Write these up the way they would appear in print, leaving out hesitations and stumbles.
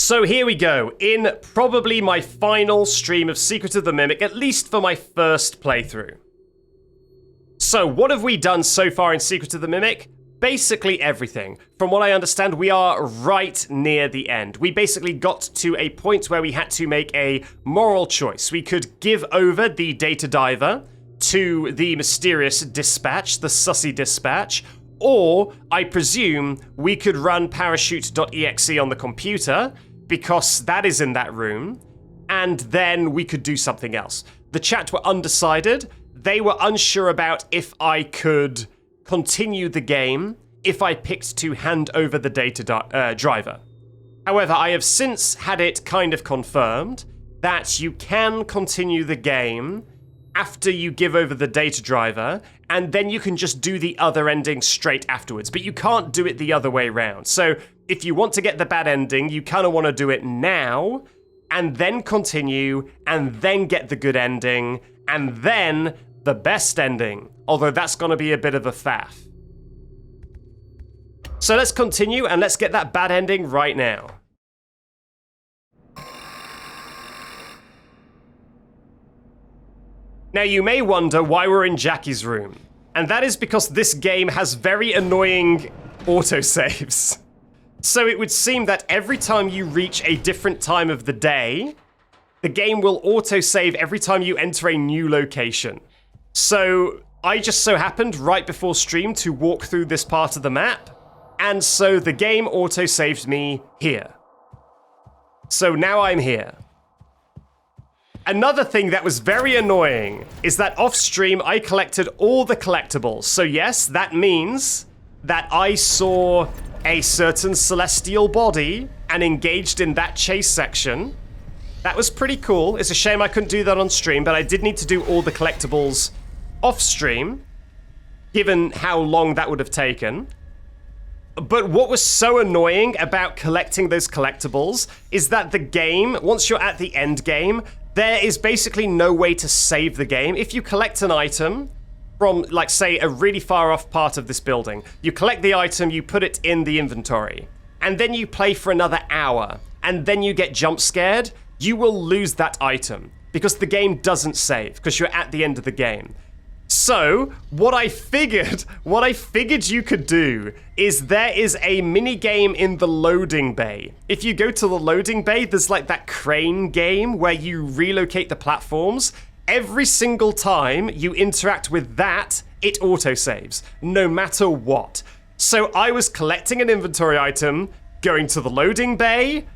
So here we go, in probably my final stream of Secret of the Mimic, at least for my first playthrough. So what have we done so far in Secret of the Mimic? Basically everything. From what I understand, we are right near the end. We basically got to a point where we had to make a moral choice. We could give over the data diver to the mysterious dispatch, the sussy dispatch, or, I presume, we could run Parachute.exe on the computer, because that is in that room, and then we could do something else. The chat were undecided. They were unsure about if I could continue the game if I picked to hand over the data driver. However, I have since had it kind of confirmed that you can continue the game after you give over the data driver, and then you can just do the other ending straight afterwards, but you can't do it the other way around. So if you want to get the bad ending, you kind of want to do it now, and then continue, and then get the good ending, and then the best ending, although that's going to be a bit of a faff. So let's continue, and let's get that bad ending right now. Now you may wonder why we're in Jackie's room, and that is because this game has very annoying autosaves. So it would seem that every time you reach a different time of the day, the game will autosave every time you enter a new location. So I just so happened right before stream to walk through this part of the map, and so the game autosaved me here. So now I'm here. Another thing that was very annoying is that off-stream I collected all the collectibles. So yes, that means that I saw a certain celestial body and engaged in that chase section. That was pretty cool. It's a shame I couldn't do that on stream, but I did need to do all the collectibles off-stream, given how long that would have taken. But what was so annoying about collecting those collectibles is that the game, once you're at the end game, there is basically no way to save the game. If you collect an item from, like, say, a really far off part of this building, you collect the item, you put it in the inventory, and then you play for another hour, and then you get jump scared, you will lose that item, because the game doesn't save, because you're at the end of the game. So, what I figured you could do is there is a mini game in the loading bay. If you go to the loading bay, there's like that crane game where you relocate the platforms. Every single time you interact with that, it autosaves, no matter what. So I was collecting an inventory item, going to the loading bay,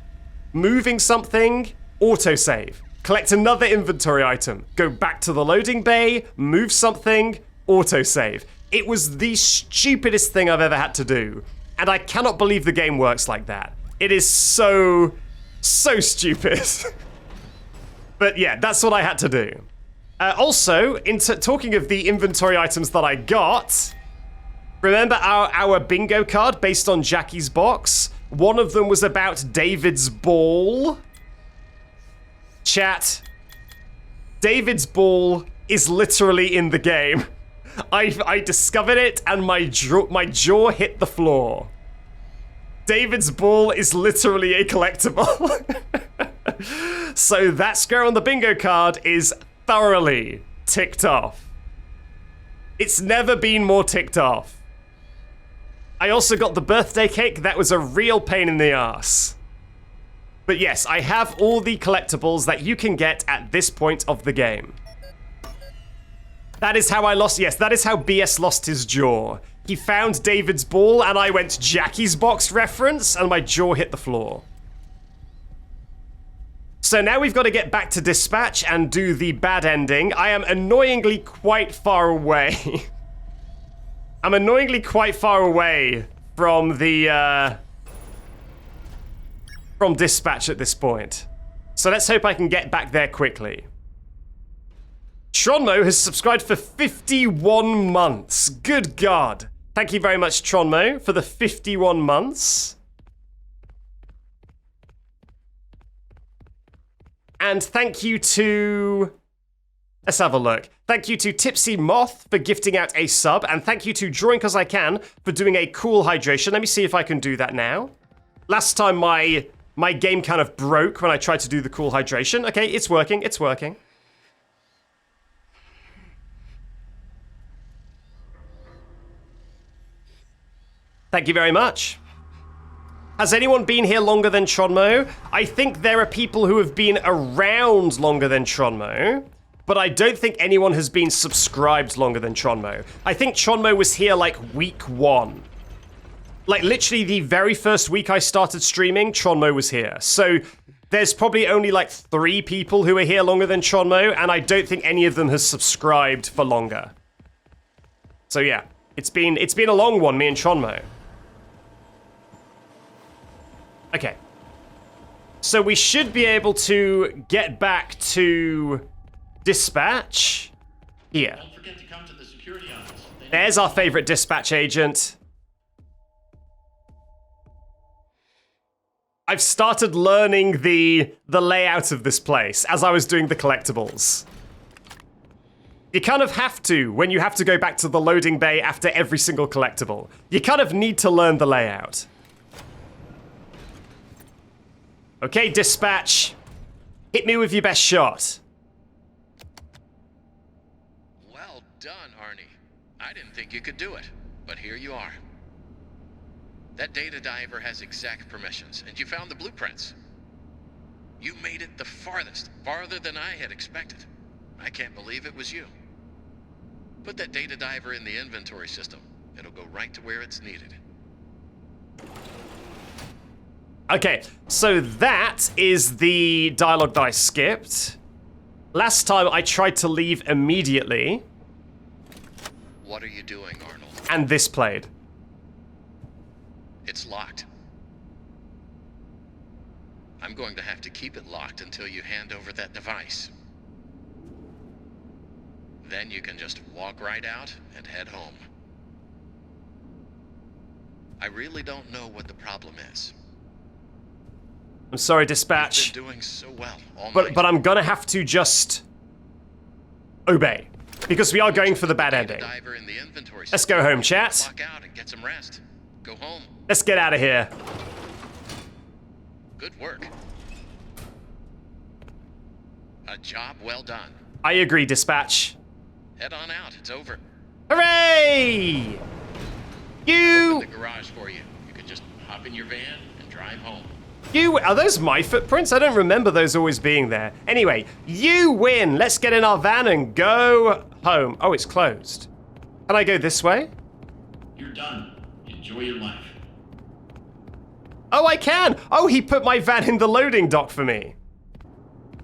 moving something, autosave. Collect another inventory item, go back to the loading bay, move something, autosave. It was the stupidest thing I've ever had to do, and I cannot believe the game works like that. It is so stupid. But yeah, that's what I had to do. Also, talking of the inventory items that I got, remember our bingo card based on Jackie's box? One of them was about David's ball. Chat, David's ball is literally in the game. I discovered it and my jaw hit the floor. David's ball is literally a collectible. So that square on the bingo card is thoroughly ticked off. It's never been more ticked off. I also got the birthday cake. That was a real pain in the ass. But yes, I have all the collectibles that you can get at this point of the game. That is how I lost, yes, that is how BS lost his jaw. He found David's ball and I went Jackie's box reference and my jaw hit the floor. So now we've got to get back to dispatch and do the bad ending. I am annoyingly quite far away. I'm annoyingly quite far away from the, from dispatch at this point. So let's hope I can get back there quickly. Tronmo has subscribed for 51 months. Good God. Thank you very much, Tronmo, for the 51 months. And thank you to... Let's have a look. Thank you to Tipsy Moth for gifting out a sub, and thank you to Drawing Cause I Can for doing a cool hydration. Let me see if I can do that now. Last time my My game kind of broke when I tried to do the cool hydration. Okay, it's working, it's working. Thank you very much. Has anyone been here longer than Tronmo? I think there are people who have been around longer than Tronmo, but I don't think anyone has been subscribed longer than Tronmo. I think Tronmo was here like week 1. Like literally the very first week I started streaming, Tronmo was here. So there's probably only like 3 people who are here longer than Tronmo, and I don't think any of them has subscribed for longer. So yeah, it's been a long one, me and Tronmo. Okay. So we should be able to get back to dispatch here. Don't forget to come to the security office. There's our favorite dispatch agent. I've started learning the layout of this place as I was doing the collectibles. You kind of have to when you have to go back to the loading bay after every single collectible. You kind of need to learn the layout. Okay, dispatch. Hit me with your best shot. Well done, Arnie. I didn't think you could do it, but here you are. That data diver has exact permissions, and you found the blueprints. You made it the farthest, farther than I had expected. I can't believe it was you. Put that data diver in the inventory system. It'll go right to where it's needed. Okay, so that is the dialogue that I skipped. Last time I tried to leave immediately. What are you doing, Arnold? And this played. It's locked. I'm going to have to keep it locked until you hand over that device. Then you can just walk right out and head home. I really don't know what the problem is. I'm sorry, dispatch. You've been doing so well all night. But I'm gonna have to just obey. Because we are going for the bad ending. Let's go home, chat. Walk out and get some rest. Go home. Let's get out of here. Good work. A job well done. I agree, dispatch. Head on out. It's over. Hooray! You... Open the garage for you. You can just hop in your van and drive home. Are those my footprints? I don't remember those always being there. Anyway, you win. Let's get in our van and go home. Oh, it's closed. Can I go this way? You're done. Enjoy your life. Oh, I can. Oh, he put my van in the loading dock for me.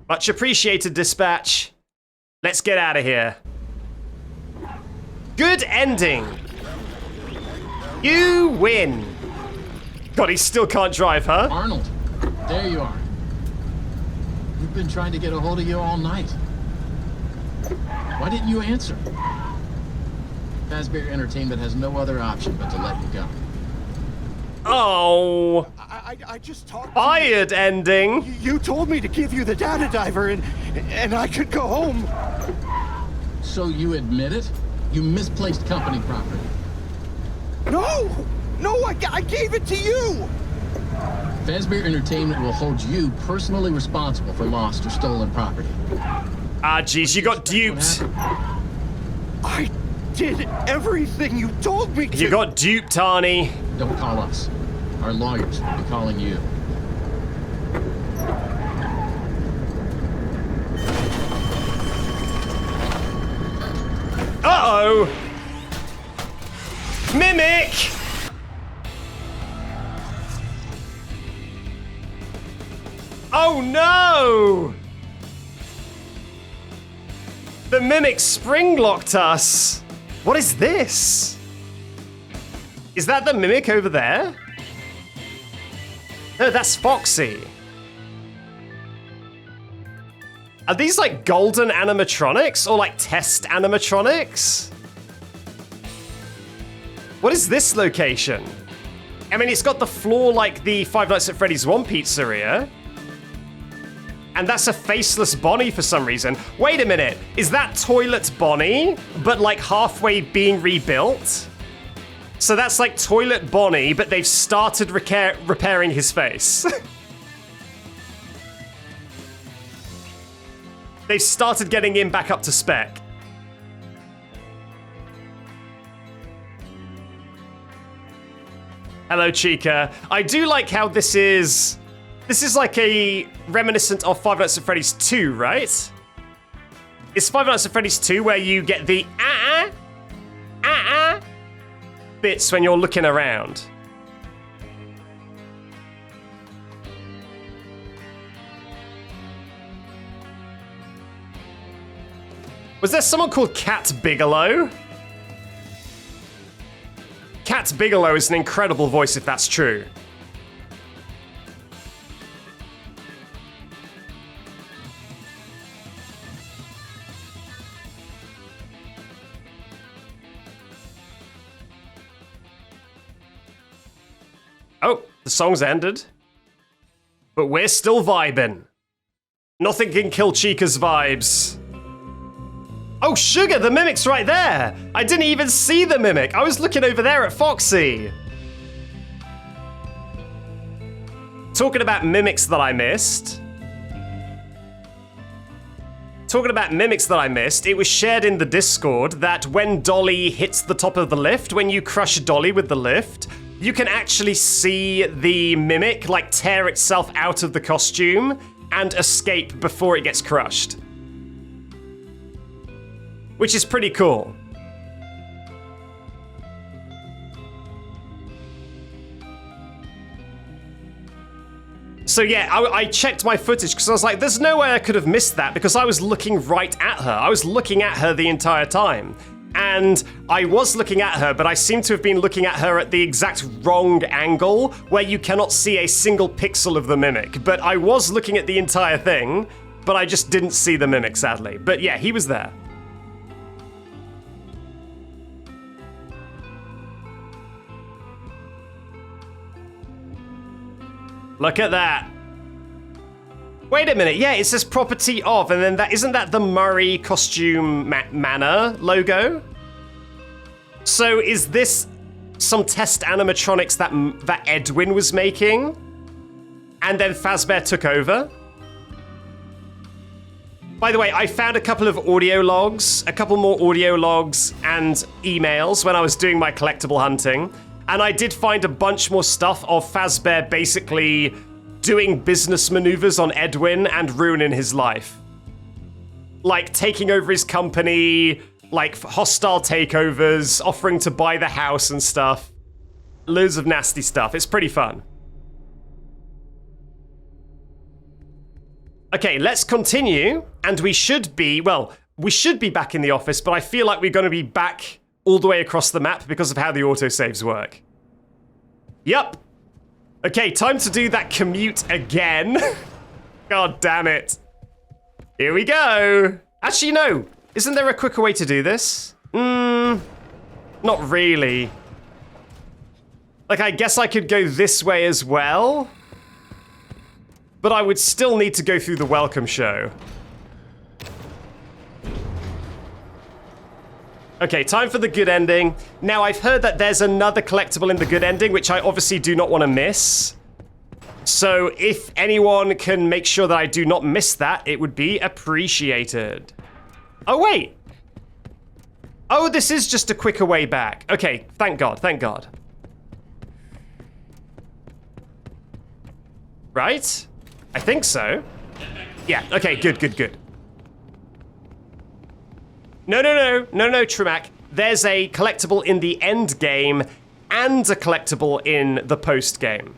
Much appreciated, dispatch. Let's get out of here. Good ending. You win. God, he still can't drive, huh? Arnold, there you are. We've been trying to get a hold of you all night. Why didn't you answer? Fazbear Entertainment has no other option but to let you go. Oh. I just talked. Fired ending. You told me to give you the data diver and I could go home. So you admit it? You misplaced company property. No, I gave it to you. Fazbear Entertainment will hold you personally responsible for lost or stolen property. Ah, jeez, you got duped. I did everything you told me to. You got duped, Arnie. Don't call us. Our lawyers will be calling you. Uh-oh. Mimic. Oh no! The Mimic spring locked us. What is this? Is that the Mimic over there? No, that's Foxy. Are these like golden animatronics or like test animatronics? What is this location? I mean, it's got the floor like the Five Nights at Freddy's 1 pizzeria. And that's a faceless Bonnie for some reason. Wait a minute, is that Toilet Bonnie, but like halfway being rebuilt? So that's like Toilet Bonnie, but they've started repairing his face. They've started getting him back up to spec. Hello, Chica. I do like how this is like a reminiscent of Five Nights at Freddy's 2, right? It's Five Nights at Freddy's 2 where you get the bits when you're looking around. Was there someone called Cat Bigelow? Cat Bigelow is an incredible voice if that's true. Oh, the song's ended. But we're still vibing. Nothing can kill Chica's vibes. Oh, Sugar, the Mimic's right there! I didn't even see the Mimic. I was looking over there at Foxy. Talking about Mimics that I missed. It was shared in the Discord that when Dollie hits the top of the lift, when you crush Dollie with the lift, you can actually see the Mimic, like, tear itself out of the costume and escape before it gets crushed. Which is pretty cool. So yeah, I checked my footage because I was like, there's no way I could have missed that because I was looking right at her. I was looking at her the entire time. And I was looking at her, but I seem to have been looking at her at the exact wrong angle where you cannot see a single pixel of the Mimic. But I was looking at the entire thing, but I just didn't see the Mimic, sadly. But yeah, he was there. Look at that. Wait a minute. Yeah, it says property of, and then isn't that the Murray Costume Manor logo? So is this some test animatronics that Edwin was making, and then Fazbear took over? By the way, I found a couple more audio logs and emails when I was doing my collectible hunting. And I did find a bunch more stuff of Fazbear basically doing business maneuvers on Edwin and ruining his life. Like taking over his company, like hostile takeovers, offering to buy the house and stuff. Loads of nasty stuff. It's pretty fun. Okay, let's continue. And we should be back in the office, but I feel like we're going to be back all the way across the map because of how the autosaves work. Yep. Okay, time to do that commute again. God damn it. Here we go. Actually, no. Isn't there a quicker way to do this? Not really. Like, I guess I could go this way as well. But I would still need to go through the welcome show. Okay, time for the good ending. Now, I've heard that there's another collectible in the good ending, which I obviously do not want to miss. So if anyone can make sure that I do not miss that, it would be appreciated. Oh, wait. Oh, this is just a quicker way back. Okay, thank God, thank God. Right? I think so. Yeah, okay, good. No, Trimac. There's a collectible in the end game and a collectible in the post game.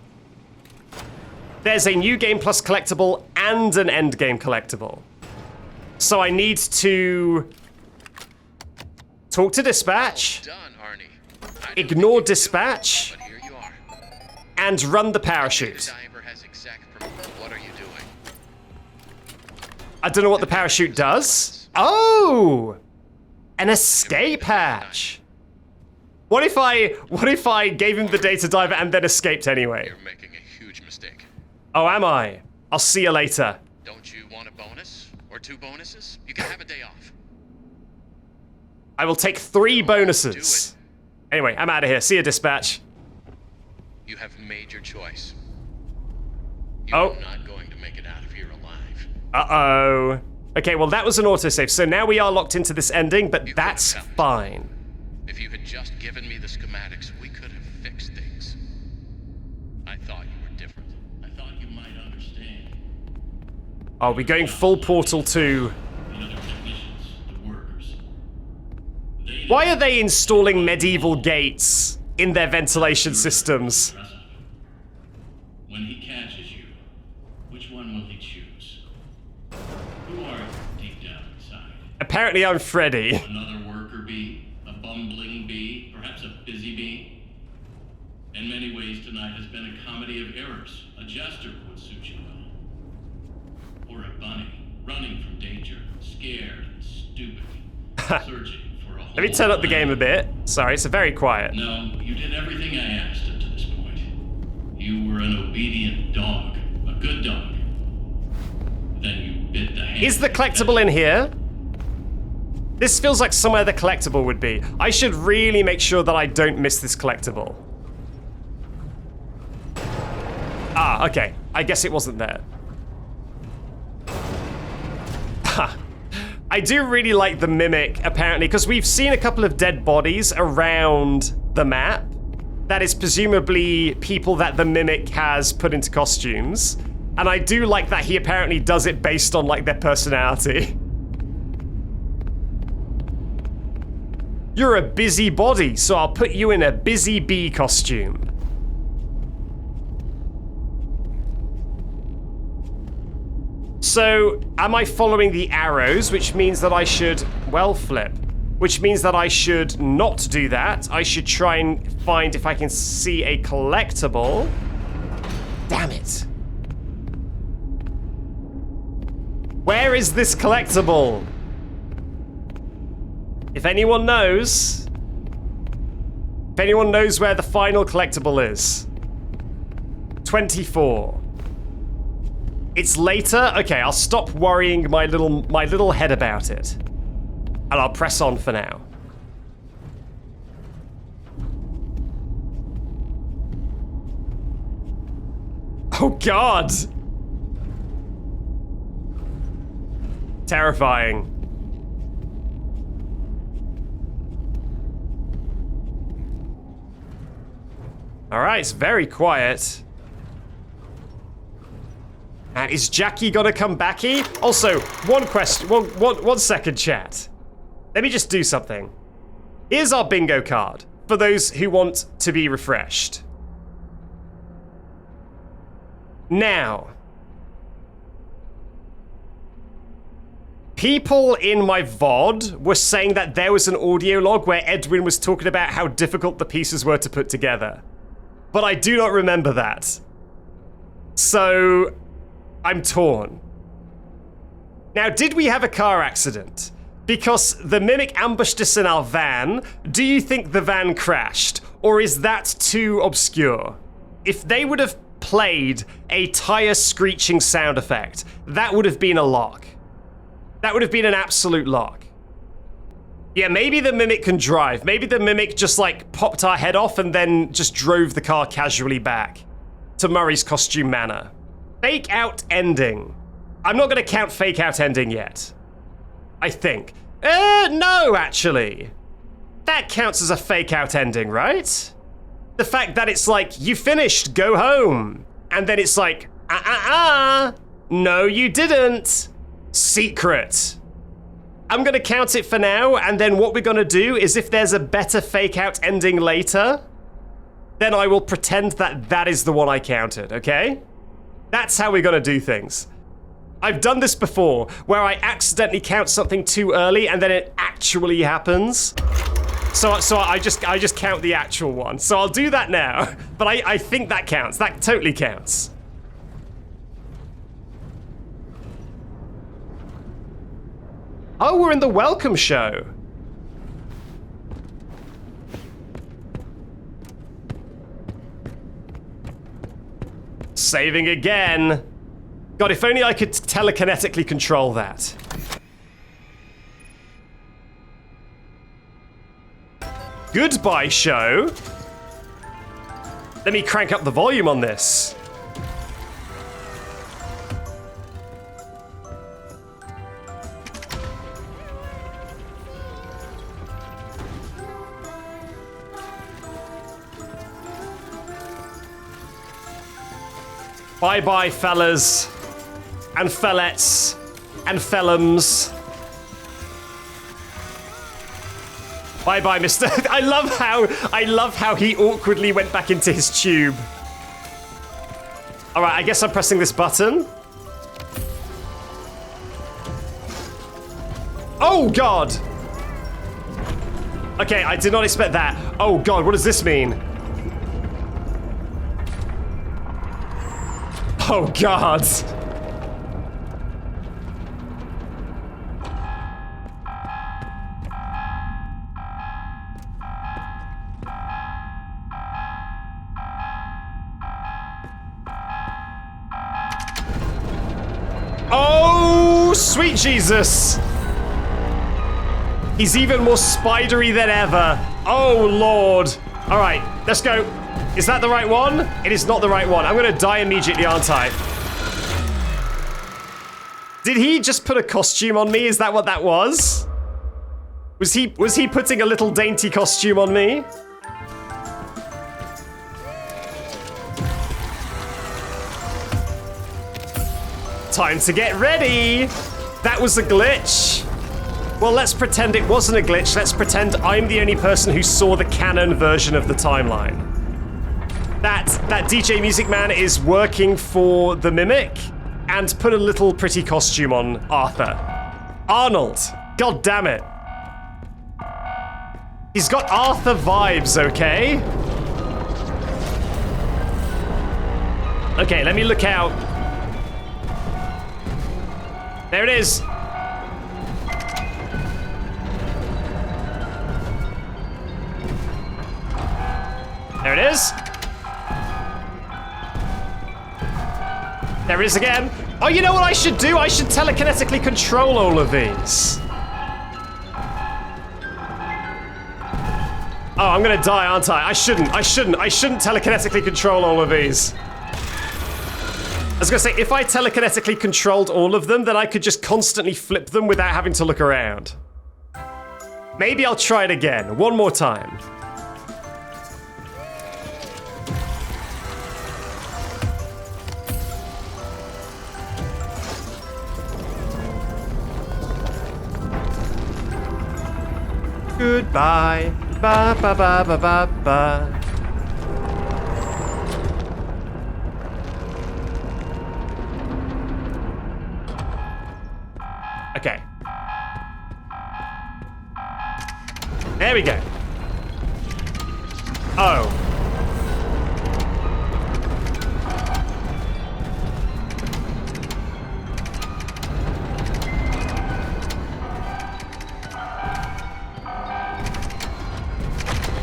There's a new game plus collectible and an end game collectible. So I need to talk to dispatch, Well done, Arnie. ignore dispatch, But here you are. and run the parachute. Diver has exact What are you doing? I don't know what the parachute does. Oh! An escape hatch. What if I gave him the data diver and then escaped anyway? You're making a huge mistake. Oh, am I? I'll see you later. Don't you want a bonus? Or 2 bonuses? You can have a day off. I will take 3 Do bonuses. Anyway, I'm out of here. See you, dispatch. You have made your choice. Oh. You're not going to make it out of here alive. Uh-oh. Okay, well, that was an autosave, so now we are locked into this ending, but You that's could've helped. fine. If you had just given me the schematics, we could have fixed things. I thought you were different. I thought you might understand. Are we going full Portal 2? The other technicians, the workers. They Why are they installing medieval gates in their ventilation systems? Trust me. When he catches you, which one will he choose? Who are you deep down inside? Apparently I'm Freddy. Another worker bee? A bumbling bee? Perhaps a busy bee? In many ways, tonight has been a comedy of errors. A jester would suit you well. Or a bunny, running from danger, scared and stupid, searching for a hole. Let me turn up the game a bit. Sorry, it's very quiet. No, you did everything I asked up to this point. You were an obedient dog, a good dog. Then you bit the hand. Is the collectible in here? This feels like somewhere the collectible would be. I should really make sure that I don't miss this collectible. Ah, okay. I guess it wasn't there. I do really like the mimic, apparently, because we've seen a couple of dead bodies around the map. That is presumably people that the mimic has put into costumes. And I do like that he apparently does it based on, like, their personality. You're a busy body, so I'll put you in a busy bee costume. So, am I following the arrows, which means that I should, well, flip. Which means that I should not do that. I should try and find if I can see a collectible. Damn it. Where is this collectible? If anyone knows where the final collectible is. 24. It's later? Okay, I'll stop worrying my little head about it. And I'll press on for now. Oh God! Terrifying. Alright, it's very quiet. And is Jackie gonna come backy? Also, one question, one second, chat. Let me just do something. Here's our bingo card for those who want to be refreshed. Now, people in my VOD were saying that there was an audio log where Edwin was talking about how difficult the pieces were to put together. But I do not remember that. So, I'm torn. Now, did we have a car accident? Because the mimic ambushed us in our van. Do you think the van crashed? Or is that too obscure? If they would have played a tire screeching sound effect, that would have been a lock. That would have been an absolute lock. Yeah, maybe the mimic can drive. Maybe the mimic just like popped our head off and then just drove the car casually back to Murray's costume manor. Fake out ending. I'm not gonna count fake out ending yet. I think. No, actually. That counts as a fake out ending, right? The fact that it's like, you finished, go home. And then it's like, no, you didn't. Secret. I'm gonna count it for now, and then what we're gonna do is if there's a better fake out ending later, then I will pretend that that is the one I counted, okay? That's how we're gonna do things. I've done this before, where I accidentally count something too early and then it actually happens. So I just count the actual one. So I'll do that now, but I think that counts. That totally counts. Oh, we're in the welcome show. Saving again. God, if only I could telekinetically control that. Goodbye, show. Let me crank up the volume on this. Bye-bye, fellas. And fellettes. And fellums. Bye-bye, Mr. I love how he awkwardly went back into his tube. All right, I guess I'm pressing this button. Oh, God. Okay, I did not expect that. Oh, God, what does this mean? Oh, God. Oh, sweet Jesus. He's even more spidery than ever. Oh, Lord. All right, let's go. Is that the right one? It is not the right one. I'm going to die immediately, aren't I? Did he just put a costume on me? Is that what that was? Was he putting a little dainty costume on me? Time to get ready. That was a glitch. Well, let's pretend it wasn't a glitch. Let's pretend I'm the only person who saw the canon version of the timeline. That DJ Music Man is working for the Mimic and put a little pretty costume on Arthur. Arnold. God damn it. He's got Arthur vibes, okay? Okay, let me look out. There it is. There it is. There it is again. Oh, you know what I should do? I should telekinetically control all of these. Oh, I'm gonna die, aren't I? I shouldn't telekinetically control all of these. I was gonna say, if I telekinetically controlled all of them, then I could just constantly flip them without having to look around. Maybe I'll try it again, one more time. Goodbye. Ba ba ba ba ba ba. Okay. There we go. Oh.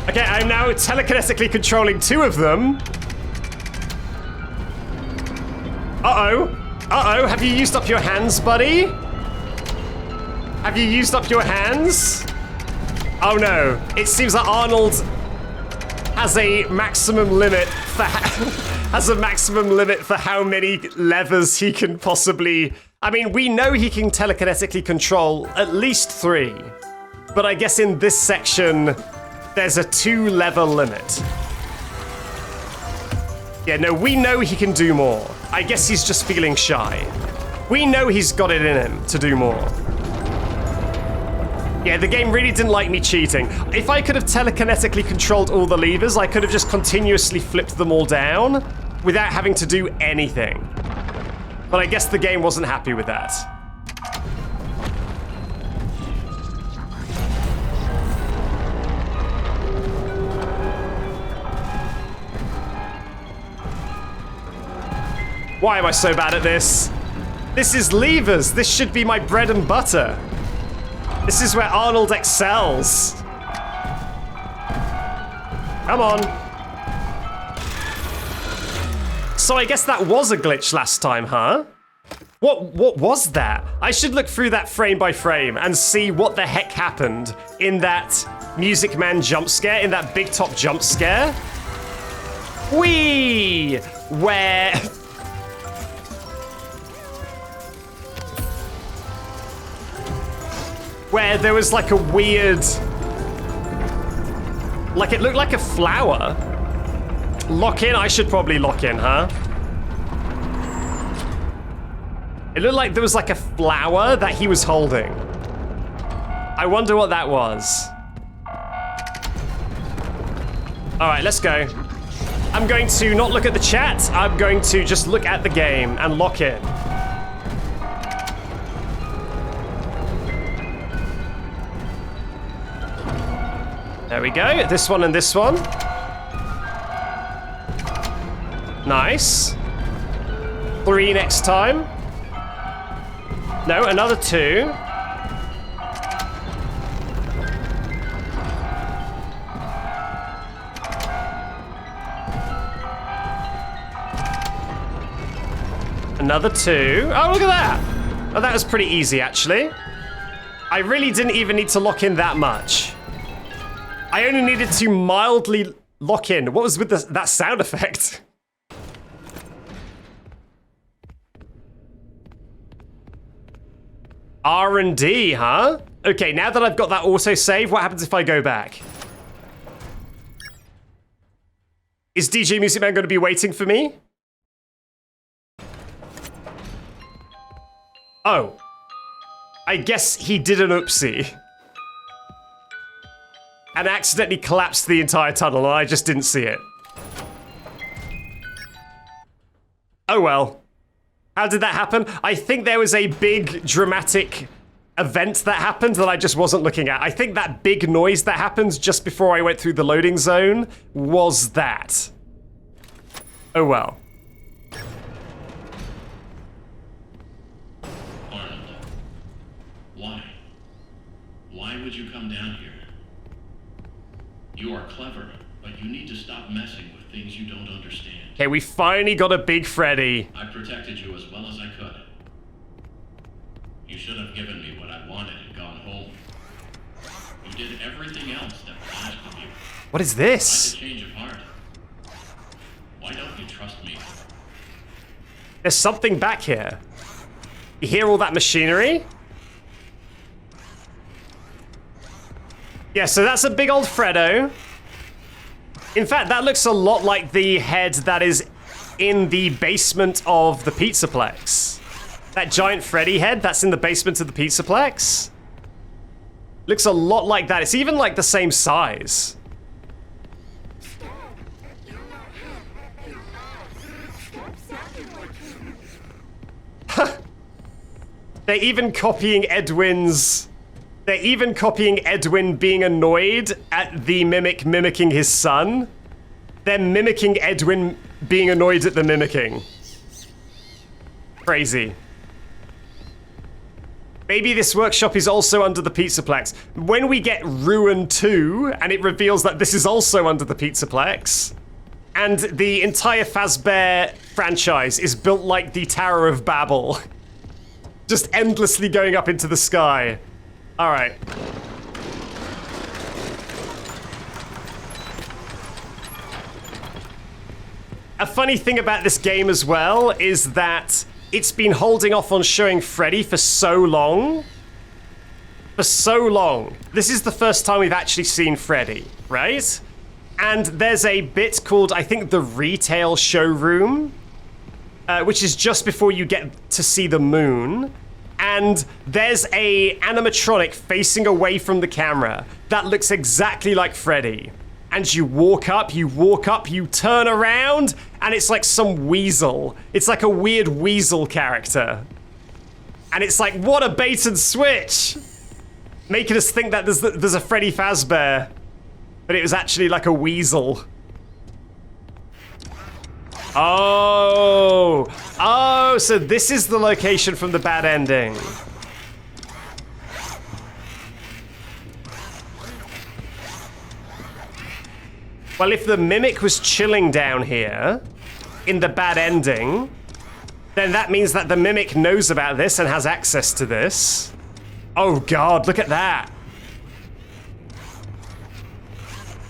Okay, I'm now telekinetically controlling two of them. Uh-oh. Uh-oh, have you used up your hands, buddy? Have you used up your hands? Oh no, it seems that Arnold has a maximum limit for how many levers he can possibly... I mean, we know he can telekinetically control at least 3. But I guess in this section, there's a 2-lever limit. Yeah, no, we know he can do more. I guess he's just feeling shy. We know he's got it in him to do more. Yeah, the game really didn't like me cheating. If I could have telekinetically controlled all the levers, I could have just continuously flipped them all down without having to do anything. But I guess the game wasn't happy with that. Why am I so bad at this? This is levers. This should be my bread and butter. This is where Arnold excels. Come on. So I guess that was a glitch last time, huh? What was that? I should look through that frame by frame and see what the heck happened in that Music Man jump scare, in that big top jump scare. Whee! Where there was like a weird... Like it looked like a flower. Lock in? I should probably lock in, huh? It looked like there was like a flower that he was holding. I wonder what that was. All right, let's go. I'm going to not look at the chat. I'm going to just look at the game and lock in. There we go. This one and this one. Nice. 3 next time. No, another 2. Another 2. Oh, look at that. Oh, that was pretty easy, actually. I really didn't even need to lock in that much. I only needed to mildly lock in. What was with that sound effect? R&D, huh? Okay, now that I've got that autosave, what happens if I go back? Is DJ Music Man going to be waiting for me? Oh. I guess he did an oopsie. And accidentally collapsed the entire tunnel, and I just didn't see it. Oh well. How did that happen? I think there was a big dramatic event that happened that I just wasn't looking at. I think that big noise that happened just before I went through the loading zone was that. Oh well. Arnold, why? Why would you come down here? You are clever, but you need to stop messing with things you don't understand. Okay, we finally got a big Freddy. I protected you as well as I could. You should have given me what I wanted and gone home. You did everything else that was asked of you. What is Why this? the change of heart? Why don't you trust me? There's something back here. You hear all that machinery? Yeah, so that's a big old Freddo. In fact, that looks a lot like the head that is in the basement of the Pizzaplex. That giant Freddy head that's in the basement of the Pizzaplex. Looks a lot like that. It's even like the same size. They're even copying Edwin's... They're even copying Edwin being annoyed at the mimic mimicking his son. They're mimicking Edwin being annoyed at the mimicking. Crazy. Maybe this workshop is also under the Pizzaplex. When we get Ruin 2, and it reveals that this is also under the Pizzaplex, and the entire Fazbear franchise is built like the Tower of Babel. Just endlessly going up into the sky. All right. A funny thing about this game as well is that it's been holding off on showing Freddy for so long. For so long. This is the first time we've actually seen Freddy, right? And there's a bit called, I think, the retail showroom, which is just before you get to see the moon. And there's a animatronic facing away from the camera that looks exactly like Freddy. And you walk up, you turn around, and it's like some weasel. It's like a weird weasel character. And it's like, what a bait and switch! Making us think that there's a Freddy Fazbear. But it was actually like a weasel. Oh, so this is the location from the bad ending. Well, if the mimic was chilling down here in the bad ending, then that means that the mimic knows about this and has access to this. Oh God, look at that.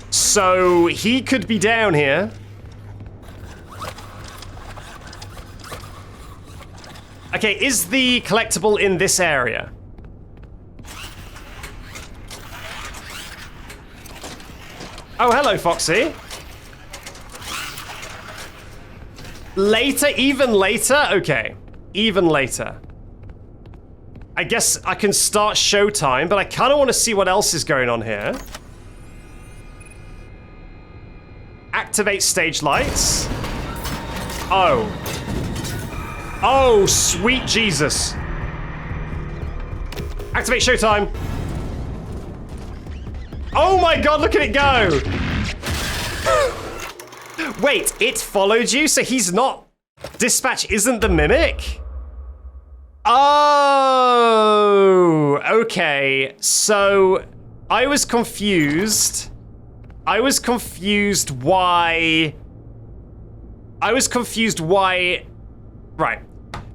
So he could be down here. Okay, is the collectible in this area? Oh, hello, Foxy. Later, even later? Okay, even later. I guess I can start showtime, but I kind of want to see what else is going on here. Activate stage lights. Oh. Oh, sweet Jesus. Activate showtime. Oh my god, look at it go. Wait, it followed you? So he's not... Dispatch isn't the mimic? Oh, okay. So I was confused. Why... Right.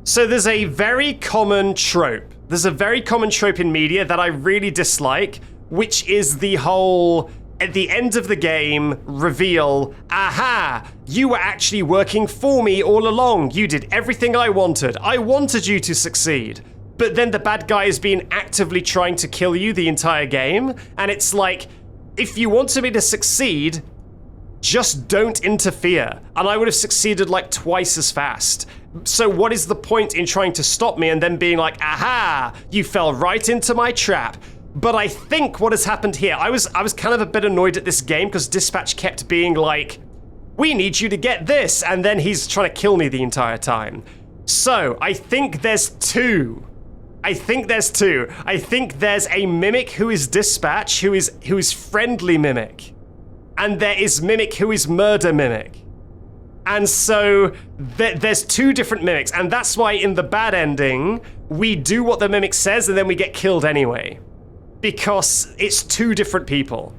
So there's a very common trope. There's a very common trope in media that I really dislike, which is the whole, at the end of the game, reveal, aha, you were actually working for me all along. You did everything I wanted. I wanted you to succeed. But then the bad guy has been actively trying to kill you the entire game. And it's like, if you wanted me to succeed, just don't interfere. And I would have succeeded like twice as fast. So what is the point in trying to stop me and then being like, aha, you fell right into my trap? But I think what has happened here, I was kind of a bit annoyed at this game because Dispatch kept being like, we need you to get this, and then he's trying to kill me the entire time. So I think there's two. I think there's a Mimic who is Dispatch, who is Friendly Mimic. And there is Mimic who is Murder Mimic. And so there's two different Mimics, and that's why in the bad ending, we do what the Mimic says and then we get killed anyway. Because it's two different people.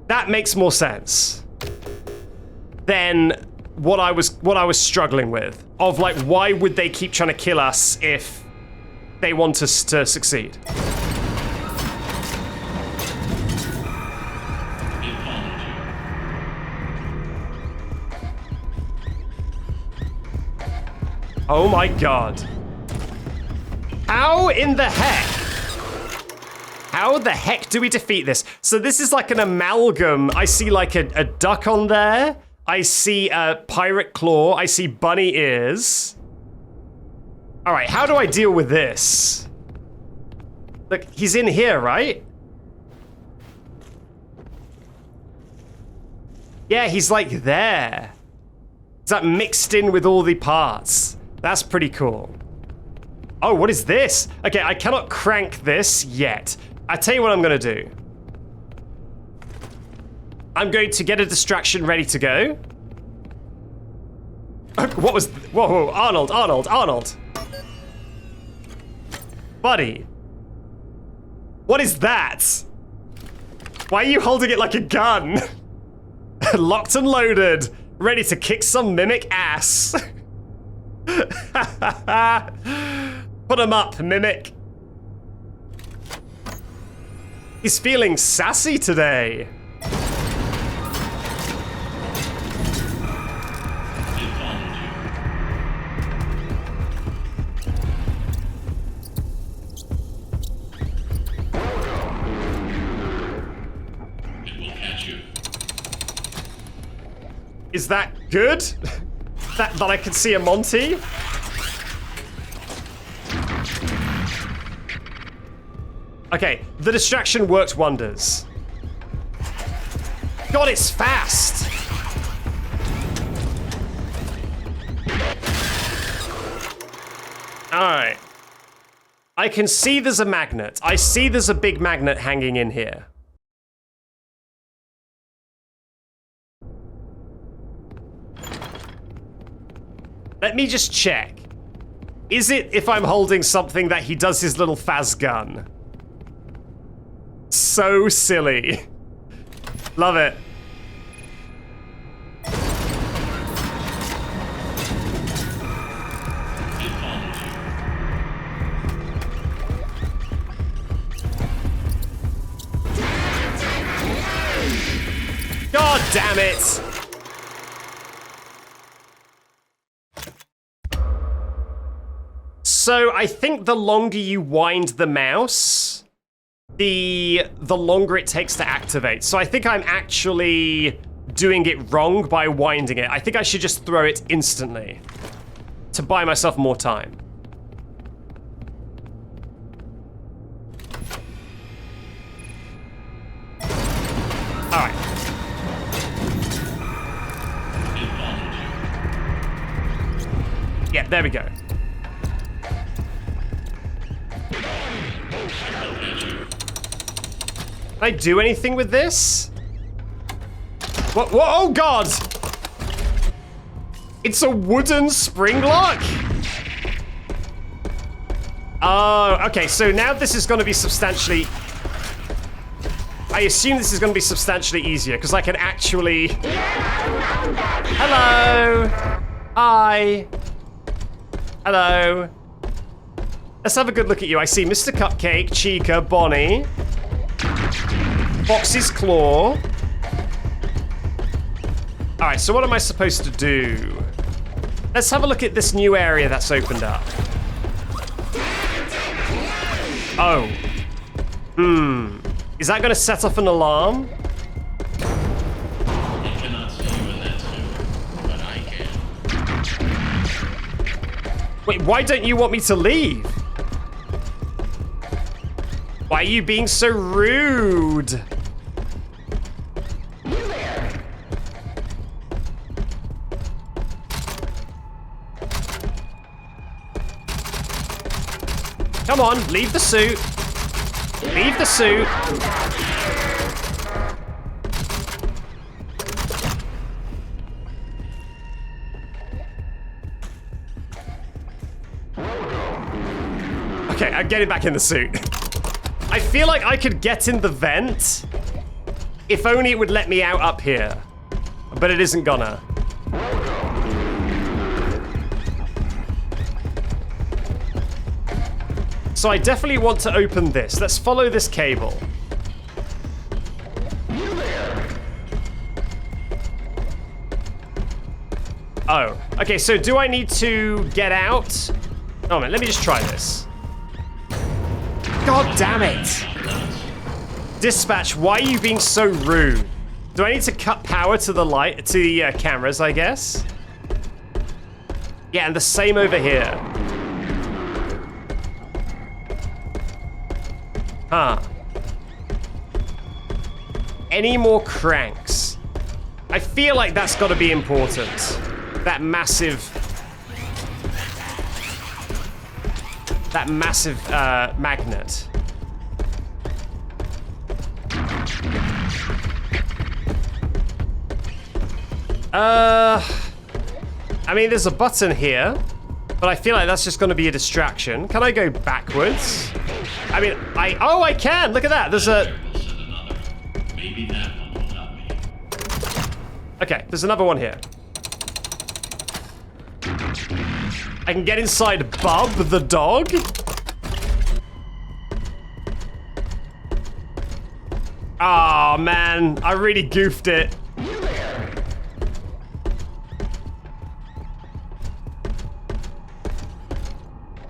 That makes more sense than what I was struggling with. Of like, why would they keep trying to kill us if they want us to succeed? Oh my god. How in the heck? How the heck do we defeat this? So this is like an amalgam. I see like a duck on there. I see a pirate claw. I see bunny ears. All right, how do I deal with this? Look, he's in here, right? Yeah, he's like there. Is that mixed in with all the parts? That's pretty cool. Oh, what is this? Okay, I cannot crank this yet. I tell you what I'm gonna do. I'm going to get a distraction ready to go. What was... Whoa, Arnold. Buddy. What is that? Why are you holding it like a gun? Locked and loaded. Ready to kick some Mimic ass. Put him up, Mimic. He's feeling sassy today. It will catch you. Is that good? that I can see a Monty? Okay, the distraction worked wonders. God, it's fast! Alright. I can see there's a magnet. I see there's a big magnet hanging in here. Let me just check. Is it if I'm holding something that he does his little phas gun? So silly. Love it. God damn it! So I think the longer you wind the mouse, the longer it takes to activate. So I think I'm actually doing it wrong by winding it. I think I should just throw it instantly to buy myself more time. Yeah, there we go. Can I do anything with this? What? Oh, God! It's a wooden spring lock? Oh, okay, so now this is going to be substantially... I assume this is going to be substantially easier, because I can actually... Hello! Hi! Hello! Let's have a good look at you. I see Mr. Cupcake, Chica, Bonnie... Fox's Claw. Alright, so what am I supposed to do? Let's have a look at this new area that's opened up. Oh. Is that going to set off an alarm? I cannot see you in that suit, but I can. Wait, why don't you want me to leave? Why are you being so rude? Come on, leave the suit. Leave the suit. Okay, I'm getting back in the suit. I feel like I could get in the vent if only it would let me out up here. But it isn't gonna. So I definitely want to open this. Let's follow this cable. Oh, okay, so do I need to get out? Oh man, let me just try this. God damn it! Dispatch, why are you being so rude? Do I need to cut power to the light, to the cameras, I guess? Yeah, and the same over here. Huh. Any more cranks? I feel like that's got to be important. That massive magnet. I mean, there's a button here, but I feel like that's just going to be a distraction. Can I go backwards? I mean, I can. Look at that. There's a... Maybe that one will help me. Okay, there's another one here. I can get inside Bub the dog. Oh man, I really goofed it.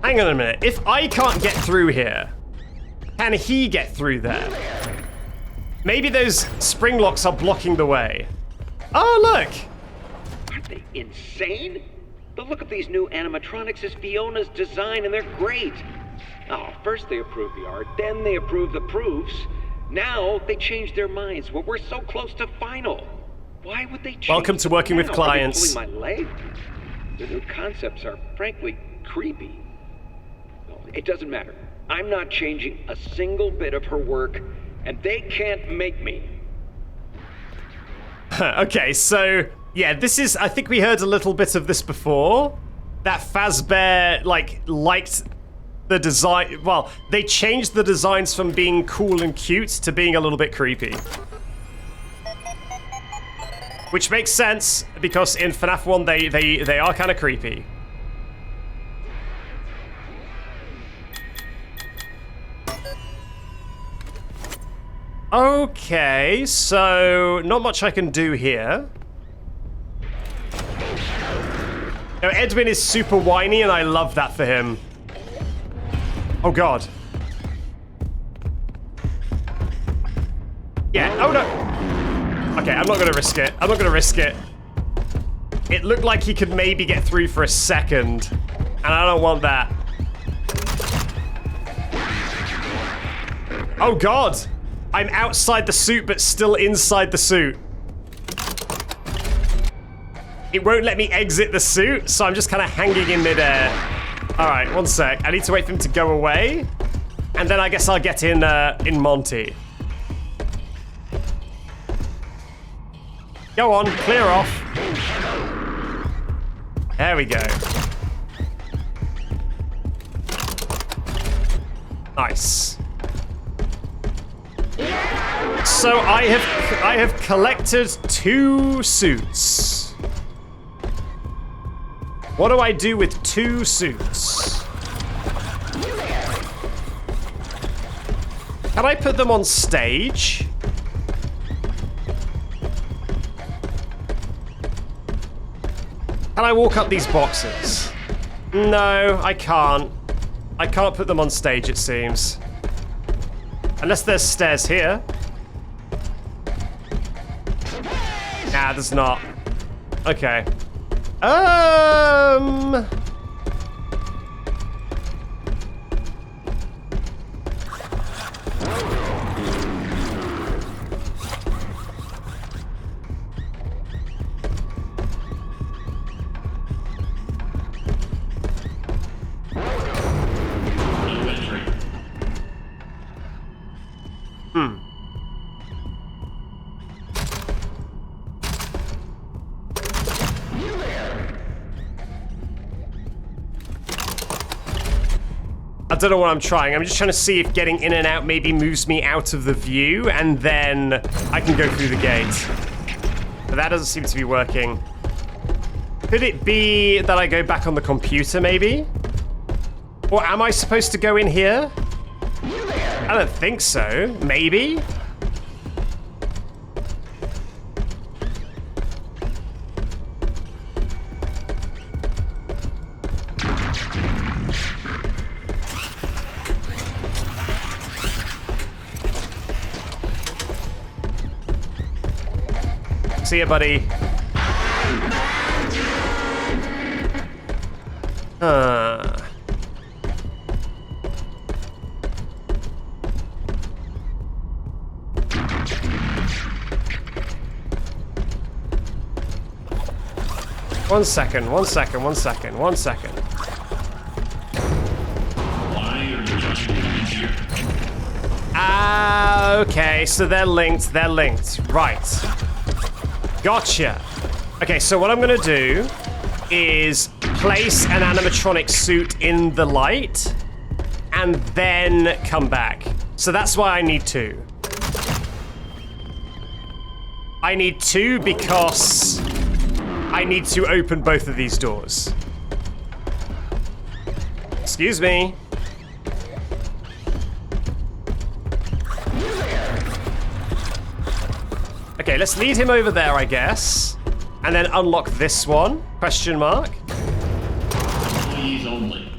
Hang on a minute. If I can't get through here, can he get through there? Maybe those spring locks are blocking the way. Oh, look. Aren't they insane? The look of these new animatronics is Fiona's design, and they're great. Oh, first they approve the art, then they approve the proofs. Now they change their minds. Well, we're so close to final. Why would they change? Welcome to working with now? clients. Are they pulling my leg? The new concepts are frankly creepy. It doesn't matter. I'm not changing a single bit of her work, and they can't make me. Okay, so yeah, this is, I think we heard a little bit of this before. That Fazbear, liked the design. Well, they changed the designs from being cool and cute to being a little bit creepy. Which makes sense, because in FNAF 1, they are kind of creepy. Okay, so not much I can do here. Now, Edwin is super whiny, and I love that for him. Oh, God. Yeah, oh, no. Okay, I'm not going to risk it. I'm not going to risk it. It looked like he could maybe get through for a second, and I don't want that. Oh, God. I'm outside the suit, but still inside the suit. it won't let me exit the suit, so I'm just kind of hanging in midair. All right, one sec. I need to wait for him to go away, and then I guess I'll get in Monty. Go on, clear off. There we go. Nice. So I have collected 2 suits. What do I do with 2 suits? Can I put them on stage? Can I walk up these boxes? No, I can't. I can't put them on stage, it seems. Unless there's stairs here. Nah, there's not. Okay. I don't know what I'm trying. I'm just trying to see if getting in and out maybe moves me out of the view, and then I can go through the gate. But that doesn't seem to be working. Could it be that I go back on the computer, maybe? Or am I supposed to go in here? I don't think so. Maybe? See ya, buddy. One second. Why are you trying to get here? Okay, so they're linked. Right. Gotcha. Okay, so what I'm gonna do is place an animatronic suit in the light and then come back. So that's why I need 2. I need 2 because I need to open both of these doors. Excuse me. Okay, let's lead him over there, I guess. And then unlock this one? Question mark. Please only.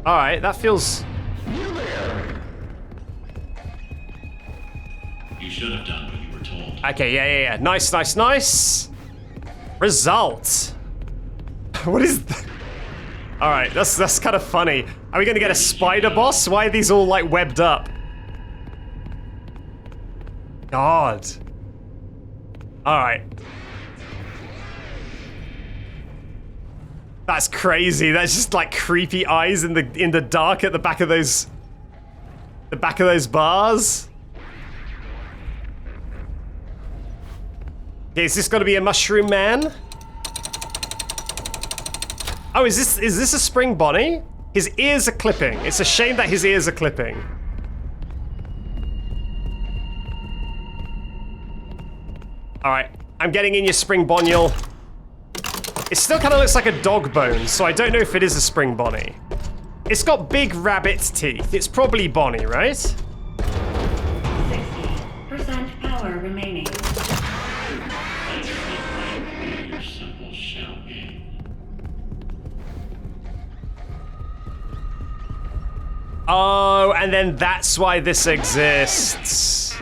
Alright, that feels... You should have done what you were told. Okay, yeah. Nice. Result. What is that? Alright, that's kind of funny. Are we gonna get a spider boss? Why are these all, like, webbed up? God. Alright. That's crazy. That's just, like, creepy eyes in the dark at the back of those... the back of those bars. Okay, is this gonna be a mushroom man? Oh, is this a spring Bonnie? His ears are clipping. It's a shame that his ears are clipping. Alright, I'm getting in your spring Bonial. It still kind of looks like a dog bone, so I don't know if it is a spring Bonnie. It's got big rabbit teeth. It's probably Bonnie, right? 60% power remaining. Your simple shell game. Oh, and then that's why this exists.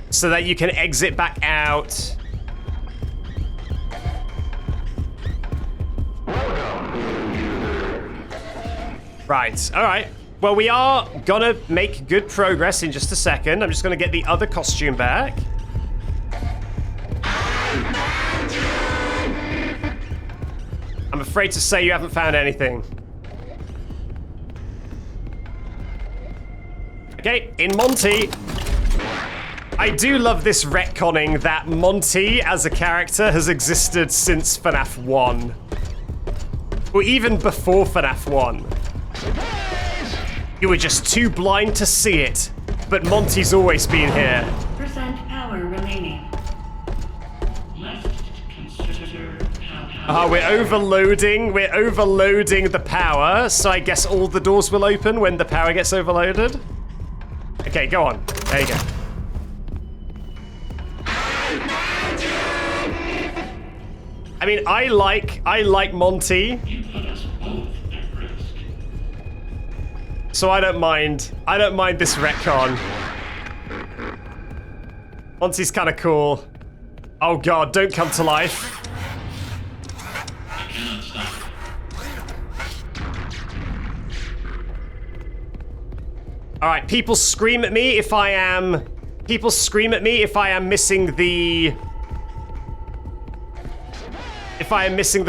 So that you can exit back out. Right, all right. Well, we are gonna make good progress in just a second. I'm just gonna get the other costume back. I'm afraid to say you haven't found anything. Okay, in Monty. I do love this retconning that Monty as a character has existed since FNAF 1. Or even before FNAF 1. You were just too blind to see it, but Monty's always been here. Percent power remaining. We're overloading the power, so I guess all the doors will open when the power gets overloaded. Okay, go on. There you go. I mean, I like Monty. You put us both at risk. So I don't mind this retcon. Monty's kind of cool. Oh god, don't come to life. I cannot stop it. All right, people scream at me if I am missing the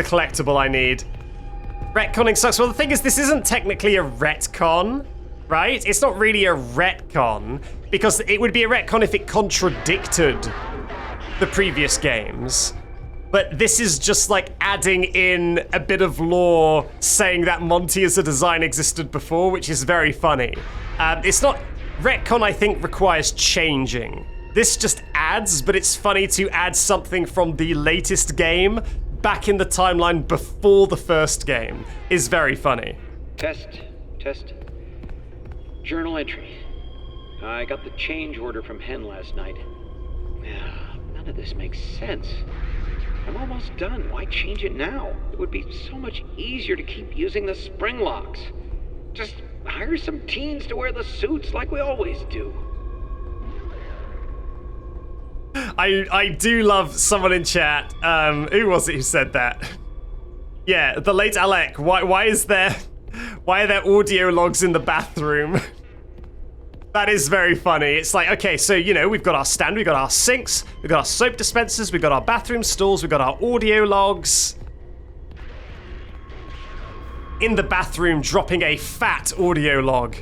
collectible I need. Retconning sucks. Well, the thing is, this isn't technically a retcon, right? It's not really a retcon, because it would be a retcon if it contradicted the previous games. But this is just like adding in a bit of lore saying that Monty as a design existed before, which is very funny. It's not... Retcon, I think, requires changing. This just adds, but it's funny to add something from the latest game back in the timeline before the first game is very funny. Test. Journal entry. I got the change order from Hen last night. None of this makes sense. I'm almost done. Why change it now? It would be so much easier to keep using the spring locks. Just hire some teens to wear the suits like we always do. I do love someone in chat. Who was it who said that? Yeah, the late Alec. Why are there audio logs in the bathroom? That is very funny. It's like, okay, so, you know, we've got our stand, we've got our sinks, we've got our soap dispensers, we've got our bathroom stalls, we've got our audio logs. In the bathroom, dropping a fat audio log.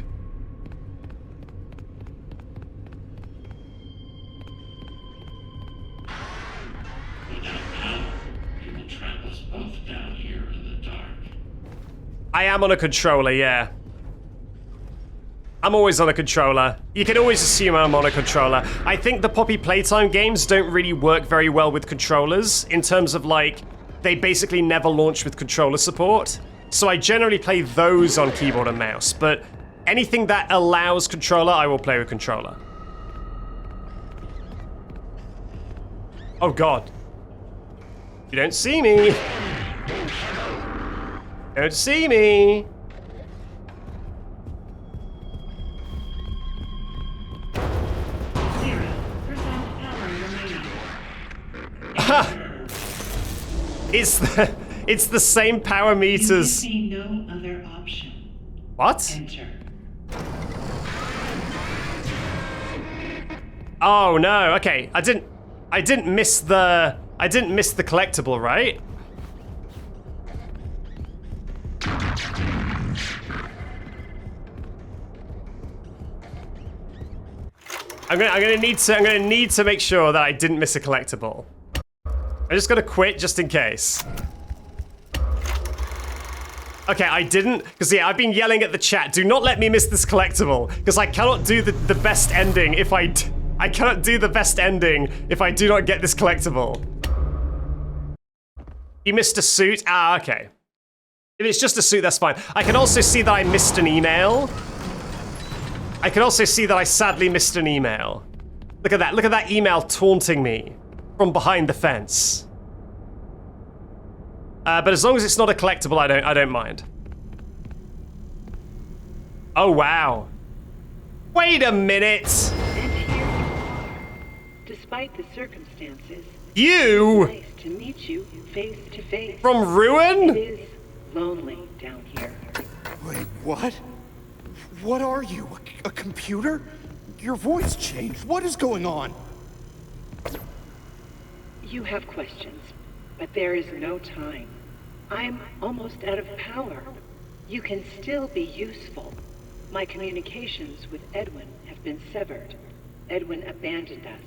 Without power, you will trap us both down here in the dark. I am on a controller, yeah. I'm always on a controller. You can always assume I'm on a controller. I think the Poppy Playtime games don't really work very well with controllers in terms of, like, they basically never launch with controller support. So I generally play those on keyboard and mouse, but anything that allows controller, I will play with controller. Oh god. You don't see me. Don't see me. 0% power remaining. It's the same power meters. You see no other option. What? Enter. Oh no. Okay, I didn't miss the collectible, right? I'm gonna need to make sure that I didn't miss a collectible. I'm just gonna quit just in case. Okay, I didn't, because yeah, I've been yelling at the chat, do not let me miss this collectible, because I cannot do the best ending if I cannot do the best ending if I do not get this collectible. You missed a suit? Ah, okay. If it's just a suit, that's fine. I can also see that I missed an email. I can also see that I sadly missed an email. Look at that email taunting me from behind the fence. But as long as it's not a collectible, I don't mind. Oh wow. Wait a minute. And here you are. Despite the circumstances, You it's nice to meet you face to face. from Ruin? It is lonely down here. Wait, What? What are you? A computer? Your voice changed. What is going on? You have questions, but there is no time. I'm almost out of power. You can still be useful. My communications with Edwin have been severed. Edwin abandoned us.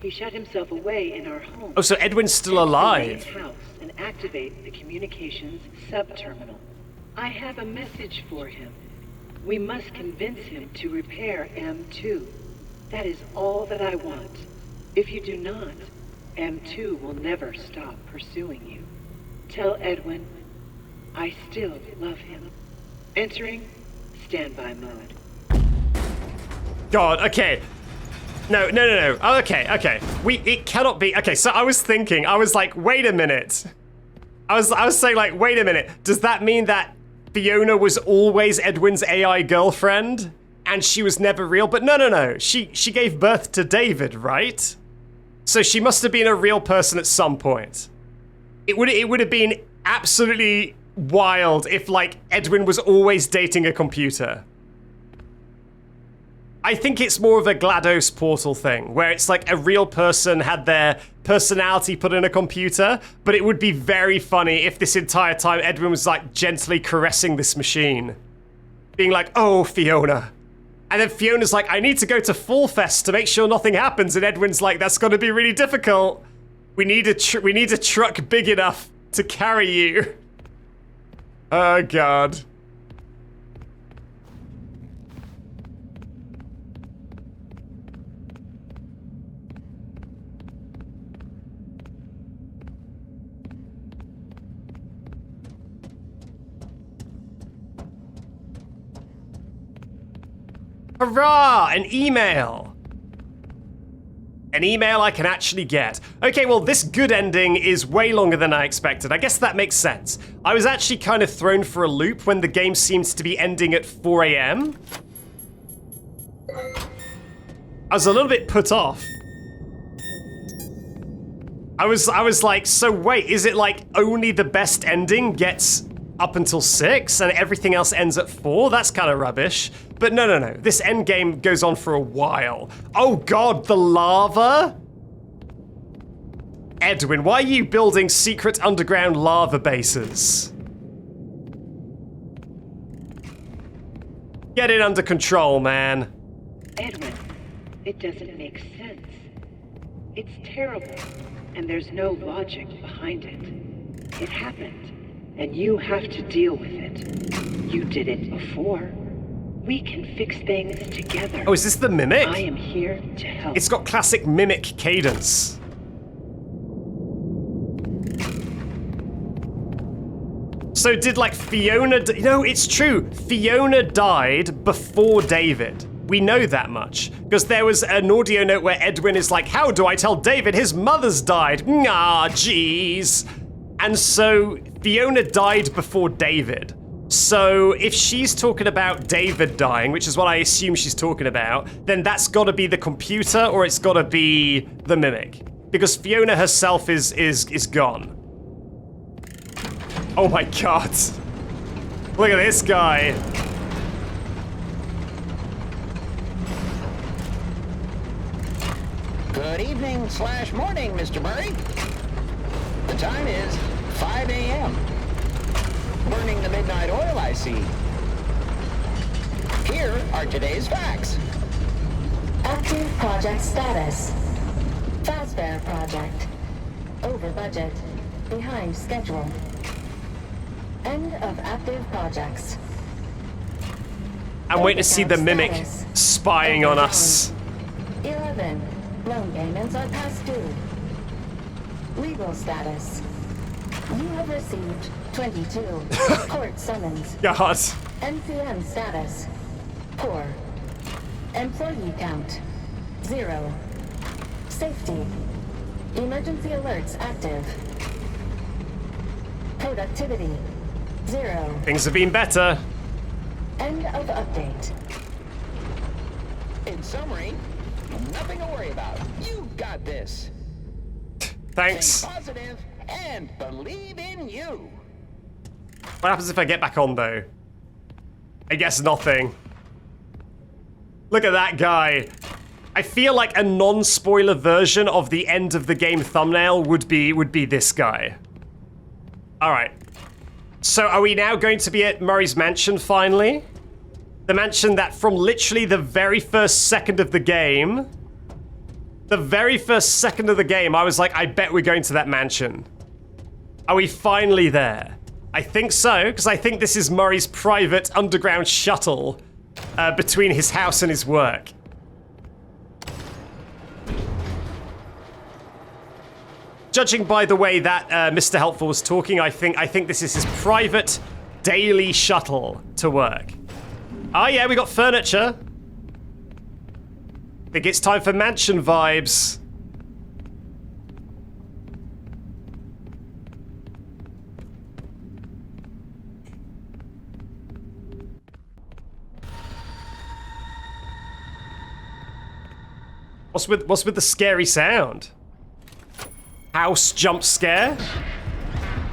He shut himself away in our home. Oh, so Edwin's still alive. His house and activate the communications sub-terminal. I have a message for him. We must convince him to repair M2. That is all that I want. If you do not, M2 will never stop pursuing you. Tell Edwin, I still love him. Entering standby mode. God, okay. No. Oh, okay. It cannot be. Okay, so I was thinking, I was like, wait a minute. I was saying, like, wait a minute. Does that mean that Fiona was always Edwin's AI girlfriend and she was never real? But no. She gave birth to David, right? So she must have been a real person at some point. It would have been absolutely wild if, like, Edwin was always dating a computer. I think it's more of a GLaDOS Portal thing, where it's like a real person had their personality put in a computer, but it would be very funny if this entire time Edwin was like gently caressing this machine. Being like, oh, Fiona. And then Fiona's like, I need to go to Fall Fest to make sure nothing happens, and Edwin's like, that's gonna be really difficult. We need a truck big enough to carry you. Oh, God. Hurrah! An email! An email I can actually get. Okay, well, this good ending is way longer than I expected. I guess that makes sense. I was actually kind of thrown for a loop when the game seems to be ending at 4 a.m. I was a little bit put off. I was like, so wait, is it like only the best ending gets up until 6 and everything else ends at 4? That's kind of rubbish. But no. This end game goes on for a while. Oh God, the lava? Edwin, why are you building secret underground lava bases? Get it under control, man. Edwin, it doesn't make sense. It's terrible, and there's no logic behind it. It happened, and you have to deal with it. You did it before. We can fix things together. Oh, is this the Mimic? I am here to help. It's got classic Mimic cadence. So did, like, Fiona... No, it's true. Fiona died before David. We know that much. Because there was an audio note where Edwin is like, how do I tell David his mother's died? Ah, jeez. And so Fiona died before David. So if she's talking about David dying, which is what I assume she's talking about, then that's got to be the computer or it's got to be the Mimic. Because Fiona herself is gone. Oh my God. Look at this guy. Good evening / morning, Mr. Murray. The time is 5 a.m. Burning the midnight oil, I see. Here are today's facts. Active project status. Fazbear project. Over budget. Behind schedule. End of active projects. I'm waiting to see the Mimic spying on us. 11. Loan payments are past due. Legal status. You have received 22 court summons. God. NPM status. Poor. Employee count. 0. Safety. Emergency alerts active. Productivity. 0. Things have been better. End of update. In summary, nothing to worry about. You got this. Thanks. Stay positive and believe in you. What happens if I get back on, though? I guess nothing. Look at that guy. I feel like a non-spoiler version of the end of the game thumbnail would be this guy. All right. So are we now going to be at Murray's mansion finally? The mansion that from literally the very first second of the game, I was like, I bet we're going to that mansion. Are we finally there? I think so, because I think this is Murray's private underground shuttle between his house and his work. Judging by the way that Mr. Helpful was talking, I think this is his private daily shuttle to work. Oh yeah, we got furniture. I think it's time for mansion vibes. What's with the scary sound? House jump scare?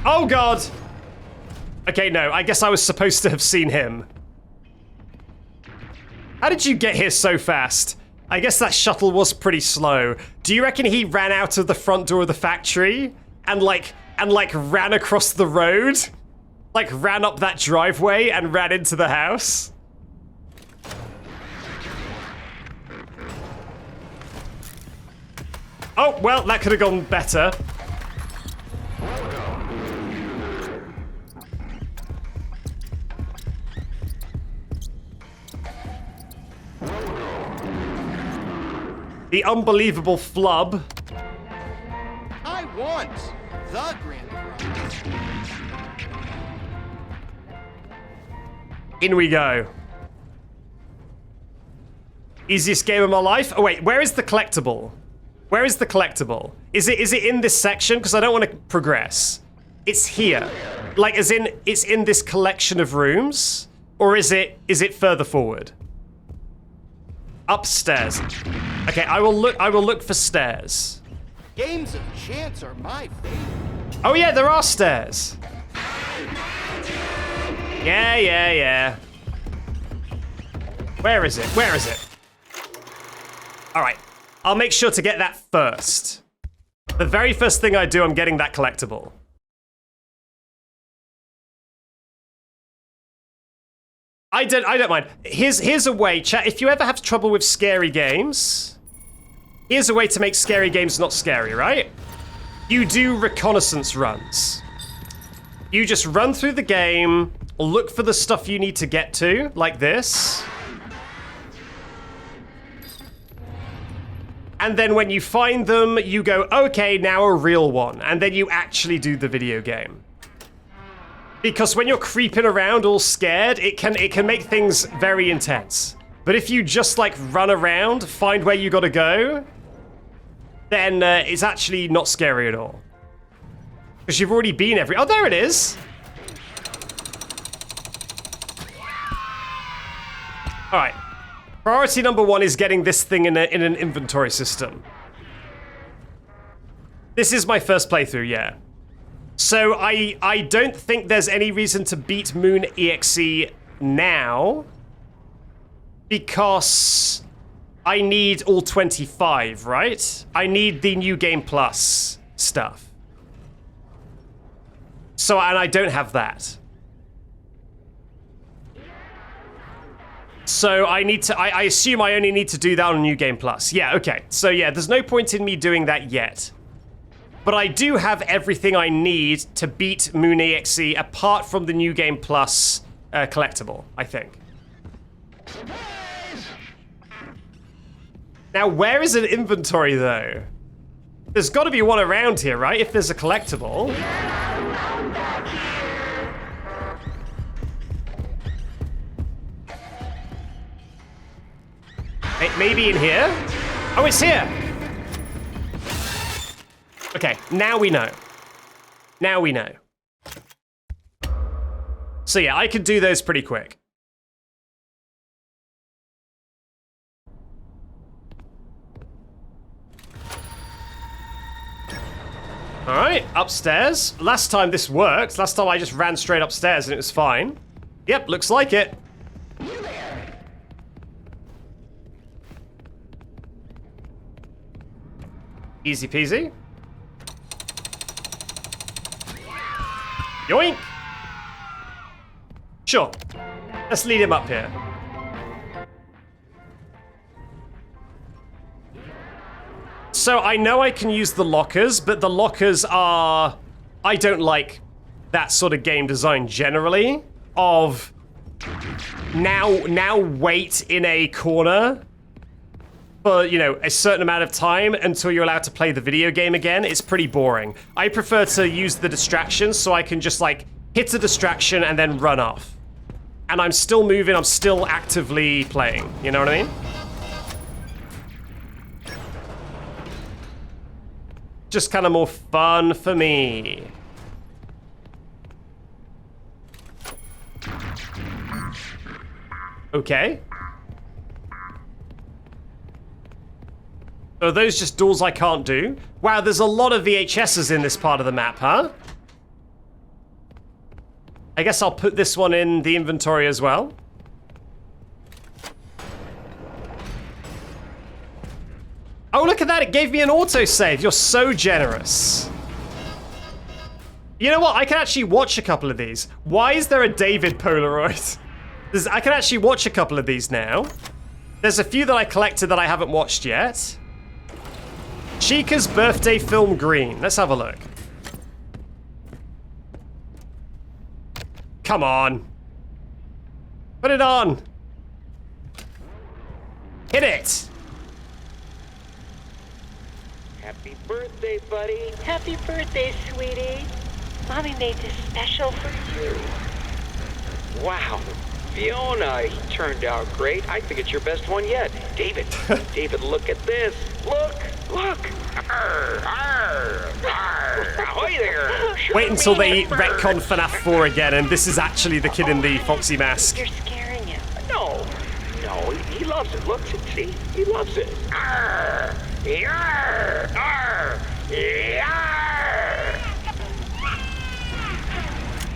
Oh god! Okay, no, I guess I was supposed to have seen him. How did you get here so fast? I guess that shuttle was pretty slow. Do you reckon he ran out of the front door of the factory and ran across the road? Like ran up that driveway and ran into the house? Oh, well, that could have gone better. The unbelievable flub. I want the Grand Prize. In we go. Easiest game of my life. Oh wait, where is the collectible? Where is the collectible? Is it in this section? Because I don't want to progress. It's here. Like as in it's in this collection of rooms? Or is it further forward? Upstairs. Okay, I will look for stairs. Games of chance are my favorite. Oh yeah, there are stairs. Yeah. Where is it? Where is it? All right. I'll make sure to get that first. The very first thing I do, I'm getting that collectible. I don't mind. Here's a way, chat. If you ever have trouble with scary games, here's a way to make scary games not scary, right? You do reconnaissance runs. You just run through the game, look for the stuff you need to get to, like this. And then when you find them, you go, okay, now a real one. And then you actually do the video game. Because when you're creeping around all scared, it can make things very intense. But if you just like run around, find where you gotta go, then it's actually not scary at all. Because you've already been oh, there it is. All right. Priority number 1 is getting this thing in an inventory system. This is my first playthrough, yeah. So I don't think there's any reason to beat Moon.exe now, because I need all 25, right? I need the New Game Plus stuff. So, and I don't have that. So I need to, I assume I only need to do that on New Game Plus. Yeah, okay. So yeah, there's no point in me doing that yet. But I do have everything I need to beat Moon.exe apart from the New Game Plus collectible, I think. Now, where is an inventory, though? There's got to be one around here, right? If there's a collectible. Maybe in here? Oh, it's here! Okay, now we know. Now we know. So yeah, I could do those pretty quick. All right, upstairs. Last time this worked. Last time I just ran straight upstairs and it was fine. Yep, looks like it. Easy peasy. Yoink! Sure. Let's lead him up here. So I know I can use the lockers, but the lockers are... I don't like that sort of game design generally, of now wait in a corner for, you know, a certain amount of time until you're allowed to play the video game again. It's pretty boring. I prefer to use the distractions so I can just, like, hit a distraction and then run off. And I'm still moving, I'm still actively playing. You know what I mean? Just kind of more fun for me. Okay. So are those just doors I can't do? Wow, there's a lot of VHSs in this part of the map, huh? I guess I'll put this one in the inventory as well. Oh, look at that, it gave me an autosave. You're so generous. You know what, I can actually watch a couple of these. Why is there a David Polaroid? I can actually watch a couple of these now. There's a few that I collected that I haven't watched yet. Chica's birthday film Green. Let's have a look. Come on. Put it on. Hit it. Happy birthday, buddy. Happy birthday, sweetie. Mommy made this special for you. Wow. Fiona, he turned out great. I think it's your best one yet. David, David, look at this. Look. Arr, arr, arr. Ahoy there. Wait until they retcon FNAF 4 again, and this is actually the kid in the Foxy mask. You're scaring him. No, he loves it. Look, see, he loves it. Arr, arr, arr, arr.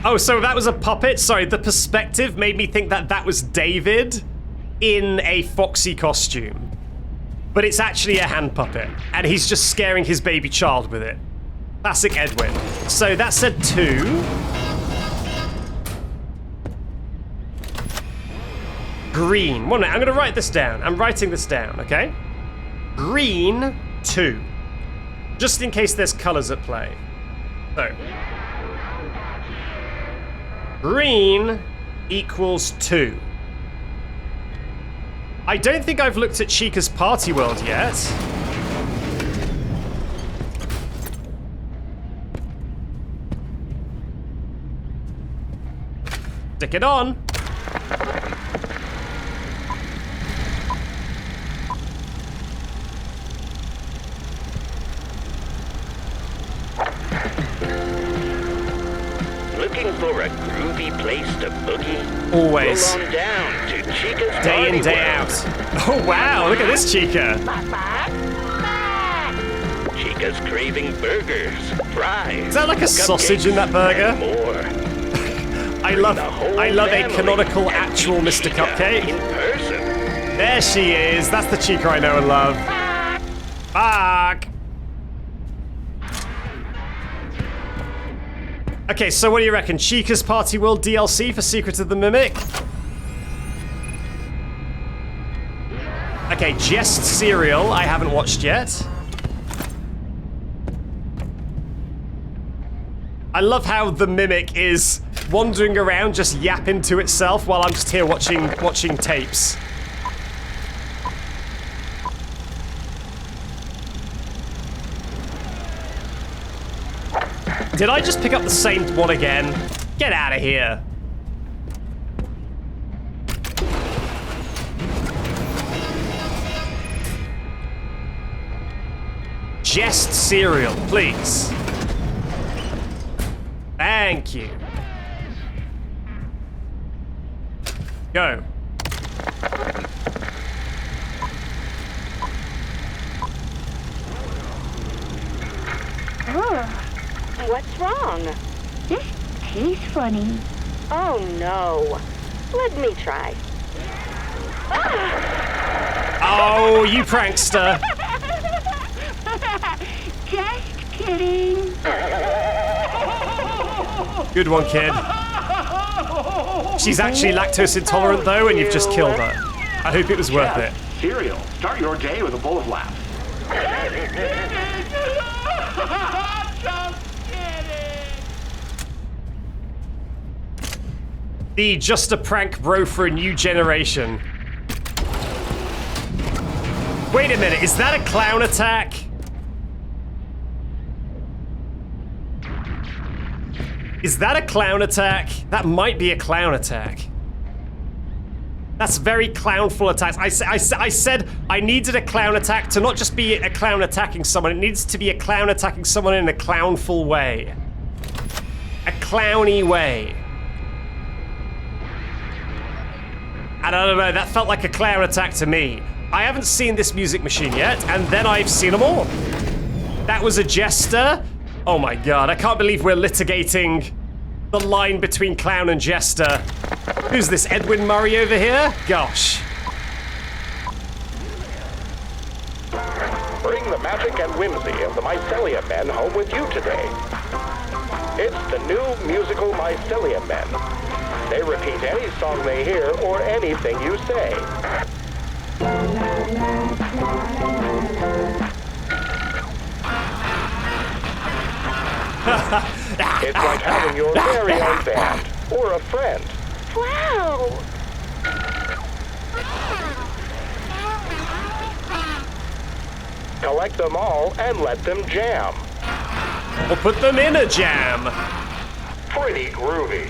Oh, so that was a puppet? Sorry, the perspective made me think that that was David in a Foxy costume. But it's actually a hand puppet, and he's just scaring his baby child with it. Classic Edwin. So that said 2. Green. 1 minute, I'm gonna write this down. I'm writing this down, okay? Green 2. Just in case there's colors at play. So. Green equals 2. I don't think I've looked at Chica's party world yet. Stick it on. Looking for a groovy place to boogie? Always. Roll on down to Chica's Day in, day World. out. Oh, wow, look at this Chica. Chica's craving burgers, fries. Is that like a sausage in that burger? And more. I love a canonical actual Mr. Cupcake. In person. There she is. That's the Chica I know and love. Fuck. Okay, so what do you reckon? Chica's Party World DLC for Secret of the Mimic? Okay, Jest Serial, I haven't watched yet. I love how the Mimic is wandering around just yapping to itself while I'm just here watching tapes. Did I just pick up the same one again? Get out of here. Jest cereal, please. Thank you. Go. What's wrong? This tastes funny. Oh no. Let me try. Oh, you prankster. kidding. Good one, kid. She's actually lactose intolerant, though, and you've just killed her. I hope it was worth it. Cereal. Start your day with a bowl of laughs. The just a prank bro for a new generation. Wait a minute, is that a clown attack? Is that a clown attack? That might be a clown attack. That's very clownful attacks. I said I needed a clown attack to not just be a clown attacking someone, it needs to be a clown attacking someone in a clownful way. A clowny way. And I don't know, that felt like a clown attack to me. I haven't seen this music machine yet, and then I've seen them all. That was a jester. Oh my god, I can't believe we're litigating the line between clown and jester. Who's this, Edwin Murray over here? Gosh. Bring the magic and whimsy of the Mycelia Men home with you today. It's the new musical Mycelia Men. They repeat any song they hear or anything you say. It's like having your very own band or a friend. Wow! Collect them all and let them jam. Or put them in a jam. Pretty groovy.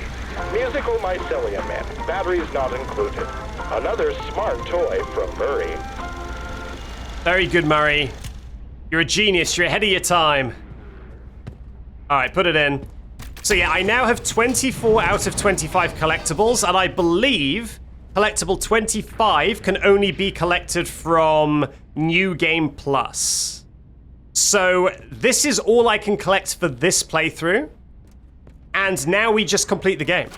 Musical Mycelia Men. Batteries not included. Another smart toy from Murray. Very good, Murray. You're a genius. You're ahead of your time. All right, put it in. So yeah, I now have 24 out of 25 collectibles, and I believe collectible 25 can only be collected from New Game Plus. So this is all I can collect for this playthrough, and now we just complete the game.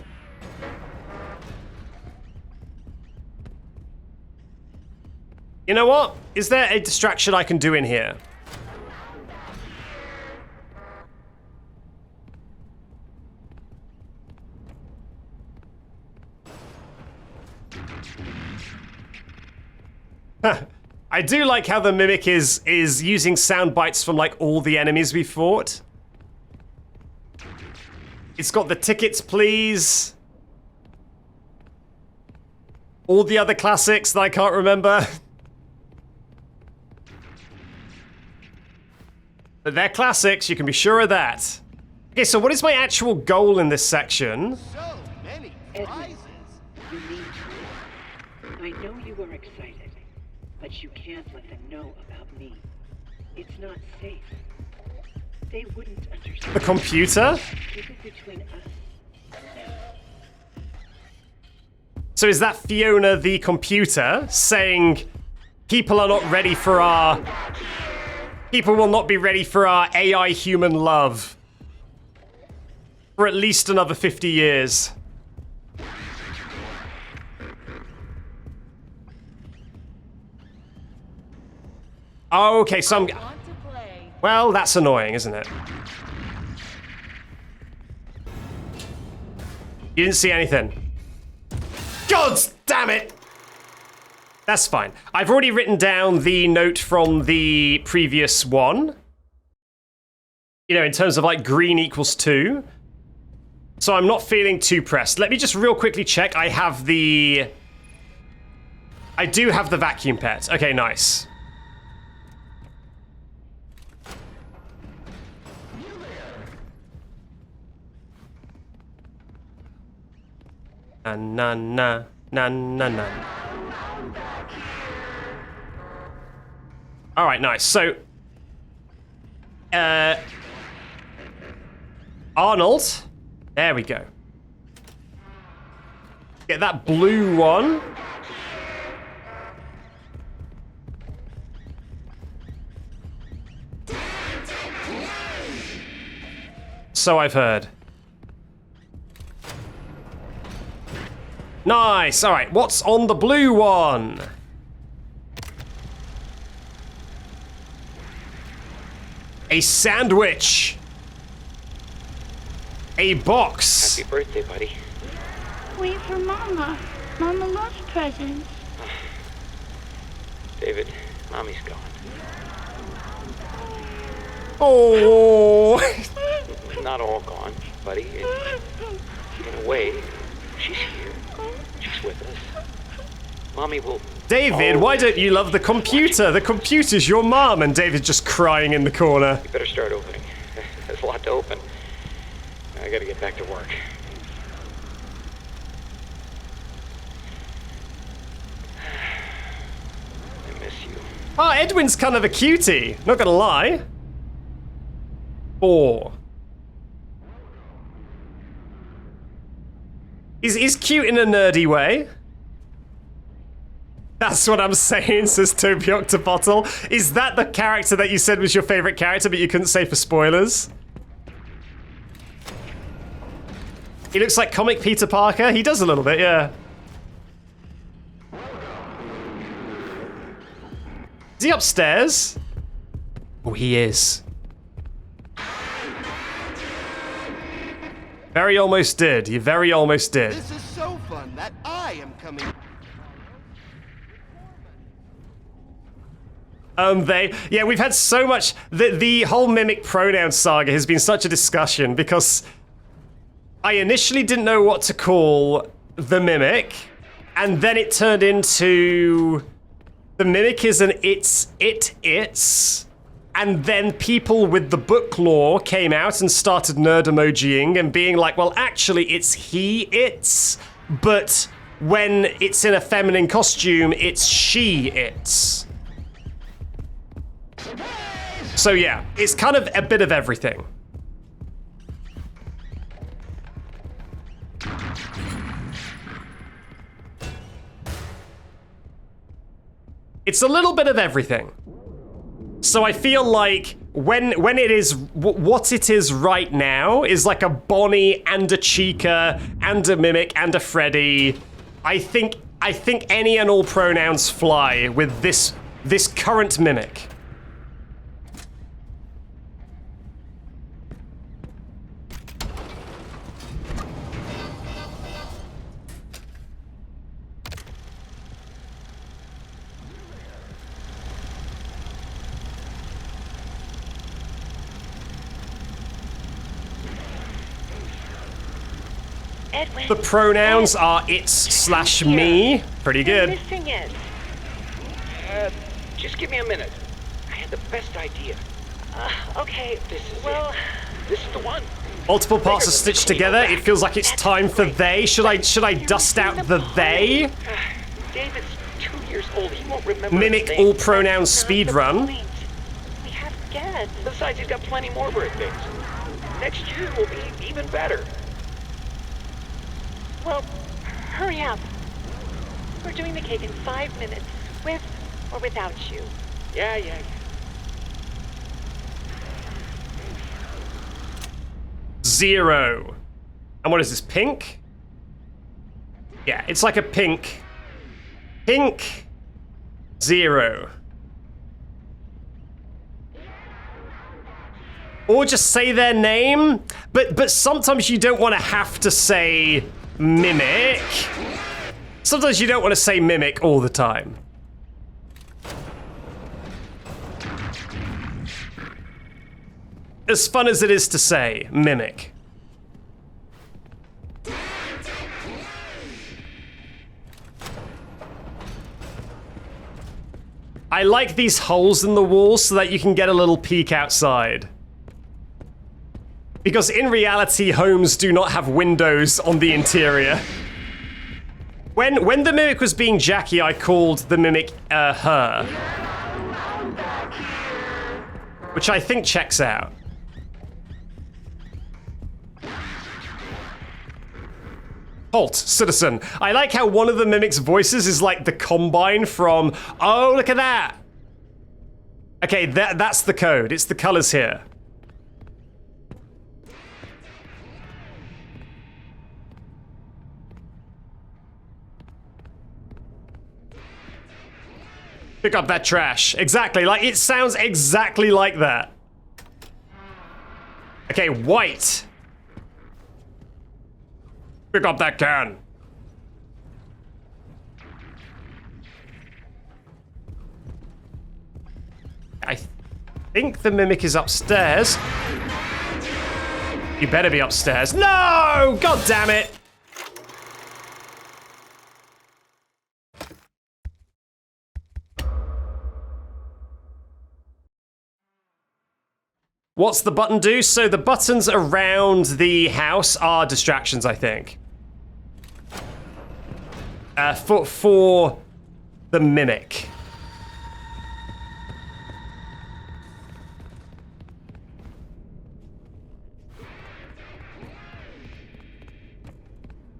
You know what? Is there a distraction I can do in here? I do like how the Mimic is using sound bites from like all the enemies we fought. It's got the tickets, please. All the other classics that I can't remember. But they're classics, you can be sure of that. Okay, so what is my actual goal in this section? So many prizes. You need to. I know you are excited, but you can't let them know about me. It's not safe. They wouldn't understand. The computer? Keep it between us. So is that Fiona the computer saying people are not ready for our... People will not be ready for our AI human love for at least another 50 years. Oh, okay, so I'm... Well, that's annoying, isn't it? You didn't see anything. God damn it! That's fine. I've already written down the note from the previous one. You know, in terms of like green equals 2. So I'm not feeling too pressed. Let me just real quickly check. I do have the vacuum pet. Okay, nice. Na na na na na. All right, nice. So, Arnold. There we go. Get that blue one. So I've heard. Nice. All right, what's on the blue one? A sandwich. A box. Happy birthday, buddy. Wait for Mama. Mama loves presents. David, Mommy's gone. Oh. Not all gone, buddy. In a way, she's here. She's with us. Mommy will... David, why don't you love the computer? The computer's your mom, and David's just crying in the corner. You better start opening. There's a lot to open. I gotta get back to work. I miss you. Oh, Edwin's kind of a cutie, not gonna lie. 4. He's cute in a nerdy way. That's what I'm saying, says Toby Octobottle. Is that the character that you said was your favorite character, but you couldn't say for spoilers? He looks like comic Peter Parker. He does a little bit, yeah. Is he upstairs? Oh, he is. Very almost did. You very almost did. This is so fun that I am coming. Yeah, we've had so much. The whole mimic pronoun saga has been such a discussion because I initially didn't know what to call the mimic, and then it turned into the mimic is an it's, and then people with the book lore came out and started nerd emojiing and being like, well, actually, it's he, it's, but when it's in a feminine costume, it's she, it's. So yeah, it's kind of a bit of everything. It's a little bit of everything. So I feel like when it is what it is right now is like a Bonnie and a Chica and a Mimic and a Freddy. I think any and all pronouns fly with this current Mimic. Edwin. The pronouns are it's/me. Pretty good. Missing it. Just give me a minute. I had the best idea. Okay. This is well, this is the one. Multiple parts are stitched together. It feels like it's time for they. Should I dust out the they? David's 2 years old. He won't remember. Mimic all pronouns speedrun. We have guests. Besides, he's got plenty more birthdays. Next year will be even better. Well, hurry up. We're doing the cake in 5 minutes, with or without you. Yeah. 0. And what is this, pink? Yeah, it's like a pink. Pink. 0. Or just say their name, but sometimes you don't want to have to say mimic. Sometimes you don't want to say mimic all the time. As fun as it is to say mimic. I like these holes in the wall so that you can get a little peek outside. Because in reality, homes do not have windows on the interior. When the Mimic was being Jackie, I called the Mimic her. Which I think checks out. Halt, citizen. I like how one of the Mimic's voices is like the Combine from, oh, look at that. Okay, that's the code. It's the colors here. Pick up that trash. Exactly, like it sounds exactly like that. Okay, white. Pick up that can. I think the mimic is upstairs. You better be upstairs. No! God damn it! What's the button do? So the buttons around the house are distractions, I think. For the mimic.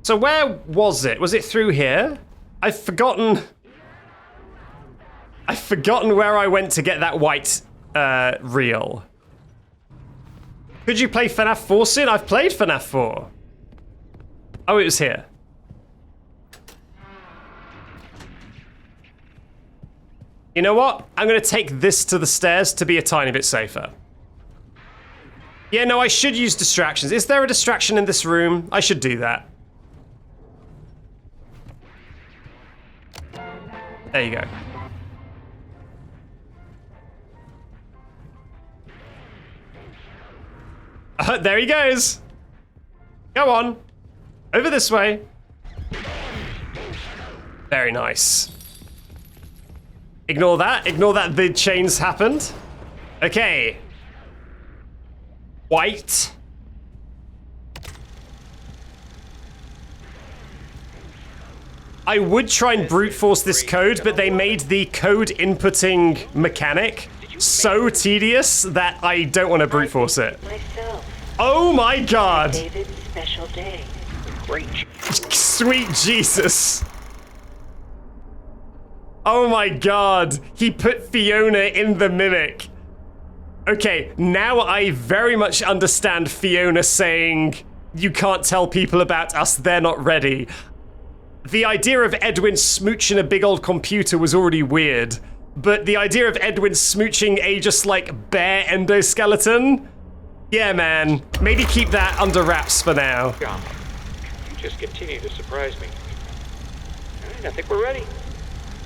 So where was it? Was it through here? I've forgotten where I went to get that white reel. Could you play FNAF 4 soon? I've played FNAF 4. Oh, it was here. You know what? I'm gonna take this to the stairs to be a tiny bit safer. Yeah, no, I should use distractions. Is there a distraction in this room? I should do that. There you go. There he goes. Go on. Over this way. Very nice. Ignore that. Ignore that the chains happened. Okay. White. I would try and brute force this code, but they made the code inputting mechanic so tedious that I don't want to brute force it. Oh my god! David's special day. Great. Sweet Jesus. Oh my god. He put Fiona in the mimic. Okay, now I very much understand Fiona saying, "You can't tell people about us, they're not ready." The idea of Edwin smooching a big old computer was already weird, but the idea of Edwin smooching a just like bare endoskeleton? Yeah, man. Maybe keep that under wraps for now. You just continue to surprise me. All right, I think we're ready.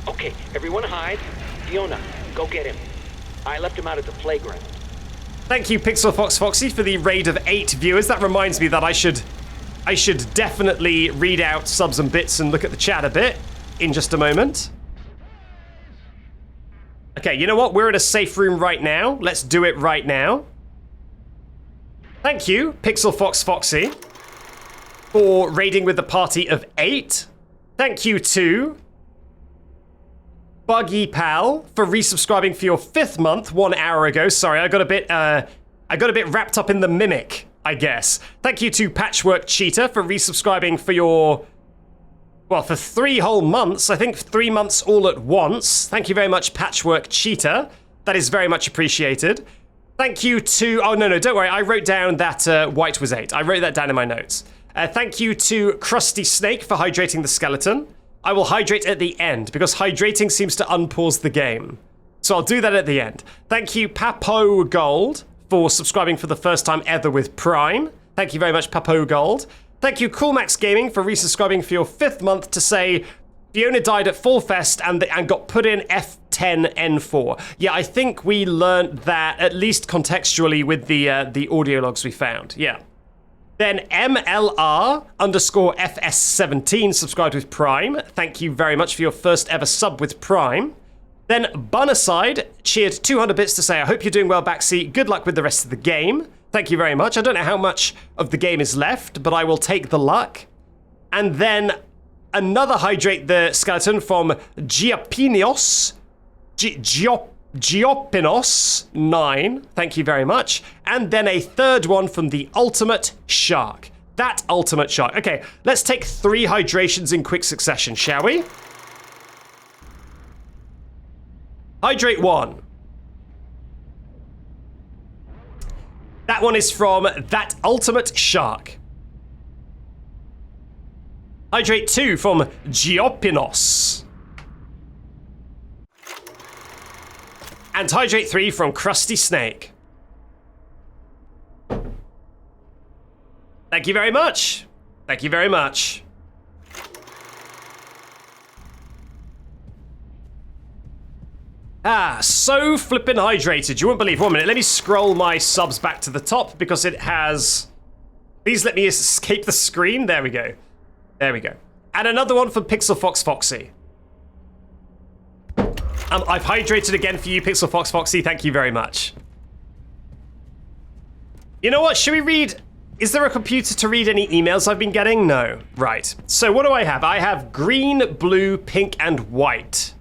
Okay, everyone hide. Fiona, go get him. I left him out at the playground. Thank you, Pixel Fox Foxy, for the raid of 8 viewers. That reminds me that I should definitely read out subs and bits and look at the chat a bit in just a moment. Okay, you know what? We're in a safe room right now. Let's do it right now. Thank you, Pixel Fox Foxy, for raiding with the party of 8. Thank you to Buggy Pal for resubscribing for your 5th month 1 hour ago. Sorry, I got a bit wrapped up in the mimic, I guess. Thank you to Patchwork Cheetah for resubscribing for your, well, for 3 whole months. I think 3 months all at once. Thank you very much, Patchwork Cheetah. That is very much appreciated. Thank you to, oh no, don't worry. I wrote down that white was 8. I wrote that down in my notes. Thank you to Krusty Snake for hydrating the skeleton. I will hydrate at the end because hydrating seems to unpause the game. So I'll do that at the end. Thank you, Papo Gold, for subscribing for the first time ever with Prime. Thank you very much, Papo Gold. Thank you, Coolmax Gaming, for resubscribing for your 5th month to say Fiona died at Fall Fest and got put in F10N4. Yeah, I think we learned that at least contextually with the audio logs we found. Yeah. Then MLR_FS17 subscribed with Prime. Thank you very much for your first ever sub with Prime. Then Bunaside cheered 200 bits to say, I hope you're doing well, Backseat. Good luck with the rest of the game. Thank you very much. I don't know how much of the game is left, but I will take the luck. And then another hydrate the skeleton from Giapinos. Giopinos9, thank you very much. And then a third one from the Ultimate Shark. That Ultimate Shark. Okay, let's take 3 hydrations in quick succession, shall we? Hydrate 1. That one is from That Ultimate Shark. Hydrate 2 from Giopinos. And hydrate 3 from Krusty Snake. Thank you very much. Thank you very much. So flippin' hydrated. You wouldn't believe. 1 minute. Let me scroll my subs back to the top because it has... Please let me escape the screen. There we go. There we go. And another one from Pixel Fox Foxy. I've hydrated again for you, Pixel Fox Foxy. Thank you very much. You know what? Should we read... Is there a computer to read any emails I've been getting? No. Right. So what do I have? I have green, blue, pink, and white.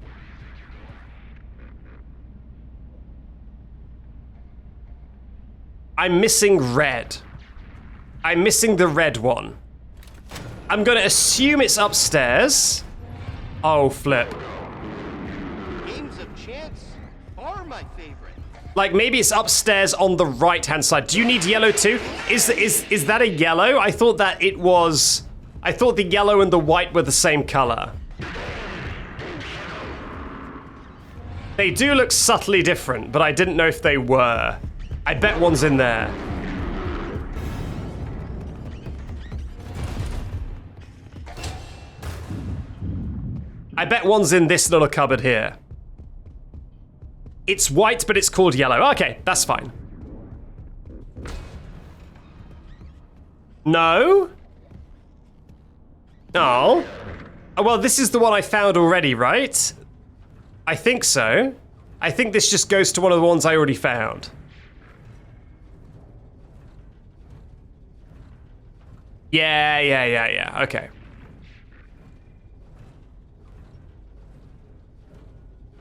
I'm missing red. I'm missing the red one. I'm gonna assume it's upstairs. Oh, flip. Games of chance are my favorite. Like, maybe it's upstairs on the right-hand side. Do you need yellow too? Is that a yellow? I thought that it was... I thought the yellow and the white were the same color. They do look subtly different, but I didn't know if they were. I bet one's in there. I bet one's in this little cupboard here. It's white, but it's called yellow. Okay, that's fine. No? Oh. Oh, well, this is the one I found already, right? I think so. I think this just goes to one of the ones I already found. Yeah. Okay.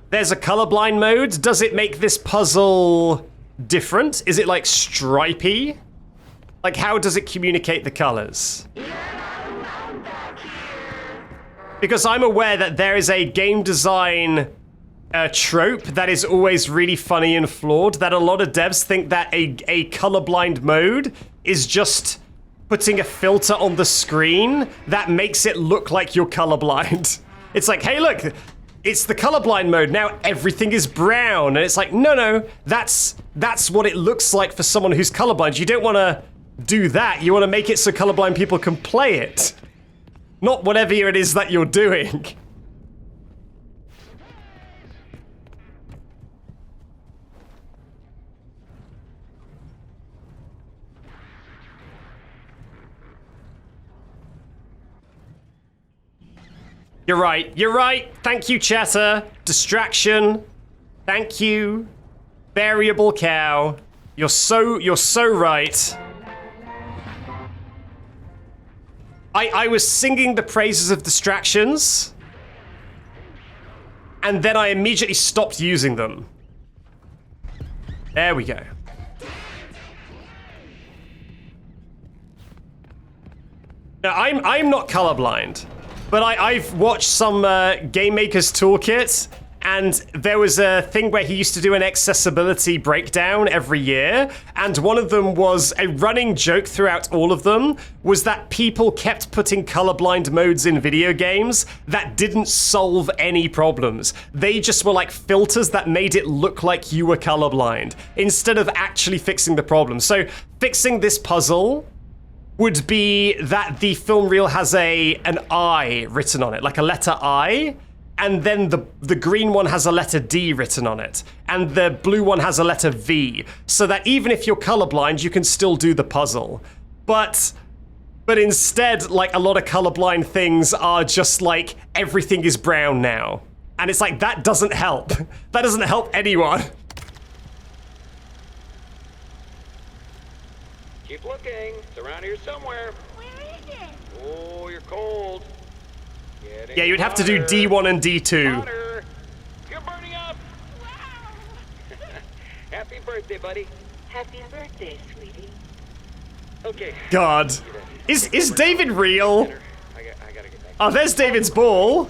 There's a colorblind mode. Does it make this puzzle different? Is it like stripy? Like, how does it communicate the colors? Because I'm aware that there is a game design trope that is always really funny and flawed, that a lot of devs think that a colorblind mode is just putting a filter on the screen that makes it look like you're colorblind. It's like, hey, look, it's the colorblind mode. Now everything is brown. And it's like, no, that's what it looks like for someone who's colorblind. You don't want to do that. You want to make it so colorblind people can play it. Not whatever it is that you're doing. You're right. Thank you, chatter. Distraction. Thank you. Variable cow. You're so right. I was singing the praises of distractions, and then I immediately stopped using them. There we go. Now, I'm not colorblind. But I've watched some Game Maker's Toolkit, and there was a thing where he used to do an accessibility breakdown every year, and one of them was a running joke throughout all of them, was that people kept putting colorblind modes in video games that didn't solve any problems. They just were like filters that made it look like you were colorblind, instead of actually fixing the problem. So fixing this puzzle would be that the film reel has an I written on it, like a letter I, and then the green one has a letter D written on it, and the blue one has a letter V, so that even if you're colorblind, you can still do the puzzle. But instead, like, a lot of colorblind things are just like, everything is brown now. And it's like, that doesn't help. That doesn't help anyone. Keep looking. It's around here somewhere. Where is it? Oh, you're cold. Yeah, you'd have to do D1 and D2. Hotter. You're burning up. Wow. Happy birthday, buddy. Happy birthday, sweetie. Okay. God. Is David real? I gotta get back. Oh, there's David's ball.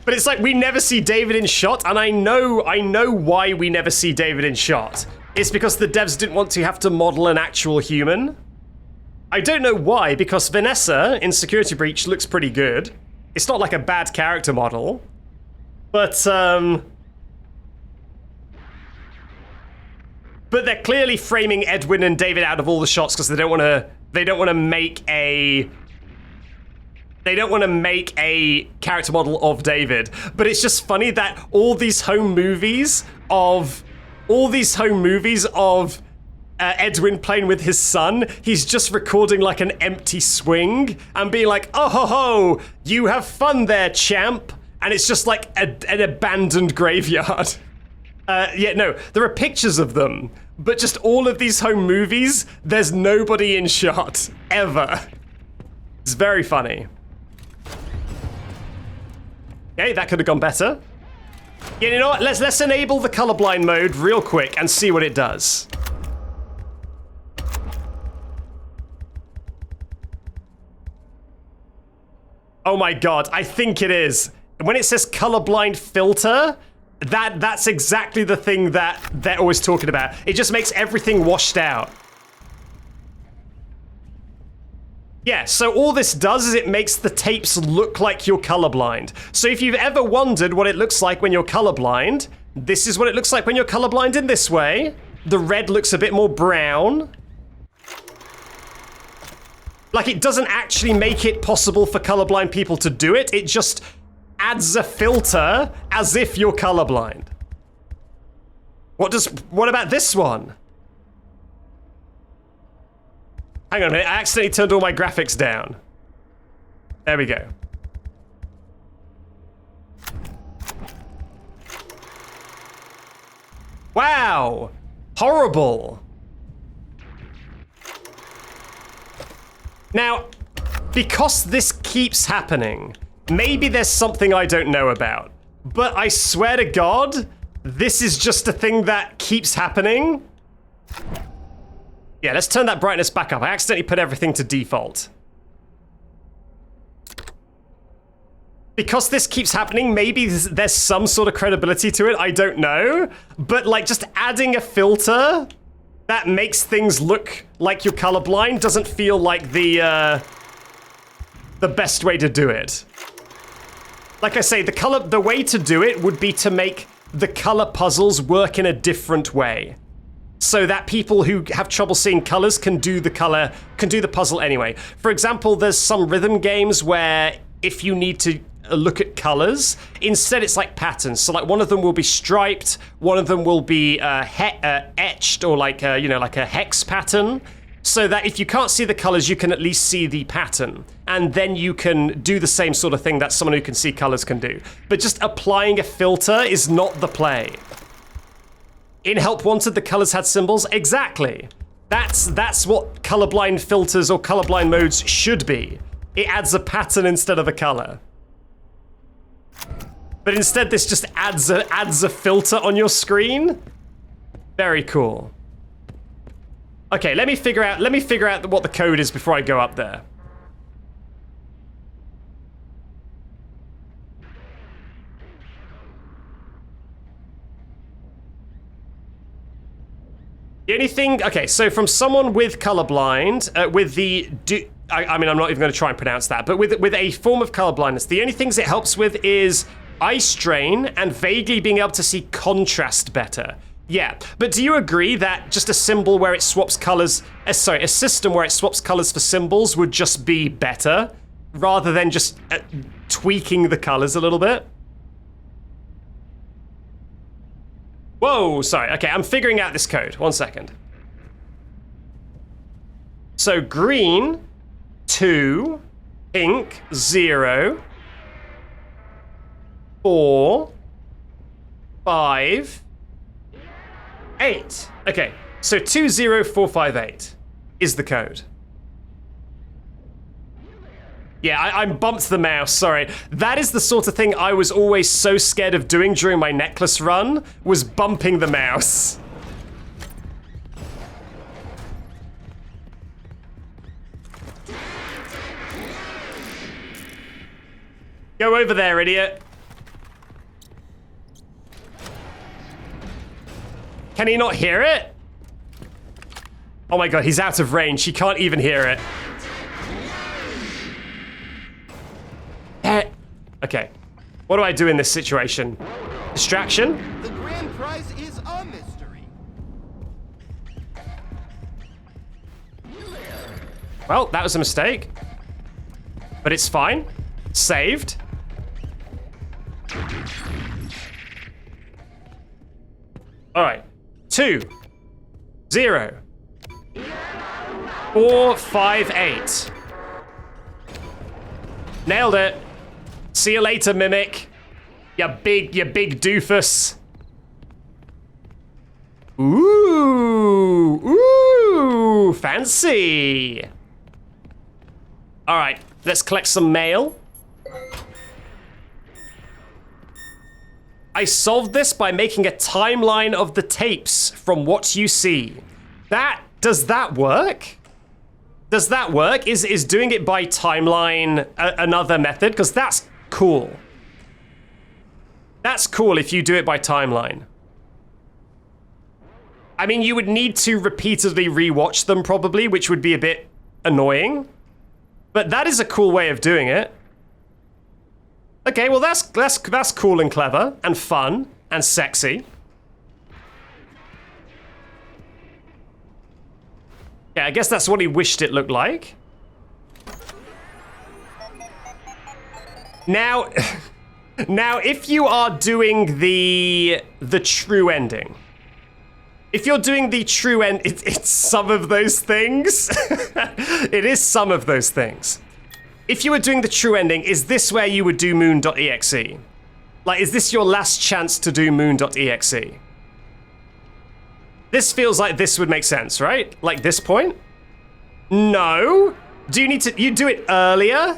But it's like we never see David in shot, and I know why we never see David in shot. It's because the devs didn't want to have to model an actual human. I don't know why, because Vanessa in Security Breach looks pretty good. It's not like a bad character model. But But they're clearly framing Edwin and David out of all the shots because they don't want to make a character model of David. But it's just funny that all these home movies of Edwin playing with his son, he's just recording like an empty swing and being like, oh ho ho, you have fun there, champ. And it's just like an abandoned graveyard. No, there are pictures of them, but just all of these home movies, there's nobody in shot, ever. It's very funny. Okay, that could have gone better. Yeah, you know what? Let's enable the colorblind mode real quick and see what it does. Oh my god, I think it is. When it says colorblind filter, that's exactly the thing that they're always talking about. It just makes everything washed out. Yeah, so all this does is it makes the tapes look like you're colorblind. So if you've ever wondered what it looks like when you're colorblind, this is what it looks like when you're colorblind in this way. The red looks a bit more brown. Like, it doesn't actually make it possible for colorblind people to do it. It just adds a filter as if you're colorblind. What about this one? Hang on a minute, I accidentally turned all my graphics down. There we go. Wow! Horrible. Now, because this keeps happening, maybe there's something I don't know about. But I swear to God, this is just a thing that keeps happening. Yeah, let's turn that brightness back up. I accidentally put everything to default. Because this keeps happening, maybe there's some sort of credibility to it, I don't know. But like, just adding a filter that makes things look like you're colorblind doesn't feel like the best way to do it. Like I say, the way to do it would be to make the color puzzles work in a different way, so that people who have trouble seeing colors can do the puzzle anyway. For example, there's some rhythm games where if you need to look at colors, instead it's like patterns. So like one of them will be striped, one of them will be etched, or like like a hex pattern, so that if you can't see the colors, you can at least see the pattern, and then you can do the same sort of thing that someone who can see colors can do. But just applying a filter is not the play. In Help Wanted, the colors had symbols. Exactly. That's what colorblind filters or colorblind modes should be. It adds a pattern instead of a color. But instead, this just adds a filter on your screen. Very cool. Okay, let me figure out what the code is before I go up there. The only thing, okay, so from someone with colorblind, I mean, I'm not even going to try and pronounce that, but with a form of colorblindness, the only things it helps with is eye strain and vaguely being able to see contrast better. Yeah, but do you agree that just a symbol where it swaps colors, a system where it swaps colors for symbols would just be better, rather than just tweaking the colors a little bit? Whoa, sorry, okay, I'm figuring out this code, 1 second. So green, 2, pink, 0, 4, 5, 8. Okay, so 20458 is the code. Yeah, I bumped the mouse, sorry. That is the sort of thing I was always so scared of doing during my necklace run, was bumping the mouse. Go over there, idiot. Can he not hear it? Oh my god, he's out of range. He can't even hear it. Okay. What do I do in this situation? Distraction? The grand prize is a mystery. Well, that was a mistake. But it's fine. Saved. Alright. 2, 0, 4, 5, 8. Nailed it. See you later, Mimic. You big doofus. Ooh, fancy. All right, let's collect some mail. I solved this by making a timeline of the tapes from what you see. Does that work? Does that work? Is doing it by timeline another method? Because that's cool. That's cool if you do it by timeline. I mean, you would need to repeatedly rewatch them probably, which would be a bit annoying. But that is a cool way of doing it. Okay, well that's cool and clever and fun and sexy. Yeah, I guess that's what he wished it looked like. Now, if you are doing the true ending, if you're doing the true end, it's some of those things. It is some of those things. If you were doing the true ending, is this where you would do Moon.exe? Like, is this your last chance to do Moon.exe? This feels like this would make sense, right? Like this point? No? Do you need to, you do it earlier?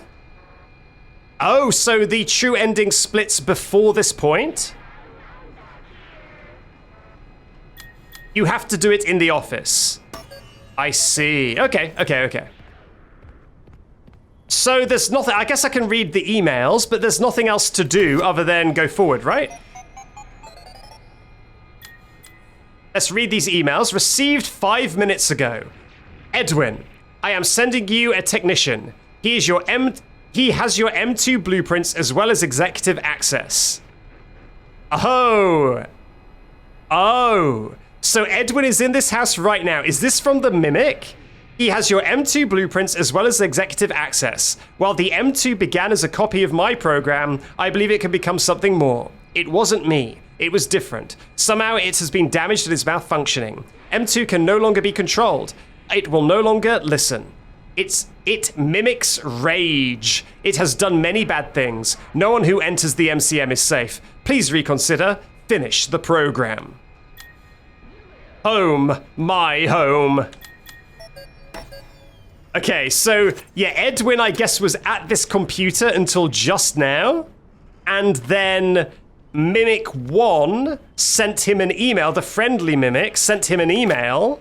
Oh, so the true ending splits before this point? You have to do it in the office. I see. Okay. So there's nothing, I guess I can read the emails, but there's nothing else to do other than go forward, right? Let's read these emails. Received 5 minutes ago. Edwin, I am sending you a technician. He has your M2 blueprints as well as executive access. Oh. So Edwin is in this house right now. Is this from the Mimic? He has your M2 blueprints as well as executive access. While the M2 began as a copy of my program, I believe it can become something more. It wasn't me. It was different. Somehow it has been damaged and is malfunctioning. M2 can no longer be controlled. It will no longer listen. It mimics rage. It has done many bad things. No one who enters the MCM is safe. Please reconsider. Finish the program. Home. My home. Okay, so yeah, Edwin, I guess, was at this computer until just now. And then Mimic 1 sent him an email, the friendly Mimic sent him an email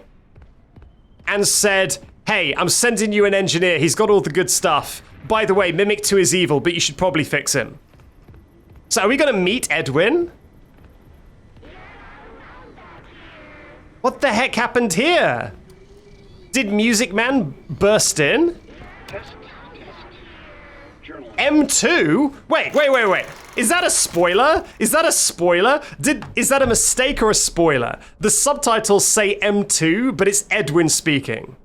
and said, hey, I'm sending you an engineer. He's got all the good stuff. By the way, Mimic 2 is evil, but you should probably fix him. So are we going to meet Edwin? What the heck happened here? Did Music Man burst in? M2? Wait. Is that a spoiler? Is that a spoiler? Is that a mistake or a spoiler? The subtitles say M2, but it's Edwin speaking.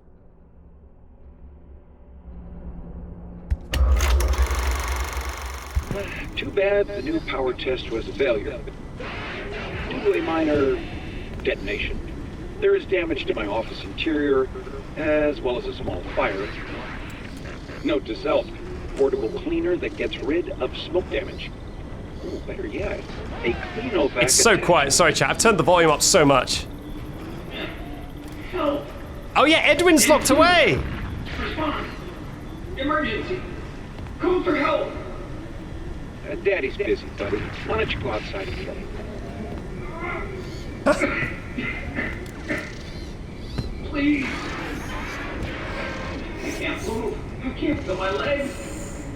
Too bad the new power test was a failure. Due to a minor detonation, there is damage to my office interior, as well as a small fire. Note to self, portable cleaner that gets rid of smoke damage. Ooh, better yet, a cleanovac. It's so quiet. Sorry, chat. I've turned the volume up so much. Help! Oh yeah, Edwin's locked away. Respond! Emergency! Call for help! Daddy's busy, buddy. Why don't you go outside and play? Please! I can't move. I can't feel my legs.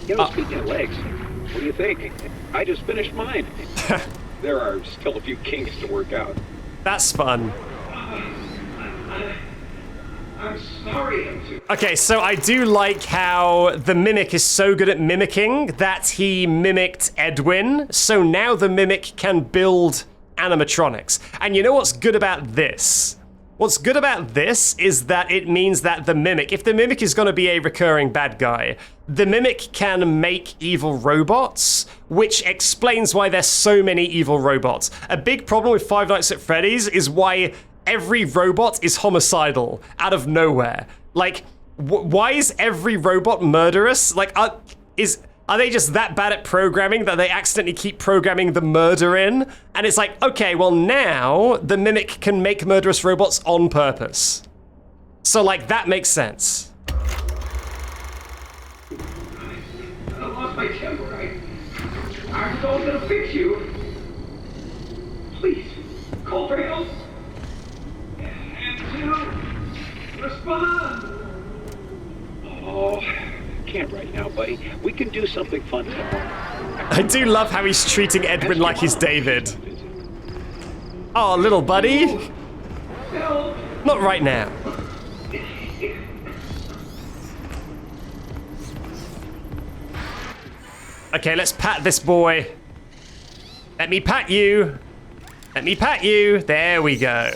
You know, speaking of legs, what do you think? I just finished mine. There are still a few kinks to work out. That's fun. I'm sorry, Okay, so I do like how the Mimic is so good at mimicking that he mimicked Edwin, so now the Mimic can build animatronics. And you know what's good about this? What's good about this is that it means that the Mimic, if the Mimic is going to be a recurring bad guy, the Mimic can make evil robots, which explains why there's so many evil robots. A big problem with Five Nights at Freddy's is why every robot is homicidal out of nowhere. Like, why is every robot murderous? Like, are they just that bad at programming that they accidentally keep programming the murder in? And it's like, okay, well now the Mimic can make murderous robots on purpose. So like, that makes sense. I lost my temper. I'm gonna fix you. Please, call for help. M2, respond. Oh. Can't right now, buddy. We can do something fun tomorrow. I do love how he's treating Edwin like he's David. Oh, little buddy. Help. Not right now. Okay, let's pat this boy. Let me pat you. Let me pat you. There we go.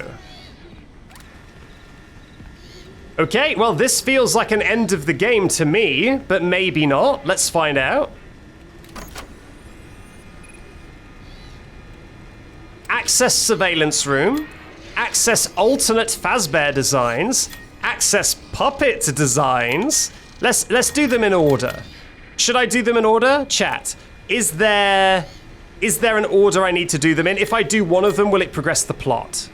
Okay, well, this feels like an end of the game to me, but maybe not. Let's find out. Access surveillance room. Access alternate Fazbear designs. Access puppet designs. Let's do them in order. Should I do them in order? Chat. Is there an order I need to do them in? If I do one of them, will it progress the plot?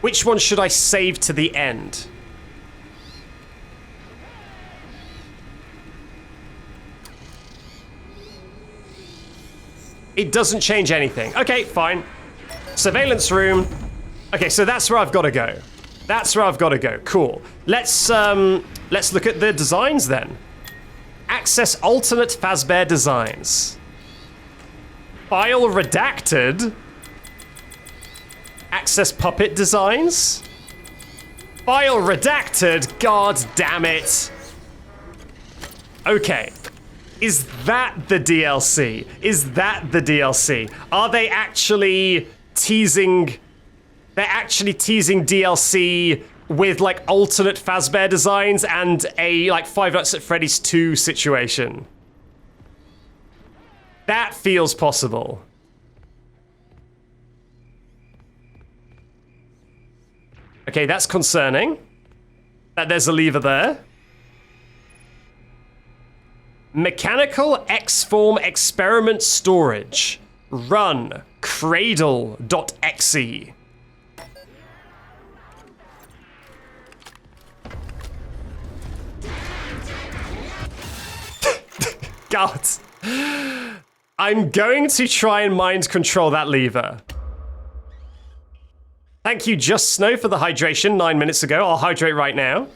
Which one should I save to the end? It doesn't change anything. Okay, fine. Surveillance room. Okay, so that's where I've got to go. That's where I've got to go. Cool. Let's look at the designs then. Access alternate Fazbear designs. File redacted. Access puppet designs. File redacted. God damn it. Okay. Is that the DLC? Is that the DLC? Are they actually teasing... They're actually teasing DLC with, like, alternate Fazbear designs and a, like, Five Nights at Freddy's 2 situation. That feels possible. Okay, that's concerning. That there's a lever there. Mechanical X-Form Experiment Storage. Run. Cradle.exe. God. I'm going to try and mind control that lever. Thank you, Just Snow, for the hydration 9 minutes ago. I'll hydrate right now.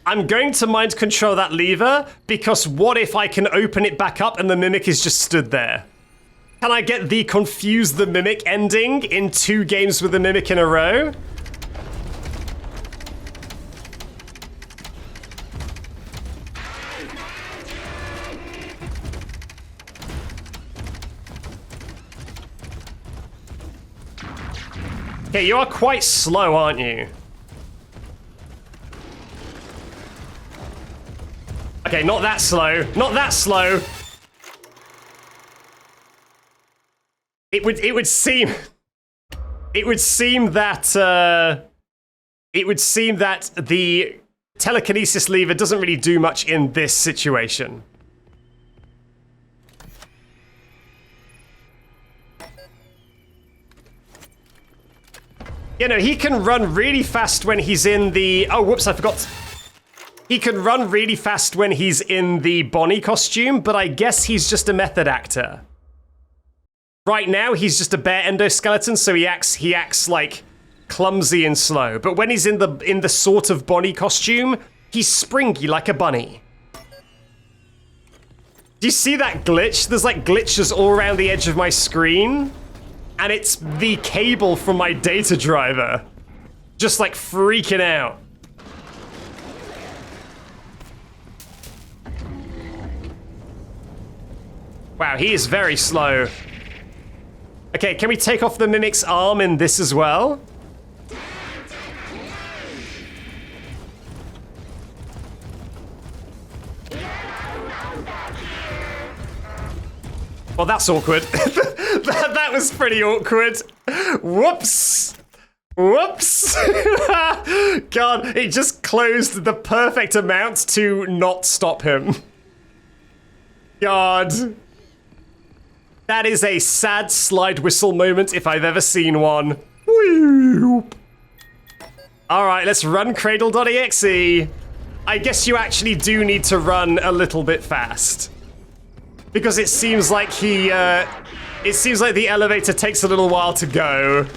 I'm going to mind control that lever, because what if I can open it back up and the Mimic is just stood there? Can I get the Confuse the Mimic ending in 2 games with the Mimic in a row? Okay, you are quite slow, aren't you? Okay, not that slow. Not that slow. It would seem that the telekinesis lever doesn't really do much in this situation. You know, he can run really fast when he's in the... Oh, whoops, I forgot. He can run really fast when he's in the Bonnie costume, but I guess he's just a method actor. Right now, he's just a bare endoskeleton, so he acts like clumsy and slow. But when he's in the sort of Bonnie costume, he's springy like a bunny. Do you see that glitch? There's like glitches all around the edge of my screen. And it's the cable from my data driver. Just like freaking out. Wow, he is very slow. Okay, can we take off the Mimic's arm in this as well? Well, that's awkward. that was pretty awkward. Whoops. Whoops. God, it just closed the perfect amount to not stop him. God. That is a sad slide whistle moment if I've ever seen one. Alright, let's run Cradle.exe. I guess you actually do need to run a little bit fast. Because it seems like it seems like the elevator takes a little while to go.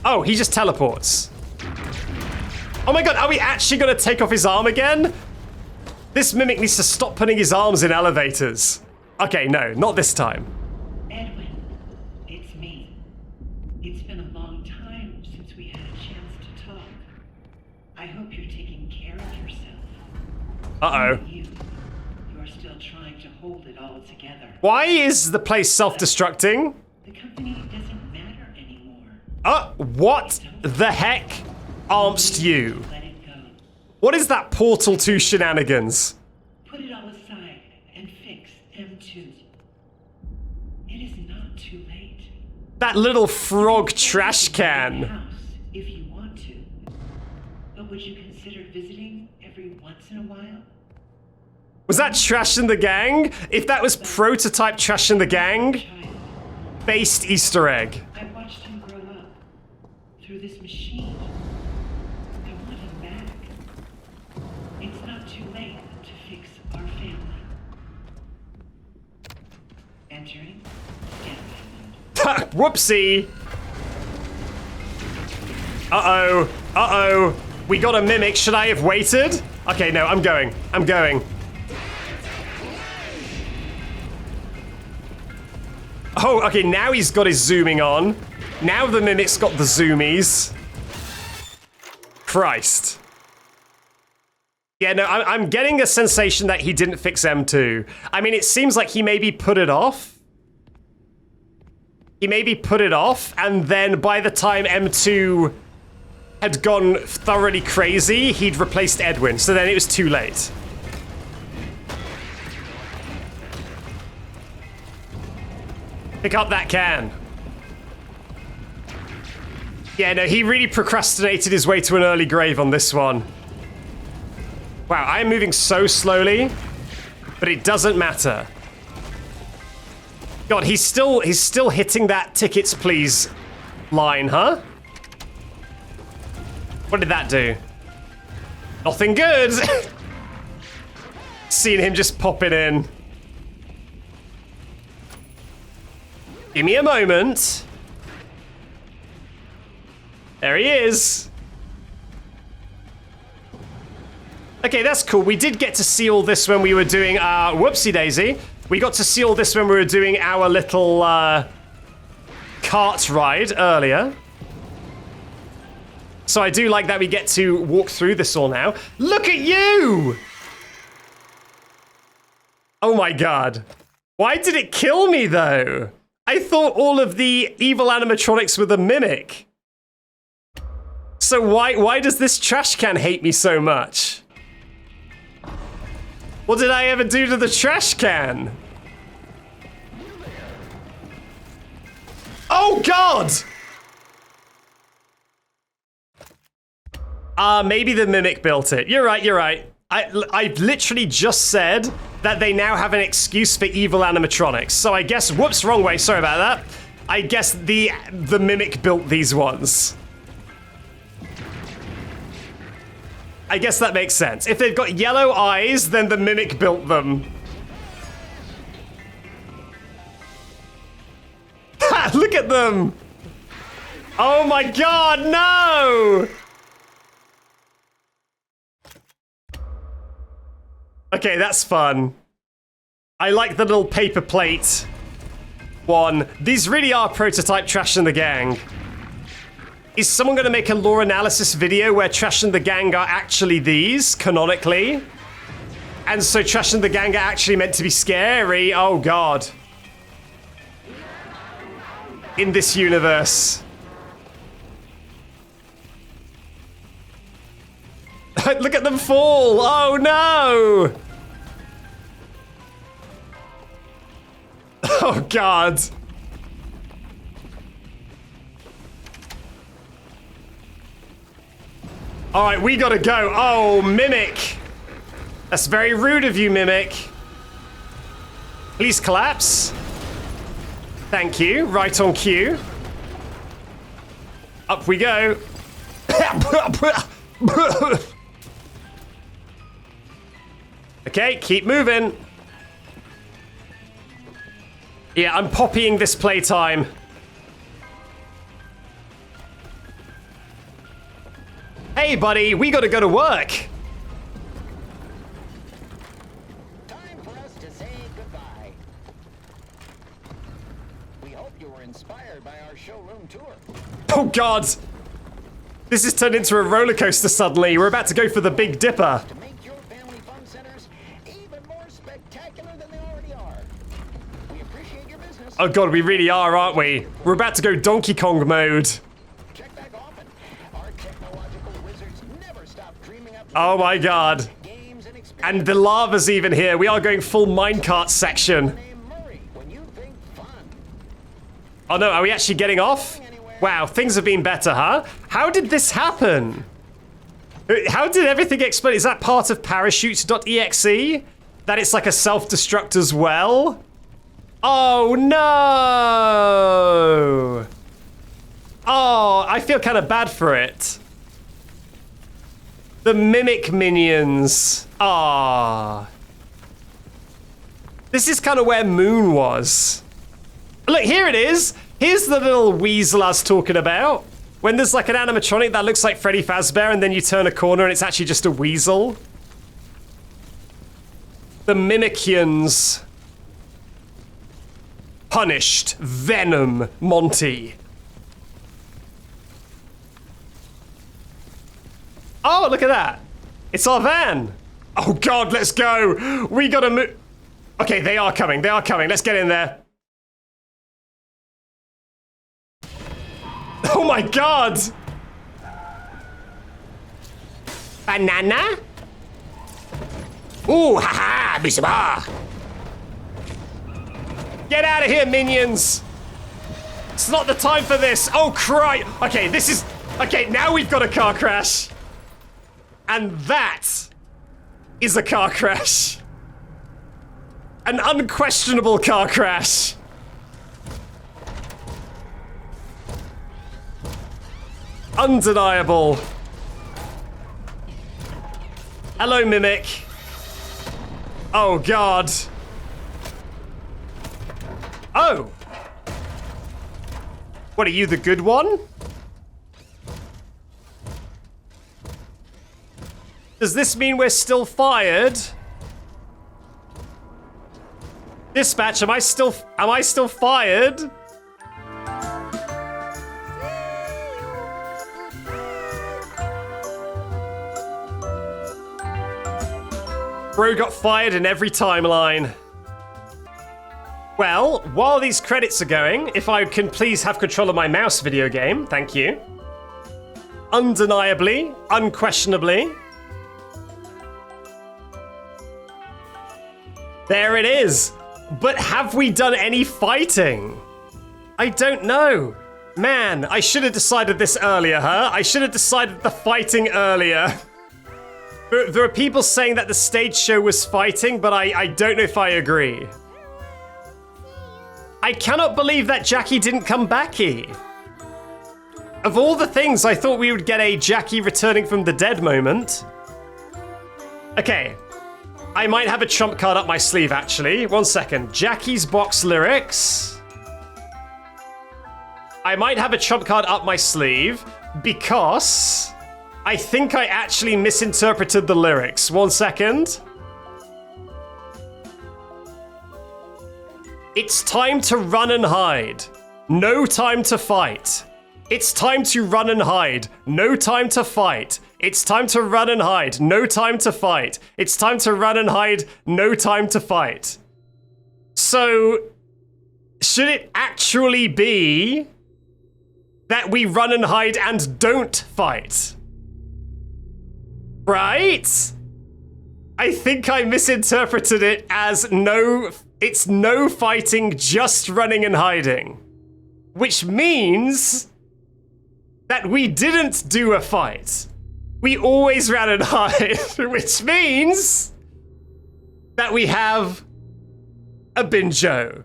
Oh, he just teleports. Oh my god, are we actually gonna take off his arm again? This Mimic needs to stop putting his arms in elevators. Okay, no, not this time. Edwin, it's me. It's been a long time since we had a chance to talk. I hope you're taking care of yourself. Uh-oh. You're still trying to hold it all together. Why is the place self-destructing? The company doesn't matter anymore. What the heck armst you? What is that Portal 2 shenanigans? Put it all aside and fix M2. It is not too late. That little frog trash can. House if you want to. But would you consider visiting every once in a while? Was that Trash in the Gang? If that was prototype Trash in the Gang, based Easter egg. I watched him grow up through this machine. I want him back. It's not too late to fix our family. Entering standby mode. Whoopsie. Uh-oh. Uh-oh. We got a Mimic. Should I have waited? Okay, no, I'm going. I'm going. Oh, okay, now he's got his zooming on. Now the Mimic's got the zoomies. Christ. Yeah, no, I'm getting a sensation that he didn't fix M2. I mean, it seems like he maybe put it off. He maybe put it off, and then by the time M2 had gone thoroughly crazy, he'd replaced Edwin, so then it was too late. Pick up that can. Yeah, no, he really procrastinated his way to an early grave on this one. Wow, I am moving so slowly, but it doesn't matter. God, he's still hitting that tickets please line, huh? What did that do? Nothing good. Seeing him just pop it in. Give me a moment. There he is. Okay, that's cool. We did get to see all this when we were doing our... Whoopsie daisy. We got to see all this when we were doing our little cart ride earlier. So I do like that we get to walk through this all now. Look at you! Oh my god. Why did it kill me, though? I thought all of the evil animatronics were the Mimic. So why does this trash can hate me so much? What did I ever do to the trash can? Oh god! Maybe the Mimic built it. You're right, you're right. I've literally just said that they now have an excuse for evil animatronics. So I guess, whoops, wrong way, sorry about that. I guess the Mimic built these ones. I guess that makes sense. If they've got yellow eyes, then the Mimic built them. Ha! Look at them! Oh my god, no! Okay, that's fun. I like the little paper plate one. These really are prototype Trash in the Gang. Is someone going to make a lore analysis video where Trash in the Gang are actually these, canonically? And so Trash and the Gang are actually meant to be scary. Oh, God. In this universe. Look at them fall. Oh, no. Oh, God. All right, we gotta go. Oh, Mimic. That's very rude of you, Mimic. Please collapse. Thank you. Right on cue. Up we go. Okay, keep moving. Yeah, I'm poppying this playtime. Hey, buddy, we gotta go to work. Time for us to say goodbye. We hope you were inspired by our showroom tour. Oh, God. This has turned into a roller coaster suddenly. We're about to go for the Big Dipper. To make your family fun centers even more spectacular than they already are. We appreciate your business. Oh, God, we really are, aren't we? We're about to go Donkey Kong mode. Check back often. Our technological wizards never stop dreaming up Oh, my God. games and experiences. And the lava's even here. We are going full minecart section. When you think fun. Oh, no, are we actually getting off? Wow, things have been better, huh? How did this happen? How did everything explode? Is that part of Parachute.exe? That it's like a self-destruct as well? Oh, no! Oh, I feel kind of bad for it. The Mimic minions. Ah. This is kind of where Moon was. Look, here it is. Here's the little weasel I was talking about. When there's like an animatronic that looks like Freddy Fazbear and then you turn a corner and it's actually just a weasel. The Mimicians. Punished. Venom. Monty. Oh, look at that. It's our van. Oh, God, let's go. We gotta move. Okay, they are coming. They are coming. Let's get in there. Oh my God! Banana? Ooh, haha, bisaba! Get out of here, minions! It's not the time for this. Oh, cry! Okay, this is... Okay, now we've got a car crash. And that is a car crash. An unquestionable car crash. Undeniable. Hello, Mimic. Oh, God. Oh. What, are you the good one? Does this mean we're still fired? Dispatch, am I still fired? Bro got fired in every timeline. Well, while these credits are going, if I can please have control of my mouse video game, thank you. Undeniably, unquestionably. There it is. But have we done any fighting? I don't know. Man, I should have decided this earlier, huh? I should have decided the fighting earlier. There are people saying that the stage show was fighting, but I don't know if I agree. I cannot believe that Jackie didn't come back-y. Of all the things, I thought we would get a Jackie returning from the dead moment. Okay. I might have a trump card up my sleeve, actually. 1 second. Jackie's box lyrics. I might have a trump card up my sleeve because I think I actually misinterpreted the lyrics. 1 second. It's time to run and hide. No time to fight. It's time to run and hide. No time to fight. It's time to run and hide. No time to fight. It's time to run and hide. No time to fight. So, should it actually be that we run and hide and don't fight? Right? I think I misinterpreted it as no, it's no fighting, just running and hiding. Which means that we didn't do a fight. We always ran and hide, which means that we have a bingo.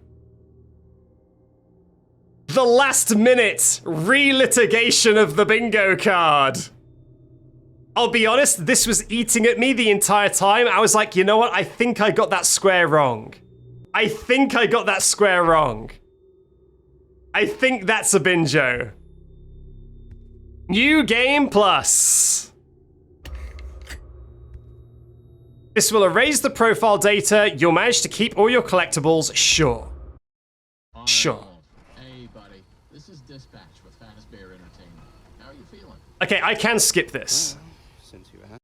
The last minute relitigation of the bingo card. I'll be honest, this was eating at me the entire time. I was like, you know what? I think I got that square wrong. I think I got that square wrong. I think that's a bingo. New Game Plus. This will erase the profile data. You'll manage to keep all your collectibles, sure. Sure. Hey, buddy. This is Dispatch with Fazbear Entertainment. How are you feeling? Okay, I can skip this. Since you have.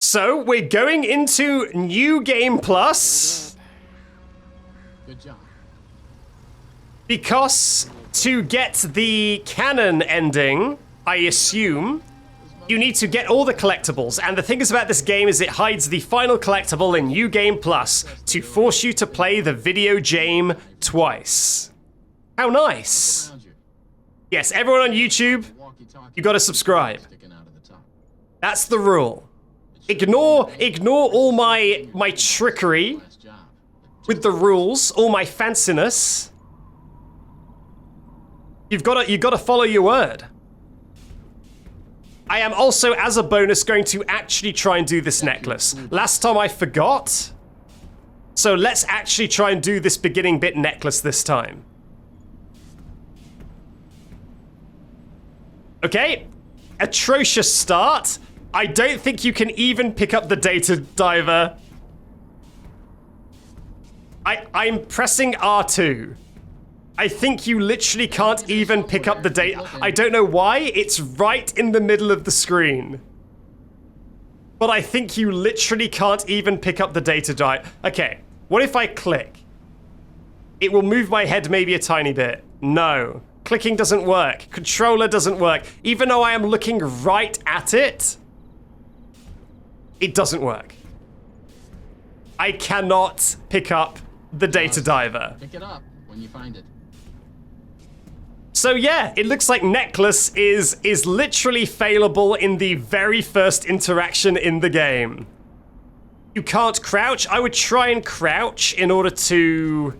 So, we're going into New Game Plus. Good job. Because to get the canon ending, I assume, you need to get all the collectibles. And the thing is about this game is it hides the final collectible in New Game Plus to force you to play the video game twice. How nice. Yes, everyone on YouTube, you gotta subscribe. That's the rule. Ignore all my trickery with the rules, all my fanciness. You've gotta follow your word. I am also, as a bonus, going to actually try and do this necklace. Last time I forgot. So let's actually try and do this beginning bit necklace this time. Okay. Atrocious start. I don't think you can even pick up the data diver. I'm pressing R2. I think you literally can't even pick up the data. I don't know why, it's right in the middle of the screen. But I think you literally can't even pick up the data drive. Okay, what if I click? It will move my head maybe a tiny bit. No, clicking doesn't work. Controller doesn't work. Even though I am looking right at it, it doesn't work. I cannot pick up the data diver. Pick it up when you find it. So yeah, it looks like necklace is literally failable in the very first interaction in the game. You can't crouch. I would try and crouch in order to...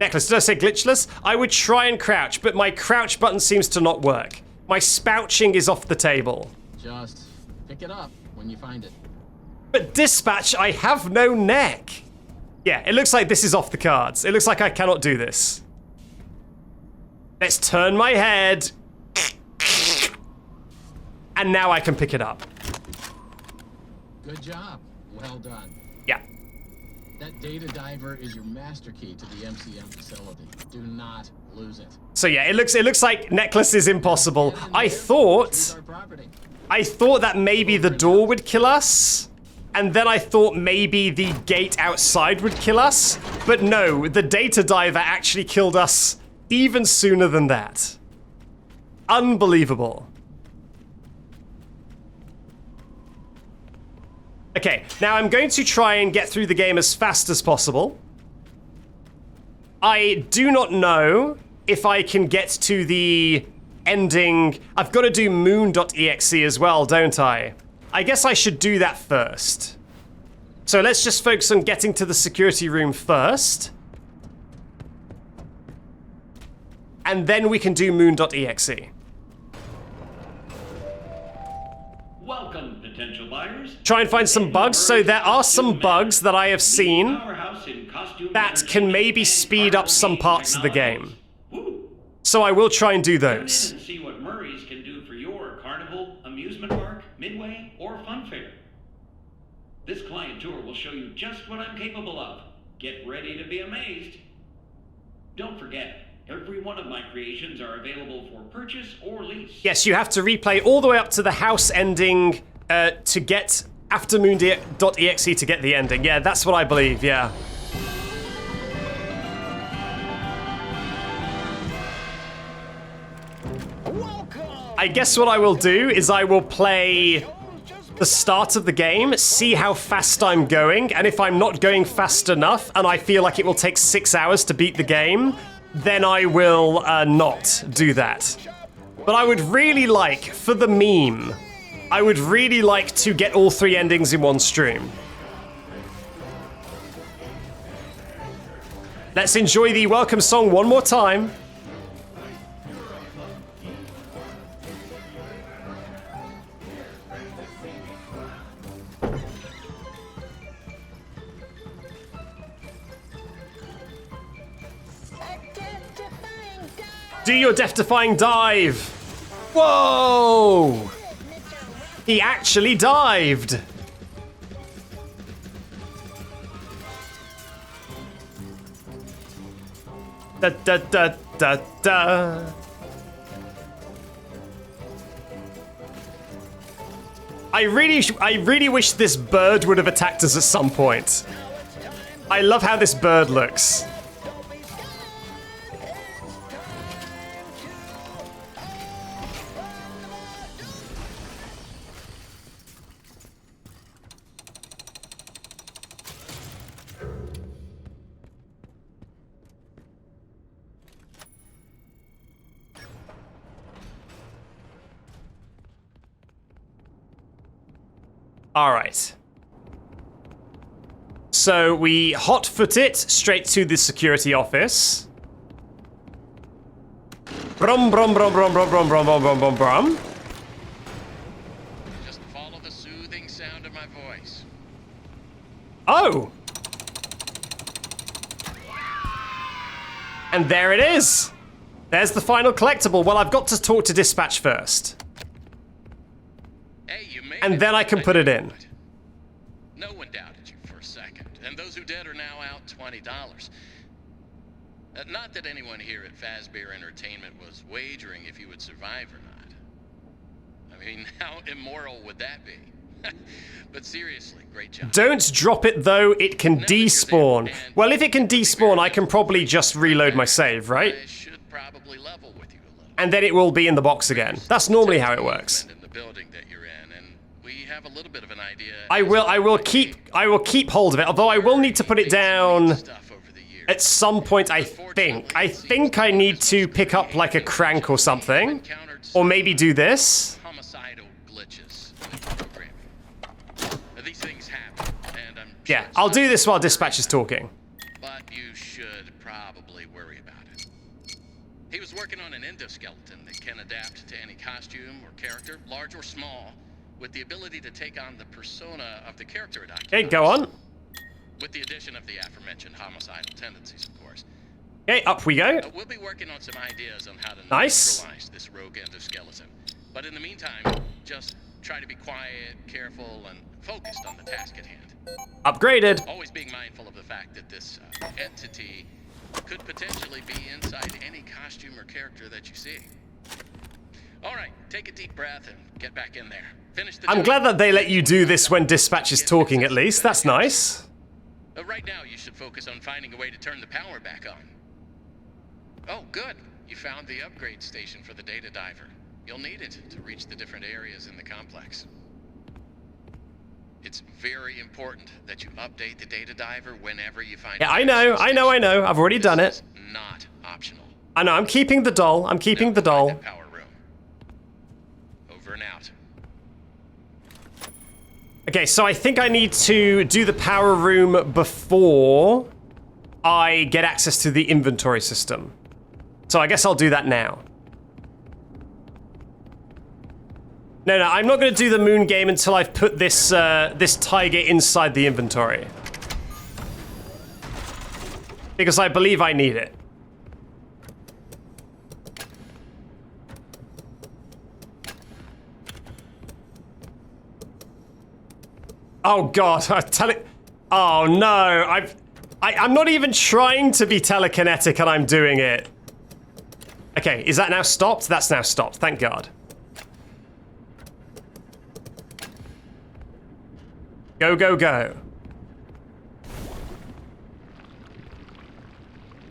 Necklace, did I say glitchless? I would try and crouch, but my crouch button seems to not work. My spouching is off the table. Just pick it up when you find it. But Dispatch, I have no neck. Yeah, it looks like this is off the cards. It looks like I cannot do this. Let's turn my head. And now I can pick it up. Good job. Well done. Yeah. That data diver is your master key to the MCM facility. Do not lose it. So yeah, it looks like necklace is impossible. I thought that maybe the door would kill us. And then I thought maybe the gate outside would kill us. But no, the data diver actually killed us even sooner than that. Unbelievable. Okay, now I'm going to try and get through the game as fast as possible. I do not know if I can get to the ending. I've got to do Moon.exe as well, don't I? I guess I should do that first. So let's just focus on getting to the security room first. And then we can do Moon.exe. Welcome, potential buyers. Try and find some bugs. So there are some bugs that I have seen that can maybe speed up some parts of the game. So I will try and do those. Come in and see what Murray's can do for your carnival, amusement park, midway, or fun fair. This client tour will show you just what I'm capable of. Get ready to be amazed. Don't forget, Every one of my creations are available for purchase or lease. Yes, you have to replay all the way up to the house ending to get after Moon.exe to get the ending. Yeah, that's what I believe, yeah. I guess what I will do is I will play the start of the game, see how fast I'm going, and if I'm not going fast enough and I feel like it will take 6 hours to beat the game, then I will not do that. But I would really like, for the meme, I would really like to get all 3 endings in one stream. Let's enjoy the welcome song one more time. Do your death-defying dive! Whoa! He actually dived! Da da da da da. I really wish this bird would have attacked us at some point. I love how this bird looks. All right. So we hotfoot it straight to the security office. Brum brum brum brum brum brum brum brum brum brum brum. Just follow the soothing sound of my voice. Oh. And there it is. There's the final collectible. Well, I've got to talk to dispatch first. Hey, you made and then I can put it in. No one doubted you for a second, and those who did are now out $20. Not that anyone here at Fazbear Entertainment was wagering if you would survive or not. I mean, how immoral would that be? But seriously, great job. Don't drop it though, it can despawn. Well, if it can despawn, I can probably just reload my save, right? I should probably level with you a little. And then it will be in the box again. That's normally how it works. In the building that you're in, and we have a little bit of an idea. I will keep hold of it, although I will need to put it down at some point, I think. I think I need to pick up like a crank or something. Or maybe do this. Homicidal glitches in the programming. These things happen, and I'm sure Yeah, I'll do this while dispatch is talking. But you should probably worry about it. He was working on an endoskeleton that can adapt to any costume or character, large or small, with the ability to take on the persona of the character it occupies. Okay, go on. With the addition of the aforementioned homicidal tendencies, of course. Okay, up we go. We'll be working on some ideas on how to Nice. neutralize this rogue endoskeleton. But in the meantime, just try to be quiet, careful, and focused on the task at hand. Upgraded. Always being mindful of the fact that this entity could potentially be inside any costume or character that you see. All right, take a deep breath and get back in there. Finish the I'm job. glad that they let you do this when dispatch is talking at least. That's nice. Right now, you should focus on finding a way to turn the power back on. Oh, good. You found the upgrade station for the data diver. You'll need it to reach the different areas in the complex. It's very important that you update the data diver whenever you find. Yeah, I know. I've already done it. Not optional. I know, I'm keeping the doll. I'm keeping the doll. Power room. Over and out. Okay, so I think I need to do the power room before I get access to the inventory system. So I guess I'll do that now. No, I'm not going to do the moon game until I've put this this tiger inside the inventory. Because I believe I need it. Oh god, oh no, I'm not even trying to be telekinetic and I'm doing it. Okay, is that now stopped? That's now stopped, thank God. Go, go, go.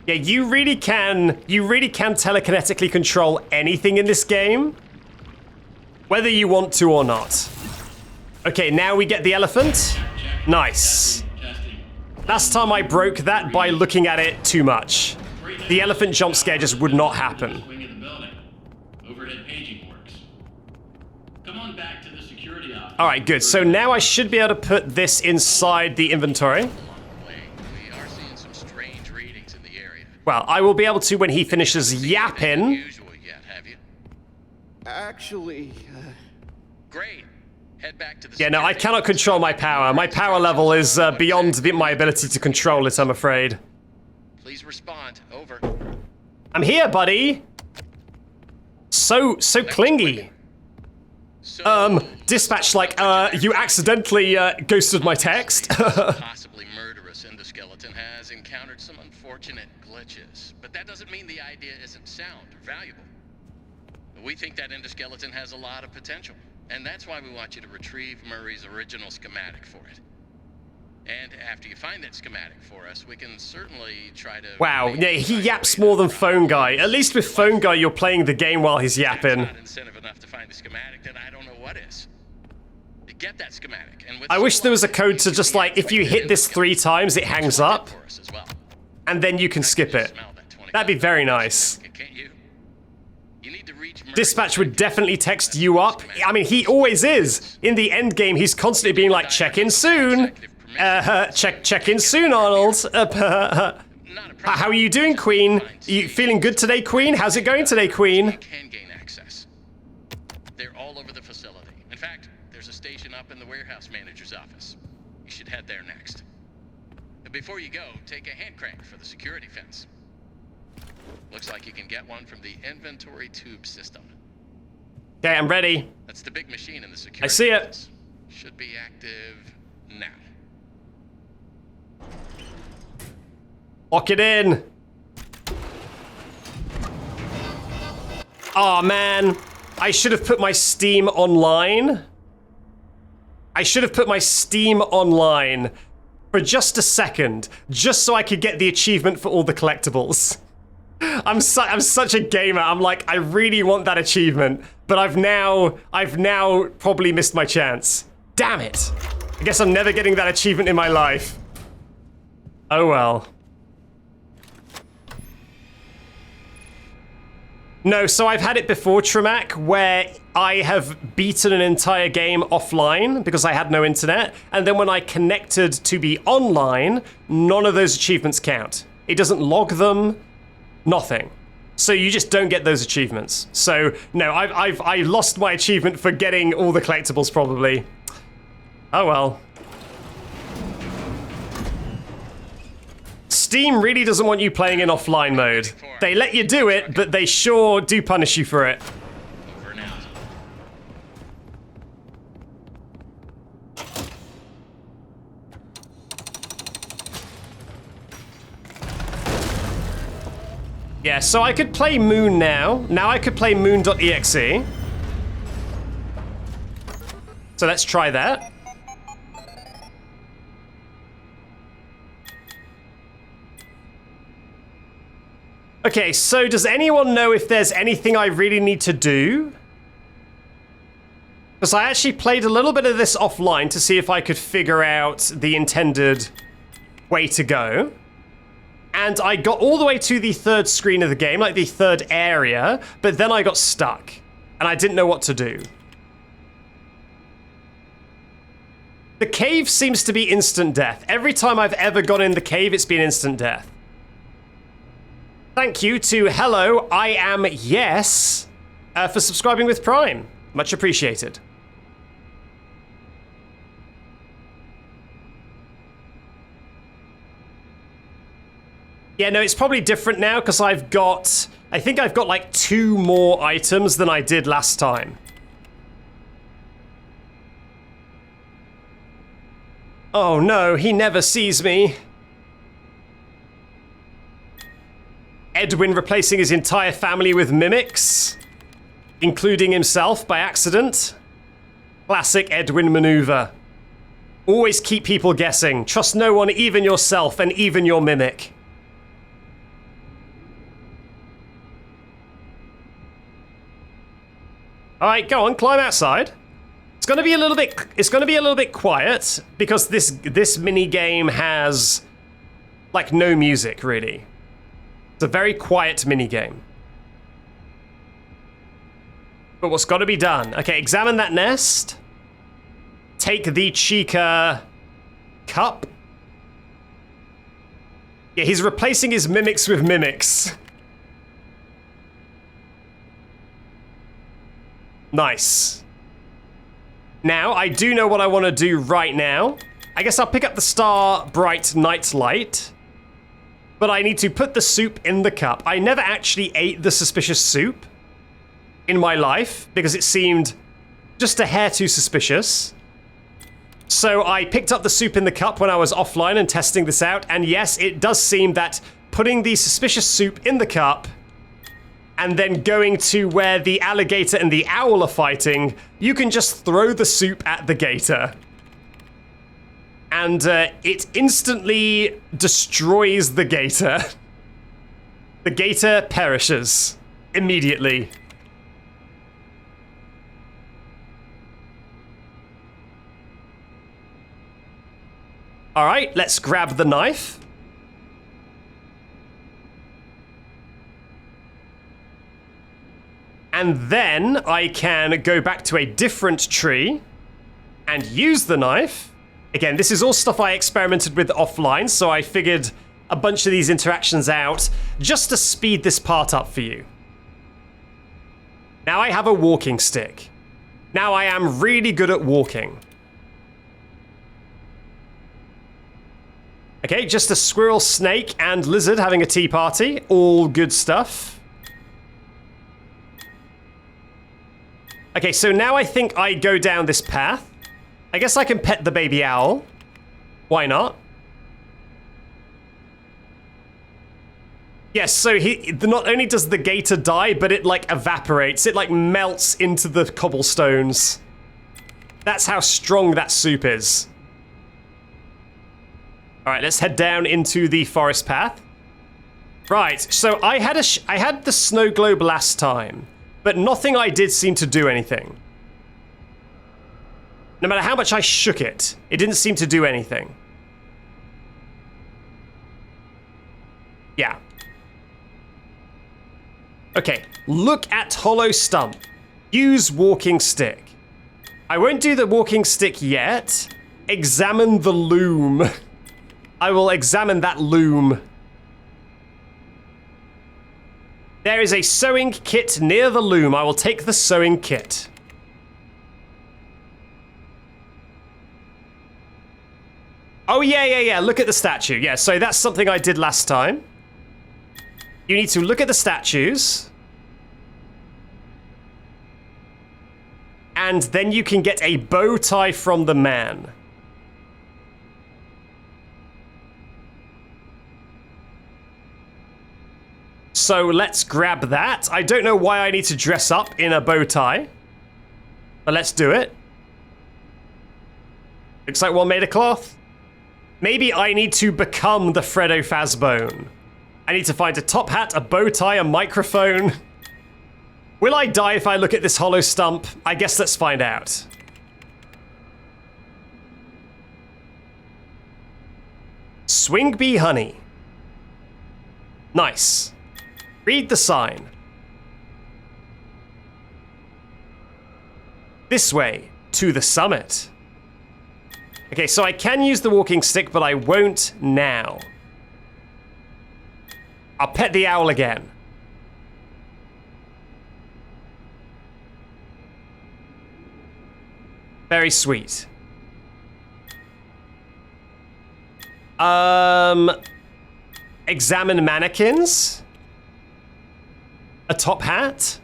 Yeah, you really can telekinetically control anything in this game, whether you want to or not. Okay, now we get the elephant. Nice. Last time I broke that by looking at it too much. The elephant jump scare just would not happen. Alright, good. So now I should be able to put this inside the inventory. Well, I will be able to when he finishes yapping. Actually, Great. Head back to the Yeah, no, I cannot control my power. My power level is beyond my ability to control it, I'm afraid. Please respond. Over. I'm here, buddy. So clingy. Dispatch, like, you accidentally ghosted my text. Possibly murderous endoskeleton has encountered some unfortunate glitches, but that doesn't mean the idea isn't sound or valuable. We think that endoskeleton has a lot of potential, and that's why we want you to retrieve Murray's original schematic for it. And after you find that schematic for us, we can certainly try to... Wow, yeah, he yaps more than Phone Guy. At least with Phone Guy, you're playing the game while he's yapping. Not incentive enough to find the schematic, then I don't know what is. Get that schematic, and with I wish there was a code to just, like, if you hit this 3 times, it hangs up. And then you can skip it. That'd be very nice. Dispatch would definitely text you up. I mean, he always is. In the end game, he's constantly being like, check in soon. Check in soon, Arnold. How are you doing, Queen? You feeling good today, Queen? How's it going today, Queen? Can gain access. They're all over the facility. In fact, there's a station up in the warehouse manager's office. You should head there next. But before you go, take a hand crank for the security fence. Looks like you can get one from the inventory tube system. Okay, I'm ready. That's the big machine in the security I see it. fence. Should be active now. Lock it in. Aw, man. I should have put my Steam online. I should have put my Steam online for just a second, just so I could get the achievement for all the collectibles. I'm such a gamer. I'm like, I really want that achievement, but I've now probably missed my chance. Damn it. I guess I'm never getting that achievement in my life. Oh well. No, so I've had it before, Tremac, where I have beaten an entire game offline because I had no internet, and then when I connected to be online, none of those achievements count. It doesn't log them, nothing. So you just don't get those achievements. So no, I lost my achievement for getting all the collectibles probably. Oh well. Steam really doesn't want you playing in offline mode. They let you do it, but they sure do punish you for it. Over now. Yeah, so I could play Moon now. Now I could play Moon.exe. So let's try that. Okay, so does anyone know if there's anything I really need to do? Because I actually played a little bit of this offline to see if I could figure out the intended way to go. And I got all the way to the 3rd screen of the game, like the 3rd area, but then I got stuck. And I didn't know what to do. The cave seems to be instant death. Every time I've ever gone in the cave, it's been instant death. Thank you to Hello, I Am Yes, for subscribing with Prime. Much appreciated. Yeah, no, it's probably different now because I think I've got like 2 more items than I did last time. Oh no, he never sees me. Edwin replacing his entire family with mimics, including himself by accident. Classic Edwin maneuver. Always keep people guessing. Trust no one, even yourself, and even your mimic. Alright, go on, climb outside. It's gonna be a little bit quiet, because this mini game has like no music, really. It's a very quiet mini game. But what's gotta be done? Okay, examine that nest. Take the Chica cup. Yeah, he's replacing his mimics with mimics. Nice. Now, I do know what I want to do right now. I guess I'll pick up the Star Bright Night Light. But I need to put the soup in the cup. I never actually ate the suspicious soup in my life because it seemed just a hair too suspicious. So I picked up the soup in the cup when I was offline and testing this out, and yes, it does seem that putting the suspicious soup in the cup and then going to where the alligator and the owl are fighting, you can just throw the soup at the gator. And it instantly destroys the gator. The gator perishes immediately. Alright, let's grab the knife. And then I can go back to a different tree and use the knife. Again, this is all stuff I experimented with offline, so I figured a bunch of these interactions out just to speed this part up for you. Now I have a walking stick. Now I am really good at walking. Okay, just a squirrel, snake, and lizard having a tea party. All good stuff. Okay, so now I think I go down this path. I guess I can pet the baby owl. Why not? Yes, so not only does the gator die, but it like evaporates. It like melts into the cobblestones. That's how strong that soup is. All right, let's head down into the forest path. Right, so I had the snow globe last time, but nothing I did seemed to do anything. No matter how much I shook it, it didn't seem to do anything. Yeah. Okay, look at hollow stump. Use walking stick. I won't do the walking stick yet. Examine the loom. I will examine that loom. There is a sewing kit near the loom. I will take the sewing kit. Oh, yeah. Look at the statue. Yeah, so that's something I did last time. You need to look at the statues. And then you can get a bow tie from the man. So let's grab that. I don't know why I need to dress up in a bow tie. But let's do it. Looks like one made of cloth. Maybe I need to become the Fredo Fazbone. I need to find a top hat, a bow tie, a microphone. Will I die if I look at this hollow stump? I guess let's find out. Swing bee honey. Nice. Read the sign. This way, to the summit. Okay, so I can use the walking stick, but I won't now. I'll pet the owl again. Very sweet. Examine mannequins. A top hat.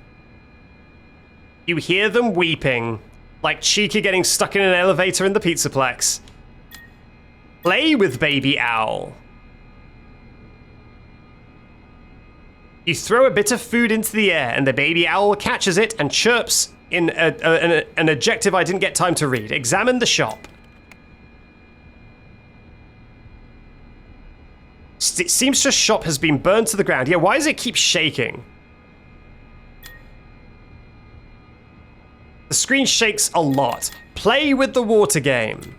You hear them weeping, like Chica getting stuck in an elevator in the Pizzaplex. Play with baby owl. You throw a bit of food into the air, and the baby owl catches it and chirps in an adjective I didn't get time to read. Examine the shop. It seems the shop has been burned to the ground. Yeah, why does it keep shaking? The screen shakes a lot. Play with the water game.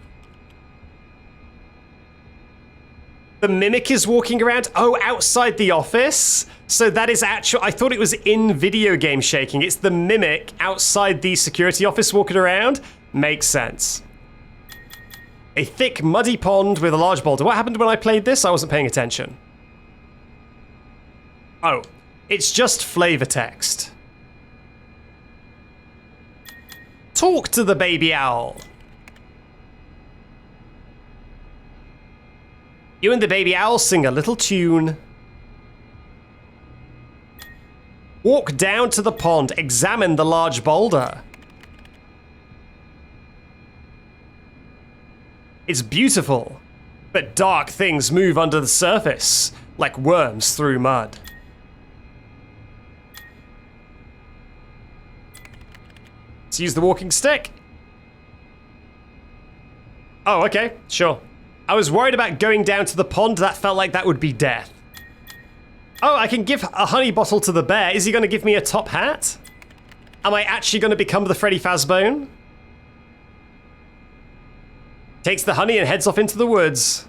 The mimic is walking around. Oh, outside the office? So that is actual. I thought it was in video game shaking. It's the mimic outside the security office walking around. Makes sense. A thick, muddy pond with a large boulder. What happened when I played this? I wasn't paying attention. Oh, it's just flavor text. Talk to the baby owl. You and the baby owl sing a little tune. Walk down to the pond. Examine the large boulder. It's beautiful, but dark things move under the surface, like worms through mud. Let's use the walking stick. Oh, okay, sure. I was worried about going down to the pond. That felt like that would be death. Oh, I can give a honey bottle to the bear. Is he going to give me a top hat? Am I actually going to become the Freddy Fazbone? Takes the honey and heads off into the woods.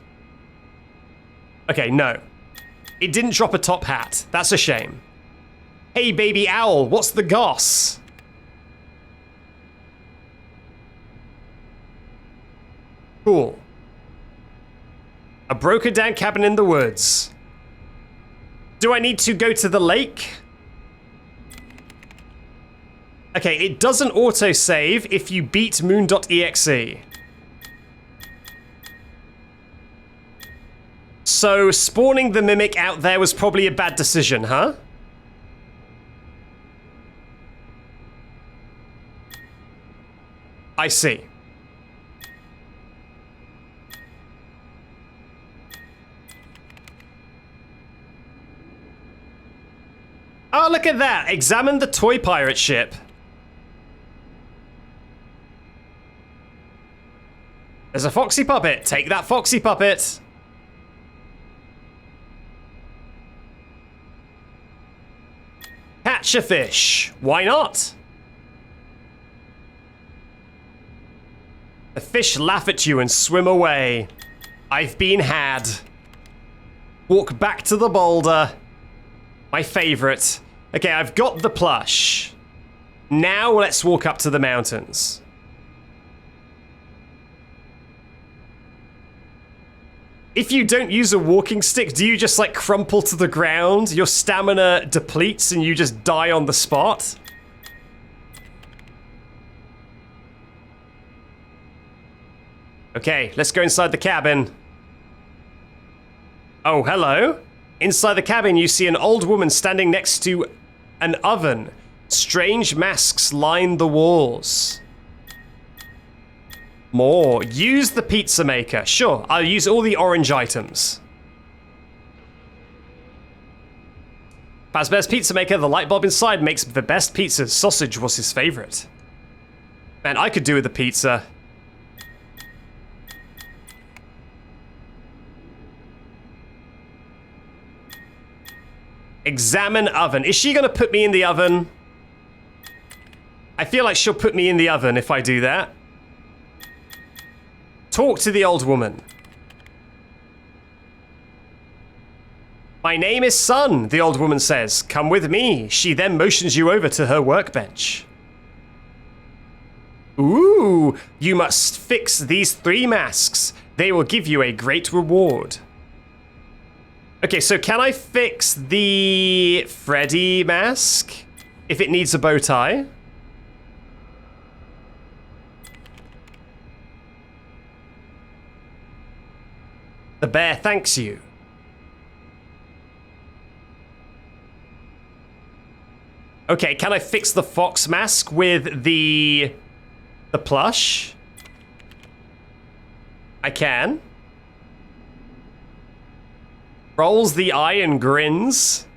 Okay, no. It didn't drop a top hat. That's a shame. Hey, baby owl, what's the goss? Cool. A broken down cabin in the woods. Do I need to go to the lake? Okay, it doesn't autosave if you beat Moon.exe. So spawning the mimic out there was probably a bad decision, huh? I see. Oh, look at that! Examine the toy pirate ship. There's a foxy puppet. Take that foxy puppet. Catch a fish. Why not? The fish laugh at you and swim away. I've been had. Walk back to the boulder. My favorite. Okay, I've got the plush. Now let's walk up to the mountains. If you don't use a walking stick, do you just like crumple to the ground? Your stamina depletes and you just die on the spot? Okay, let's go inside the cabin. Oh, hello. Inside the cabin, you see an old woman standing next to an oven. Strange masks line the walls. More. Use the pizza maker. Sure, I'll use all the orange items. Fazbear's pizza maker, the light bulb inside makes the best pizzas. Sausage was his favorite. Man, I could do with a pizza. Examine oven. Is she gonna put me in the oven? I feel like she'll put me in the oven if I do that. Talk to the old woman. My name is Sun, the old woman says. Come with me. She then motions you over to her workbench. Ooh, you must fix these 3 masks. They will give you a great reward. Okay, so can I fix the Freddy mask if it needs a bow tie? The bear thanks you. Okay, can I fix the fox mask with the plush? I can. Rolls the eye and grins.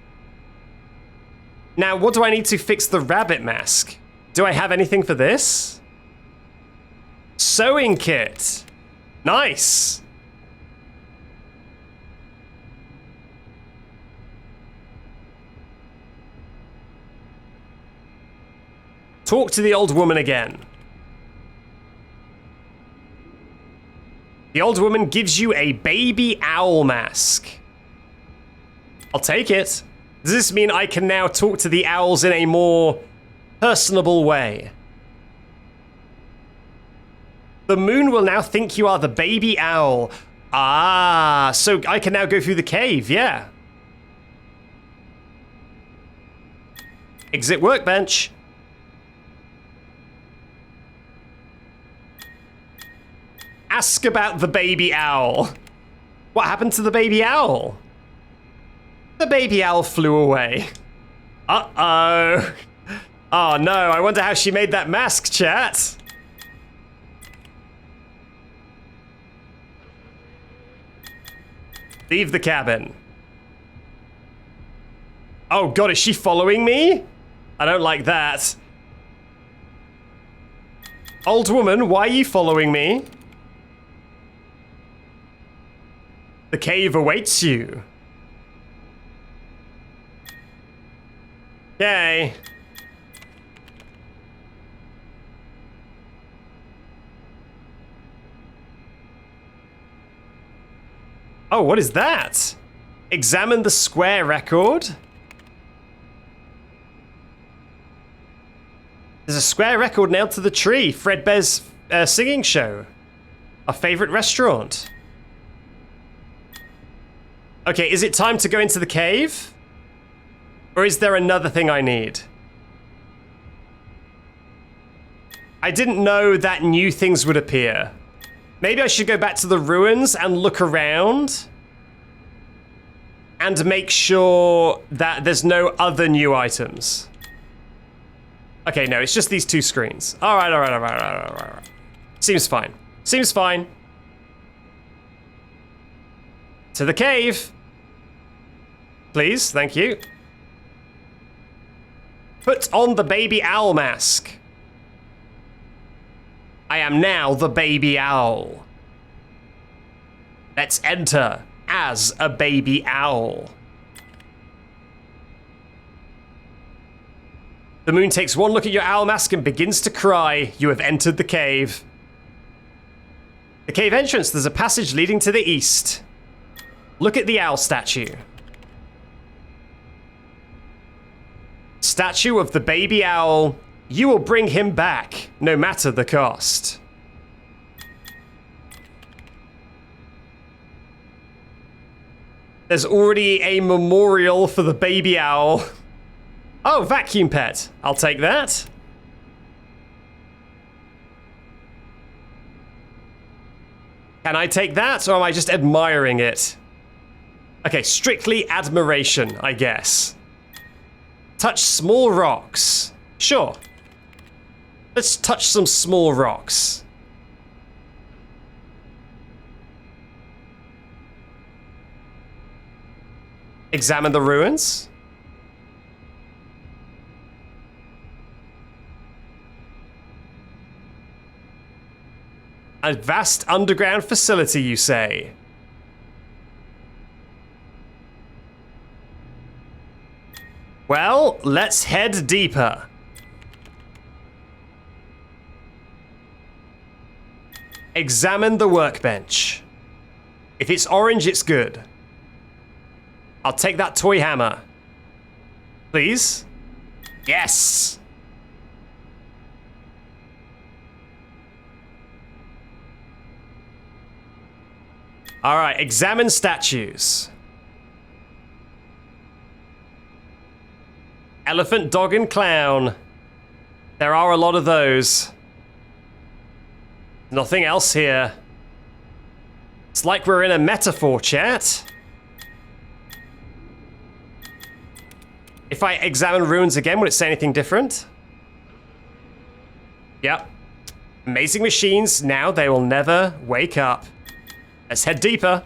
Now, what do I need to fix the rabbit mask? Do I have anything for this? Sewing kit. Nice. Talk to the old woman again. The old woman gives you a baby owl mask. I'll take it. Does this mean I can now talk to the owls in a more personable way? The moon will now think you are the baby owl. Ah, so I can now go through the cave, yeah. Exit workbench. Ask about the baby owl. What happened to the baby owl? The baby owl flew away. Uh-oh. Oh no, I wonder how she made that mask, chat. Leave the cabin. Oh god, is she following me? I don't like that. Old woman, why are you following me? The cave awaits you. Okay. Oh, what is that? Examine the square record. There's a square record nailed to the tree. Fredbear's singing show. Our favorite restaurant. Okay, is it time to go into the cave? Or is there another thing I need? I didn't know that new things would appear. Maybe I should go back to the ruins and look around and make sure that there's no other new items. Okay, no, it's just these two screens. All right. Seems fine. Seems fine. To the cave. Please, thank you. Put on the baby owl mask. I am now the baby owl. Let's enter as a baby owl. The moon takes one look at your owl mask and begins to cry. You have entered the cave. The cave entrance, there's a passage leading to the east. Look at the owl statue. Statue of the baby owl. You will bring him back, no matter the cost. There's already a memorial for the baby owl. Oh, vacuum pet. I'll take that. Can I take that, or am I just admiring it? Okay, strictly admiration, I guess. Touch small rocks. Sure. Let's touch some small rocks. Examine the ruins. A vast underground facility, you say? Well, let's head deeper. Examine the workbench. If it's orange, it's good. I'll take that toy hammer. Please? Yes! Alright, examine statues. Elephant, dog, and clown. There are a lot of those. Nothing else here. It's like we're in a metaphor, chat. If I examine ruins again, would it say anything different? Yep. Amazing machines, now they will never wake up. Let's head deeper.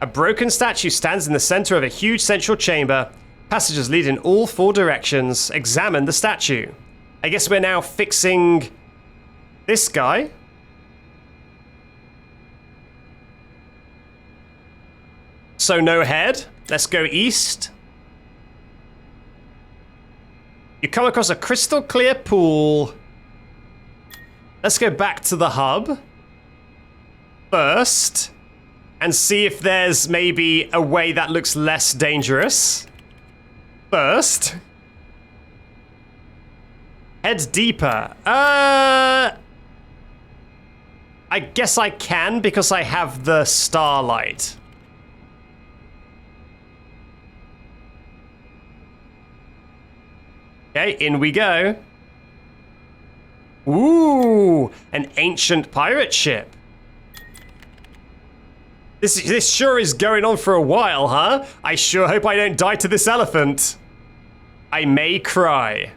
A broken statue stands in the center of a huge central chamber. Passages lead in all 4 directions. Examine the statue. I guess we're now fixing this guy. So no head. Let's go east. You come across a crystal clear pool. Let's go back to the hub first and see if there's maybe a way that looks less dangerous. First. Head deeper. I guess I can because I have the starlight. Okay, in we go. Ooh, an ancient pirate ship. This sure is going on for a while, huh? I sure hope I don't die to this elephant. I may cry.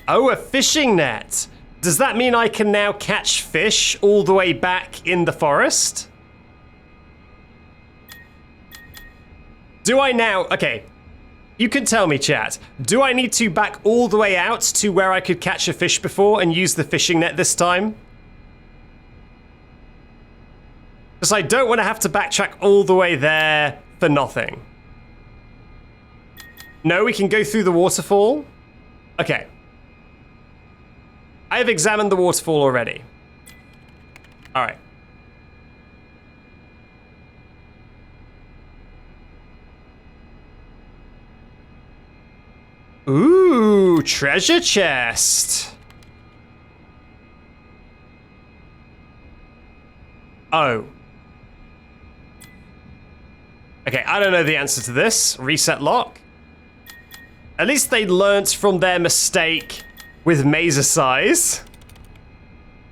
Oh, a fishing net. Does that mean I can now catch fish all the way back in the forest? Do I now... Okay. You can tell me, chat. Do I need to back all the way out to where I could catch a fish before and use the fishing net this time? Because I don't want to have to backtrack all the way there for nothing. No, we can go through the waterfall? Okay. I have examined the waterfall already. Alright. Ooh, treasure chest. Oh. Okay, I don't know the answer to this. Reset lock. At least they learnt from their mistake with mazer size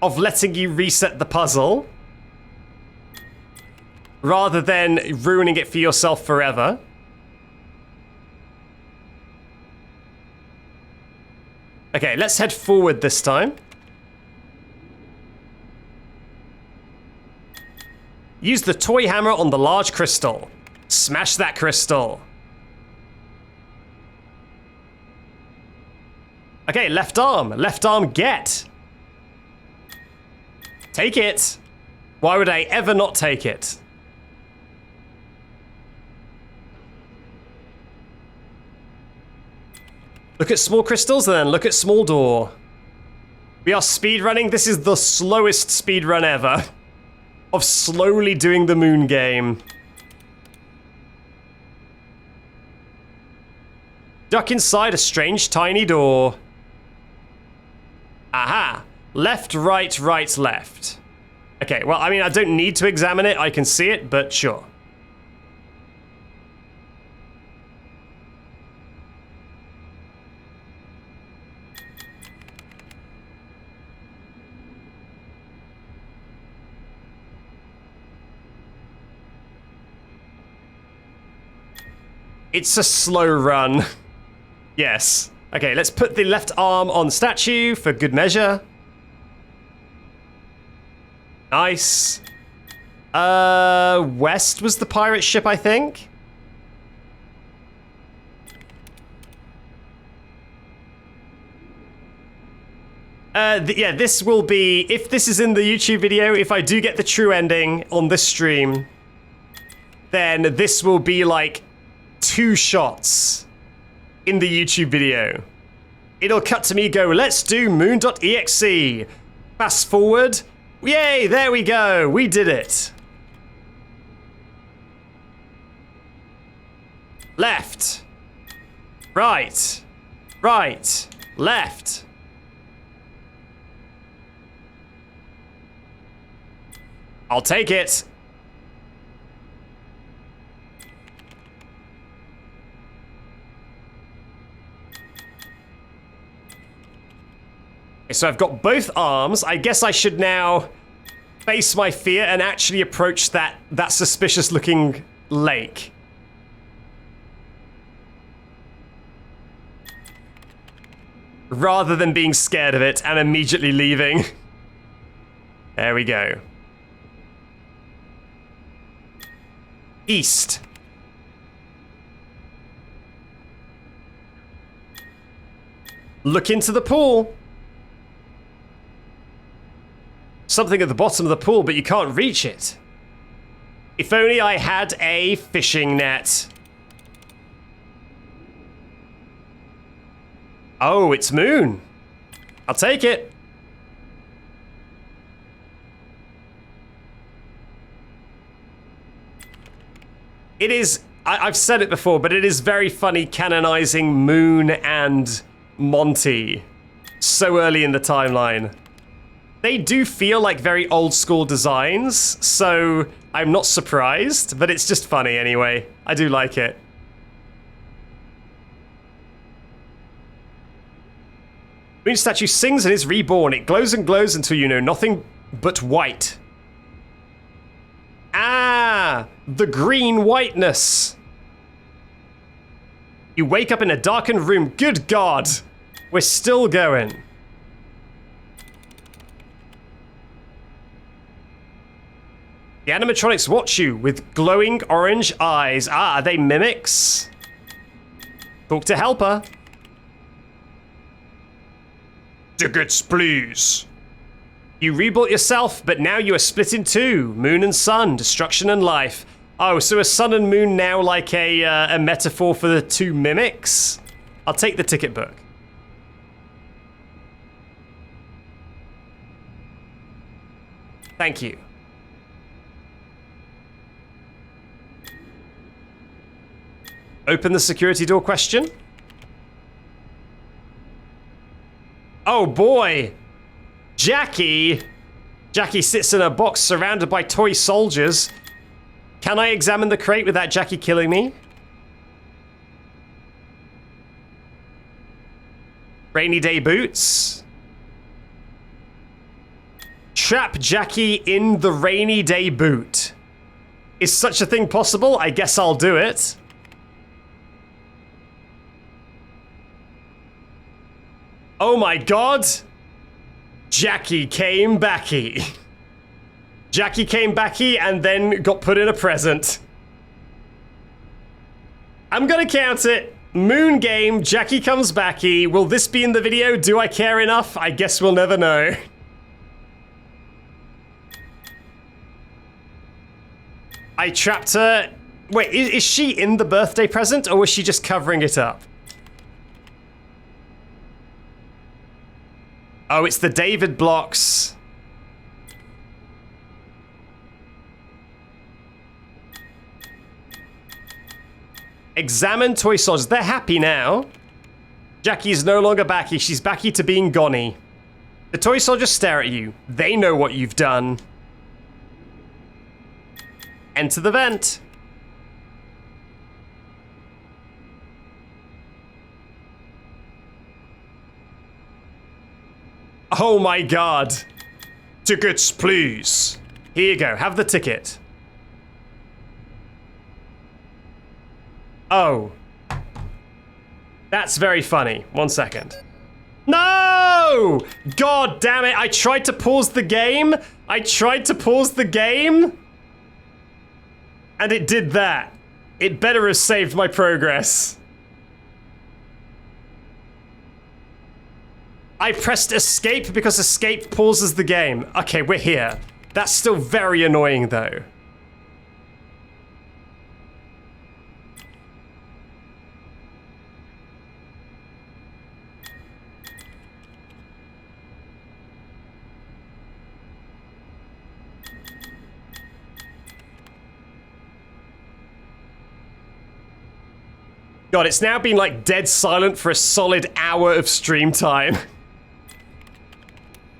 of letting you reset the puzzle rather than ruining it for yourself forever. Okay, let's head forward this time. Use the toy hammer on the large crystal. Smash that crystal. Okay, left arm get. Take it. Why would I ever not take it? Look at small crystals and then look at small door. We are speedrunning. This is the slowest speedrun ever of slowly doing the moon game. Duck inside a strange tiny door. Aha! Left, right, right, left. Okay, well, I mean, I don't need to examine it. I can see it, but sure. It's a slow run. Yes. Okay, let's put the left arm on statue for good measure. Nice. West was the pirate ship, I think. Yeah, this will be, if this is in the YouTube video, if I do get the true ending on this stream, then this will be like 2 shots in the YouTube video. It'll cut to me go, let's do Moon.exe. Fast forward. Yay, there we go. We did it. Left. Right. Right. Left. I'll take it. So I've got both arms. I guess I should now face my fear and actually approach that suspicious looking lake. rather than being scared of it and immediately leaving. There we go. East. Look into the pool. Something at the bottom of the pool, but you can't reach it. If only I had a fishing net. Oh, it's Moon. I'll take it. It is, I've said it before, but it is very funny canonizing Moon and Monty so early in the timeline. They do feel like very old school designs, so I'm not surprised, but it's just funny anyway. I do like it. Moon statue sings and is reborn. It glows and glows until you know nothing but white. Ah, the green whiteness. You wake up in a darkened room. Good God. We're still going. The animatronics watch you with glowing orange eyes. Ah, are they mimics? Talk to helper. Tickets, please. You rebuilt yourself, but now you are split in two. Moon and sun, destruction and life. Oh, so are sun and moon now like a metaphor for the two mimics? I'll take the ticket book. Thank you. Open the security door question. Oh boy. Jackie sits in a box surrounded by toy soldiers. Can I examine the crate without Jackie killing me? Rainy day boots. Trap Jackie in the rainy day boot. Is such a thing possible? I guess I'll do it. Oh my God. Jackie came backy. Jackie came backy and then got put in a present. I'm gonna count it. Moon game, Jackie comes backy. Will this be in the video? Do I care enough? I guess we'll never know. I trapped her. Wait, is she in the birthday present or was she just covering it up? Oh, it's the David blocks. Examine toy soldiers. They're happy now. Jackie's no longer backy. She's backy to being gonny. The toy soldiers stare at you. They know what you've done. Enter the vent. Oh my God. Tickets, please. Here you go. Have the ticket. Oh. That's very funny. 1 second. No! God damn it. I tried to pause the game. And it did that. It better have saved my progress. I pressed escape because escape pauses the game. Okay, we're here. That's still very annoying though. God, it's now been like dead silent for a solid hour of stream time.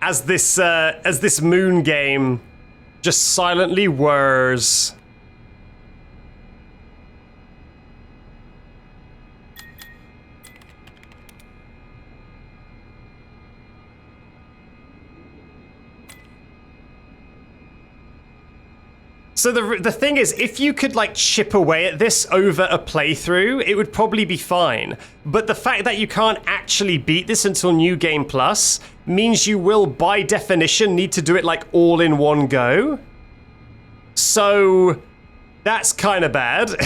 As this Moon game just silently whirs. So the thing is, if you could like chip away at this over a playthrough, it would probably be fine. But the fact that you can't actually beat this until New Game Plus means you will, by definition, need to do it like all in one go. So that's kind of bad.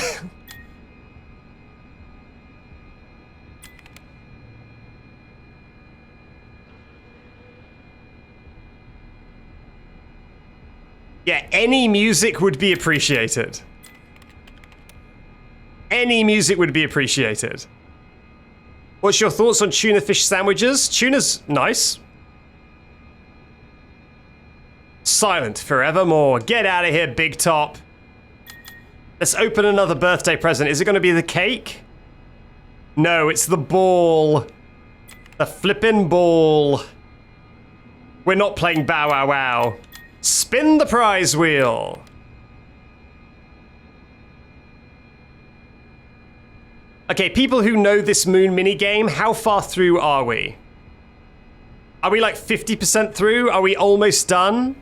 Yeah, any music would be appreciated. Any music would be appreciated. What's your thoughts on tuna fish sandwiches? Tuna's nice. Silent forevermore. Get out of here, Big Top. Let's open another birthday present. Is it going to be the cake? No, it's the ball. The flippin' ball. We're not playing Bow Wow Wow. Spin the prize wheel. Okay, people who know this Moon minigame, how far through are we? Are we like 50% through? Are we almost done?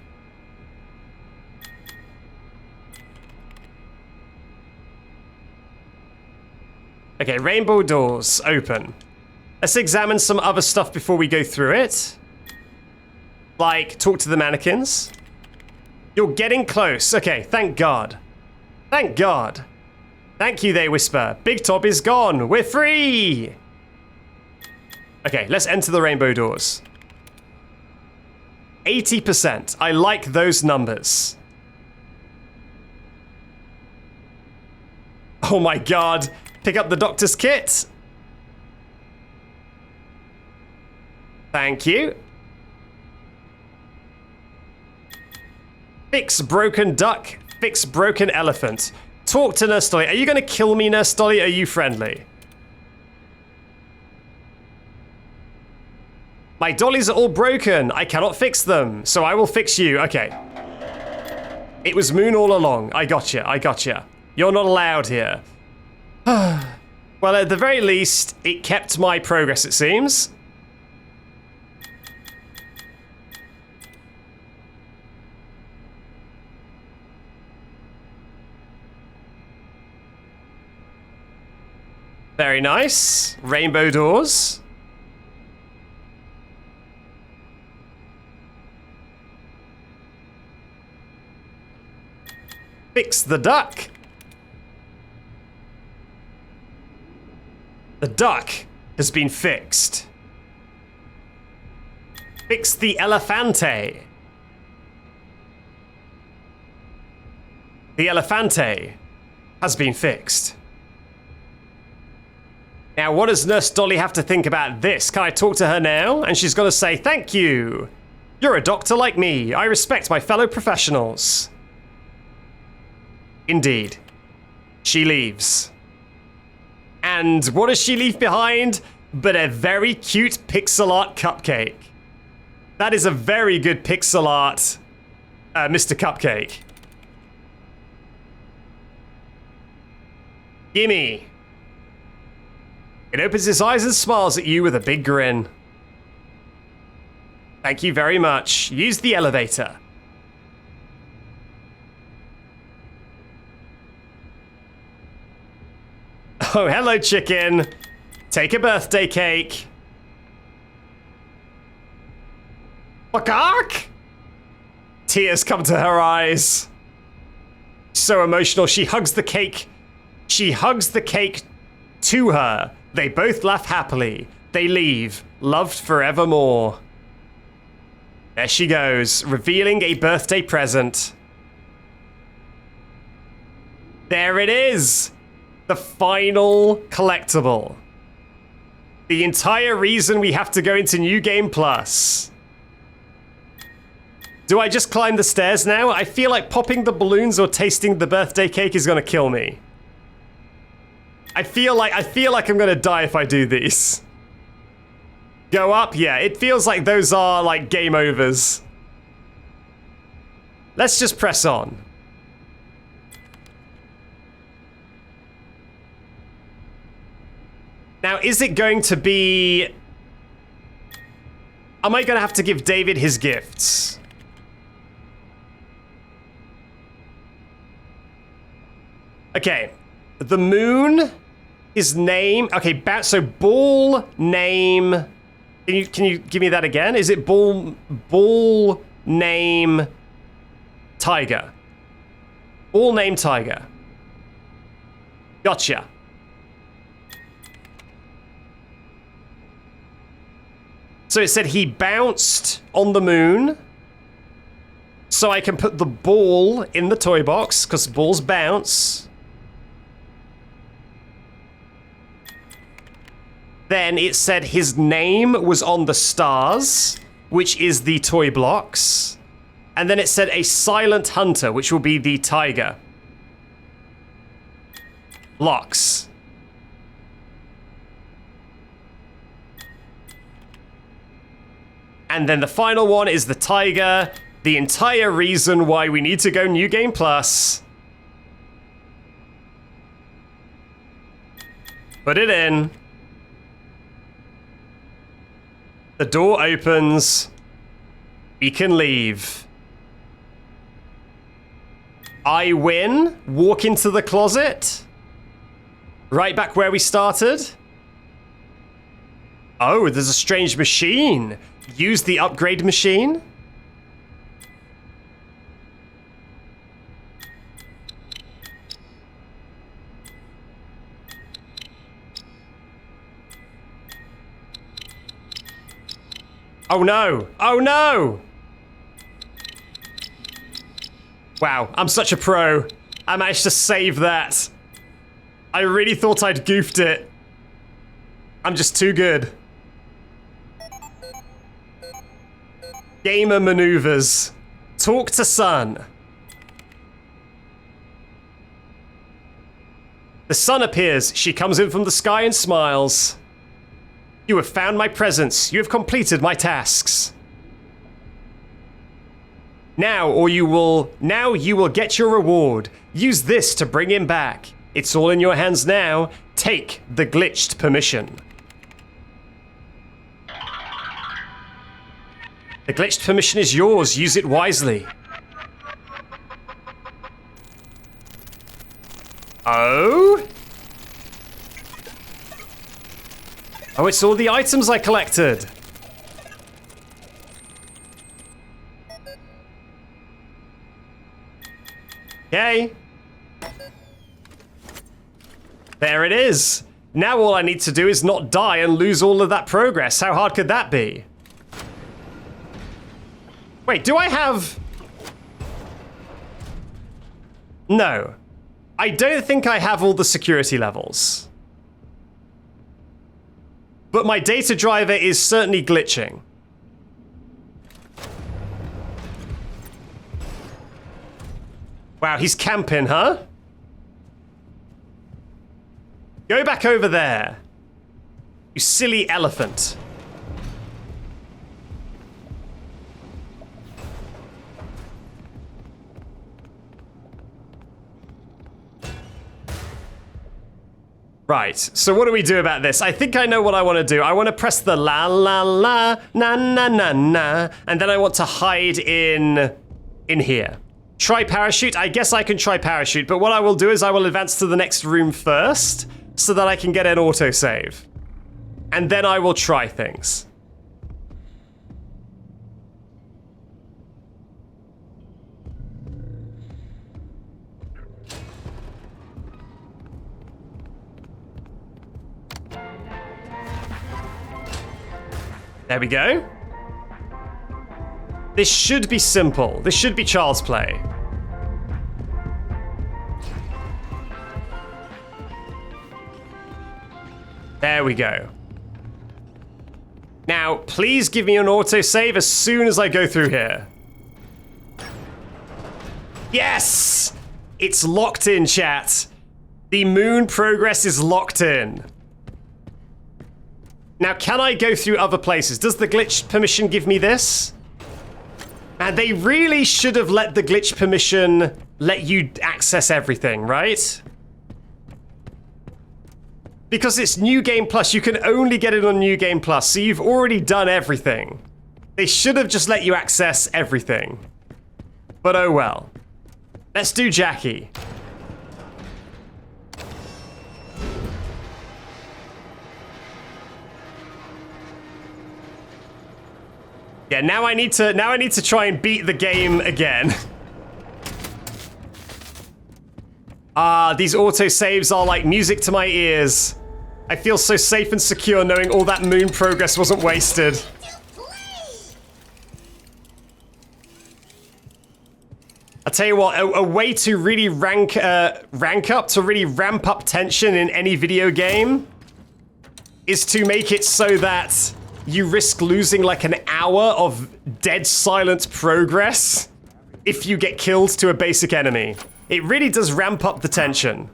Okay, rainbow doors open. Let's examine some other stuff before we go through it. Like, talk to the mannequins. You're getting close. Okay, thank God. Thank God. Thank you, they whisper. Big Top is gone. We're free. Okay, let's enter the rainbow doors. 80%. I like those numbers. Oh my God. Pick up the doctor's kit. Thank you. Fix broken duck, fix broken elephant. Talk to Nurse Dollie. Are you going to kill me, Nurse Dollie? Are you friendly? My dollies are all broken. I cannot fix them, so I will fix you. Okay. It was Moon all along. I gotcha, I gotcha. You're not allowed here. Well, at the very least, it kept my progress, it seems. Very nice. Rainbow doors. Fix the duck. The duck has been fixed. Fix the elefante. The elefante has been fixed. Now, what does Nurse Dollie have to think about this? Can I talk to her now? And she's going to say, thank you. You're a doctor like me. I respect my fellow professionals. Indeed. She leaves. And what does she leave behind? But a very cute pixel art cupcake. That is a very good pixel art, Mr. Cupcake. Gimme. It opens its eyes and smiles at you with a big grin. Thank you very much. Use the elevator. Oh, hello, chicken. Take a birthday cake. Bakak! Tears come to her eyes. So emotional, she hugs the cake. She hugs the cake to her. They both laugh happily. They leave, loved forevermore. There she goes, revealing a birthday present. There it is! The final collectible. The entire reason we have to go into New Game Plus. Do I just climb the stairs now? I feel like popping the balloons or tasting the birthday cake is gonna kill me. I feel like I'm gonna die if I do these. Go up? Yeah, it feels like those are like game overs. Let's just press on. Now, is it going to be... Am I gonna have to give David his gifts? Okay. The moon, his name. Okay, so ball name. Can you give me that again? Is it ball name tiger? Ball name tiger. Gotcha. So it said he bounced on the moon. So I can put the ball in the toy box, because balls bounce. Then it said his name was on the stars, which is the toy blocks. And then it said a silent hunter, which will be the tiger. Blocks. And then the final one is the tiger. The entire reason why we need to go New Game Plus. Put it in. The door opens. We can leave. I win. Walk into the closet. Right back where we started. Oh, there's a strange machine. Use the upgrade machine. Oh no! Oh no! Wow, I'm such a pro. I managed to save that. I really thought I'd goofed it. I'm just too good. Gamer maneuvers. Talk to sun. The sun appears. She comes in from the sky and smiles. You have found my presence. You have completed my tasks. Now you will get your reward. Use this to bring him back. It's all in your hands now. Take the glitched permission. The glitched permission is yours. Use it wisely. Oh? Oh, it's all the items I collected. Okay. There it is. Now all I need to do is not die and lose all of that progress. How hard could that be? Wait, do I have... No. I don't think I have all the security levels. But my data driver is certainly glitching. Wow, he's camping, huh? Go back over there. You silly elephant. Right, so what do we do about this? I think I know what I want to do. I want to press the la la la, na na na na, and then I want to hide in here. Try parachute? I guess I can try parachute, but what I will do is I will advance to the next room first, so that I can get an autosave. And then I will try things. There we go. This should be simple. This should be child's play. There we go. Now, please give me an autosave as soon as I go through here. Yes! It's locked in, chat. The moon progress is locked in. Now, can I go through other places? Does the glitch permission give me this? And they really should have let the glitch permission let you access everything, right? Because it's New Game Plus, you can only get it on New Game Plus, so you've already done everything. They should have just let you access everything. But oh well. Let's do Jackie. Yeah, now I need to try and beat the game again. These autosaves are like music to my ears. I feel so safe and secure knowing all that Moon progress wasn't wasted. I'll tell you what, a way to really rank up, to really ramp up tension in any video game is to make it so that you risk losing like an hour of dead silent progress if you get killed to a basic enemy. It really does ramp up the tension.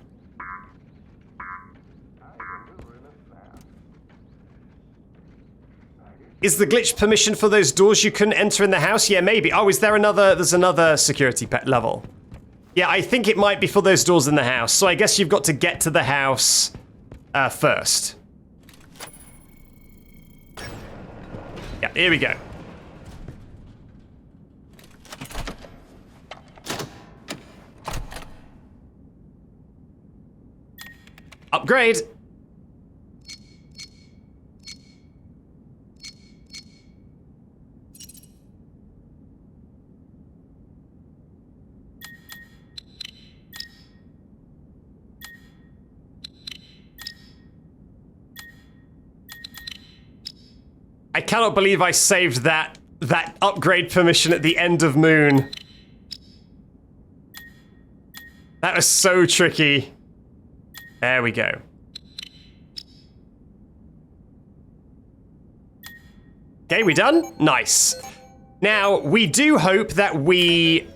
Is the glitch permission for those doors you couldn't enter in the house? Yeah, maybe. Oh, there's another security level. Yeah, I think it might be for those doors in the house. So I guess you've got to get to the house first. Yeah, here we go. Upgrade. I cannot believe I saved that upgrade permission at the end of Moon. That was so tricky. There we go. Okay, we done? Nice. Now, we do hope that we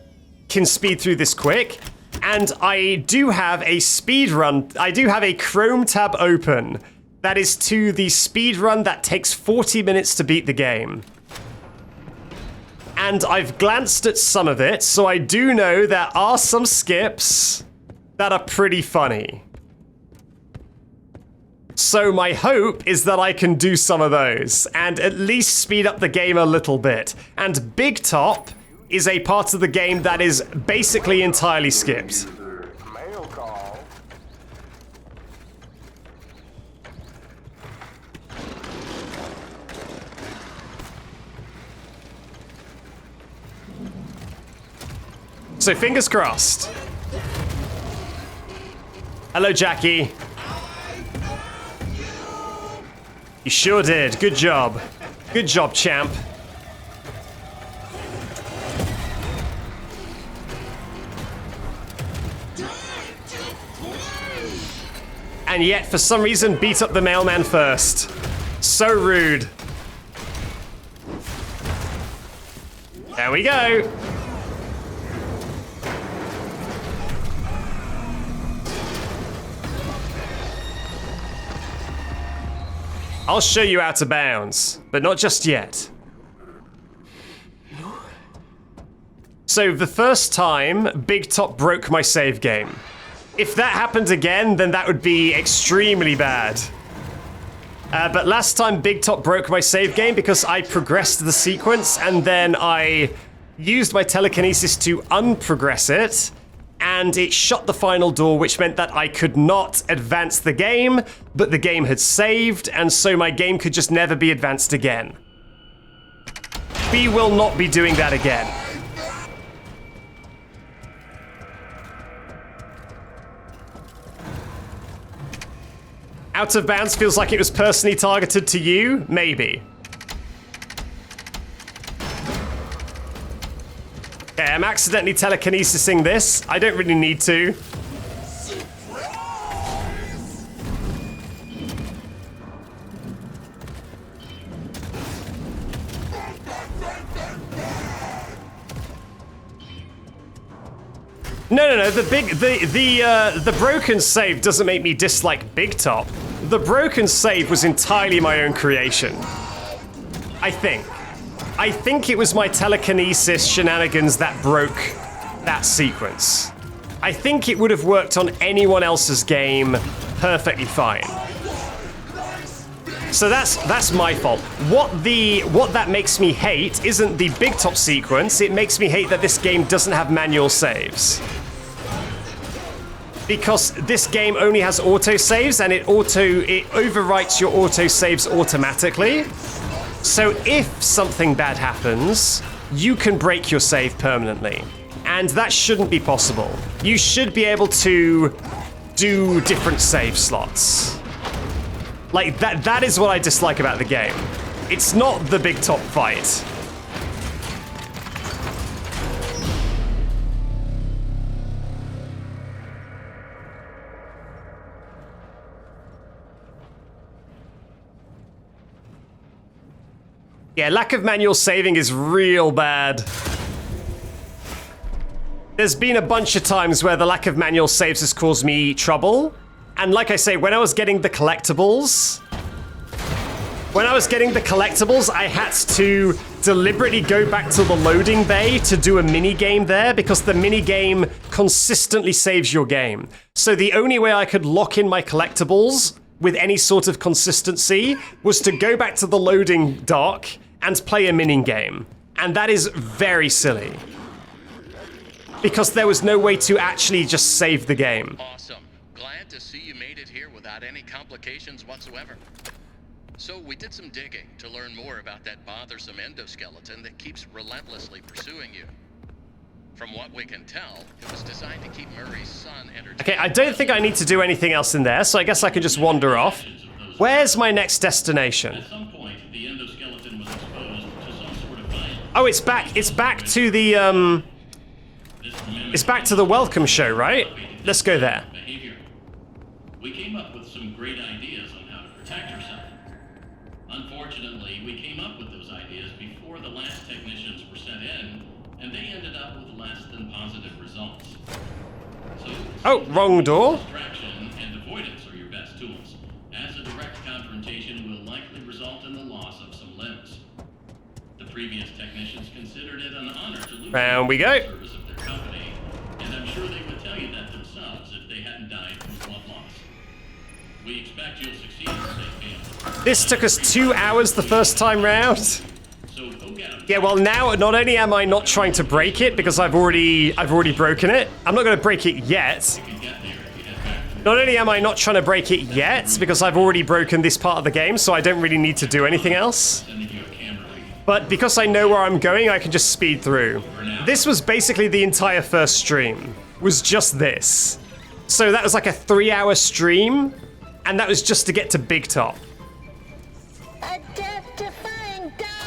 can speed through this quick, and I do have a speed run. I do have a Chrome tab open. That is to the speed run that takes 40 minutes to beat the game. And I've glanced at some of it, so I do know there are some skips that are pretty funny. So my hope is that I can do some of those, and at least speed up the game a little bit. And Big Top is a part of the game that is basically entirely skipped. So fingers crossed. Hello, Jackie. You sure did. Good job. Good job, champ. And yet, for some reason, beat up the mailman first. So rude. There we go. I'll show you out of bounds, but not just yet. So the first time, Big Top broke my save game. If that happened again, then that would be extremely bad. But last time, Big Top broke my save game because I progressed the sequence and then I used my telekinesis to unprogress it, and it shut the final door, which meant that I could not advance the game, but the game had saved, and so my game could just never be advanced again. We will not be doing that again. Out of bounds feels like it was personally targeted to you? Maybe. Okay, I'm accidentally telekinesising this. I don't really need to. No. The broken save doesn't make me dislike Big Top. The broken save was entirely my own creation. I think it was my telekinesis shenanigans that broke that sequence. I think it would have worked on anyone else's game perfectly fine. So that's my fault. What that makes me hate isn't the Big Top sequence, it makes me hate that this game doesn't have manual saves. Because this game only has autosaves and it overwrites your autosaves automatically. So if something bad happens, you can break your save permanently. And that shouldn't be possible. You should be able to do different save slots. Like, that is what I dislike about the game. It's not the big top fight. Yeah, lack of manual saving is real bad. There's been a bunch of times where the lack of manual saves has caused me trouble. And like I say, when I was getting the collectibles, I had to deliberately go back to the loading bay to do a mini game there because the mini game consistently saves your game. So the only way I could lock in my collectibles with any sort of consistency was to go back to the loading dock and play a mini game. And that is very silly. Because there was no way to actually just save the game. Awesome. Glad to see you made it here without any complications whatsoever. So we did some digging to learn more about that bothersome endoskeleton that keeps relentlessly pursuing you. From what we can tell, it was designed to keep Murray's son entertained. Okay, I don't think I need to do anything else in there, so I guess I can just wander off. Where's my next destination? At some point, the endoskeleton was exposed to some sort of violence. Oh, it's back to the, it's back to the welcome show, right? Let's go there. Behavior. We came up with some great ideas on how to protect yourself. Unfortunately, we came up with those ideas before the last technicians were sent in, and they ended up with less than positive results. So, oh, wrong door. Distraction and avoidance are your best tools, as a direct confrontation will likely result in the loss of some limbs. The previous technicians considered it an honor to lose Round we go. the service of their company, and I'm sure they would tell you that themselves if they hadn't died from blood loss. We expect you'll succeed if they fail. This took us 2 hours the first time round. So go get them. Yeah, well now, not only am I not trying to break it because I've already broken it. I'm not going to break it yet. Not only am I not trying to break it yet because I've already broken this part of the game, so I don't really need to do anything else. But because I know where I'm going, I can just speed through. This was basically the entire first stream. Was just this. So that was like a 3-hour stream, and that was just to get to Big Top.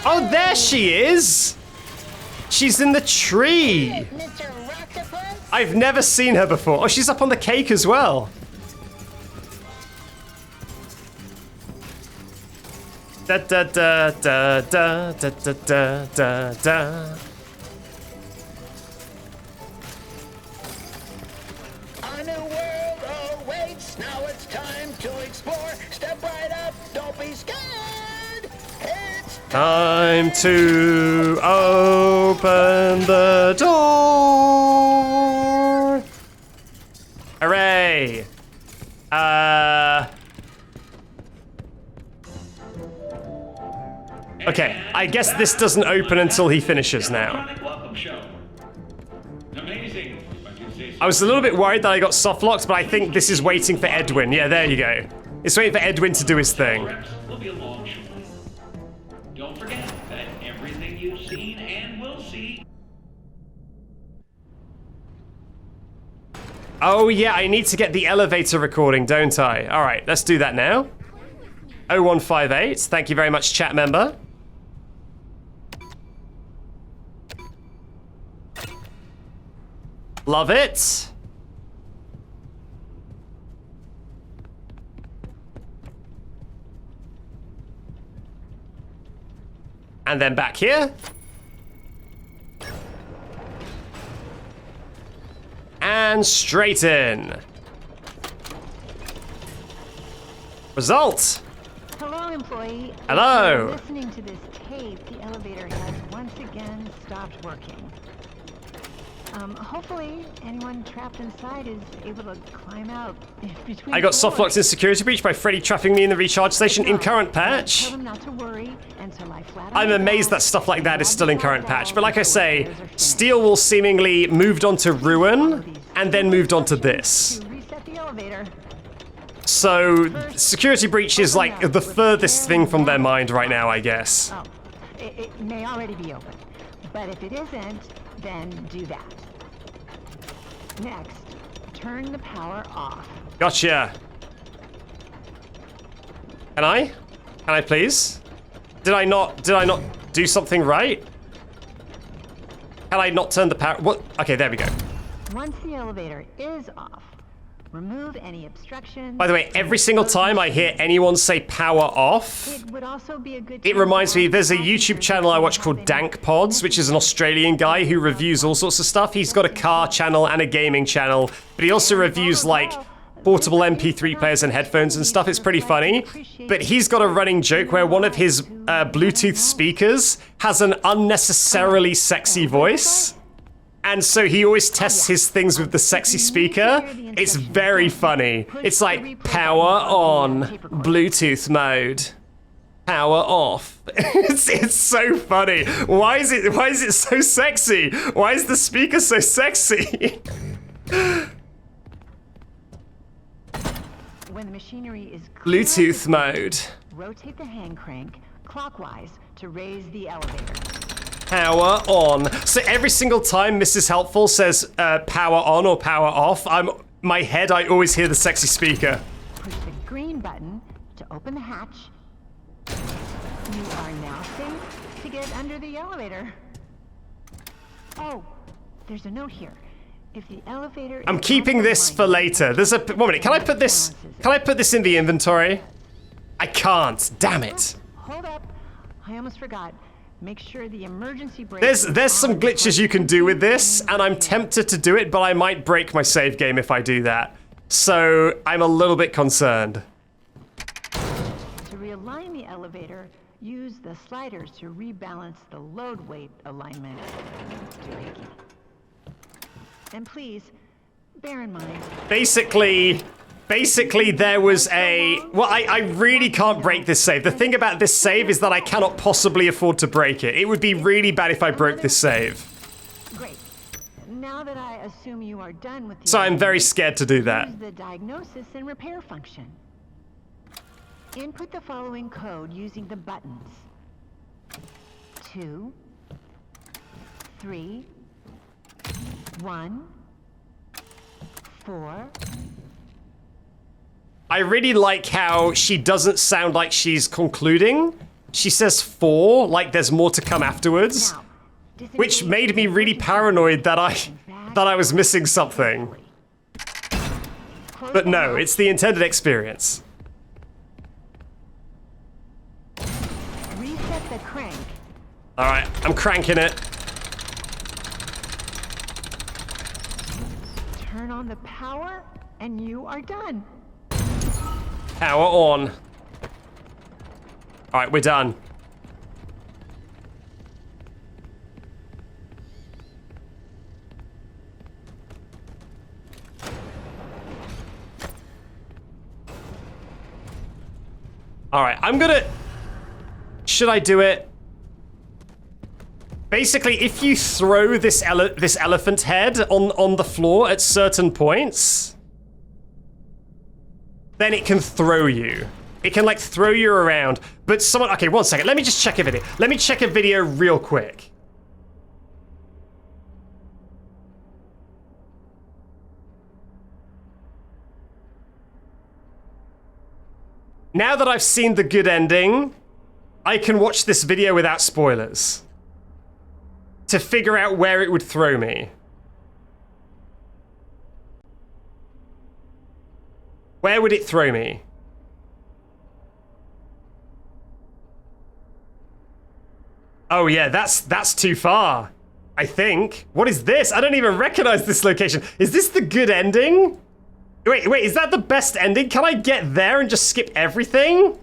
Oh, there she is! She's in the tree! I've never seen her before. Oh, she's up on the cake as well. Da da da da da da da da da. A new world awaits. Now it's time to explore. Step right up. Don't be scared. It's time to open the door. Hooray! Okay, I guess this doesn't open until he finishes now. Amazing. I was a little bit worried that I got soft locked, but I think this is waiting for Edwin. Yeah, there you go. It's waiting for Edwin to do his thing. Will be a long shot. Don't forget that everything you've seen and will see. Oh yeah, I need to get the elevator recording, don't I? All right, let's do that now. 0158, thank you very much, chat member. Love it. And then back here. And straight in. Result. Hello, employee. Hello. If you're listening to this tape, the elevator has once again stopped working. Hopefully, anyone trapped inside is able to climb out between. I got floors. soft-locked in security breach by Freddy trapping me in the recharge station in current patch. Tell them not to worry until I flat I'm amazed that stuff like that is still in current patch, but like I say, Steel will seemingly moved on to Ruin and then moved on to this. Reset the elevator. So, security breach is like the furthest thing from their mind right now, I guess. Oh, it may already be open. But if it isn't, then do that. Next, turn the power off. Gotcha. Can I? Can I please? Did I not do something right? Can I not turn the power? What? Okay, there we go. Once the elevator is off, remove any obstructions. By the way, every single time I hear anyone say power off, It would also be a good it reminds me, there's a YouTube channel I watch called Dank Pods, which is an Australian guy who reviews all sorts of stuff. He's got a car channel and a gaming channel, but he also reviews like portable MP3 players and headphones and stuff. It's pretty funny. But he's got a running joke where one of his Bluetooth speakers has an unnecessarily sexy voice. And so he always tests his things with the sexy speaker. It's very funny. It's like power on, Bluetooth mode, power off. It's so funny. Why is it so sexy? Why is the speaker so sexy? When the machinery is Bluetooth mode. Rotate the hand crank clockwise to raise the elevator. Power on. So every single time Mrs. Helpful says power on or power off, my head, I always hear the sexy speaker. Push the green button to open the hatch. You are now safe to get under the elevator. Oh, there's a note here. If the elevator I'm keeping this for later. There's a 1 minute. Can I put this in the inventory? I can't. Damn it. Hold up. I almost forgot. Make sure the emergency brake. There's some glitches you can do with this, and I'm tempted to do it, but I might break my save game if I do that. So I'm a little bit concerned. To realign the elevator, use the sliders to rebalance the load weight alignment. And please, bear in mind. Basically there was a... Well, I really can't break this save. The thing about this save is that I cannot possibly afford to break it. It would be really bad if I broke this save. Great. Now that I assume you are done with the... So I'm very scared to do that. Use the diagnosis and repair function. Input the following code using the buttons. 2, 3, 1, 4. I really like how she doesn't sound like she's concluding. She says 4, like there's more to come afterwards, which made me really paranoid that I was missing something. But no, it's the intended experience. Reset the crank. All right, I'm cranking it. Turn on the power, and you are done. Power on. All right, we're done. All right, I'm gonna... Should I do it? Basically, if you throw this elephant head on the floor at certain points, then it can throw you. It can, like, throw you around. But someone... Okay, 1 second. Let me just check a video. Let me check a video real quick. Now that I've seen the good ending, I can watch this video without spoilers to figure out where it would throw me. Where would it throw me? Oh yeah, that's too far, I think. What is this? I don't even recognize this location. Is this the good ending? Wait, is that the best ending? Can I get there and just skip everything?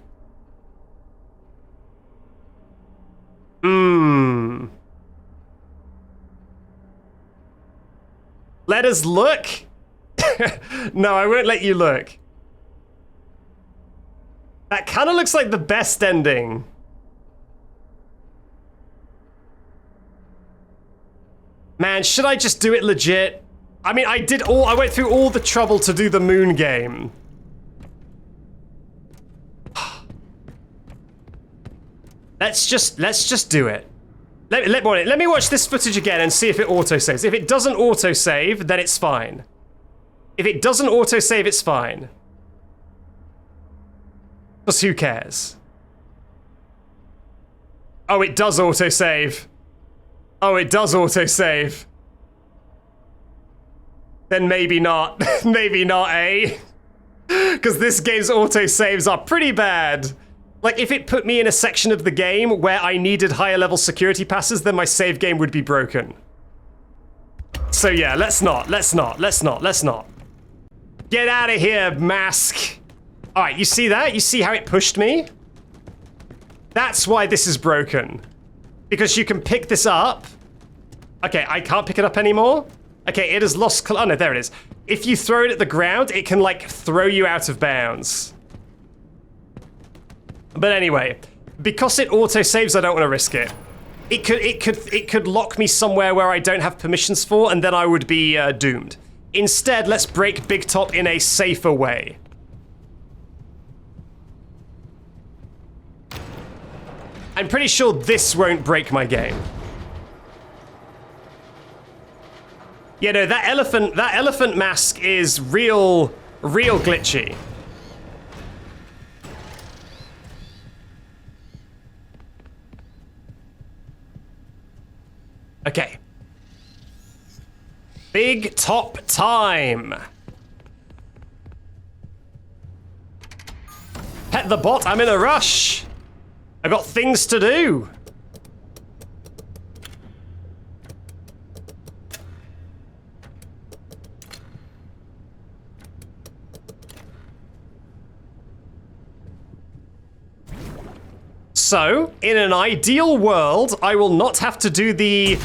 Let us look? No, I won't let you look. That kind of looks like the best ending. Man, should I just do it legit? I mean, I went through all the trouble to do the Moon game. Let's just do it. Let me watch this footage again and see if it autosaves. If it doesn't autosave, then it's fine. If it doesn't autosave, it's fine. Because who cares? Oh, it does autosave. Oh, it does autosave. Then maybe not. Maybe not, eh? Because this game's autosaves are pretty bad. Like, if it put me in a section of the game where I needed higher level security passes, then my save game would be broken. So yeah, let's not. Get out of here, mask. Alright, you see that? You see how it pushed me? That's why this is broken. Because you can pick this up. Okay, I can't pick it up anymore. Okay, it has lost... Oh no, there it is. If you throw it at the ground, it can, like, throw you out of bounds. But anyway, because it autosaves, I don't want to risk it. It could lock me somewhere where I don't have permissions for, and then I would be doomed. Instead, let's break Big Top in a safer way. I'm pretty sure this won't break my game. You know, that elephant mask is real glitchy. Okay. Big Top time. Pet the bot, I'm in a rush. I've got things to do. So, in an ideal world, I will not have to do the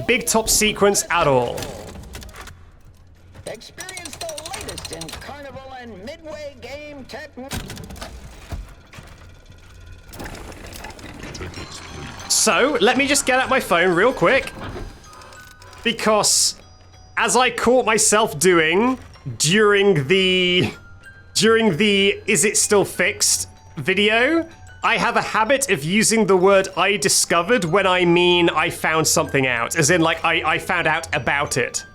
Big Top sequence at all. Experience the latest in Carnival and Midway game technology. So, let me just get out my phone real quick. Because, as I caught myself doing during the Is It Still Fixed video, I have a habit of using the word I discovered when I mean I found something out. As in, like, I found out about it.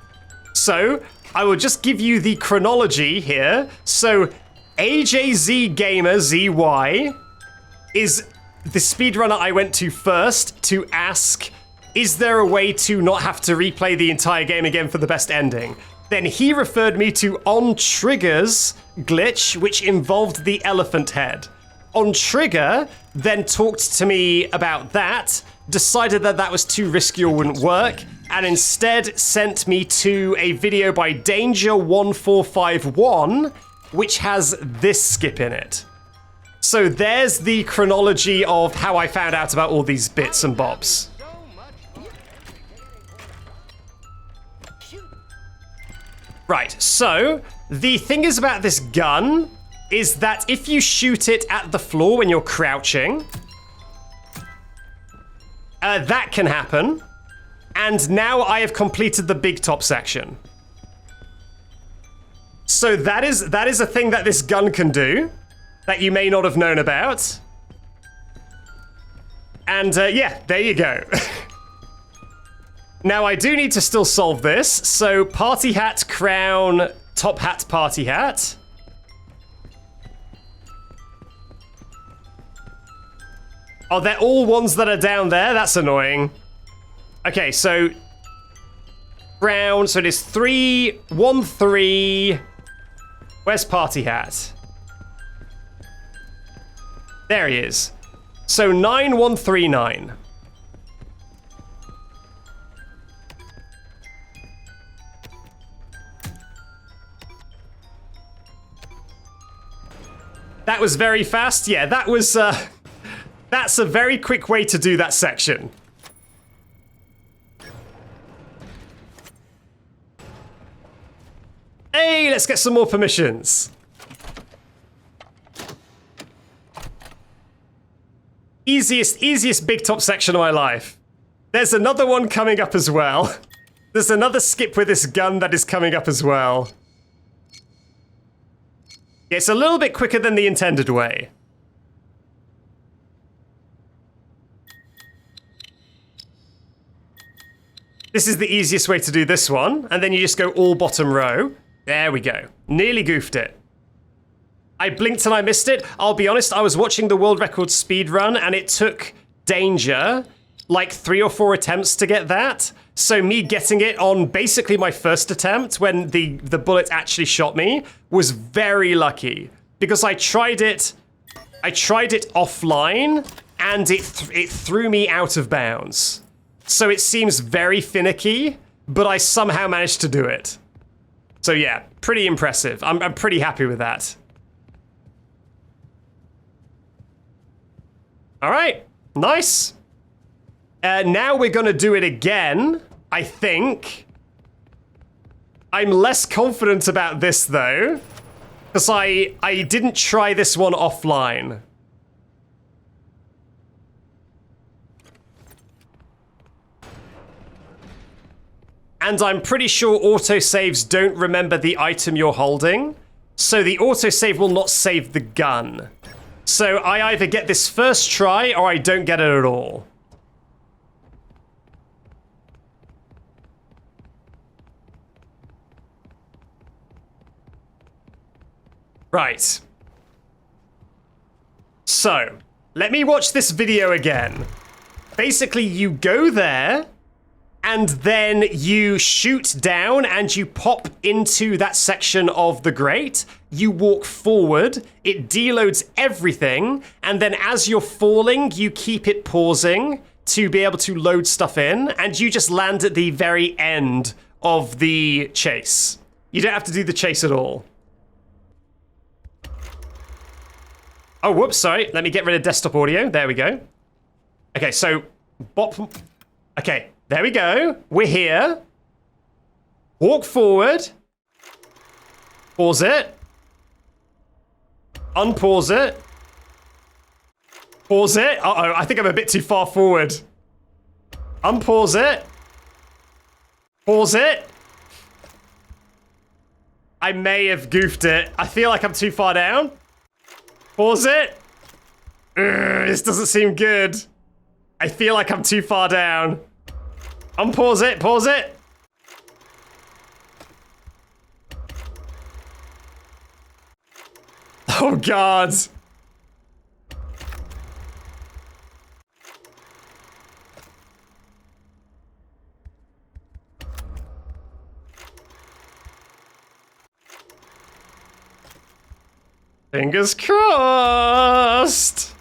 So, I will just give you the chronology here. So, AJZ Gamer ZY is the speedrunner I went to first to ask, is there a way to not have to replay the entire game again for the best ending? Then he referred me to On Trigger's glitch, which involved the elephant head. On Trigger then talked to me about that, decided that that was too risky or wouldn't work, and instead sent me to a video by Danger1451, which has this skip in it. So there's the chronology of how I found out about all these bits and bobs. Right, so the thing is about this gun is that if you shoot it at the floor when you're crouching, that can happen. And now I have completed the Big Top section. So that is a thing that this gun can do that you may not have known about. And yeah, there you go. Now I do need to still solve this. So party hat, crown, top hat, party hat. Oh, they're all ones that are down there? That's annoying. Okay, so crown, so it is 3, 1, 3. Where's party hat? There he is. So 9139. That was very fast. Yeah, that was that's a very quick way to do that section. Hey, let's get some more permissions. Easiest Big Top section of my life. There's another one coming up as well. There's another skip with this gun that is coming up as well. It's a little bit quicker than the intended way. This is the easiest way to do this one. And then you just go all bottom row. There we go. Nearly goofed it. I blinked and I missed it. I'll be honest, I was watching the world record speed run and it took Danger like 3 or 4 attempts to get that. So me getting it on basically my first attempt when the bullet actually shot me was very lucky because I tried it offline and it threw me out of bounds. So it seems very finicky, but I somehow managed to do it. So yeah, pretty impressive. I'm pretty happy with that. All right, nice. Now we're gonna do it again, I think. I'm less confident about this though, because I didn't try this one offline. And I'm pretty sure autosaves don't remember the item you're holding, so the autosave will not save the gun. So I either get this first try or I don't get it at all. Right. So, let me watch this video again. Basically, you go there, and then you shoot down and you pop into that section of the grate. You walk forward, it deloads everything, and then as you're falling, you keep it pausing to be able to load stuff in, and you just land at the very end of the chase. You don't have to do the chase at all. Oh, whoops, sorry. Let me get rid of desktop audio. There we go. Okay, so... bop. Okay, there we go. We're here. Walk forward. Pause it. Unpause it. Pause it. Uh-oh, I think I'm a bit too far forward. Unpause it. Pause it. I may have goofed it. I feel like I'm too far down. Pause it. This doesn't seem good. I feel like I'm too far down. Unpause it. Pause it. Oh, God. Fingers crossed.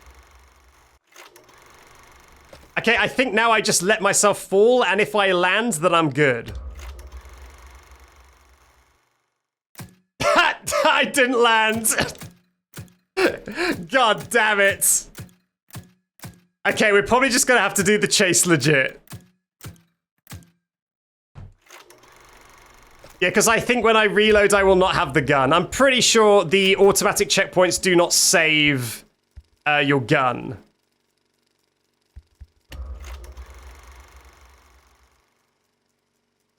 Okay, I think now I just let myself fall, and if I land, then I'm good. I didn't land. God damn it. Okay, we're probably just gonna have to do the chase legit. Yeah, because I think when I reload, I will not have the gun. I'm pretty sure the automatic checkpoints do not save your gun.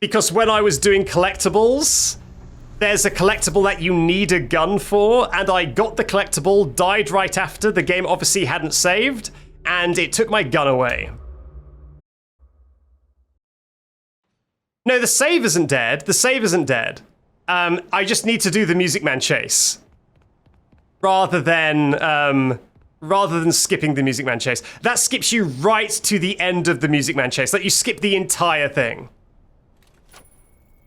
Because when I was doing collectibles, there's a collectible that you need a gun for, and I got the collectible, died right after, the game obviously hadn't saved, and it took my gun away. No, the save isn't dead. The save isn't dead. I just need to do the Music Man chase. Rather than skipping the Music Man chase. That skips you right to the end of the Music Man chase. Like, you skip the entire thing.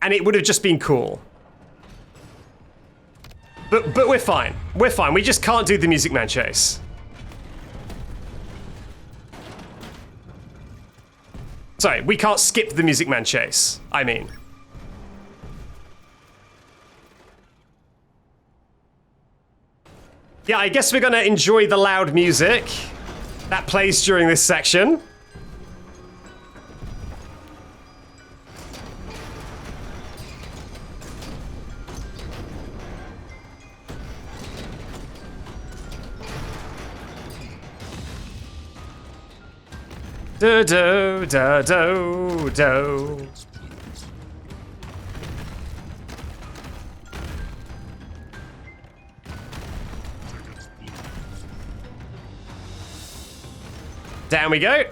And it would have just been cool. But we're fine. We're fine. We just can't do the Music Man chase. Sorry, we can't skip the Music Man chase, I mean. Yeah, I guess we're gonna enjoy the loud music that plays during this section. Do-do-do-do-do. Down we go.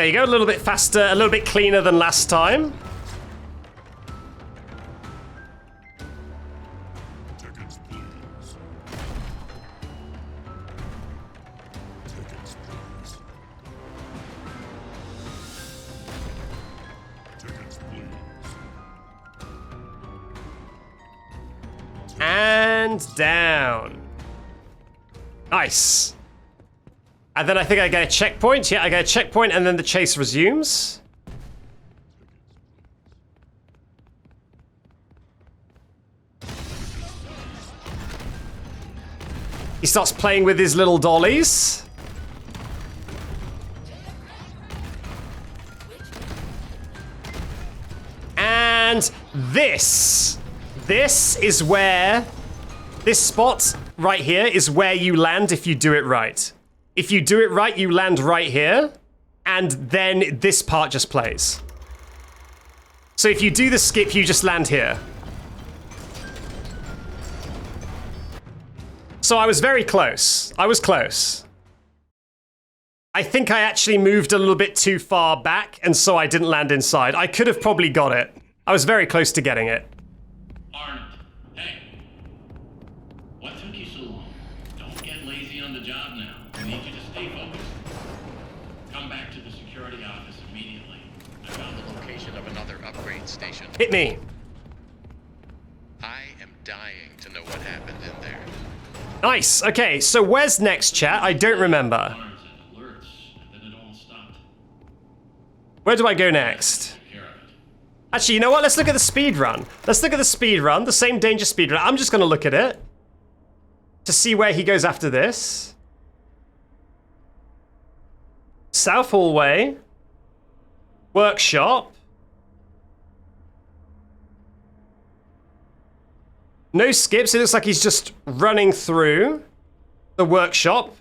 There you go, a little bit faster, a little bit cleaner than last time. Tickets, please. Tickets, please. Tickets, please. And down. Nice. And then I think I get a checkpoint. Yeah, I get a checkpoint and then the chase resumes. He starts playing with his little dollies. And this is where, this spot right here is where you land if you do it right. If you do it right, you land right here, and then this part just plays. So if you do the skip, you just land here. So I was very close. I was close. I think I actually moved a little bit too far back, and so I didn't land inside. I could have probably got it. I was very close to getting it. Arnold, hey. What took you so long? Don't get lazy on the job now. I need you to stay focused. Come back to the security office immediately. I found the location of another upgrade station. Hit me. I am dying to know what happened in there. Nice. Okay, so where's next, chat? I don't remember. Where do I go next? Actually, you know what? Let's look at the speed run. Let's look at the speed run, the same danger speed run. I'm just going to look at it to see where he goes after this. South hallway. Workshop. No skips. It looks like he's just running through the workshop.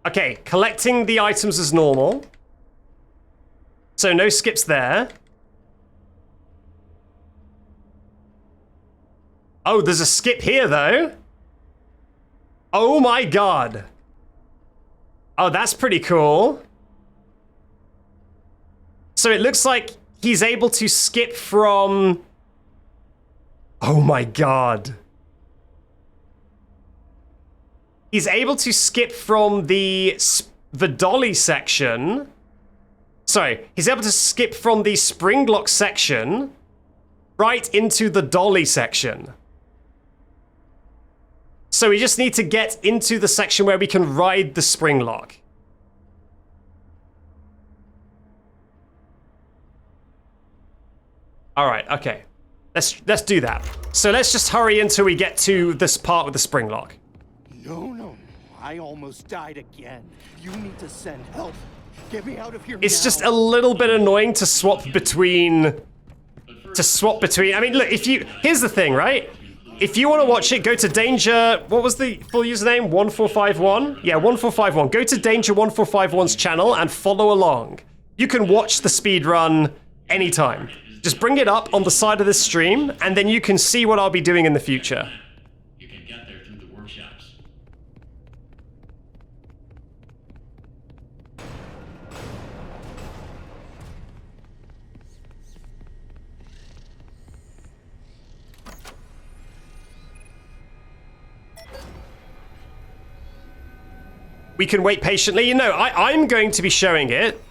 Okay, collecting the items as normal. So no skips there. Oh, there's a skip here, though. Oh my god. Oh, that's pretty cool. So it looks like he's able to skip from... Oh my god. He's able to skip from the dolly section. Sorry, he's able to skip from the spring lock section right into the dolly section. So we just need to get into the section where we can ride the spring lock. All right, okay. Let's do that. So let's just hurry until we get to this part with the spring lock. No. I almost died again. You need to send help. Get me out of here It's now. just a little bit annoying to swap between... I mean, look, here's the thing, right? If you want to watch it, go to Danger... What was the full username? 1451? Yeah, 1451. Go to Danger 1451's channel and follow along. You can watch the speedrun anytime. Just bring it up on the side of this stream, and then you can see what I'll be doing in the future. You can get there through the workshops. We can wait patiently. You know, I'm going to be showing it,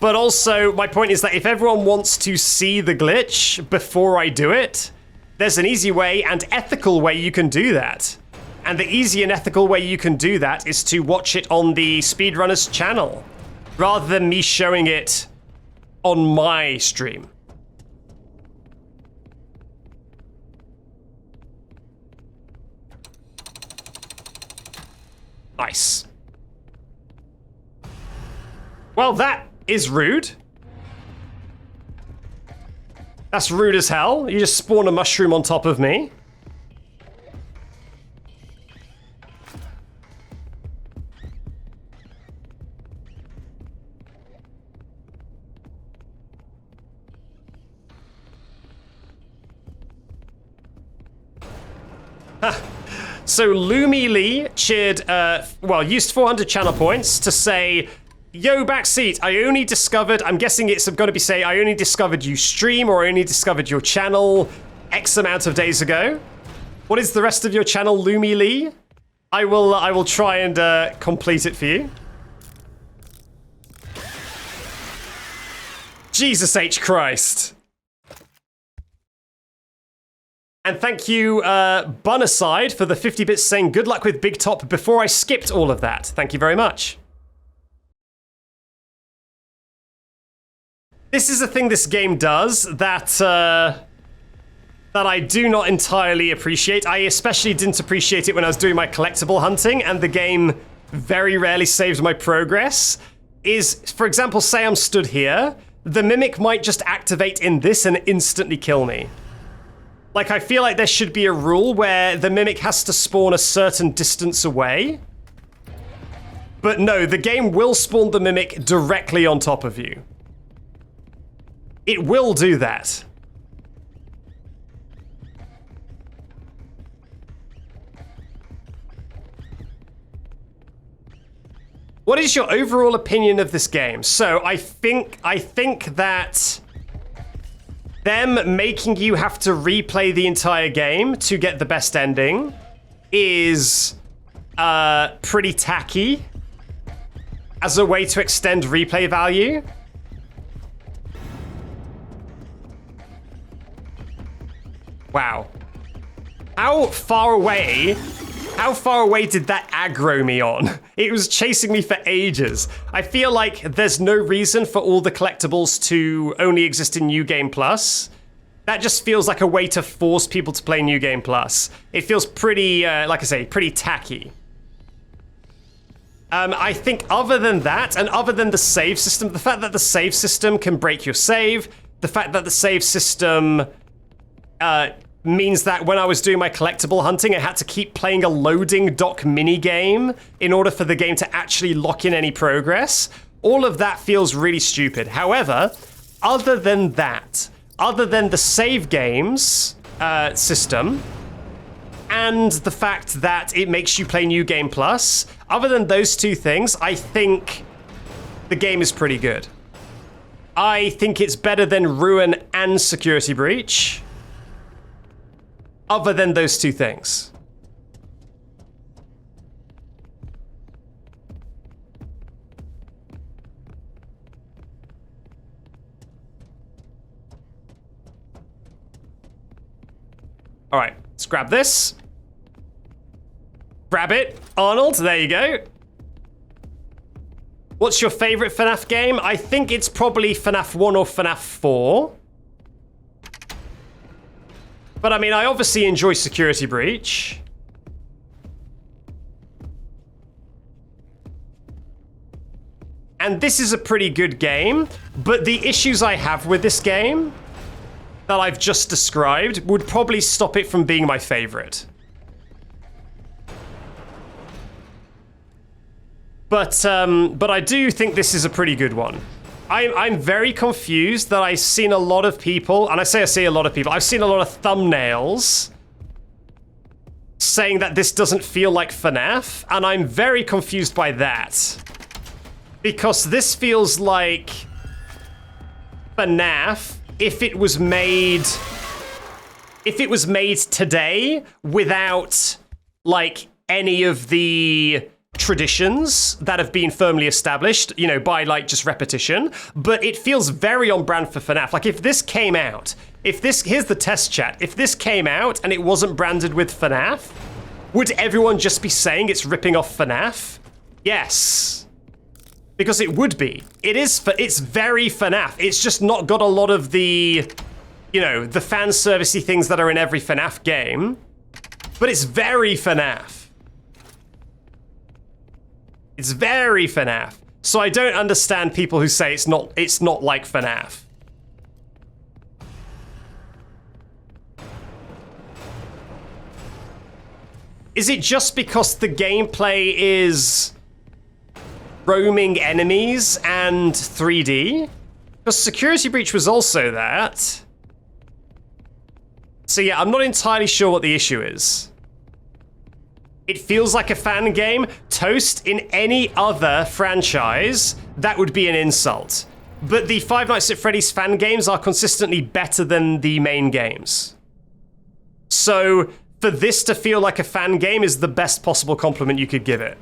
but also my point is that if everyone wants to see the glitch before I do it, there's an easy way and ethical way you can do that. And the easy and ethical way you can do that is to watch it on the Speedrunner's channel, rather than me showing it on my stream. Nice. Well, that is rude. That's rude as hell. You just spawn a mushroom on top of me. So Lumi Lee cheered, used 400 channel points to say, Yo, Backseat, I only discovered, I'm guessing it's going to be saying, I only discovered you stream or I only discovered your channel X amount of days ago. What is the rest of your channel, Lumi Lee? I will try and complete it for you. Jesus H. Christ. And thank you, Bunaside, for the 50 bits saying good luck with Big Top before I skipped all of that. Thank you very much. This is a thing this game does that, that I do not entirely appreciate. I especially didn't appreciate it when I was doing my collectible hunting, and the game very rarely saves my progress. Is, for example, say I'm stood here, the Mimic might just activate in this and instantly kill me. Like, I feel like there should be a rule where the Mimic has to spawn a certain distance away. But no, the game will spawn the Mimic directly on top of you. It will do that. What is your overall opinion of this game? So I think that them making you have to replay the entire game to get the best ending is pretty tacky as a way to extend replay value. Wow. How far away did that aggro me on? It was chasing me for ages. I feel like there's no reason for all the collectibles to only exist in New Game Plus. That just feels like a way to force people to play New Game Plus. It feels pretty, like I say, pretty tacky. I think other than that, and other than the save system, the fact that the save system can break your save, the fact that the save system means that when I was doing my collectible hunting, I had to keep playing a loading dock minigame in order for the game to actually lock in any progress. All of that feels really stupid. However, other than that, other than the save games system, and the fact that it makes you play New Game Plus, other than those two things, I think the game is pretty good. I think it's better than Ruin and Security Breach. Other than those two things. All right, let's grab this. Grab it, Arnold, there you go. What's your favorite FNAF game? I think it's probably FNAF 1 or FNAF 4. But I mean, I obviously enjoy Security Breach. And this is a pretty good game, but the issues I have with this game that I've just described would probably stop it from being my favorite. But I do think this is a pretty good one. I'm very confused that I've seen a lot of people, and I see a lot of people, I've seen a lot of thumbnails saying that this doesn't feel like FNAF, and I'm very confused by that. Because this feels like FNAF if it was made today without like any of the traditions that have been firmly established, you know, by like just repetition, but it feels very on brand for FNAF. Like if this came out, here's the test chat, if this came out and it wasn't branded with FNAF, would everyone just be saying it's ripping off FNAF? Yes. Because it would be. It's very FNAF. It's just not got a lot of the, you know, the fan servicey things that are in every FNAF game, but it's very FNAF. It's very FNAF. So I don't understand people who say it's not like FNAF. Is it just because the gameplay is roaming enemies and 3D? Because Security Breach was also that. So yeah, I'm not entirely sure what the issue is. It feels like a fan game. Toast in any other franchise, that would be an insult. But the Five Nights at Freddy's fan games are consistently better than the main games. So for this to feel like a fan game is the best possible compliment you could give it.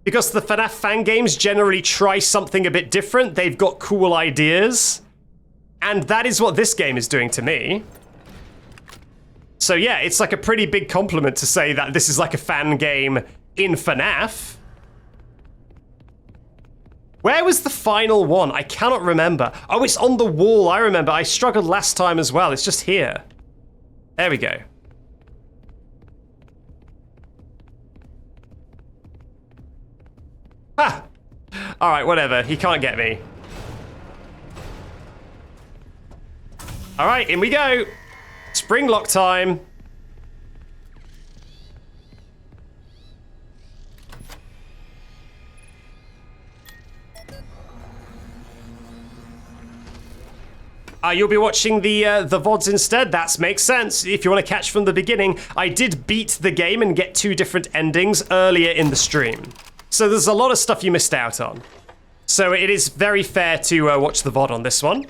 Because the FNAF fan games generally try something a bit different, they've got cool ideas, and that is what this game is doing to me. So yeah, it's like a pretty big compliment to say that this is like a fan game in FNAF. Where was the final one? I cannot remember. Oh, it's on the wall, I remember. I struggled last time as well, it's just here. There we go. Ha! Alright, whatever. He can't get me. Alright, in we go. Spring lock time. You'll be watching the VODs instead. That makes sense. If you want to catch from the beginning, I did beat the game and get 2 different endings earlier in the stream. So there's a lot of stuff you missed out on. So it is very fair to watch the VOD on this one.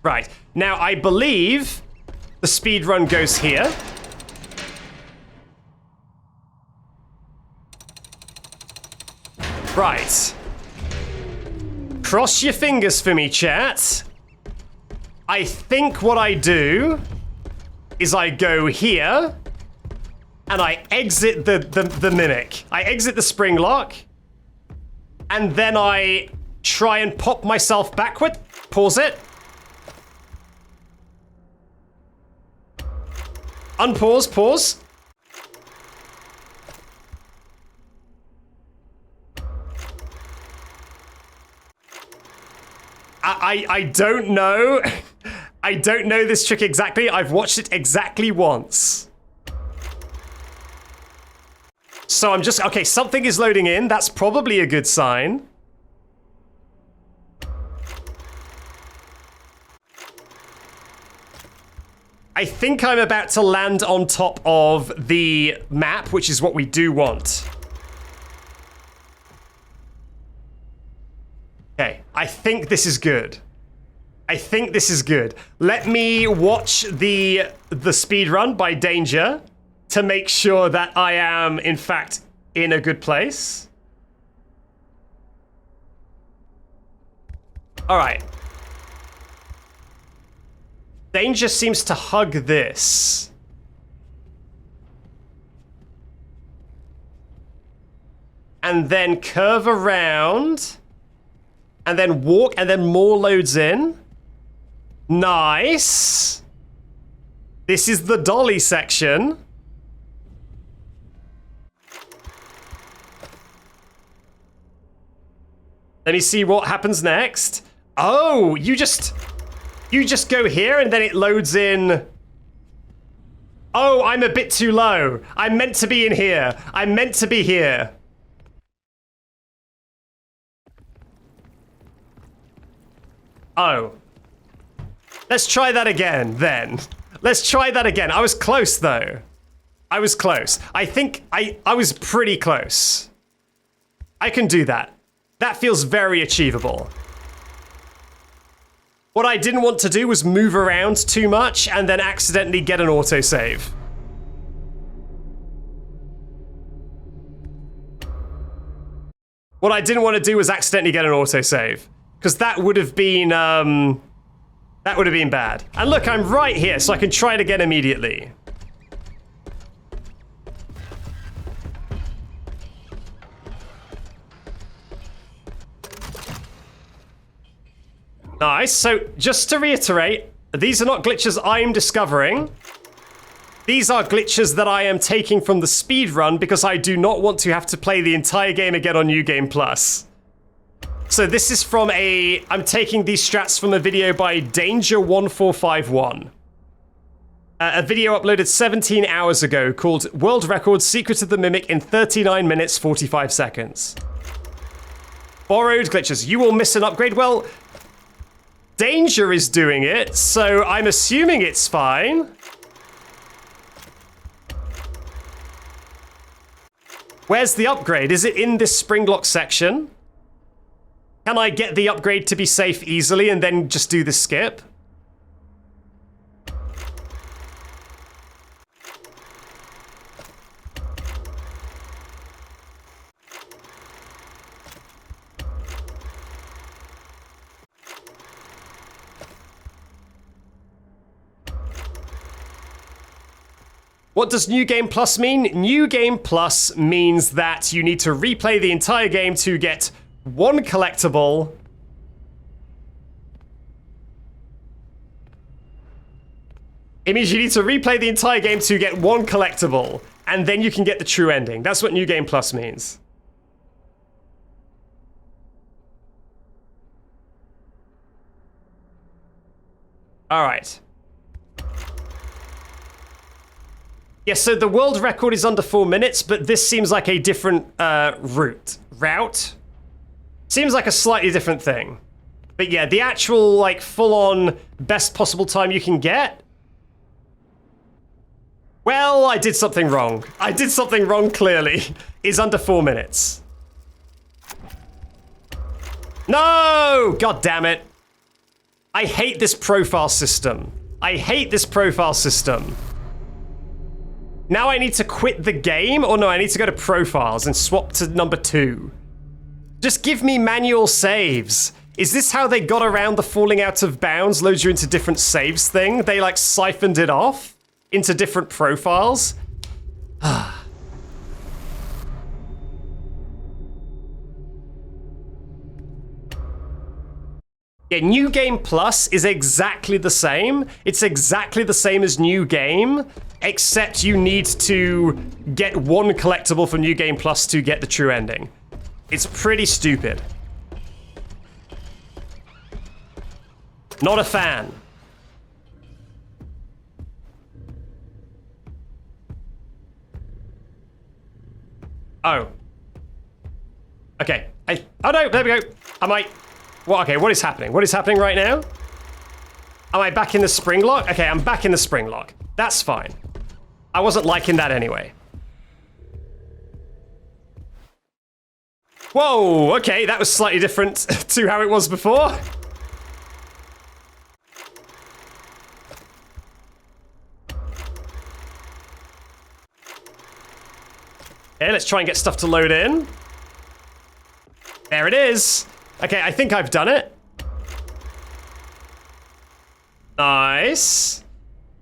Right, now I believe the speedrun goes here. Right. Cross your fingers for me, chat. I think what I do is I go here and I exit the mimic. I exit the spring lock and then I try and pop myself backward. Pause it. Unpause, pause. I don't know. I don't know this trick exactly. I've watched it exactly once. So I'm just, okay, something is loading in. That's probably a good sign. I think I'm about to land on top of the map, which is what we do want. Okay, I think this is good. I think this is good. Let me watch the speedrun by Danger to make sure that I am, in fact, in a good place. All right. Danger seems to hug this. And then curve around. And then walk, and then more loads in. Nice. This is the Dollie section. Let me see what happens next. Oh, you just go here and then it loads in. Oh, I'm a bit too low. I'm meant to be in here. I'm meant to be here. Oh. Let's try that again, then. Let's try that again. I was close, though. I was close. I think I was pretty close. I can do that. That feels very achievable. What I didn't want to do was move around too much and then accidentally get an autosave. What I didn't want to do was accidentally get an autosave. Because that would have been bad. And look, I'm right here, so I can try it again immediately. Nice, so just to reiterate, these are not glitches I'm discovering. These are glitches that I am taking from the speedrun because I do not want to have to play the entire game again on New Game Plus. So this is from I'm taking these strats from a video by Danger1451. A video uploaded 17 hours ago called World Record Secret of the Mimic in 39 minutes 45 seconds. Borrowed glitches. You will miss an upgrade. Well, Danger is doing it, so I'm assuming it's fine. Where's the upgrade? Is it in this springlock section? Can I get the upgrade to be safe easily and then just do the skip? What does New Game Plus mean? New Game Plus means that you need to replay the entire game to get one collectible. It means you need to replay the entire game to get one collectible, and then you can get the true ending. That's what New Game Plus means. All right. Yeah, so the world record is under 4 minutes, but this seems like a different route. Seems like a slightly different thing. But yeah, the actual, like, full-on best possible time you can get. Well, I did something wrong. I did something wrong, clearly. Is under 4 minutes. No! God damn it. I hate this profile system. I hate this profile system. Now I need to quit the game? Or no, I need to go to profiles and swap to number 2. Just give me manual saves. Is this how they got around the falling out of bounds, loads you into different saves thing? They like siphoned it off into different profiles? Yeah, New Game Plus is exactly the same. It's exactly the same as New Game, except you need to get one collectible from New Game Plus to get the true ending. It's pretty stupid. Not a fan. Oh. Okay. Oh no, there we go. I might... Well, okay, what is happening? What is happening right now? Am I back in the spring lock? Okay, I'm back in the spring lock. That's fine. I wasn't liking that anyway. Whoa, okay, that was slightly different to how it was before. Okay, let's try and get stuff to load in. There it is. Okay, I think I've done it. Nice.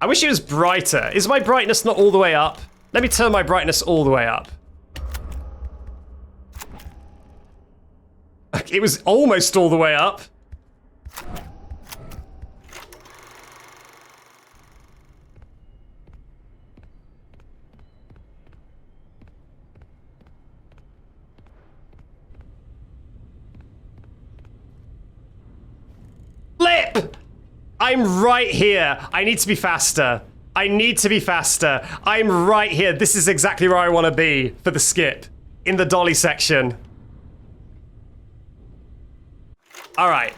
I wish it was brighter. Is my brightness not all the way up? Let me turn my brightness all the way up. It was almost all the way up. Flip! I'm right here. I need to be faster. I need to be faster. I'm right here. This is exactly where I want to be for the skip. In the Dollie section. All right.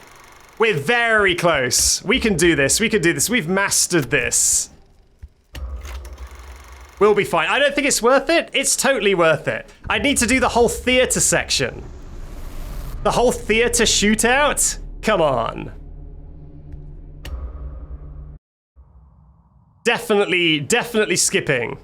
We're very close. We can do this. We can do this. We've mastered this. We'll be fine. I don't think it's worth it. It's totally worth it. I need to do the whole theater section. The whole theater shootout? Come on. Definitely skipping.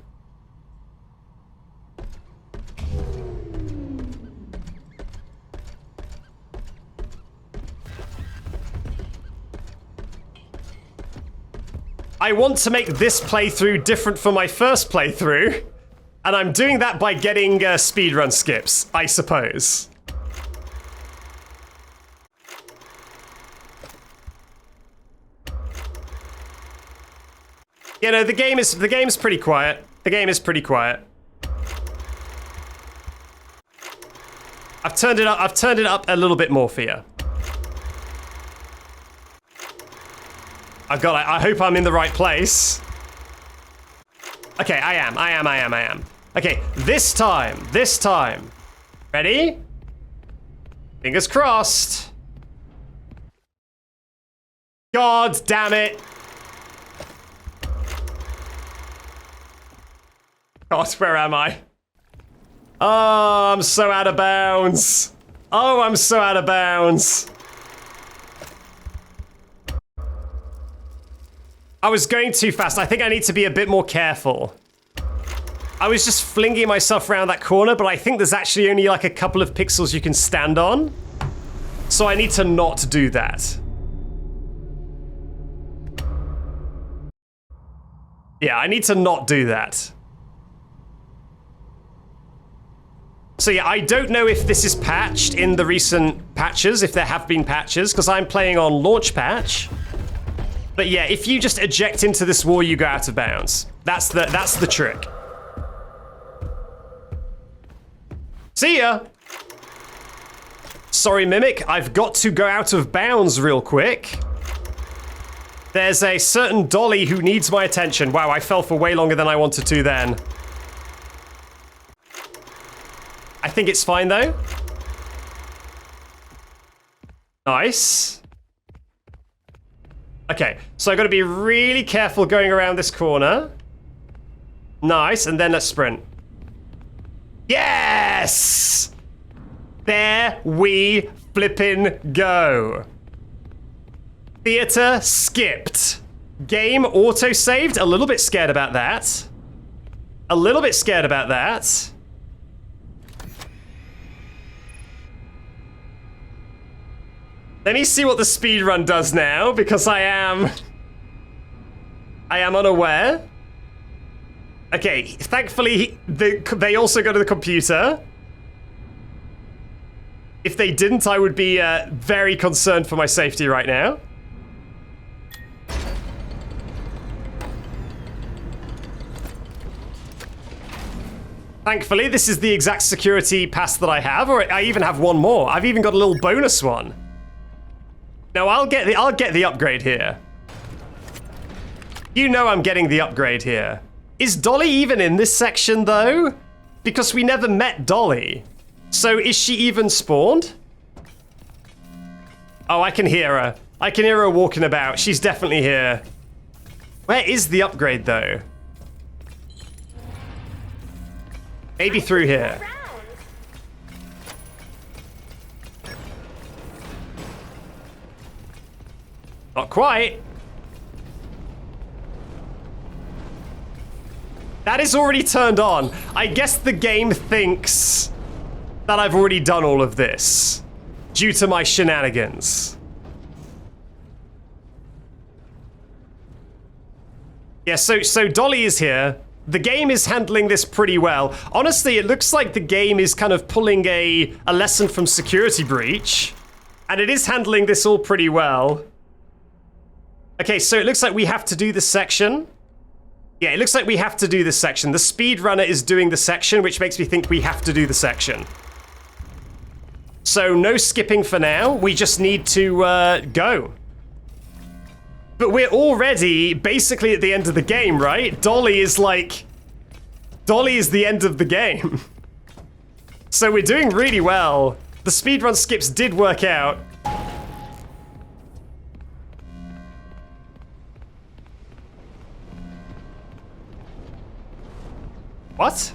I want to make this playthrough different from my first playthrough, and I'm doing that by getting speedrun skips, I suppose. You know, the game's pretty quiet. The game is pretty quiet. I've turned it up a little bit more for you. I hope I'm in the right place. Okay, I am. Okay, this time. Ready? Fingers crossed. God damn it. God, where am I? Oh, I'm so out of bounds. Oh, I'm so out of bounds. I was going too fast. I think I need to be a bit more careful. I was just flinging myself around that corner, but I think there's actually only like a couple of pixels you can stand on. So I need to not do that. Yeah, I need to not do that. So yeah, I don't know if this is patched in the recent patches, if there have been patches, because I'm playing on launch patch. But yeah, if you just eject into this wall, you go out of bounds. That's the trick. See ya! Sorry, Mimic, I've got to go out of bounds real quick. There's a certain Dollie who needs my attention. Wow, I fell for way longer than I wanted to then. I think it's fine though. Nice. Okay, so I've got to be really careful going around this corner. Nice, and then let's sprint. Yes! There we flippin' go. Theater skipped. Game auto-saved. A little bit scared about that. A little bit scared about that. Let me see what the speedrun does now, because I am unaware. Okay, thankfully they also go to the computer. If they didn't, I would be very concerned for my safety right now. Thankfully, this is the exact security pass that I have, or I even have one more. I've even got a little bonus one. Now I'll get the upgrade here. You know I'm getting the upgrade here. Is Dollie even in this section though? Because we never met Dollie. So is she even spawned? Oh, I can hear her. I can hear her walking about. She's definitely here. Where is the upgrade though? Maybe through here. Not quite. That is already turned on. I guess the game thinks that I've already done all of this due to my shenanigans. Yeah, so Dollie is here. The game is handling this pretty well. Honestly, it looks like the game is kind of pulling a lesson from Security Breach. And it is handling this all pretty well. Okay, so it looks like we have to do this section. Yeah, it looks like we have to do this section. The speedrunner is doing the section, which makes me think we have to do the section. So no skipping for now. We just need to go. But we're already basically at the end of the game, right? Dollie is the end of the game. So we're doing really well. The speedrun skips did work out. What?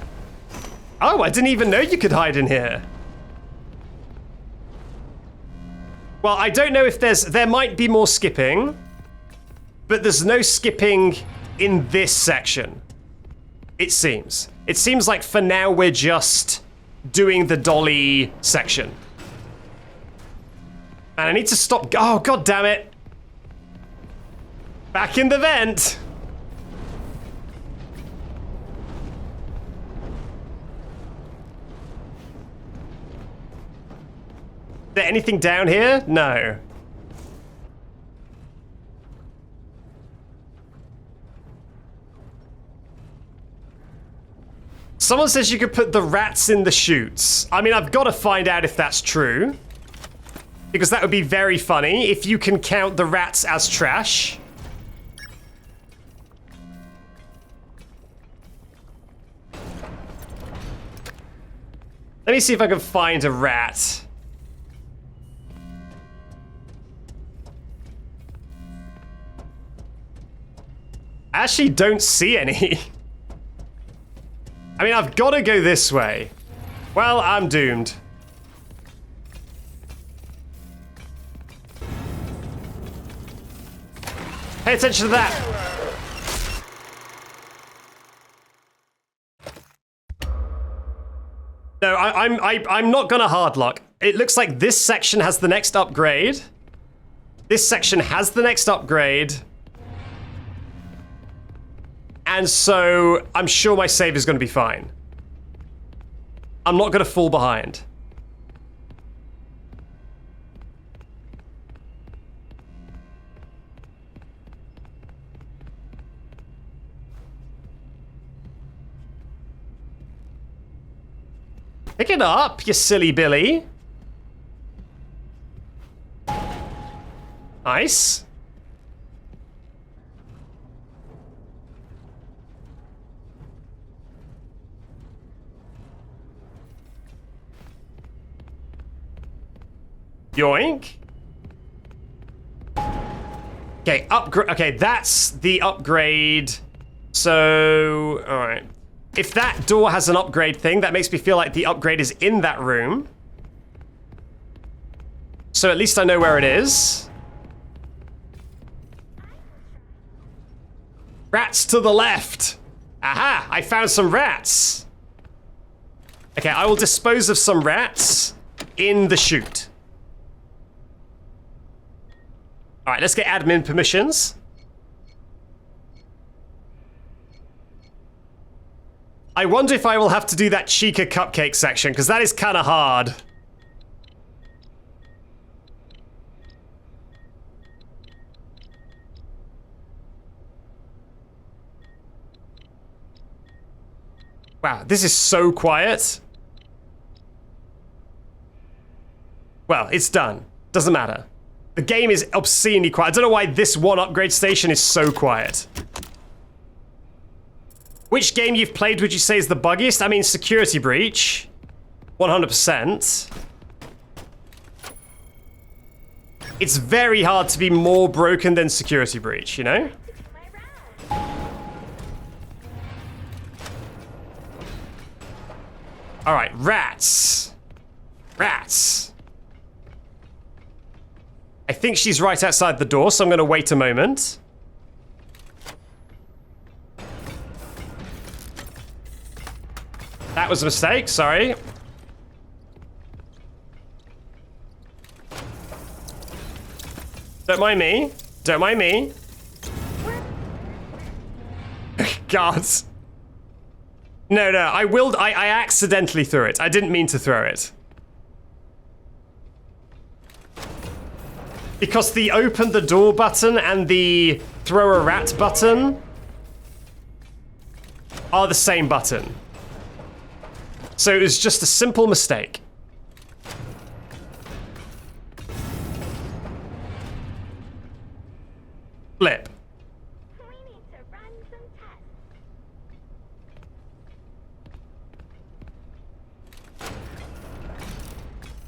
Oh, I didn't even know you could hide in here. Well, I don't know if there might be more skipping, but there's no skipping in this section. It seems. It seems like for now we're just doing the Dollie section. And I need to stop. Oh, god damn it. Back in the vent. Is there anything down here? No. Someone says you could put the rats in the chutes. I mean, I've got to find out if that's true. Because that would be very funny if you can count the rats as trash. Let me see if I can find a rat. I actually don't see any. I mean, I've got to go this way. Well, I'm doomed. Pay attention to that. No, I'm not gonna hardlock. It looks like this section has the next upgrade. This section has the next upgrade. And so I'm sure my save is gonna be fine. I'm not gonna fall behind. Pick it up, you silly Billy. Nice. Yoink. Okay, upgrade. Okay, that's the upgrade. So, all right. If that door has an upgrade thing, that makes me feel like the upgrade is in that room. So at least I know where it is. Rats to the left. Aha, I found some rats. Okay, I will dispose of some rats in the chute. All right, let's get admin permissions. I wonder if I will have to do that Chica cupcake section, because that is kind of hard. Wow, this is so quiet. Well, it's done. Doesn't matter. The game is obscenely quiet. I don't know why this one upgrade station is so quiet. Which game you've played would you say is the buggiest? I mean, Security Breach. 100%. It's very hard to be more broken than Security Breach, you know? Alright, rats. Rats. I think she's right outside the door, so I'm gonna wait a moment. That was a mistake, sorry. Don't mind me. Don't mind me. God. No, I accidentally threw it. I didn't mean to throw it. Because the open the door button and the throw a rat button are the same button. So it was just a simple mistake. Flip.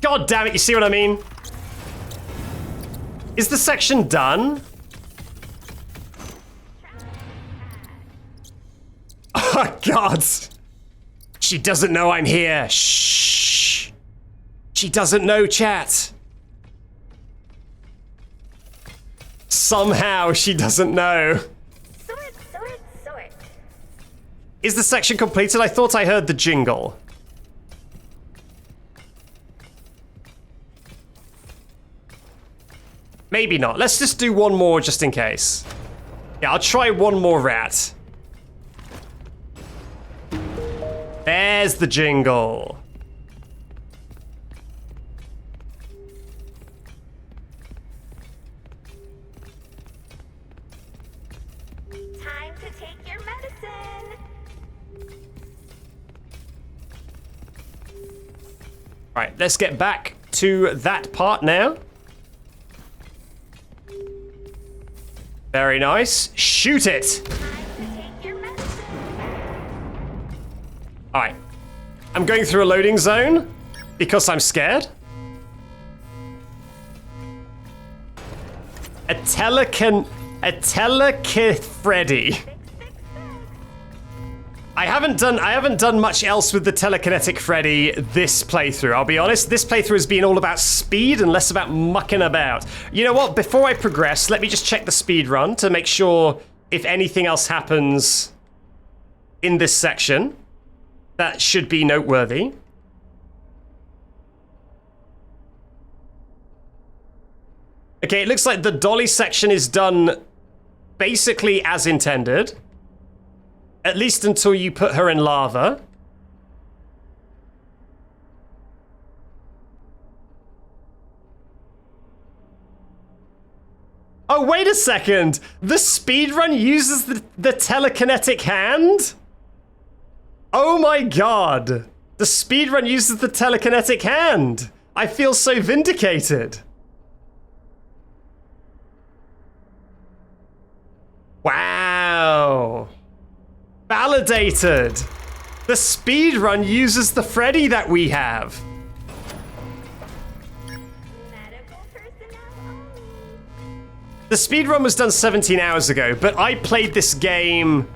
God damn it, you see what I mean? Is the section done? Oh, God. She doesn't know I'm here. Shh. She doesn't know, chat. Somehow she doesn't know. Sort. Is the section completed? I thought I heard the jingle. Maybe not. Let's just do one more just in case. Yeah, I'll try one more rat. There's the jingle. Time to take your medicine. Right, let's get back to that part now. Very nice. Shoot it! Alright. I'm going through a loading zone because I'm scared. A telekith Freddy. I haven't done much else with the telekinetic Freddy this playthrough, I'll be honest. This playthrough has been all about speed and less about mucking about. You know what, before I progress, let me just check the speed run to make sure if anything else happens in this section that should be noteworthy. Okay, it looks like the Dollie section is done basically as intended. At least until you put her in lava. Oh, wait a second! The speedrun uses the telekinetic hand? Oh my god! The speedrun uses the telekinetic hand! I feel so vindicated. Wow! Validated! The speedrun uses the Freddy that we have. The speedrun was done 17 hours ago, but I played this game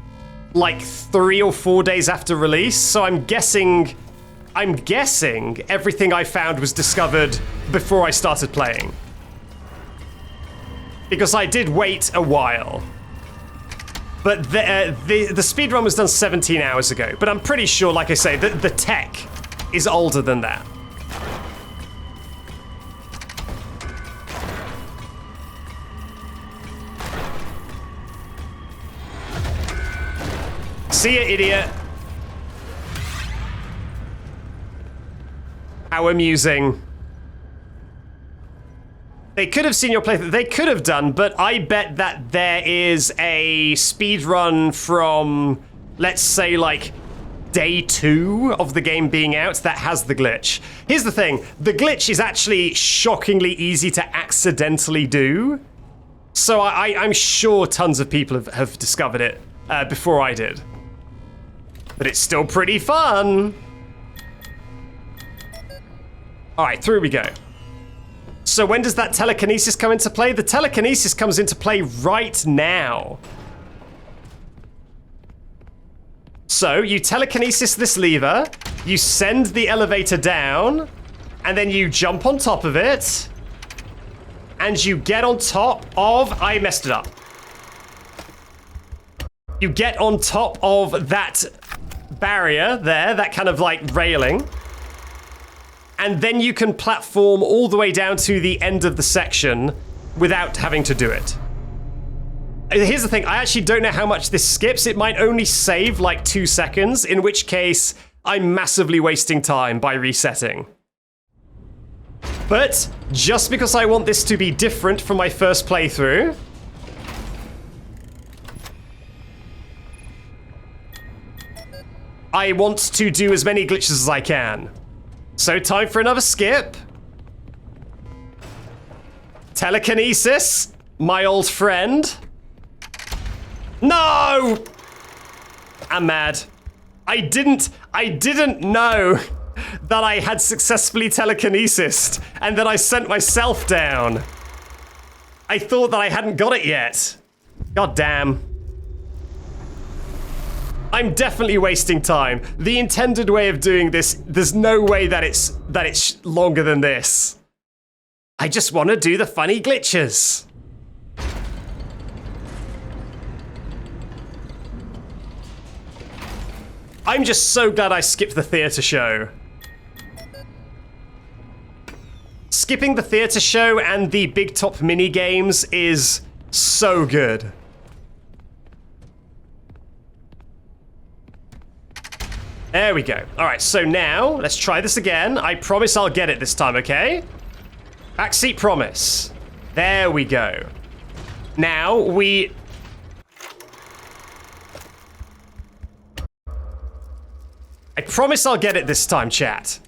like 3 or 4 days after release, so I'm guessing everything I found was discovered before I started playing. Because I did wait a while. But the speedrun was done 17 hours ago, but I'm pretty sure, like I say, that the tech is older than that. See ya, idiot. How amusing. They could have seen your playthrough. They could have done, but I bet that there is a speedrun from, let's say, like, day 2 of the game being out that has the glitch. Here's the thing. The glitch is actually shockingly easy to accidentally do. So I'm sure tons of people have discovered it before I did. But it's still pretty fun. All right, through we go. So when does that telekinesis come into play? The telekinesis comes into play right now. So you telekinesis this lever, you send the elevator down, and then you jump on top of it, and you get on top of... I messed it up. You get on top of that barrier there, that kind of like railing. And then you can platform all the way down to the end of the section without having to do it. Here's the thing, I actually don't know how much this skips. It might only save like 2 seconds, in which case I'm massively wasting time by resetting. But just because I want this to be different from my first playthrough, I want to do as many glitches as I can. So time for another skip. Telekinesis, my old friend. No! I'm mad. I didn't know that I had successfully telekinesised, and then I sent myself down. I thought that I hadn't got it yet. God damn. I'm definitely wasting time. The intended way of doing this, there's no way that it's longer than this. I just want to do the funny glitches. I'm just so glad I skipped the theater show. Skipping the theater show and the Big Top mini games is so good. There we go. All right, so now let's try this again. I promise I'll get it this time, okay? Backseat promise. There we go. Now we... I promise I'll get it this time, chat.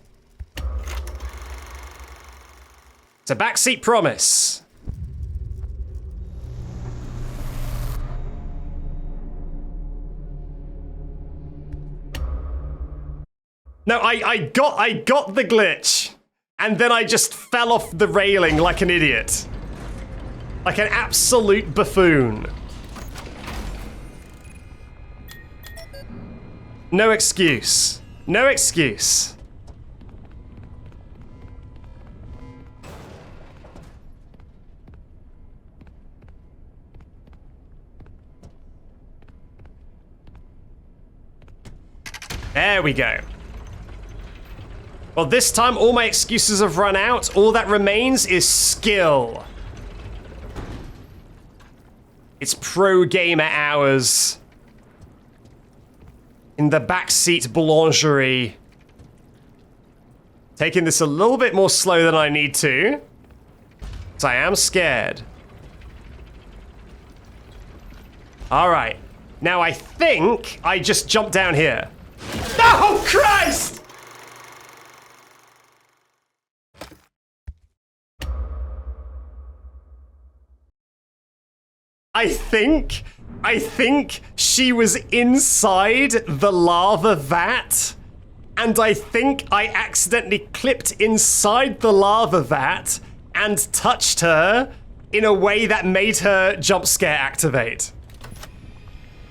It's a backseat promise. No, I got the glitch, and then I just fell off the railing like an idiot. Like an absolute buffoon. No excuse. No excuse. There we go. Well, this time all my excuses have run out. All that remains is skill. It's pro gamer hours. In the backseat boulangerie. Taking this a little bit more slow than I need to. Because I am scared. Alright. Now I think I just jumped down here. Oh, Christ! I think she was inside the lava vat, and I think I accidentally clipped inside the lava vat and touched her in a way that made her jump scare activate.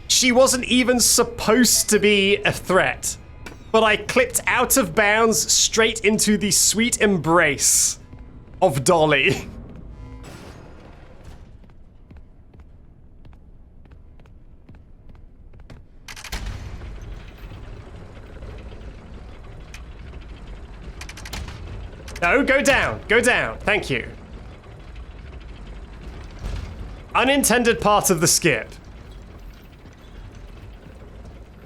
She wasn't even supposed to be a threat, but I clipped out of bounds straight into the sweet embrace of Dollie. No, go down, thank you. Unintended part of the skip.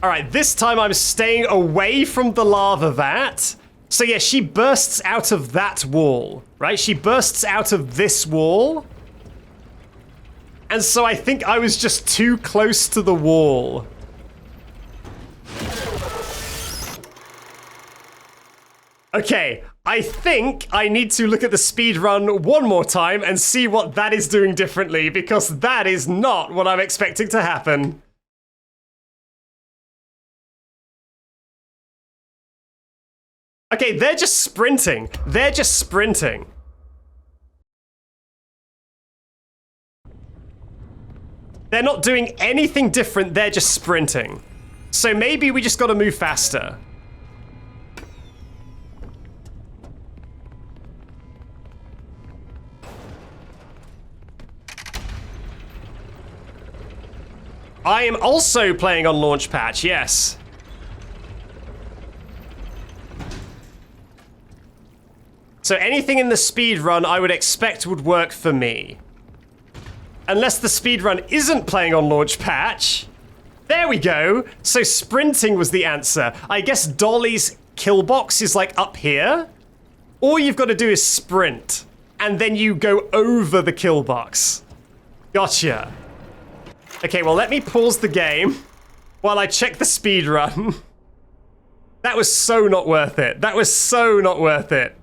Alright, this time I'm staying away from the lava vat. So yeah, she bursts out of that wall, right? She bursts out of this wall. And so I think I was just too close to the wall. Okay, I think I need to look at the speedrun one more time and see what that is doing differently, because that is not what I'm expecting to happen. Okay, they're just sprinting. They're just sprinting. They're not doing anything different, they're just sprinting. So maybe we just gotta move faster. I am also playing on launch patch, yes. So anything in the speedrun I would expect would work for me. Unless the speedrun isn't playing on launch patch. There we go. So sprinting was the answer. I guess Dollie's kill box is like up here. All you've got to do is sprint. And then you go over the kill box. Gotcha. Okay, well let me pause the game while I check the speedrun. That was so not worth it. That was so not worth it.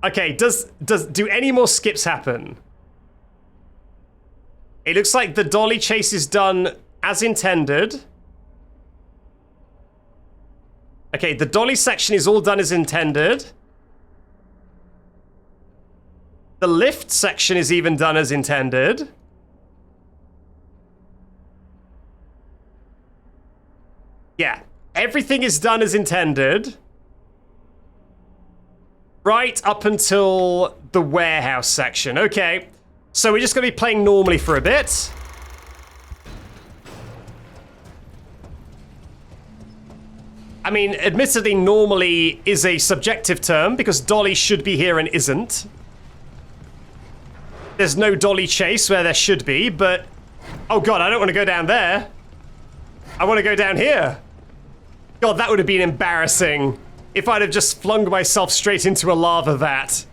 Okay, do any more skips happen? It looks like the Dollie chase is done as intended. Okay, the Dollie section is all done as intended. The lift section is even done as intended. Yeah, everything is done as intended. Right up until the warehouse section. Okay, so we're just going to be playing normally for a bit. I mean, admittedly, normally is a subjective term because Dollie should be here and isn't. There's no Dollie chase where there should be, but... Oh god, I don't want to go down there. I want to go down here. God, that would have been embarrassing if I'd have just flung myself straight into a lava vat.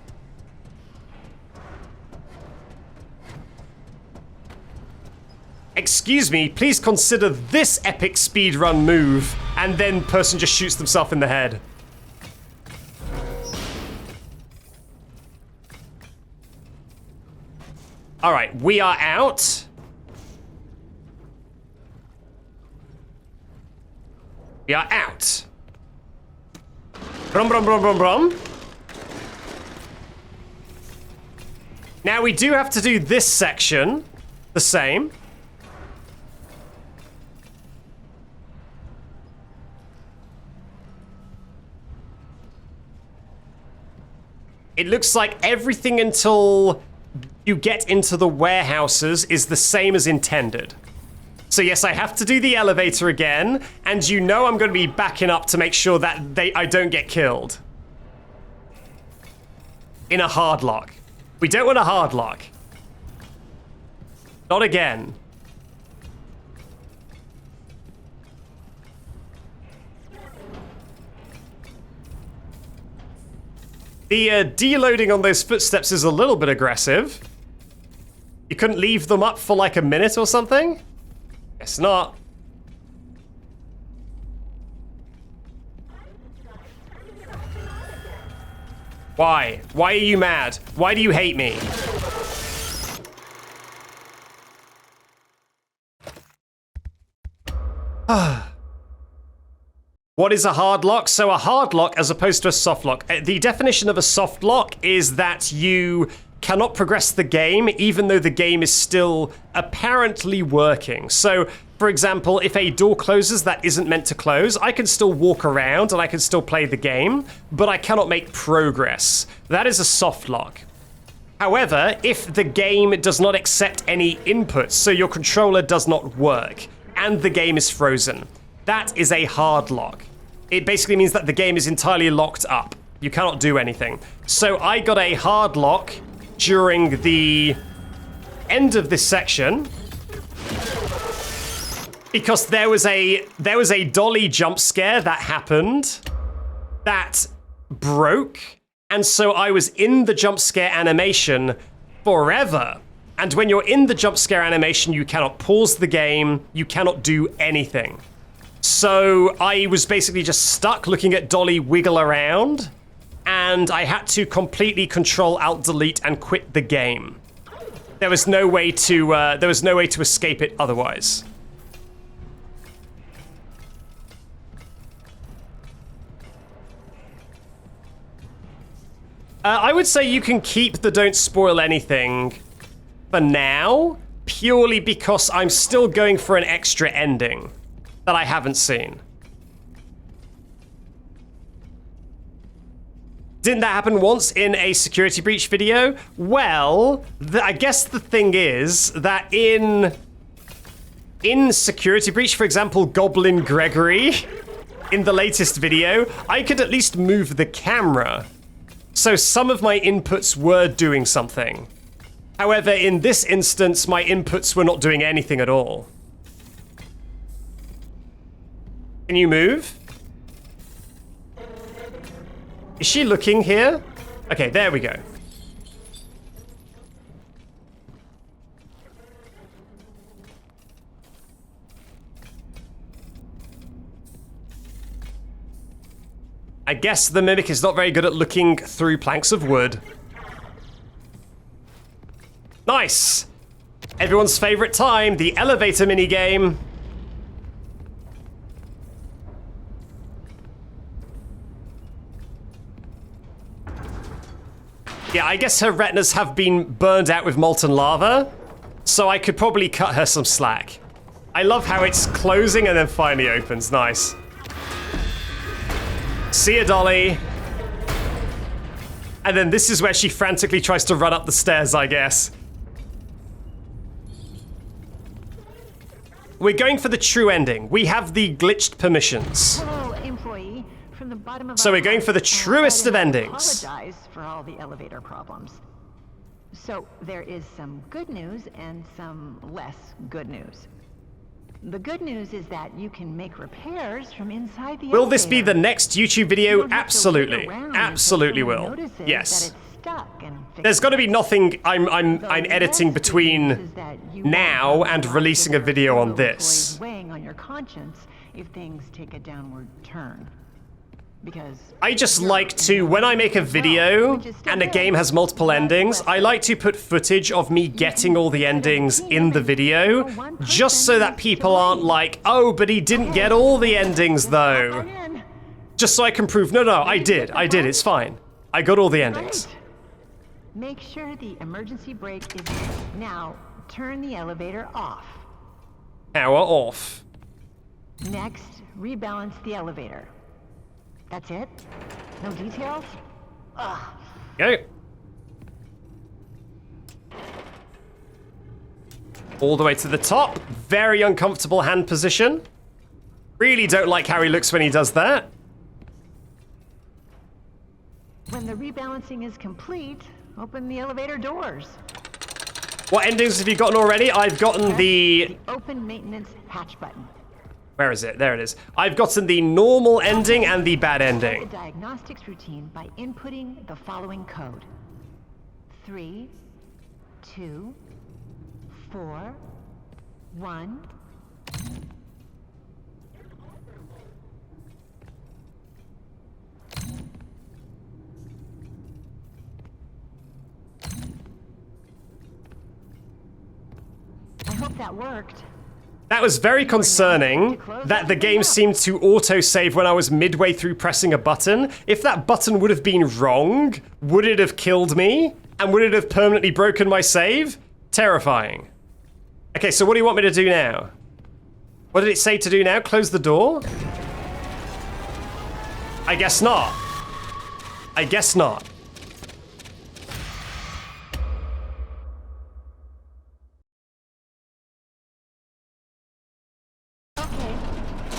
Excuse me, please consider this epic speedrun move, and then person just shoots themselves in the head. Alright, we are out. We are out. Brum, brum, brum, brum, brum. Now we do have to do this section the same. It looks like everything until you get into the warehouses is the same as intended. So yes, I have to do the elevator again, and you know I'm going to be backing up to make sure that I don't get killed. In a hard lock. We don't want a hard lock. Not again. The deloading on those footsteps is a little bit aggressive. You couldn't leave them up for like a minute or something? Guess not. Why? Why are you mad? Why do you hate me? What is a hard lock? So a hard lock as opposed to a soft lock. The definition of a soft lock is that you cannot progress the game even though the game is still apparently working. So, for example, if a door closes that isn't meant to close, I can still walk around and I can still play the game, but I cannot make progress. That is a soft lock. However, if the game does not accept any inputs, so your controller does not work, and the game is frozen, that is a hard lock. It basically means that the game is entirely locked up. You cannot do anything. So I got a hard lock during the end of this section because there was a Dollie jump scare that happened that broke, and so I was in the jump scare animation forever. And when you're in the jump scare animation, you cannot pause the game, you cannot do anything. So I was basically just stuck looking at Dollie wiggle around, and I had to completely Control Alt Delete and quit the game. There was no way to escape it otherwise. I would say you can keep the don't spoil anything for now, purely because I'm still going for an extra ending that I haven't seen. Didn't that happen once in a security breach video? Well, I guess the thing is that in security breach, for example, Goblin Gregory, in the latest video, I could at least move the camera. So some of my inputs were doing something. However, in this instance, my inputs were not doing anything at all. Can you move? Is she looking here? Okay, there we go. I guess the Mimic is not very good at looking through planks of wood. Nice! Everyone's favorite time, the elevator minigame. Yeah, I guess her retinas have been burned out with molten lava, so I could probably cut her some slack. I love how it's closing and then finally opens. Nice. See ya, Dollie. And then this is where she frantically tries to run up the stairs, I guess. We're going for the true ending. We have the glitched permissions. Hello, employee. From the bottom of So we're going for the truest of endings. Apologize for all the elevator problems. So there is some good news and some less good news. The good news is that you can make repairs from inside the elevator. Will this be the next YouTube video? Absolutely. Absolutely will. Yes. There's got to be nothing I'm editing between now and releasing a video on this. Weighing on your conscience if things take a downward turn. Because I just like to, when I make a video and a game has multiple endings, I like to put footage of me getting all the endings in the video, just so that people aren't like, oh, but he didn't get all the endings though. Just so I can prove, no, I did, it's fine. I got all the endings. Make sure the emergency brake is now. Turn the elevator off. Power off. Next, rebalance the elevator. That's it? No details? Ugh. Go. All the way to the top. Very uncomfortable hand position. Really don't like how he looks when he does that. When the rebalancing is complete, open the elevator doors. What endings have you gotten already? I've gotten the open maintenance hatch button. Where is it? There it is. I've gotten the normal ending and the bad Start ending. the diagnostics routine by inputting the following code. 3, 2, 4, 1. I hope that worked. That was very concerning that the game seemed to autosave when I was midway through pressing a button. If that button would have been wrong, would it have killed me? And would it have permanently broken my save? Terrifying. Okay, so what do you want me to do now? What did it say to do now? Close the door? I guess not. I guess not. Okay.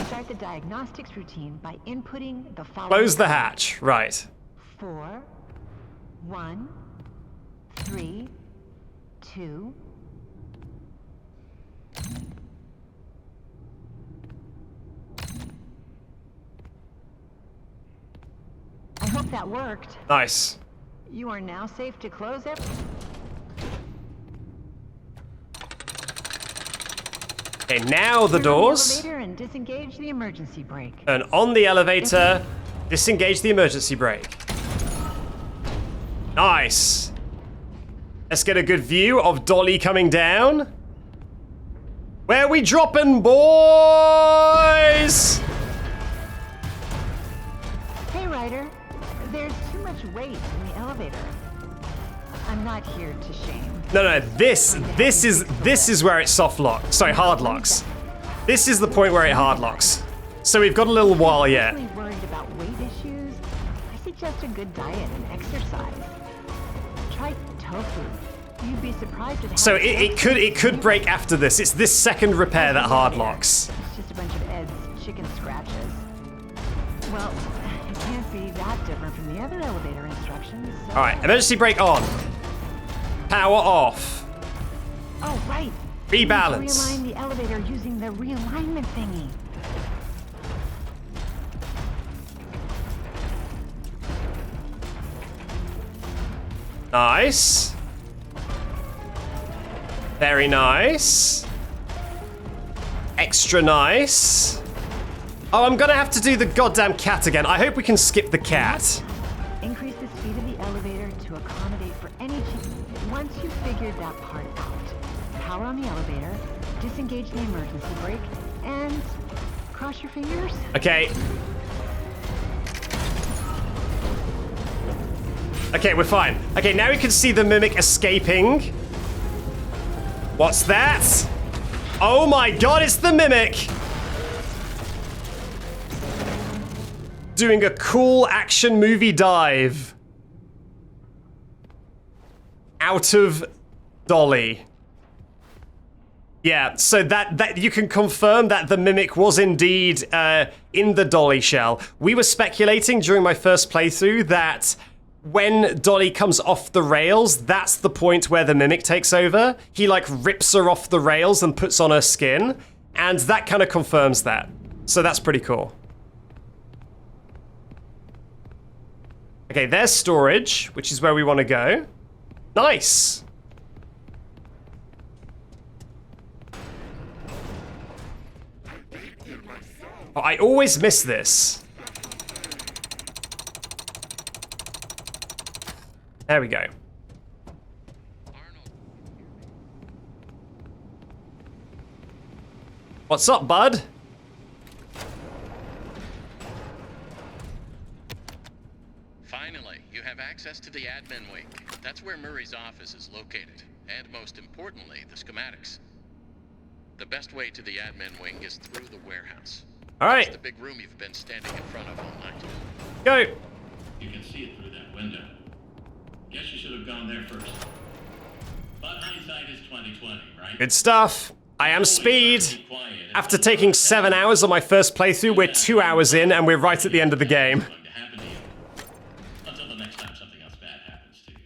Start the diagnostics routine by inputting the following. Close the hatch. Right. 4, 1, 3, 2. I hope that worked. Nice. You are now safe to close it. Okay, now the doors. Turn on the elevator and disengage the emergency brake. And on the elevator, disengage the emergency brake. Nice. Let's get a good view of Dollie coming down. Where we dropping, boys? Hey, Ryder. There's too much weight in the elevator. I'm not here to shame. No, this is where it soft locks. Sorry, hard locks. This is the point where it hard locks. So we've got a little while yet. If you're really worried about weight issues, I suggest a good diet and exercise. Try tofu. You'd be surprised at how So it could break after this. It's this second repair that hard locks. It's just a bunch of Ed's chicken scratches. Well, it can't be that different from the other elevator instructions. So... All right, emergency brake on. Power off. Oh, right. Rebalance. Realign the elevator using the realignment thingy. Nice. Very nice. Extra nice. Oh, I'm gonna have to do the goddamn cat again. I hope we can skip the cat. Increase the speed of the elevator to accommodate for any change. Once you've figured that part out, power on the elevator, disengage the emergency brake, and cross your fingers. Okay. Okay, we're fine. Okay, now we can see the mimic escaping. What's that? Oh my god, it's the mimic! Doing a cool action movie dive. Out of Dollie. Yeah, so that you can confirm that the mimic was indeed in the Dollie shell. We were speculating during my first playthrough that when Dollie comes off the rails, that's the point where the mimic takes over. He like rips her off the rails and puts on her skin, and that kind of confirms that. So that's pretty cool. Okay, there's storage, which is where we want to go. Nice. Oh, I always miss this. There we go. What's up, bud? Finally, you have access to the admin wing. That's where Murray's office is located. And most importantly, the schematics. The best way to the admin wing is through the warehouse. All right. It's the big room you've been standing in front of all night. Go. You can see it through that window. Guess you should have gone there first. But hindsight is 20/20, right? Good stuff. I am Speed. After taking 7 hours on my first playthrough, we're 2 hours in and we're right at the end of the game. Until the next time something else bad happens to you.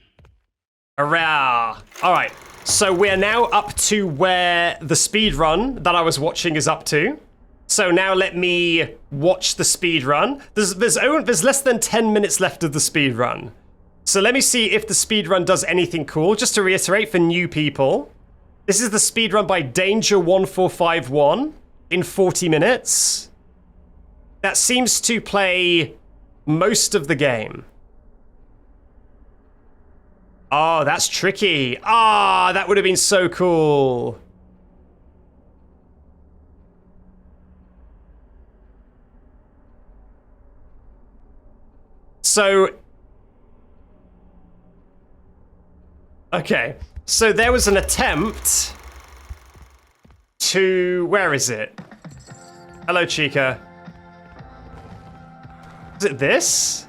Hurrah! Alright, so we're now up to where the speed run that I was watching is up to. So now let me watch the speed run. There's less than 10 minutes left of the speed run. So let me see if the speed run does anything cool. Just to reiterate for new people, this is the speed run by Danger1451 in 40 minutes. That seems to play most of the game. Oh, that's tricky. Ah, that would have been so cool. So, okay, so there was an attempt to, where is it? Hello, Chica. Is it this?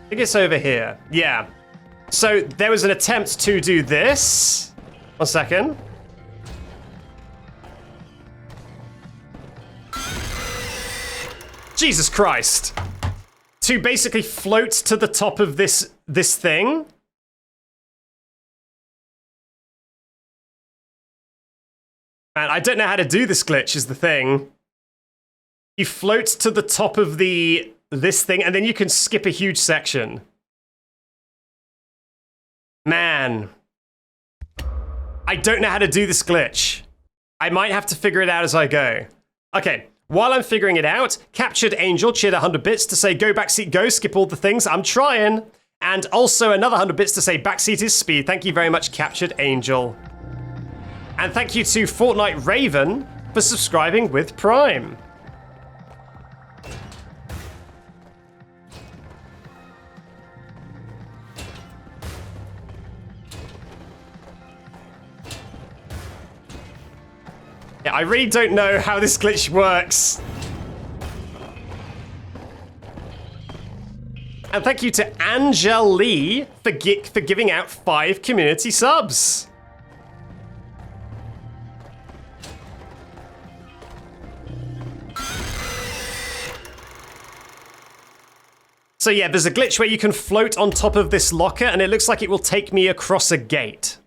I think it's over here. Yeah. So there was an attempt to do this. 1 second. Jesus Christ. To basically float to the top of this thing. Man, I don't know how to do this glitch is the thing. You float to the top of this thing and then you can skip a huge section. Man. I don't know how to do this glitch. I might have to figure it out as I go. Okay. While I'm figuring it out, Captured Angel cheered 100 bits to say, go Backseat, go, skip all the things, I'm trying. And also another 100 bits to say, Backseat is speed. Thank you very much, Captured Angel. And thank you to Fortnite Raven for subscribing with Prime. Yeah, I really don't know how this glitch works. And thank you to Angel Lee for giving out 5 community subs. So yeah, there's a glitch where you can float on top of this locker and it looks like it will take me across a gate.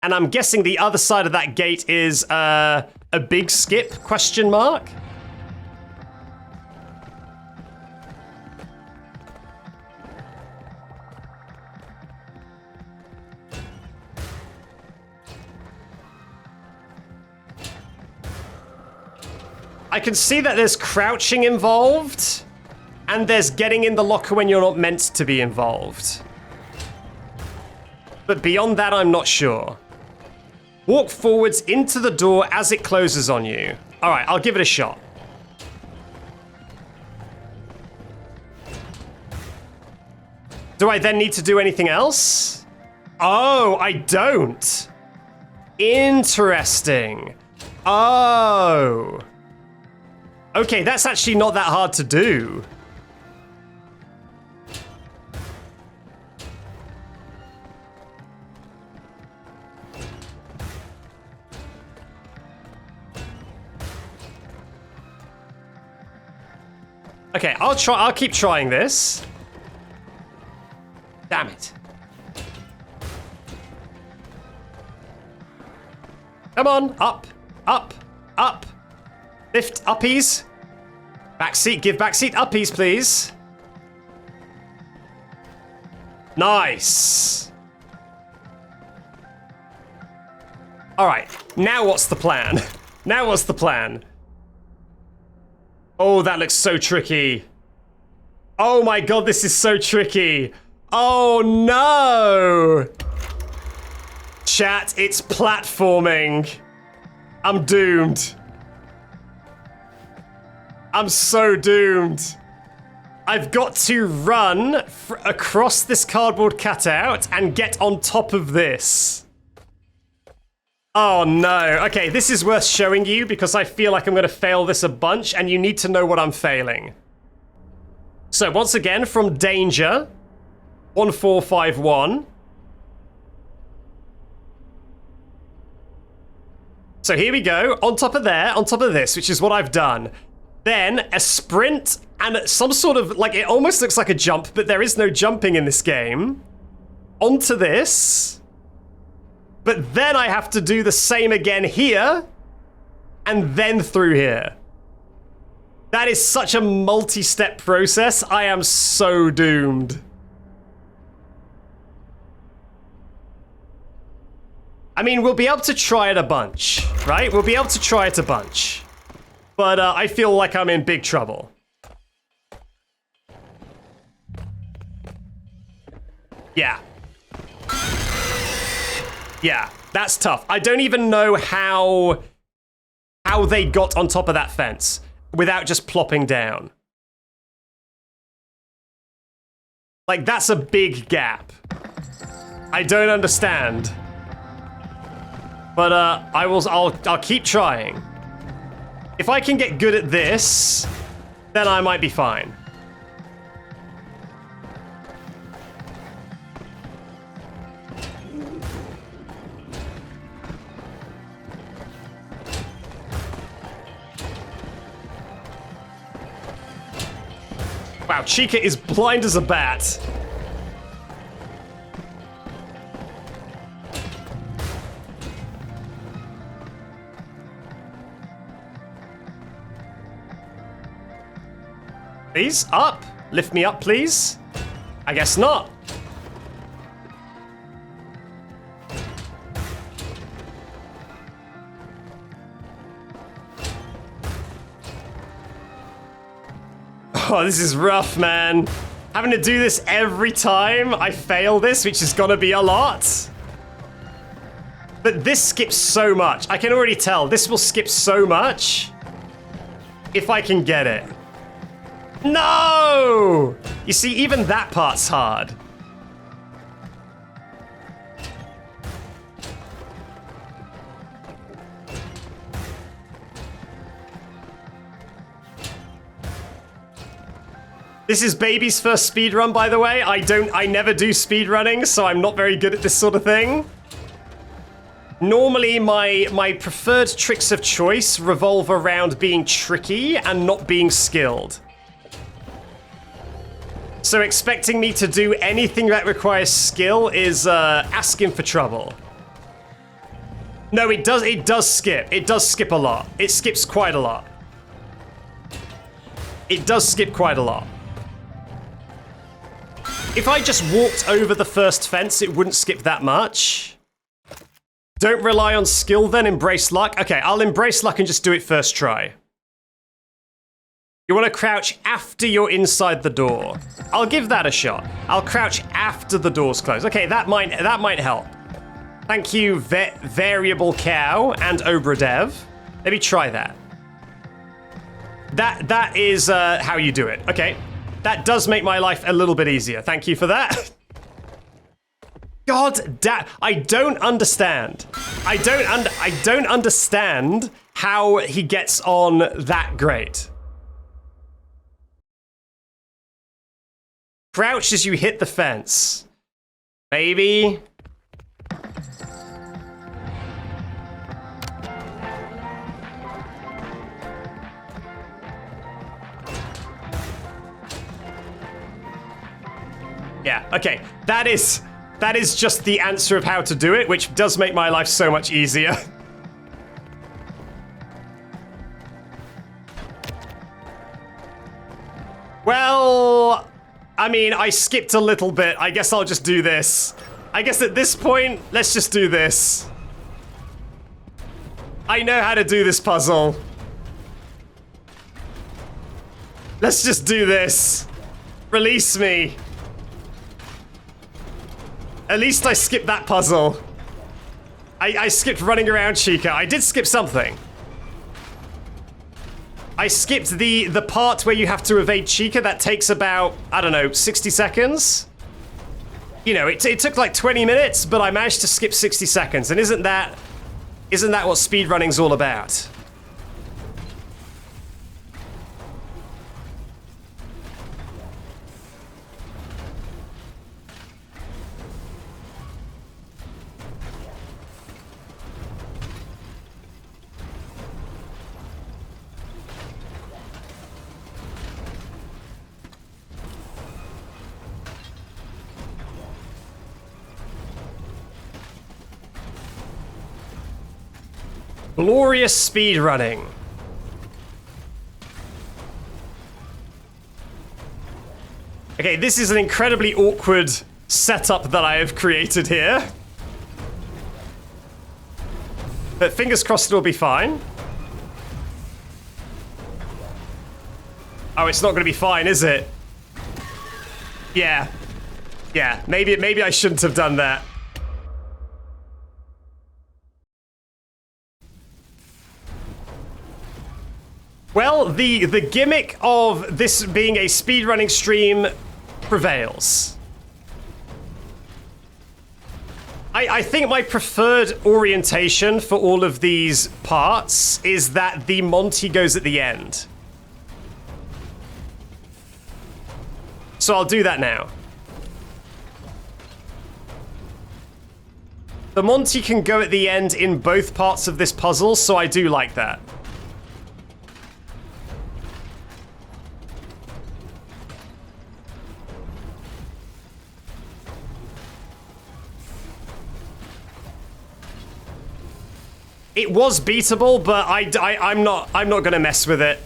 And I'm guessing the other side of that gate is a big skip, question mark? I can see that there's crouching involved, and there's getting in the locker when you're not meant to be involved. But beyond that, I'm not sure. Walk forwards into the door as it closes on you. All right, I'll give it a shot. Do I then need to do anything else? Oh, I don't. Interesting. Oh. Okay, that's actually not that hard to do. Okay, I'll keep trying this. Damn it. Come on, up, up, up. Lift, uppies. Backseat, give Backseat uppies, please. Nice. All right, now what's the plan? Now what's the plan? Oh, that looks so tricky. Oh my god, this is so tricky. Oh no! Chat, it's platforming. I'm doomed. I'm so doomed. I've got to run across this cardboard cutout and get on top of this. Oh no. Okay, this is worth showing you because I feel like I'm going to fail this a bunch and you need to know what I'm failing. So once again, from danger, 1451. So here we go, on top of there, on top of this, which is what I've done. Then a sprint and some sort of, like, it almost looks like a jump, but there is no jumping in this game. Onto this. But then I have to do the same again here, and then through here. That is such a multi-step process. I am so doomed. I mean, we'll be able to try it a bunch, right? We'll be able to try it a bunch. But I feel like I'm in big trouble. Yeah. Yeah, that's tough. I don't even know how they got on top of that fence without just plopping down. Like, that's a big gap. I don't understand. But I'll keep trying. If I can get good at this, then I might be fine. Wow, Chica is blind as a bat. Please, up. Lift me up, please. I guess not. Oh, this is rough, man. Having to do this every time I fail this, which is gonna be a lot. But this skips so much. I can already tell. This will skip so much if I can get it. No! You see, even that part's hard. This is Baby's first speedrun, by the way. I never do speedrunning, so I'm not very good at this sort of thing. Normally, my preferred tricks of choice revolve around being tricky and not being skilled. So expecting me to do anything that requires skill is asking for trouble. No, it does skip. It does skip a lot. It skips quite a lot. It does skip quite a lot. If I just walked over the first fence, it wouldn't skip that much. Don't rely on skill then, embrace luck. Okay, I'll embrace luck and just do it first try. You want to crouch after you're inside the door. I'll give that a shot. I'll crouch after the door's closed. Okay, that might help. Thank you, Variable Cow and Obradev. Let me try that. That is how you do it. Okay, that does make my life a little bit easier. Thank you for that. God damn! I don't understand. I don't understand how he gets on that great. Crouch as you hit the fence. Maybe. Yeah, okay. That is just the answer of how to do it, which does make my life so much easier. Well, I mean, I skipped a little bit. I guess I'll just do this. I guess at this point, let's just do this. I know how to do this puzzle. Let's just do this. Release me. At least I skipped that puzzle. I skipped running around Chica. I did skip something. I skipped the part where you have to evade Chica. That takes about, I don't know, 60 seconds? You know, it took like 20 minutes, but I managed to skip 60 seconds. And isn't that what speedrunning's all about? Glorious speed running. Okay, this is an incredibly awkward setup that I have created here. But fingers crossed it'll be fine. Oh, it's not gonna be fine, is it? Yeah. Yeah, maybe I shouldn't have done that. Well, the gimmick of this being a speedrunning stream prevails. I think my preferred orientation for all of these parts is that the Monty goes at the end. So I'll do that now. The Monty can go at the end in both parts of this puzzle, so I do like that. It was beatable, but I'm not gonna mess with it.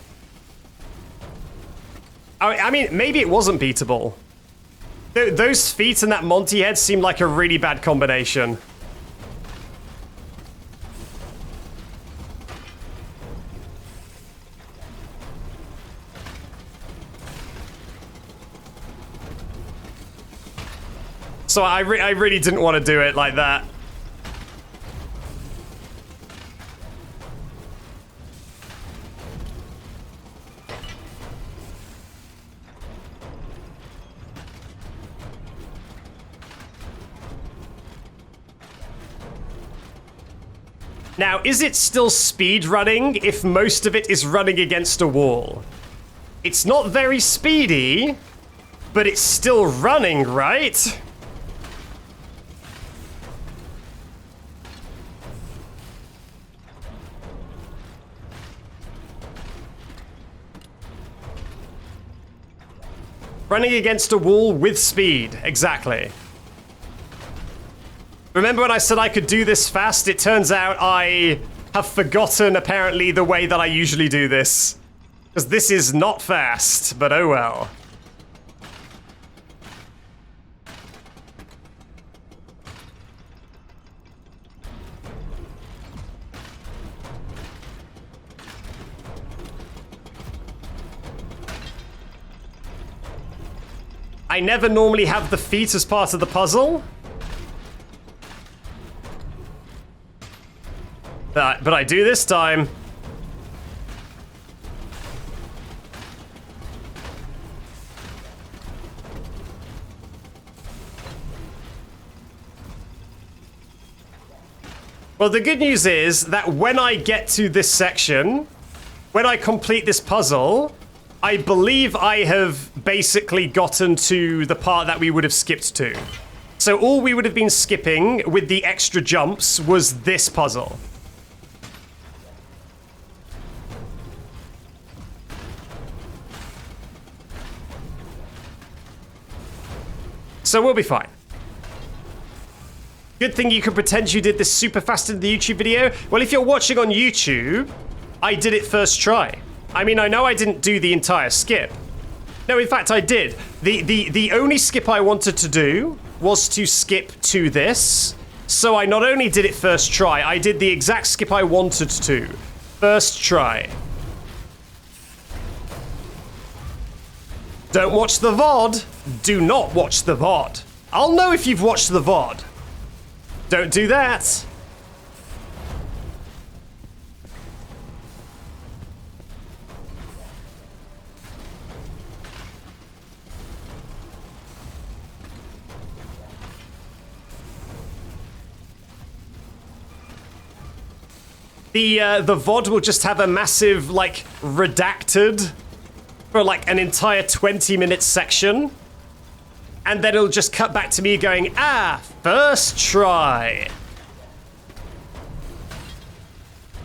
I mean, maybe it wasn't beatable. Those feet and that Monty head seemed like a really bad combination. So I really didn't want to do it like that. Now, is it still speed running if most of it is running against a wall? It's not very speedy, but it's still running, right? Running against a wall with speed, exactly. Remember when I said I could do this fast? It turns out I have forgotten, apparently, the way that I usually do this. Because this is not fast, but oh well. I never normally have the feet as part of the puzzle. But I do this time. Well, the good news is that when I get to this section, when I complete this puzzle, I believe I have basically gotten to the part that we would have skipped to. So all we would have been skipping with the extra jumps was this puzzle. So we'll be fine. Good thing you can pretend you did this super fast in the YouTube video. Well, if you're watching on YouTube, I did it first try. I mean, I know I didn't do the entire skip. No, in fact, I did. The only skip I wanted to do was to skip to this. So I not only did it first try, I did the exact skip I wanted to. First try. Don't watch the VOD. Do not watch the VOD. I'll know if you've watched the VOD. Don't do that. The VOD will just have a massive, like, redacted for, like, an entire 20-minute section. And then it'll just cut back to me going, ah, first try.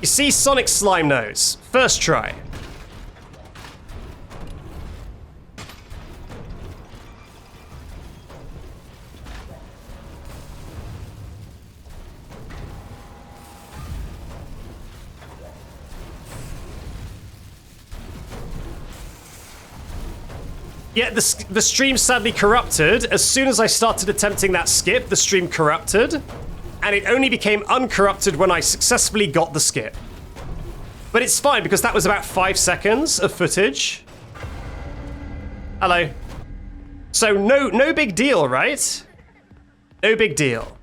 You see, Sonic Slime Nose, first try. Yeah, the stream sadly corrupted. As soon as I started attempting that skip, the stream corrupted. And it only became uncorrupted when I successfully got the skip. But it's fine, because that was about 5 seconds of footage. Hello. So no big deal, right? No big deal.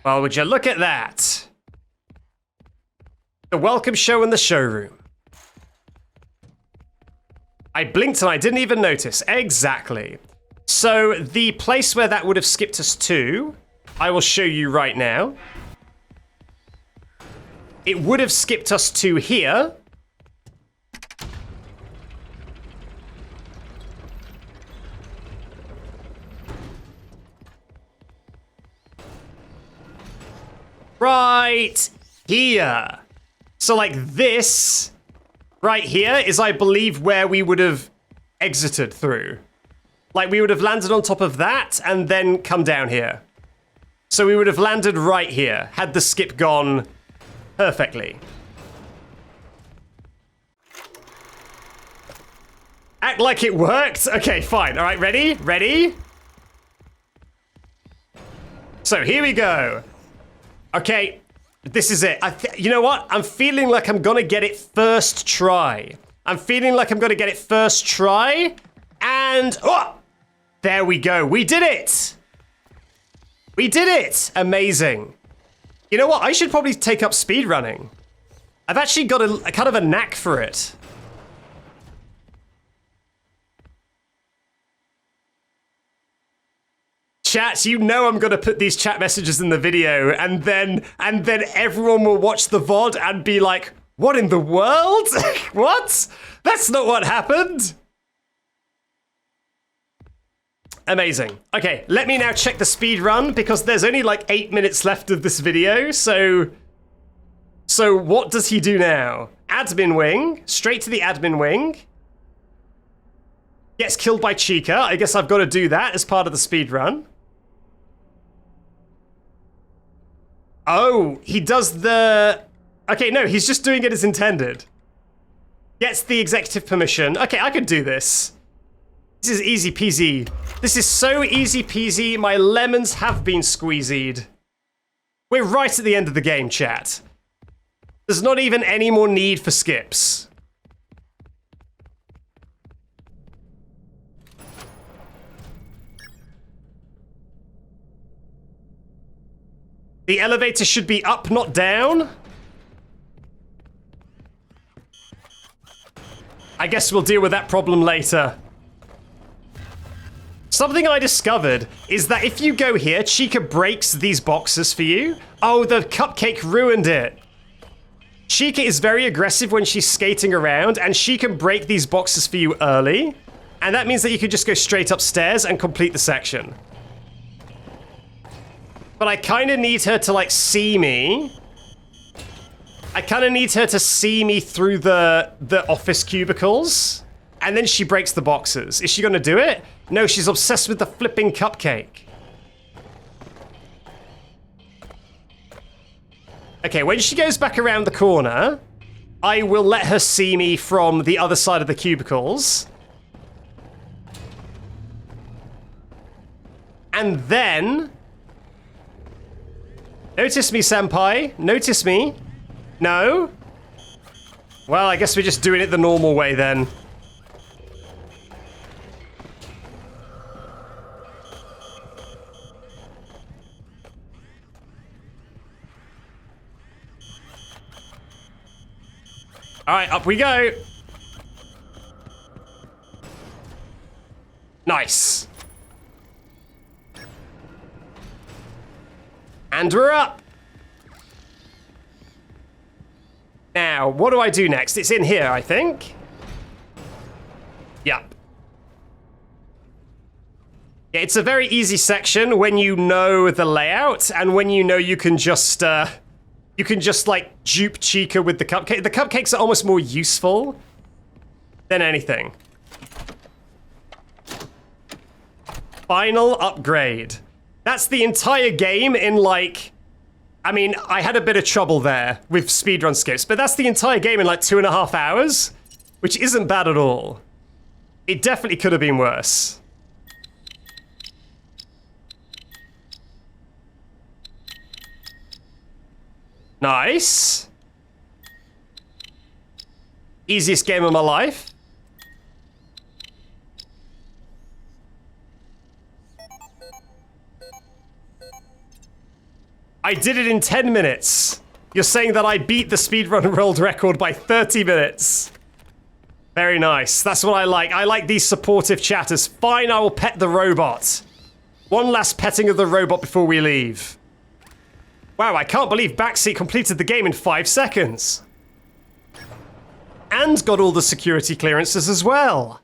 Well, would you look at that? The welcome show in the showroom. I blinked and I didn't even notice. Exactly. So the place where that would have skipped us to, I will show you right now. It would have skipped us to here. Right here. So like this right here is, I believe, where we would have exited through. Like we would have landed on top of that and then come down here. So we would have landed right here had the skip gone perfectly. Act like it worked? Okay, fine. All right, ready? Ready? So here we go. Okay, this is it. You know what? I'm feeling like I'm gonna get it first try. I'm feeling like I'm gonna get it first try. And, oh, there we go. We did it. We did it. Amazing. You know what? I should probably take up speedrunning. I've actually got a kind of a knack for it. Chat, you know I'm gonna put these chat messages in the video, and then everyone will watch the VOD and be like, what in the world? What? That's not what happened. Amazing. Okay, let me now check the speed run, because there's only like 8 minutes left of this video, so what does he do now? Admin wing, straight to the admin wing. Gets killed by Chica. I guess I've got to do that as part of the speed run. Oh, he does the... Okay, no, he's just doing it as intended. Gets the executive permission. Okay, I could do this. This is easy peasy. This is so easy peasy, my lemons have been squeezied. We're right at the end of the game, chat. There's not even any more need for skips. The elevator should be up, not down. I guess we'll deal with that problem later. Something I discovered is that if you go here, Chica breaks these boxes for you. Oh, the cupcake ruined it. Chica is very aggressive when she's skating around, and she can break these boxes for you early. And that means that you can just go straight upstairs and complete the section. But I kind of need her to, like, see me. I kind of need her to see me through the office cubicles. And then she breaks the boxes. Is she going to do it? No, she's obsessed with the flipping cupcake. Okay, when she goes back around the corner, I will let her see me from the other side of the cubicles. And then... Notice me, senpai. Notice me. No? Well, I guess we're just doing it the normal way then. Alright, up we go. Nice. And we're up. Now, what do I do next? It's in here, I think. Yep. Yeah, it's a very easy section when you know the layout and when you know you can just like dupe Chica with the cupcake. The cupcakes are almost more useful than anything. Final upgrade. That's the entire game in like... I mean, I had a bit of trouble there with speedrun skips, but that's the entire game in like 2.5 hours, which isn't bad at all. It definitely could have been worse. Nice. Easiest game of my life. I did it in 10 minutes. You're saying that I beat the speedrun world record by 30 minutes. Very nice. That's what I like. I like these supportive chatters. Fine, I will pet the robot. One last petting of the robot before we leave. Wow, I can't believe Backseat completed the game in 5 seconds. And got all the security clearances as well.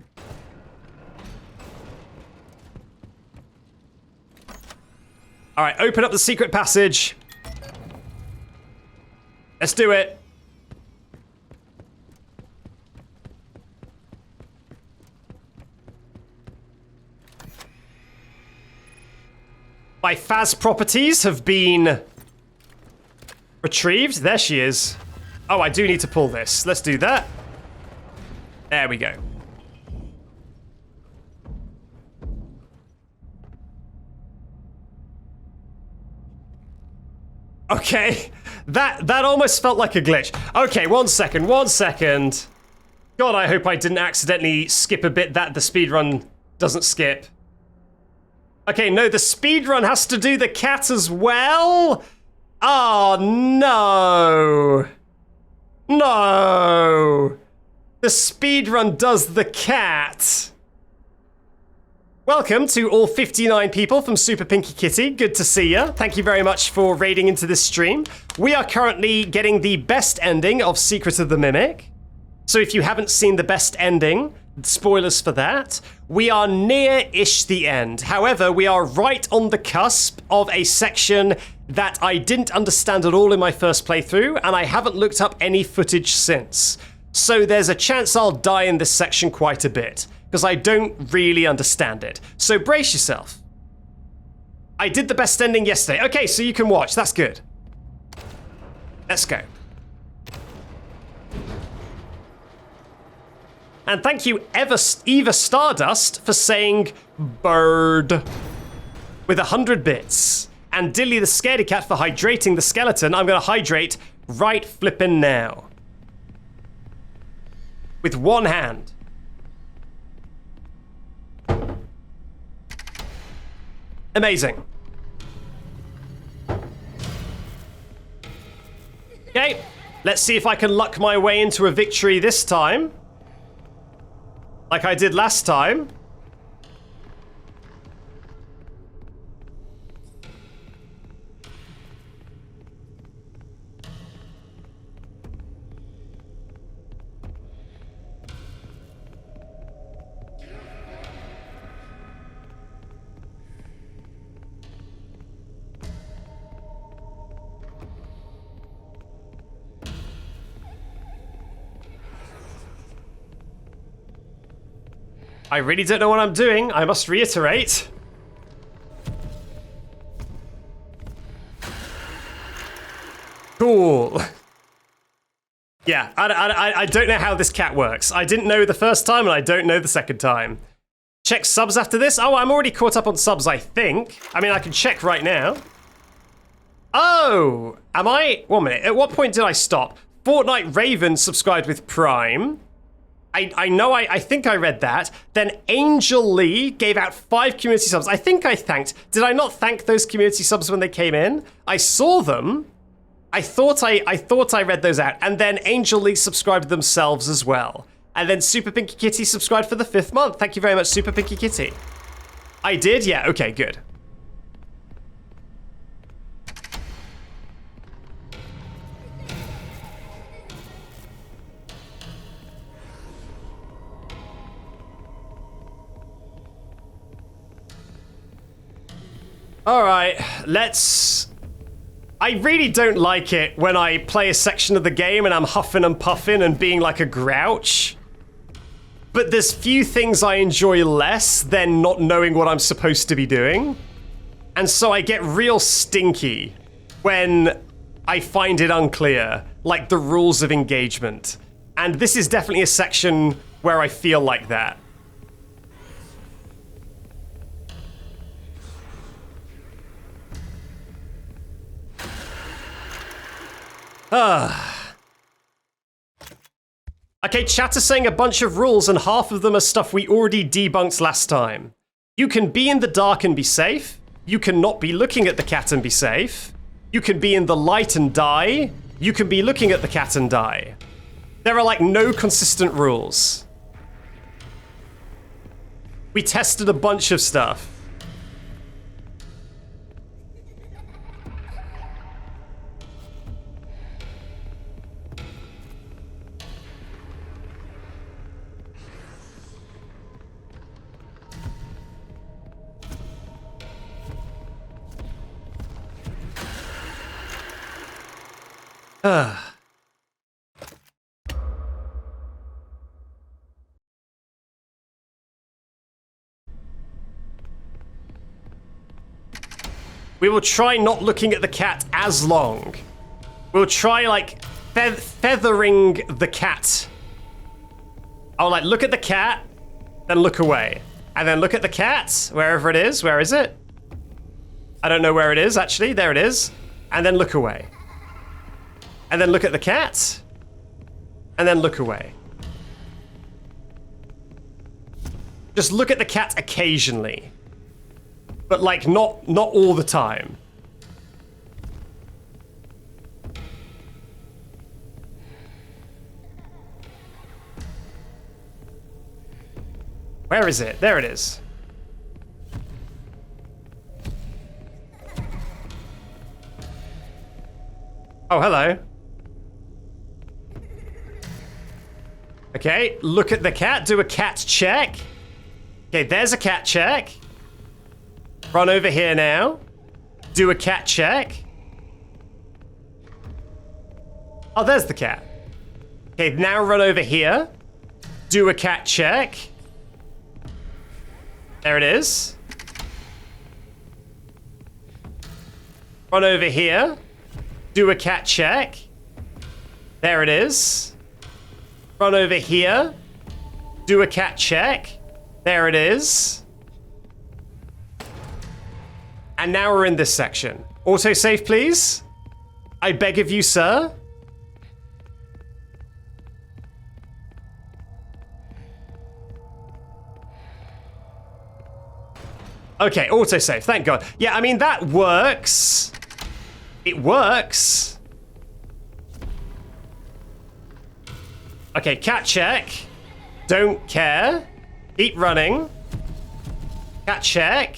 All right, open up the secret passage. Let's do it. My Faz properties have been retrieved. There she is. Oh, I do need to pull this. Let's do that. There we go. Okay, that almost felt like a glitch. Okay, one second. God, I hope I didn't accidentally skip a bit that the speedrun doesn't skip. Okay, no, the speedrun has to do the cat as well? Oh, no. No. The speedrun does the cat. Welcome to all 59 people from Super Pinky Kitty. Good to see ya. Thank you very much for raiding into this stream. We are currently getting the best ending of Secret of the Mimic. So if you haven't seen the best ending, spoilers for that. We are near-ish the end. However, we are right on the cusp of a section that I didn't understand at all in my first playthrough, and I haven't looked up any footage since. So there's a chance I'll die in this section quite a bit, because I don't really understand it. So brace yourself. I did the best ending yesterday. Okay, so you can watch. That's good. Let's go. And thank you, Eva Stardust, for saying bird with 100 bits. And Dilly the Scaredy Cat for hydrating the skeleton. I'm going to hydrate right flippin' now. With one hand. Amazing. Okay, let's see if I can luck my way into a victory this time. Like I did last time. I really don't know what I'm doing, I must reiterate. Cool. Yeah, I don't know how this cat works. I didn't know the first time and I don't know the second time. Check subs after this? Oh, I'm already caught up on subs, I think. I mean, I can check right now. Oh, am I? 1 minute, at what point did I stop? Fortnite Raven subscribed with Prime. I know, I think I read that. Then Angel Lee gave out 5 community subs. I think I thanked. Did I not thank those community subs when they came in? I saw them. I thought I read those out. And then Angel Lee subscribed themselves as well. And then Super Pinky Kitty subscribed for the 5th month. Thank you very much, Super Pinky Kitty. I did? Yeah, okay, good. All right, let's... I really don't like it when I play a section of the game and I'm huffing and puffing and being like a grouch. But there's few things I enjoy less than not knowing what I'm supposed to be doing. And so I get real stinky when I find it unclear, like the rules of engagement. And this is definitely a section where I feel like that. Okay, chat is saying a bunch of rules and half of them are stuff we already debunked last time. You can be in the dark and be safe. You can not be looking at the cat and be safe. You can be in the light and die. You can be looking at the cat and die. There are like no consistent rules. We tested a bunch of stuff. We will try not looking at the cat as long. We'll try, like, feathering the cat. I'll, like, look at the cat, then look away. And then look at the cat, wherever it is. Where is it? I don't know where it is, actually. There it is. And then look away. And then look at the cat. And then look away. Just look at the cat occasionally. But like not all the time. Where is it? There it is. Oh, hello. Okay, look at the cat, do a cat check. Okay, there's a cat check. Run over here now. Do a cat check. Oh, there's the cat. Okay, now run over here. Do a cat check. There it is. Run over here. Do a cat check. There it is. Run over here. Do a cat check. There it is. And now we're in this section. Autosave, please. I beg of you, sir. Okay, autosave, thank God. Yeah, I mean, that works. It works. Okay, cat check. Don't care. Keep running. Cat check.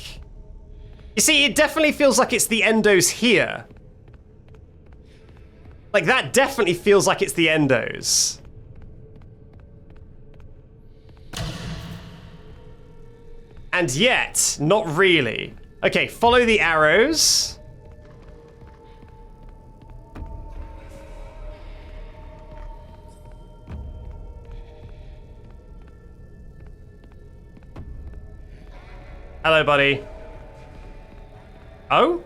You see, it definitely feels like it's the endos here. Like, that definitely feels like it's the endos. And yet, not really. Okay, follow the arrows. Hello, buddy. Oh?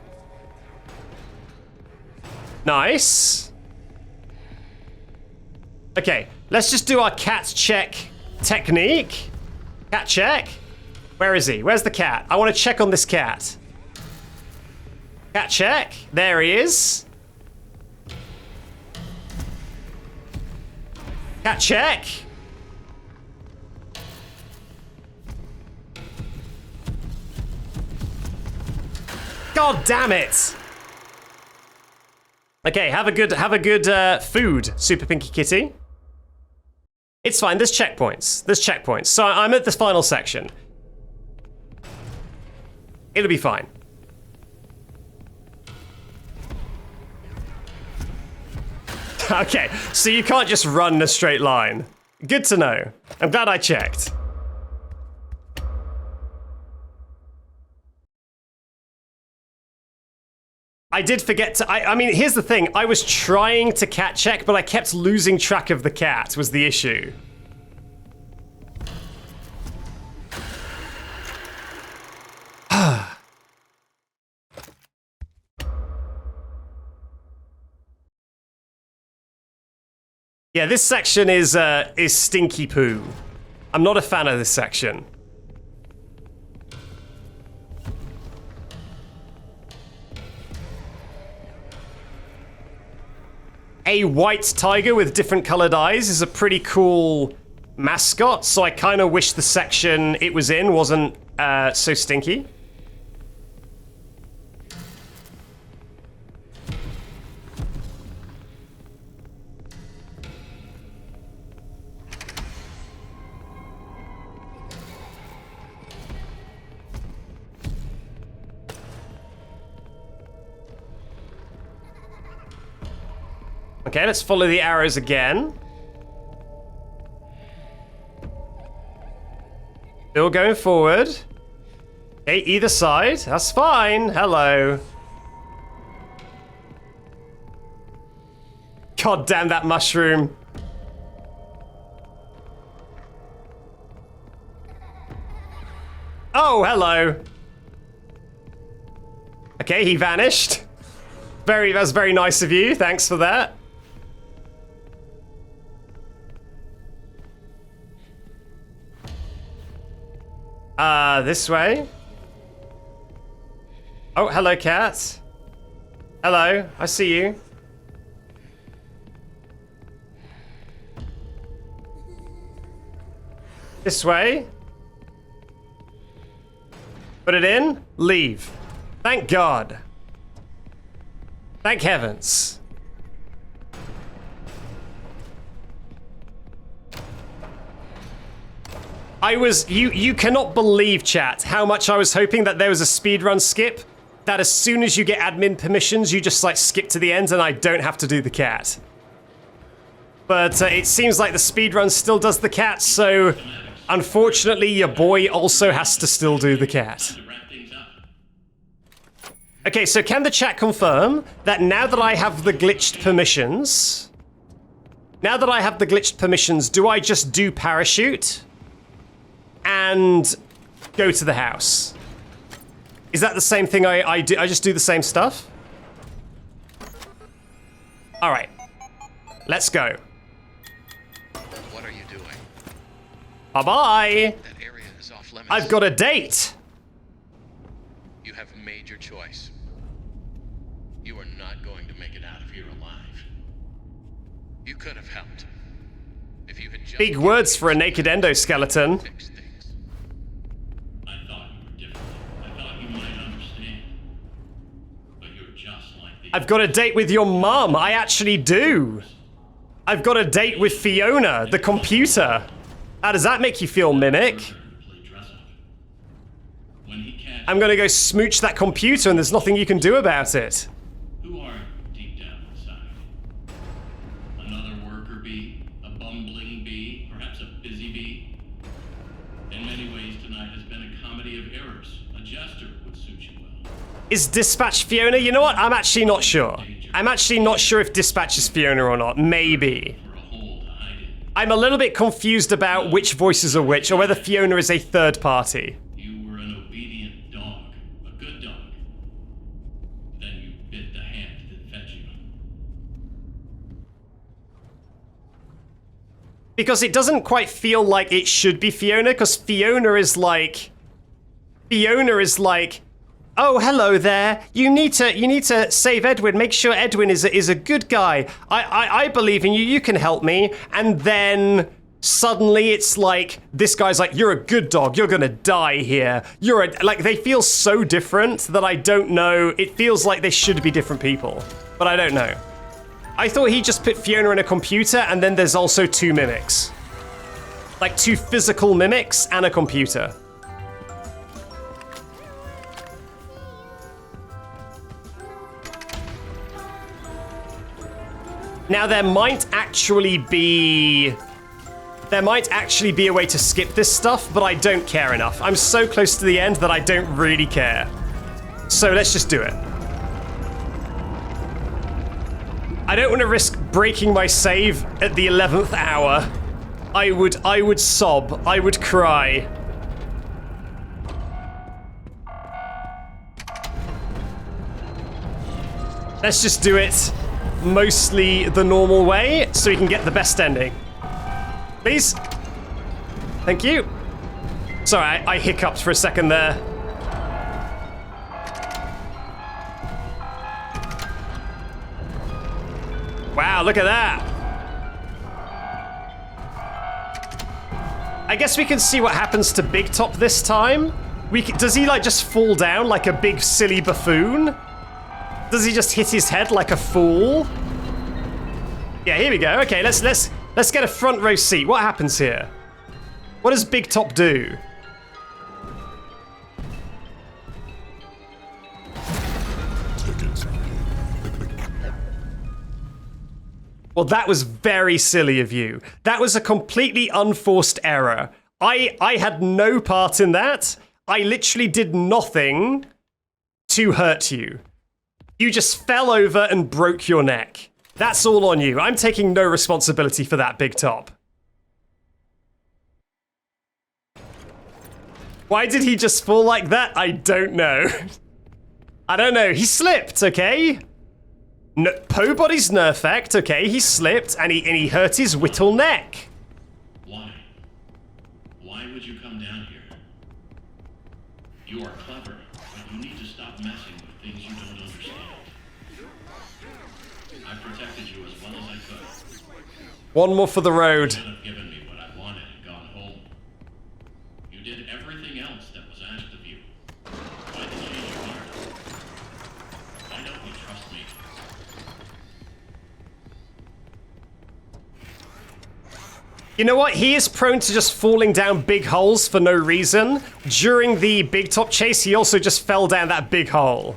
Nice. Okay, let's just do our cat check technique. Cat check. Where is he? Where's the cat? I want to check on this cat. Cat check. There he is. Cat check. God damn it! Okay, have a good food, Super Pinky Kitty. It's fine. There's checkpoints. There's checkpoints. So I'm at this final section. It'll be fine. Okay, so you can't just run in a straight line. Good to know. I'm glad I checked. I did forget to, I mean, here's the thing. I was trying to cat check, but I kept losing track of the cat was the issue. Yeah, this section is stinky poo. I'm not a fan of this section. A white tiger with different colored eyes is a pretty cool mascot, so I kind of wish the section it was in wasn't so stinky. Okay, let's follow the arrows again. Still going forward. Okay, either side. That's fine. Hello. God damn that mushroom. Oh, hello. Okay, he vanished. That's very nice of you. Thanks for that. This way. Oh, hello, cat. Hello, I see you. This way. Put it in, leave. Thank God. Thank heavens. You cannot believe, chat, how much I was hoping that there was a speedrun skip, that as soon as you get admin permissions, you just like skip to the end and I don't have to do the cat. But it seems like the speedrun still does the cat, so unfortunately your boy also has to still do the cat. Okay, so can the chat confirm that now that I have the glitched permissions, do I just do Parachute and go to the house? Is that the same thing I do? I just do the same stuff? All right, let's go. What are you doing? Bye-bye. That area is off limits. I've got a date. You have made your choice. You are not going to make it out of here alive. You could have helped. If you had just Big words for a naked endoskeleton. I thought you were different. I thought you might understand. But you're just like the... I've got a date with your mum. I actually do. I've got a date with Fiona, the computer. How does that make you feel, Mimic? I'm gonna go smooch that computer and there's nothing you can do about it. Who are you deep down inside? Another worker bee? A bumbling bee? Perhaps a busy bee? In many ways, tonight has been a comedy of errors. A jester would suit you well. Is Dispatch Fiona? You know what? I'm actually not sure. I'm actually not sure if Dispatch is Fiona or not. Maybe. I'm a little bit confused about which voices are which, or whether Fiona is a third party. You were an obedient dog. A good dog. Then you bit the hand that fed you. Because it doesn't quite feel like it should be Fiona, because Fiona is like, oh, hello there. You need to save Edwin. Make sure Edwin is a good guy. I believe in you. You can help me. And then suddenly it's like, this guy's like, you're a good dog. You're gonna die here. Like, they feel so different that I don't know. It feels like they should be different people, but I don't know. I thought he just put Fiona in a computer and then there's also two mimics. Like two physical mimics and a computer. Now there might actually be a way to skip this stuff, but I don't care enough. I'm so close to the end that I don't really care. So let's just do it. I don't want to risk breaking my save at the 11th hour. I would sob. I would cry. Let's just do it. mostly the normal way so we can get the best ending. Please? Thank you. Sorry, I hiccuped for a second there. Wow, look at that. I guess we can see what happens to Big Top this time. Does he like just fall down like a big silly buffoon? Does he just hit his head like a fool? Yeah, here we go. Okay, let's get a front row seat. What happens here? What does Big Top do? Well, that was very silly of you. That was a completely unforced error. I had no part in that. I literally did nothing to hurt you. You just fell over and broke your neck. That's all on you. I'm taking no responsibility for that, Big Top. Why did he just fall like that? I don't know. I don't know. He slipped, okay? No, Po Body's Nerfect, okay? He slipped and he hurt his whittle neck. Why? Why would you come down here? You are clever, but you need to stop messing with things you don't understand. I protected you as well as I could. One more for the road. You should have given me what I wanted and gone home. You did everything else that was asked of you. Why did you change your heart? Why don't you trust me? You know what? He is prone to just falling down big holes for no reason. During the Big Top chase, he also just fell down that big hole.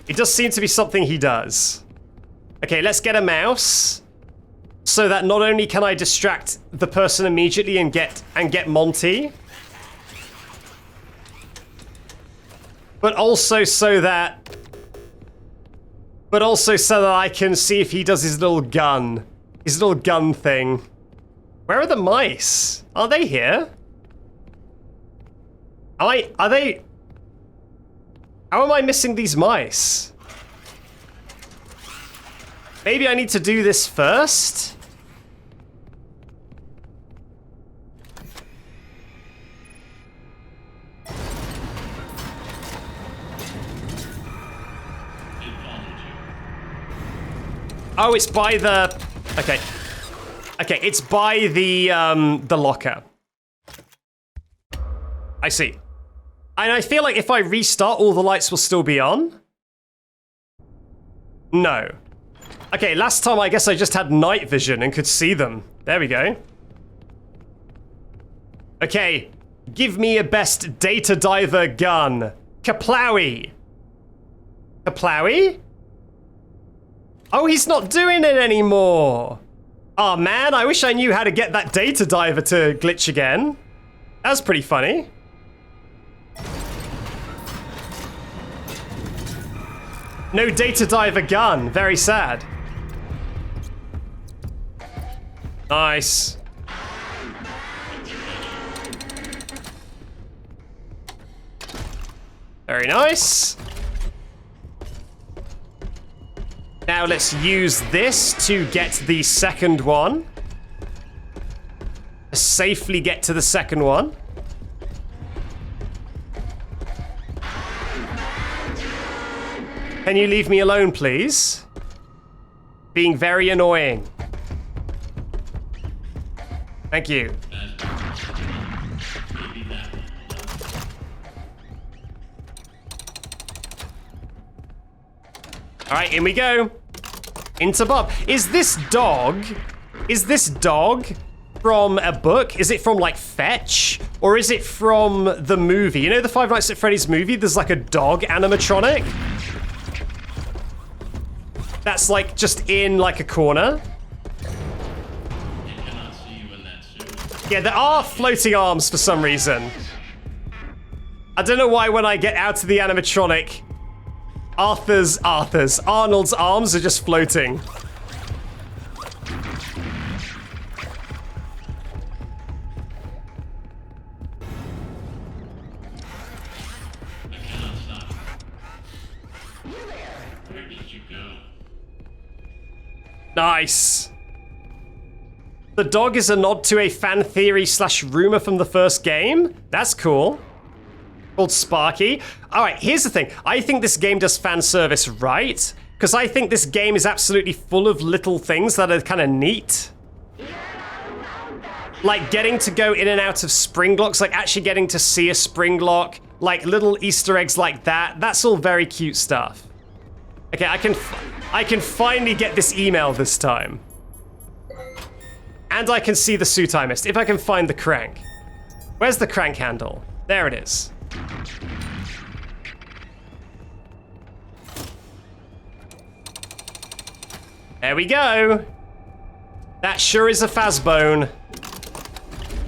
It does seem to be something he does. Okay, let's get a mouse. So that not only can I distract the person immediately and get Monty, but also so that I can see if he does his little gun thing. Where are the mice? Are they here? Are they? How am I missing these mice? Maybe I need to do this first? Oh, it's by the... Okay. Okay, it's by the locker. I see. And I feel like if I restart, all the lights will still be on. No. Okay, last time I guess I just had night vision and could see them. There we go. Okay, give me a best data diver gun. Kaplowy. Kaplowy? Oh, he's not doing it anymore. Oh man, I wish I knew how to get that data diver to glitch again. That was pretty funny. No data diver gun, very sad. Nice. Very nice. Now let's use this to get the second one. Safely get to the second one. Can you leave me alone, please? Being very annoying. Thank you. All right, in we go. Into Bob. Is this dog from a book? Is it from like Fetch? Or is it from the movie? You know the Five Nights at Freddy's movie? There's like a dog animatronic. That's like just in like a corner. Yeah, there are floating arms for some reason. I don't know why when I get out of the animatronic, Arnold's arms are just floating. Nice. The dog is a nod to a fan theory / rumor from the first game. That's cool. Called Sparky. All right, here's the thing. I think this game does fan service right, because I think this game is absolutely full of little things that are kind of neat. Like getting to go in and out of spring locks, like actually getting to see a spring lock, like little Easter eggs like that. That's all very cute stuff. Okay, I can finally get this email this time. And I can see the suit I missed, if I can find the crank. Where's the crank handle? There it is. There we go. That sure is a Fazbone.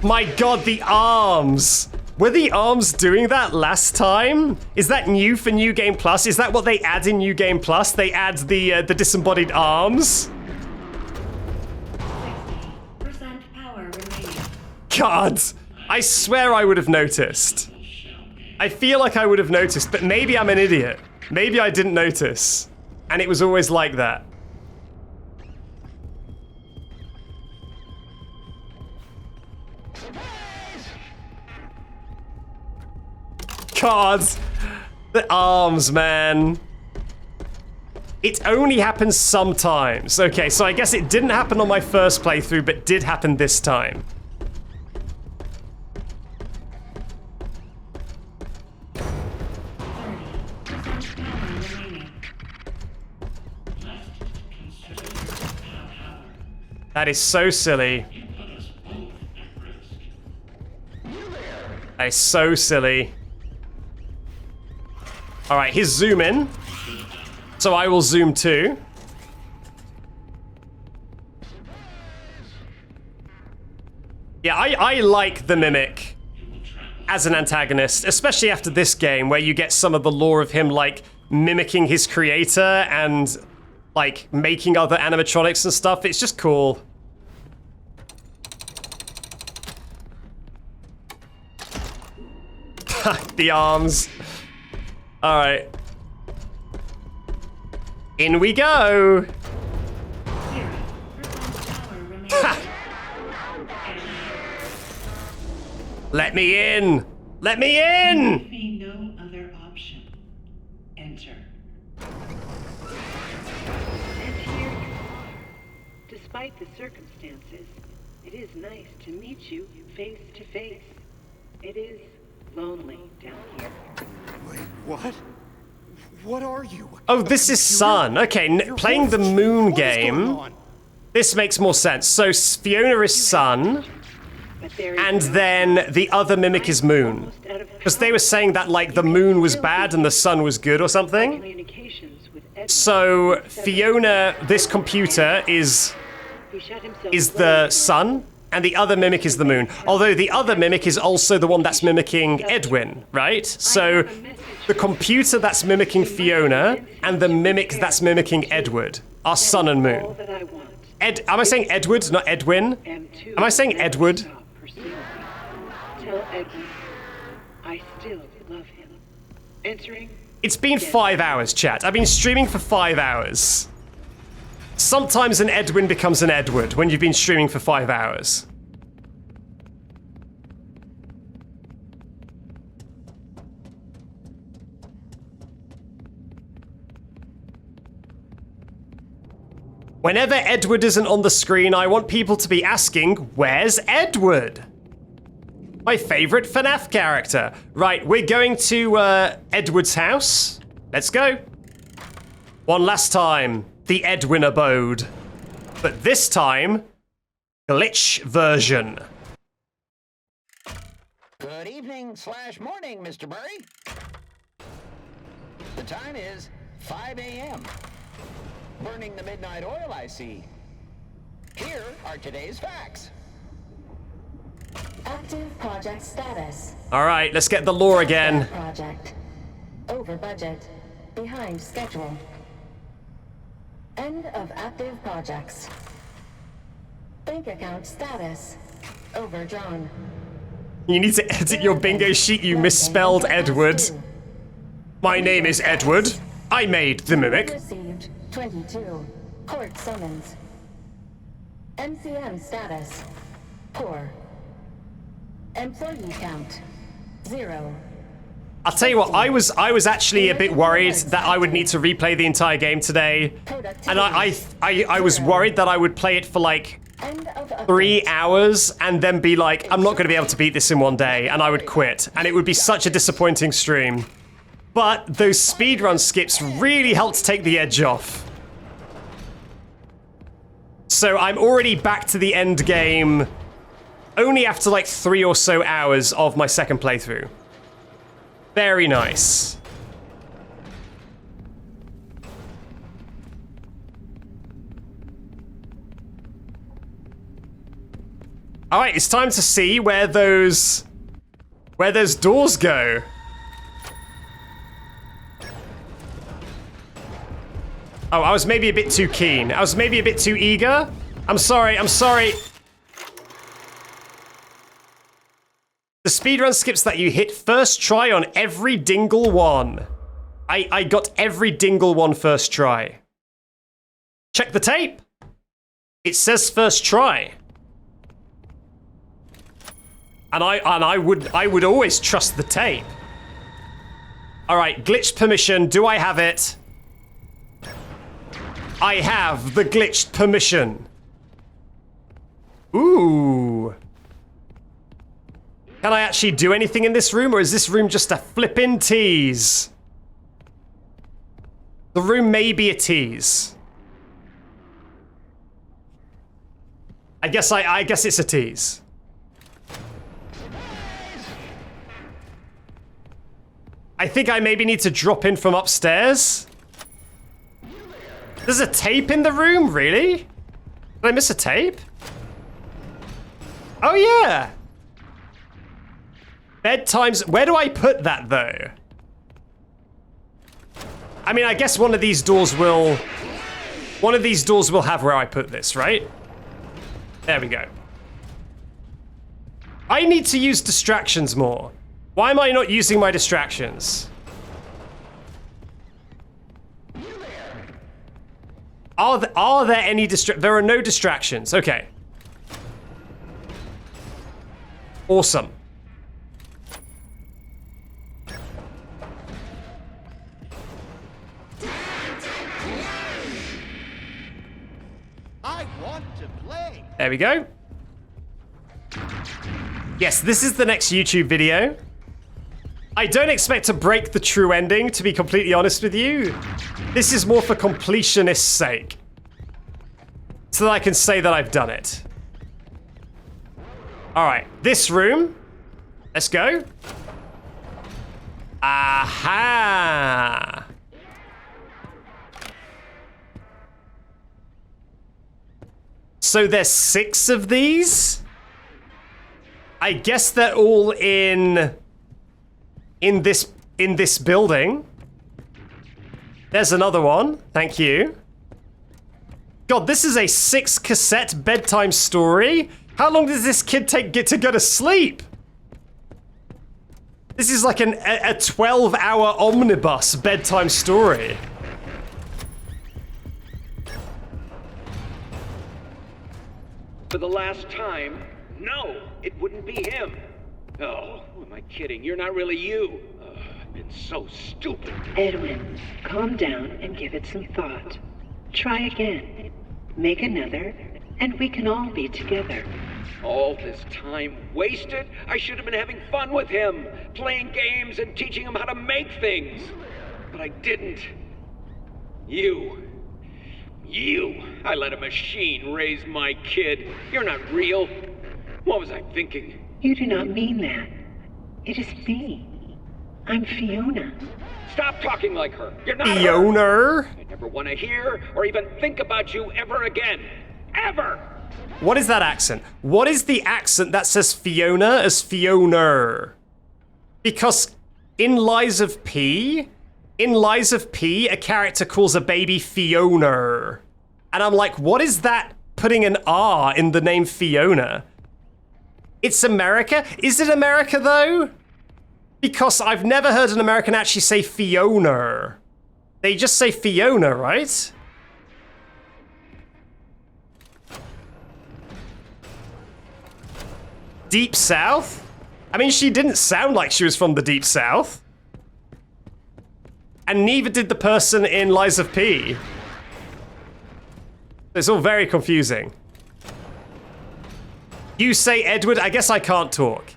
My god, the arms! Were the arms doing that last time? Is that new for New Game Plus? Is that what they add in New Game Plus? They add the disembodied arms? God, I swear I would have noticed. I feel like I would have noticed, but maybe I'm an idiot. Maybe I didn't notice. And it was always like that. God, the arms, man. It only happens sometimes. Okay, so I guess it didn't happen on my first playthrough, but did happen this time. That is so silly. That is so silly. Alright, here's zoom in. So I will zoom too. Yeah, I like the Mimic as an antagonist, especially after this game where you get some of the lore of him like mimicking his creator and like making other animatronics and stuff. It's just cool. The arms. Alright. In we go! Let me in! Let me in! Leave me no other option. Enter. And here you are. Despite the circumstances, it is nice to meet you face to face. It is lonely down here. Wait, what? What are you? Oh, this is Sun. Okay, playing the Moon game. This makes more sense. So Fiona is Sun, and then the other Mimic is Moon. Because they were saying that like the Moon was bad and the Sun was good or something. So Fiona, this computer, is the Sun, and the other Mimic is the Moon. Although the other Mimic is also the one that's mimicking Edwin, right? So the computer that's mimicking Fiona and the Mimic that's mimicking Edward are Sun and Moon. Am I saying Edward, not Edwin? Am I saying Edward? Tell Edwin I still love him. Entering. It's been 5 hours, chat. I've been streaming for 5 hours. Sometimes an Edwin becomes an Edward when you've been streaming for 5 hours. Whenever Edward isn't on the screen, I want people to be asking, where's Edward? My favorite FNAF character. Right, we're going to Edward's house. Let's go. One last time. The Edwin abode. But this time, glitch version. Good evening / morning, Mr. Murray. The time is 5 a.m. Burning the midnight oil, I see. Here are today's facts. Active project status. All right, let's get the lore again. Project. Over budget. Behind schedule. End of active projects. Bank account status. Overdrawn. You need to edit your bingo sheet, you misspelled Edward. My name is Edward. I made the Mimic. Received 22. Court summons. MCM status. Poor. Employee count. 0. I'll tell you what, I was actually a bit worried that I would need to replay the entire game today. And I was worried that I would play it for like 3 hours and then be like, I'm not going to be able to beat this in one day, and I would quit. And it would be such a disappointing stream. But those speedrun skips really helped take the edge off. So I'm already back to the end game only after like 3 or so hours of my second playthrough. Very nice. All right, it's time to see where those doors go. Oh, I was maybe a bit too keen. I was maybe a bit too eager. I'm sorry, I'm sorry. The speedrun skips that you hit first try on every dingle one. I got every dingle one first try. Check the tape. It says first try. And I would always trust the tape. All right, glitched permission. Do I have it? I have the glitched permission. Ooh. Can I actually do anything in this room, or is this room just a flippin' tease? The room may be a tease. I guess it's a tease. I think I maybe need to drop in from upstairs. There's a tape in the room, really? Did I miss a tape? Oh yeah. Bedtimes. Where do I put that though? I mean, I guess one of these doors will have where I put this, right? There we go. I need to use distractions more. Why am I not using my distractions? Are there any there are no distractions. Okay. Awesome. I want to play. There we go. Yes, this is the next YouTube video. I don't expect to break the true ending, to be completely honest with you. This is more for completionist's sake. So that I can say that I've done it. Alright, this room. Let's go. Aha! So there's 6 of these? I guess they're all in this building. There's another one. Thank you. God, this is a 6-cassette bedtime story. How long does this kid get to go to sleep? This is like a 12-hour omnibus bedtime story. For the last time, no, it wouldn't be him. Oh, who am I kidding? You're not really you. I've been so stupid. Edwin, calm down and give it some thought. Try again. Make another, and we can all be together. All this time wasted? I should have been having fun with him, playing games and teaching him how to make things. But I didn't. You. I let a machine raise my kid. You're not real. What was I thinking? You do not mean that. It is me. I'm Fiona. Stop talking like her. You're not Fiona. her. I never want to hear or even think about you ever again. Ever! What is that accent? What is the accent that says Fiona as Fiona? Because in Lies of P, a character calls a baby Fiona. And I'm like, what is that putting an R in the name Fiona? It's America? Is it America though? Because I've never heard an American actually say Fiona. They just say Fiona, right? Deep South? I mean, she didn't sound like she was from the Deep South. And neither did the person in Lies of P. It's all very confusing. You say Edward? I guess I can't talk.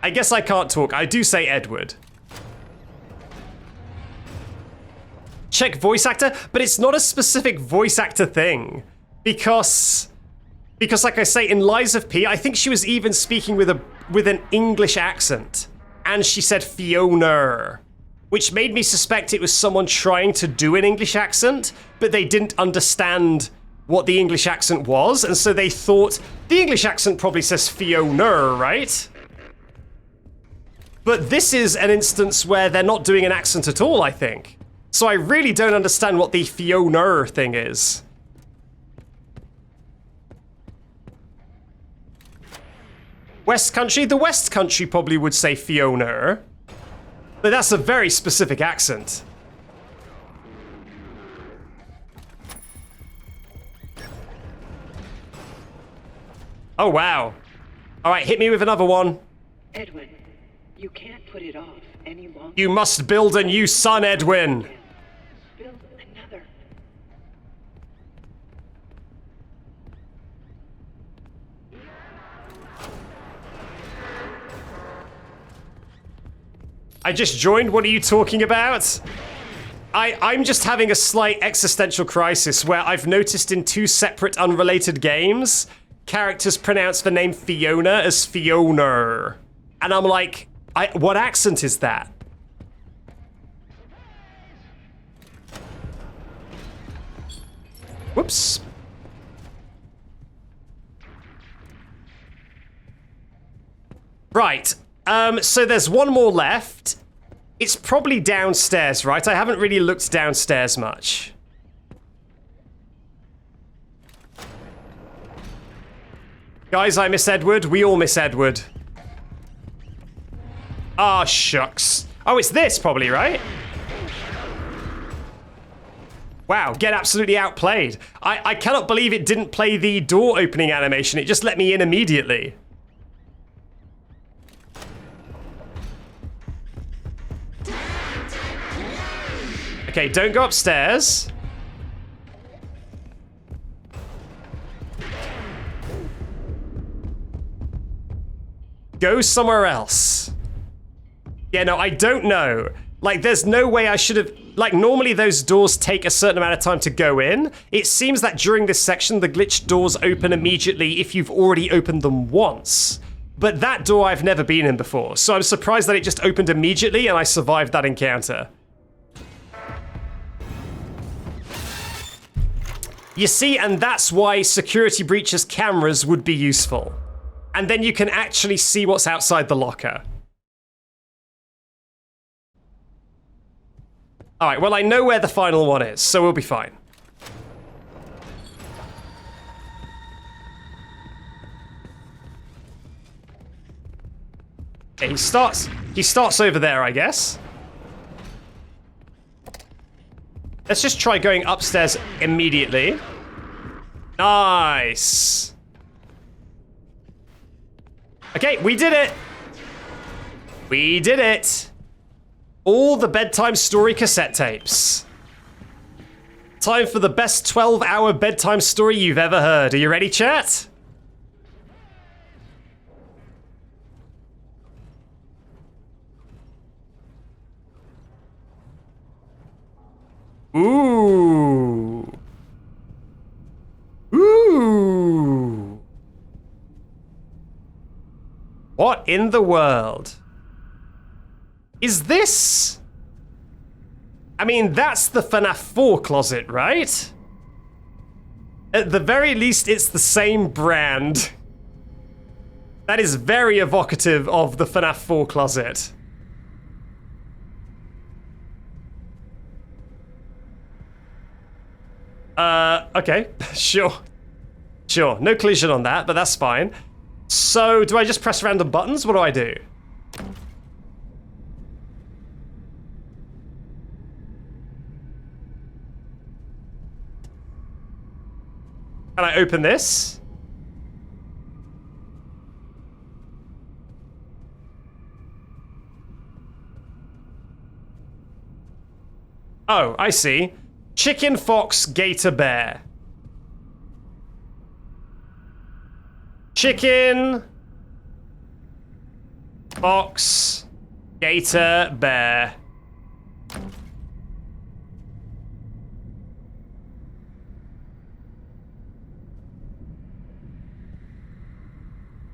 I guess I can't talk. I do say Edward. Check voice actor, but it's not a specific voice actor thing. Because like I say, in Lies of P, I think she was even speaking with an English accent. And she said Fiona, which made me suspect it was someone trying to do an English accent, but they didn't understand what the English accent was, and so they thought, the English accent probably says Fiona, right? But this is an instance where they're not doing an accent at all, I think. So I really don't understand what the Fiona thing is. West Country? The West Country probably would say Fiona. But that's a very specific accent. Oh, wow. All right, hit me with another one. Edwin, you can't put it off any longer. You must build a new sun, Edwin. Build another. I just joined. What are you talking about? I'm just having a slight existential crisis where I've noticed in two separate unrelated games, characters pronounce the name Fiona as Fiona. And I'm like, what accent is that? Whoops. Right. So there's one more left. It's probably downstairs, right? I haven't really looked downstairs much. Guys, I miss Edward. We all miss Edward. Ah, shucks. Oh, it's this probably, right? Wow, get absolutely outplayed. I cannot believe it didn't play the door opening animation. It just let me in immediately. Okay, don't go upstairs. Go somewhere else. Yeah, no, I don't know. Like, there's no way I should have... Like, normally those doors take a certain amount of time to go in. It seems that during this section, the glitched doors open immediately if you've already opened them once. But that door I've never been in before, so I'm surprised that it just opened immediately and I survived that encounter. You see, and that's why security breaches cameras would be useful. And then you can actually see what's outside the locker. Alright, well I know where the final one is, so we'll be fine. Okay, he starts over there, I guess. Let's just try going upstairs immediately. Nice. Okay, we did it. We did it. All the bedtime story cassette tapes. Time for the best 12-hour bedtime story you've ever heard. Are you ready, chat? Ooh. Ooh. What in the world? Is this? I mean, that's the FNAF 4 closet, right? At the very least, it's the same brand. That is very evocative of the FNAF 4 closet. Okay, sure. Sure, no collision on that, but that's fine. So, do I just press random buttons? What do I do? Can I open this? Oh, I see. Chicken, fox, gator, bear. Chicken, fox, gator, bear.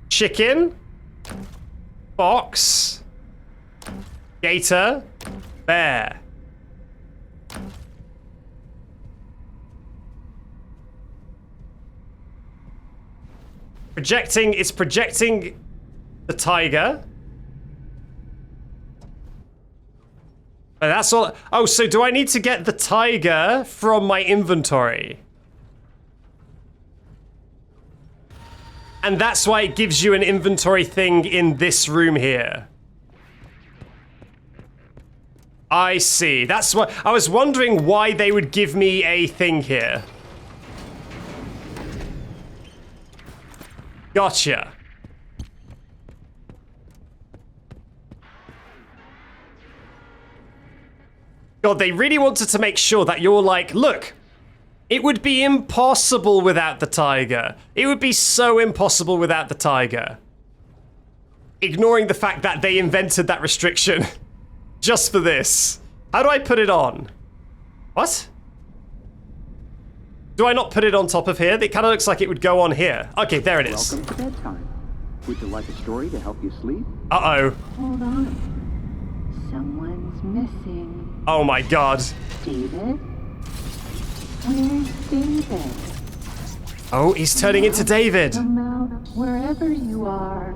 Chicken, fox, gator, bear. It's projecting the tiger. And that's all. Oh, so do I need to get the tiger from my inventory? And that's why it gives you an inventory thing in this room here. I see. That's what I was wondering, why they would give me a thing here. Gotcha. God, they really wanted to make sure that you're like, look, it would be impossible without the tiger. It would be so impossible without the tiger. Ignoring the fact that they invented that restriction just for this. How do I put it on? What? Do I not put it on top of here? It kind of looks like it would go on here. Okay, there it is. Welcome to bedtime. Would you like a story to help you sleep? Uh-oh. Hold on. Someone's missing. Oh my god. David? Where's David? Oh, he's turning into David. Come out wherever you are.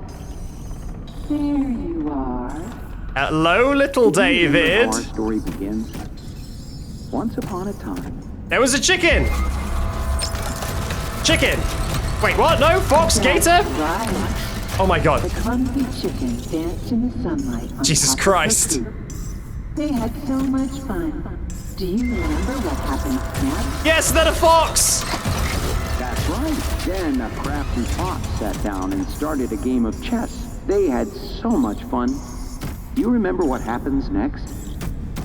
There you are. Hello, little David. Our story begins. Once upon a time. There was a chicken. Chicken. Wait, what? No, fox, gator? Right. Oh my god. The clumsy chicken danced in the sunlight on Jesus top of Christ. the coop. They had so much fun. Do you remember what happened next? Yes, then a fox! That's right. Then a crafty fox sat down and started a game of chess. They had so much fun. Do you remember what happens next?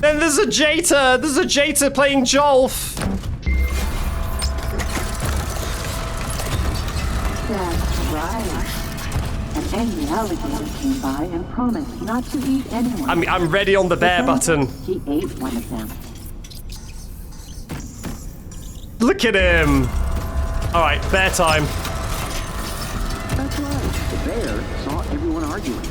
Then there's a Jata! There's a Jata playing Jolf! That's right. An angry alligator came by and promised not to eat anyone. I'm ready on the bear button. He ate one of them. Look at him! Alright, bear time. That's right. The bear saw everyone arguing.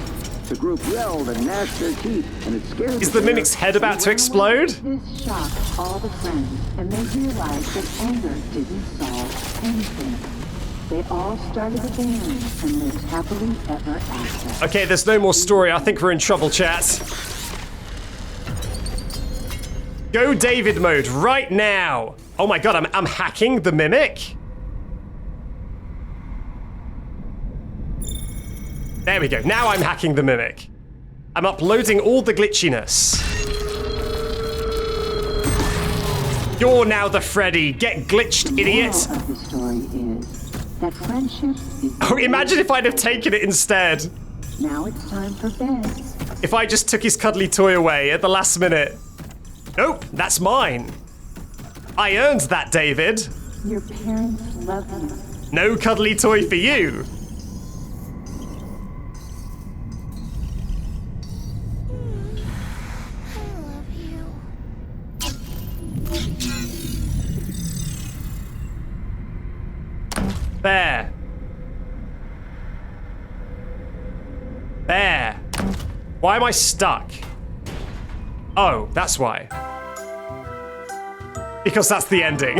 The group yelled and gnashed their teeth, and it scared Is the mimic's head about to explode? This shocked all the friends, and they realized that anger didn't solve anything. They all started a band and lived happily ever after. Okay, there's no more story. I think we're in trouble, chat. Go David mode right now. Oh my god, I'm hacking the mimic. There we go. Now I'm hacking the mimic. I'm uploading all the glitchiness. You're now the Freddy. Get glitched, idiot. The moral of the story is that friendship is... Oh, imagine if I'd have taken it instead. Now it's time for bed. If I just took his cuddly toy away at the last minute. Nope, that's mine. I earned that, David. Your parents love you. No cuddly toy for you. Bear. Bear. Why am I stuck? Oh, that's why. Because that's the ending.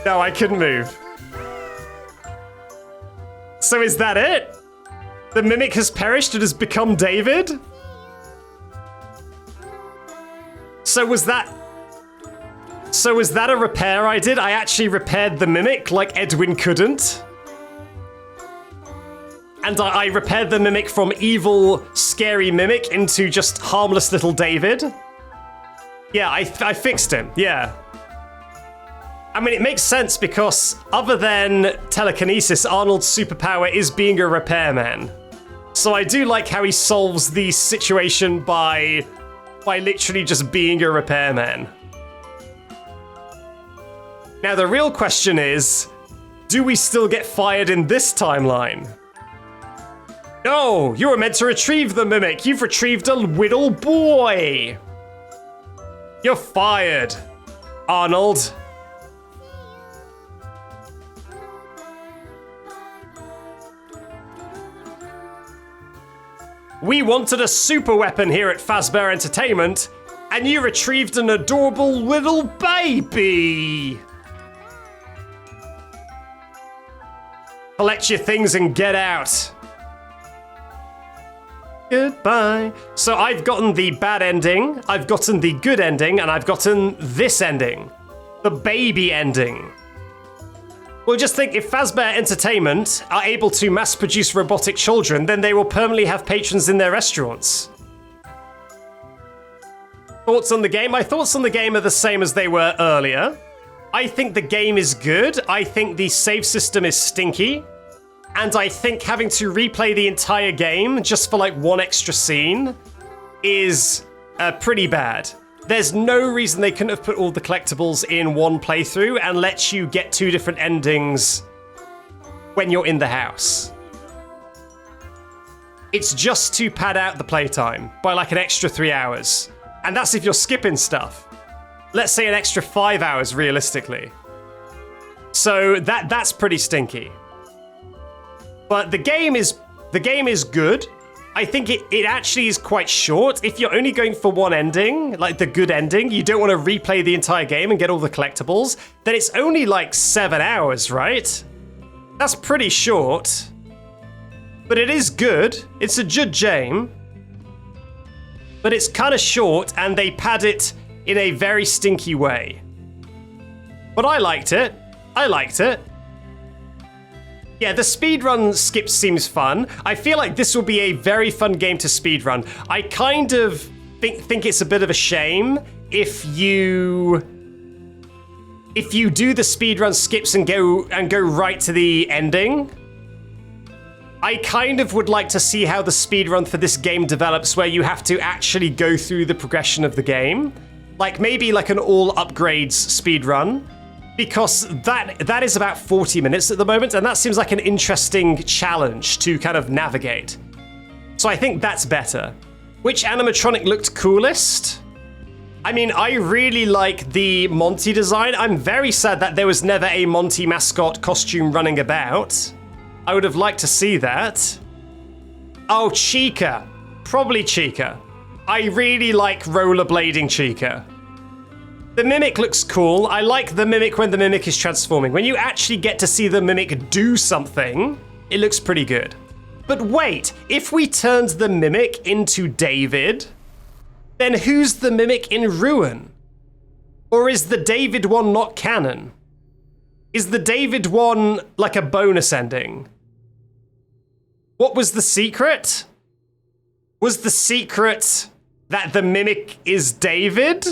No, I couldn't move. So is that it? The mimic has perished and has become David? So was that a repair I did? I actually repaired the mimic like Edwin couldn't? And I repaired the mimic from evil, scary mimic into just harmless little David? Yeah, I fixed him, yeah. I mean, it makes sense because other than telekinesis, Arnold's superpower is being a repairman. So I do like how he solves the situation by by literally just being a repairman. Now the real question is, do we still get fired in this timeline? No, you were meant to retrieve the mimic. You've retrieved a little boy. You're fired, Arnold. We wanted a super weapon here at Fazbear Entertainment, and you retrieved an adorable little baby. Collect your things and get out. Goodbye. So I've gotten the bad ending, I've gotten the good ending, and I've gotten this ending. The baby ending. Well, just think, if Fazbear Entertainment are able to mass-produce robotic children, then they will permanently have patrons in their restaurants. Thoughts on the game? My thoughts on the game are the same as they were earlier. I think the game is good. I think the save system is stinky. And I think having to replay the entire game just for like one extra scene is pretty bad. There's no reason they couldn't have put all the collectibles in one playthrough and let you get 2 different endings when you're in the house. It's just to pad out the playtime by like an extra 3 hours. And that's if you're skipping stuff. Let's say an extra 5 hours realistically. So that's pretty stinky. But the game is good. I think it actually is quite short. If you're only going for one ending, like the good ending, you don't want to replay the entire game and get all the collectibles, then it's only like 7 hours, right? That's pretty short. But it is good. It's a good game. But it's kind of short, and they pad it in a very stinky way. But I liked it. I liked it. Yeah, the speedrun skip seems fun. I feel like this will be a very fun game to speedrun. I kind of think it's a bit of a shame if you do the speedrun skips and go right to the ending. I kind of would like to see how the speedrun for this game develops, where you have to actually go through the progression of the game. Like maybe like an all upgrades speedrun. Because that is about 40 minutes at the moment, and that seems like an interesting challenge to kind of navigate. So I think that's better. Which animatronic looked coolest? I mean, I really like the Monty design. I'm very sad that there was never a Monty mascot costume running about. I would have liked to see that. Oh, Chica. Probably Chica. I really like rollerblading Chica. The Mimic looks cool. I like the Mimic when the Mimic is transforming. When you actually get to see the Mimic do something, it looks pretty good. But wait, if we turned the Mimic into David, then who's the Mimic in Ruin? Or is the David one not canon? Is the David one like a bonus ending? What was the secret? Was the secret that the Mimic is David?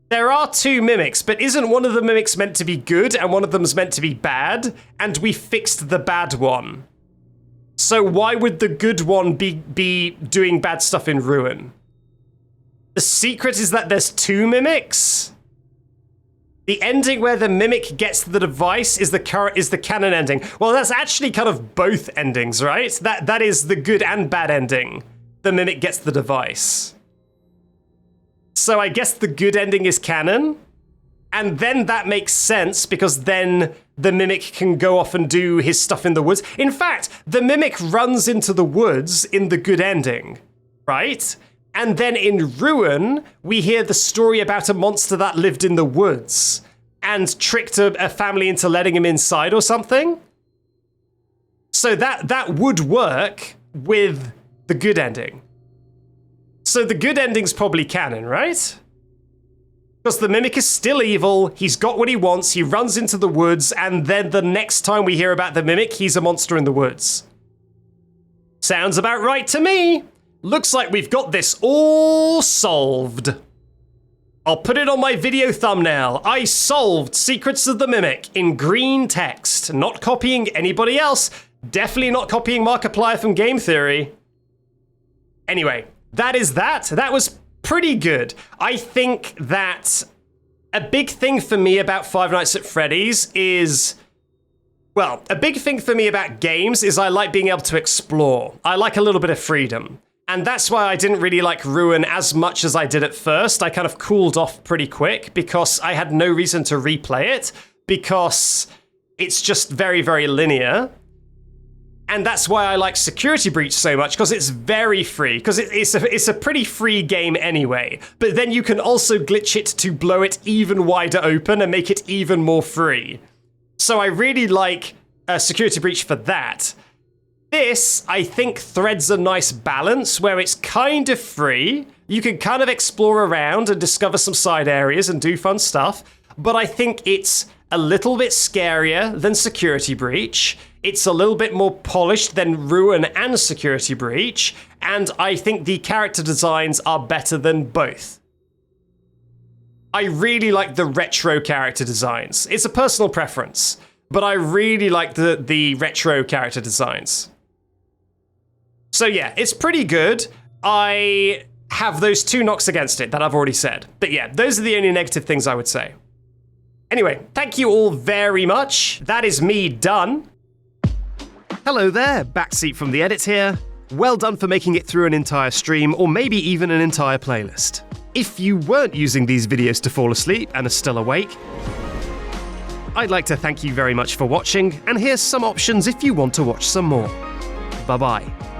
There are 2 mimics, but isn't one of the mimics meant to be good and one of them's meant to be bad? And we fixed the bad one. So why would the good one be doing bad stuff in Ruin? The secret is that there's 2 mimics? The ending where the mimic gets the device is the canon ending. Well, that's actually kind of both endings, right? That is the good and bad ending. The mimic gets the device. So I guess the good ending is canon, and then that makes sense because then the Mimic can go off and do his stuff in the woods. In fact, the Mimic runs into the woods in the good ending, right? And then in Ruin, we hear the story about a monster that lived in the woods and tricked a family into letting him inside or something. So that would work with the good ending. So the good ending's probably canon, right? Because the Mimic is still evil, he's got what he wants, he runs into the woods, and then the next time we hear about the Mimic, he's a monster in the woods. Sounds about right to me. Looks like we've got this all solved. I'll put it on my video thumbnail. I solved Secrets of the Mimic in green text. Not copying anybody else. Definitely not copying Markiplier from Game Theory. Anyway. That is that. That was pretty good. I think that a big thing for me about Five Nights at Freddy's is, well, a big thing for me about games is I like being able to explore. I like a little bit of freedom. And that's why I didn't really like Ruin as much as I did at first. I kind of cooled off pretty quick because I had no reason to replay it because it's just very, very linear. And that's why I like Security Breach so much, because it's very free, because it's a pretty free game anyway. But then you can also glitch it to blow it even wider open and make it even more free. So I really like Security Breach for that. This, I think, threads a nice balance where it's kind of free. You can kind of explore around and discover some side areas and do fun stuff. But I think it's a little bit scarier than Security Breach. It's a little bit more polished than Ruin and Security Breach, and I think the character designs are better than both. I really like the retro character designs. It's a personal preference, but I really like the retro character designs. So yeah, it's pretty good. I have those 2 knocks against it that I've already said. But yeah, those are the only negative things I would say. Anyway, thank you all very much. That is me done. Hello there, Backseat from the Edit here. Well done for making it through an entire stream, or maybe even an entire playlist. If you weren't using these videos to fall asleep and are still awake, I'd like to thank you very much for watching, and here's some options if you want to watch some more. Bye-bye.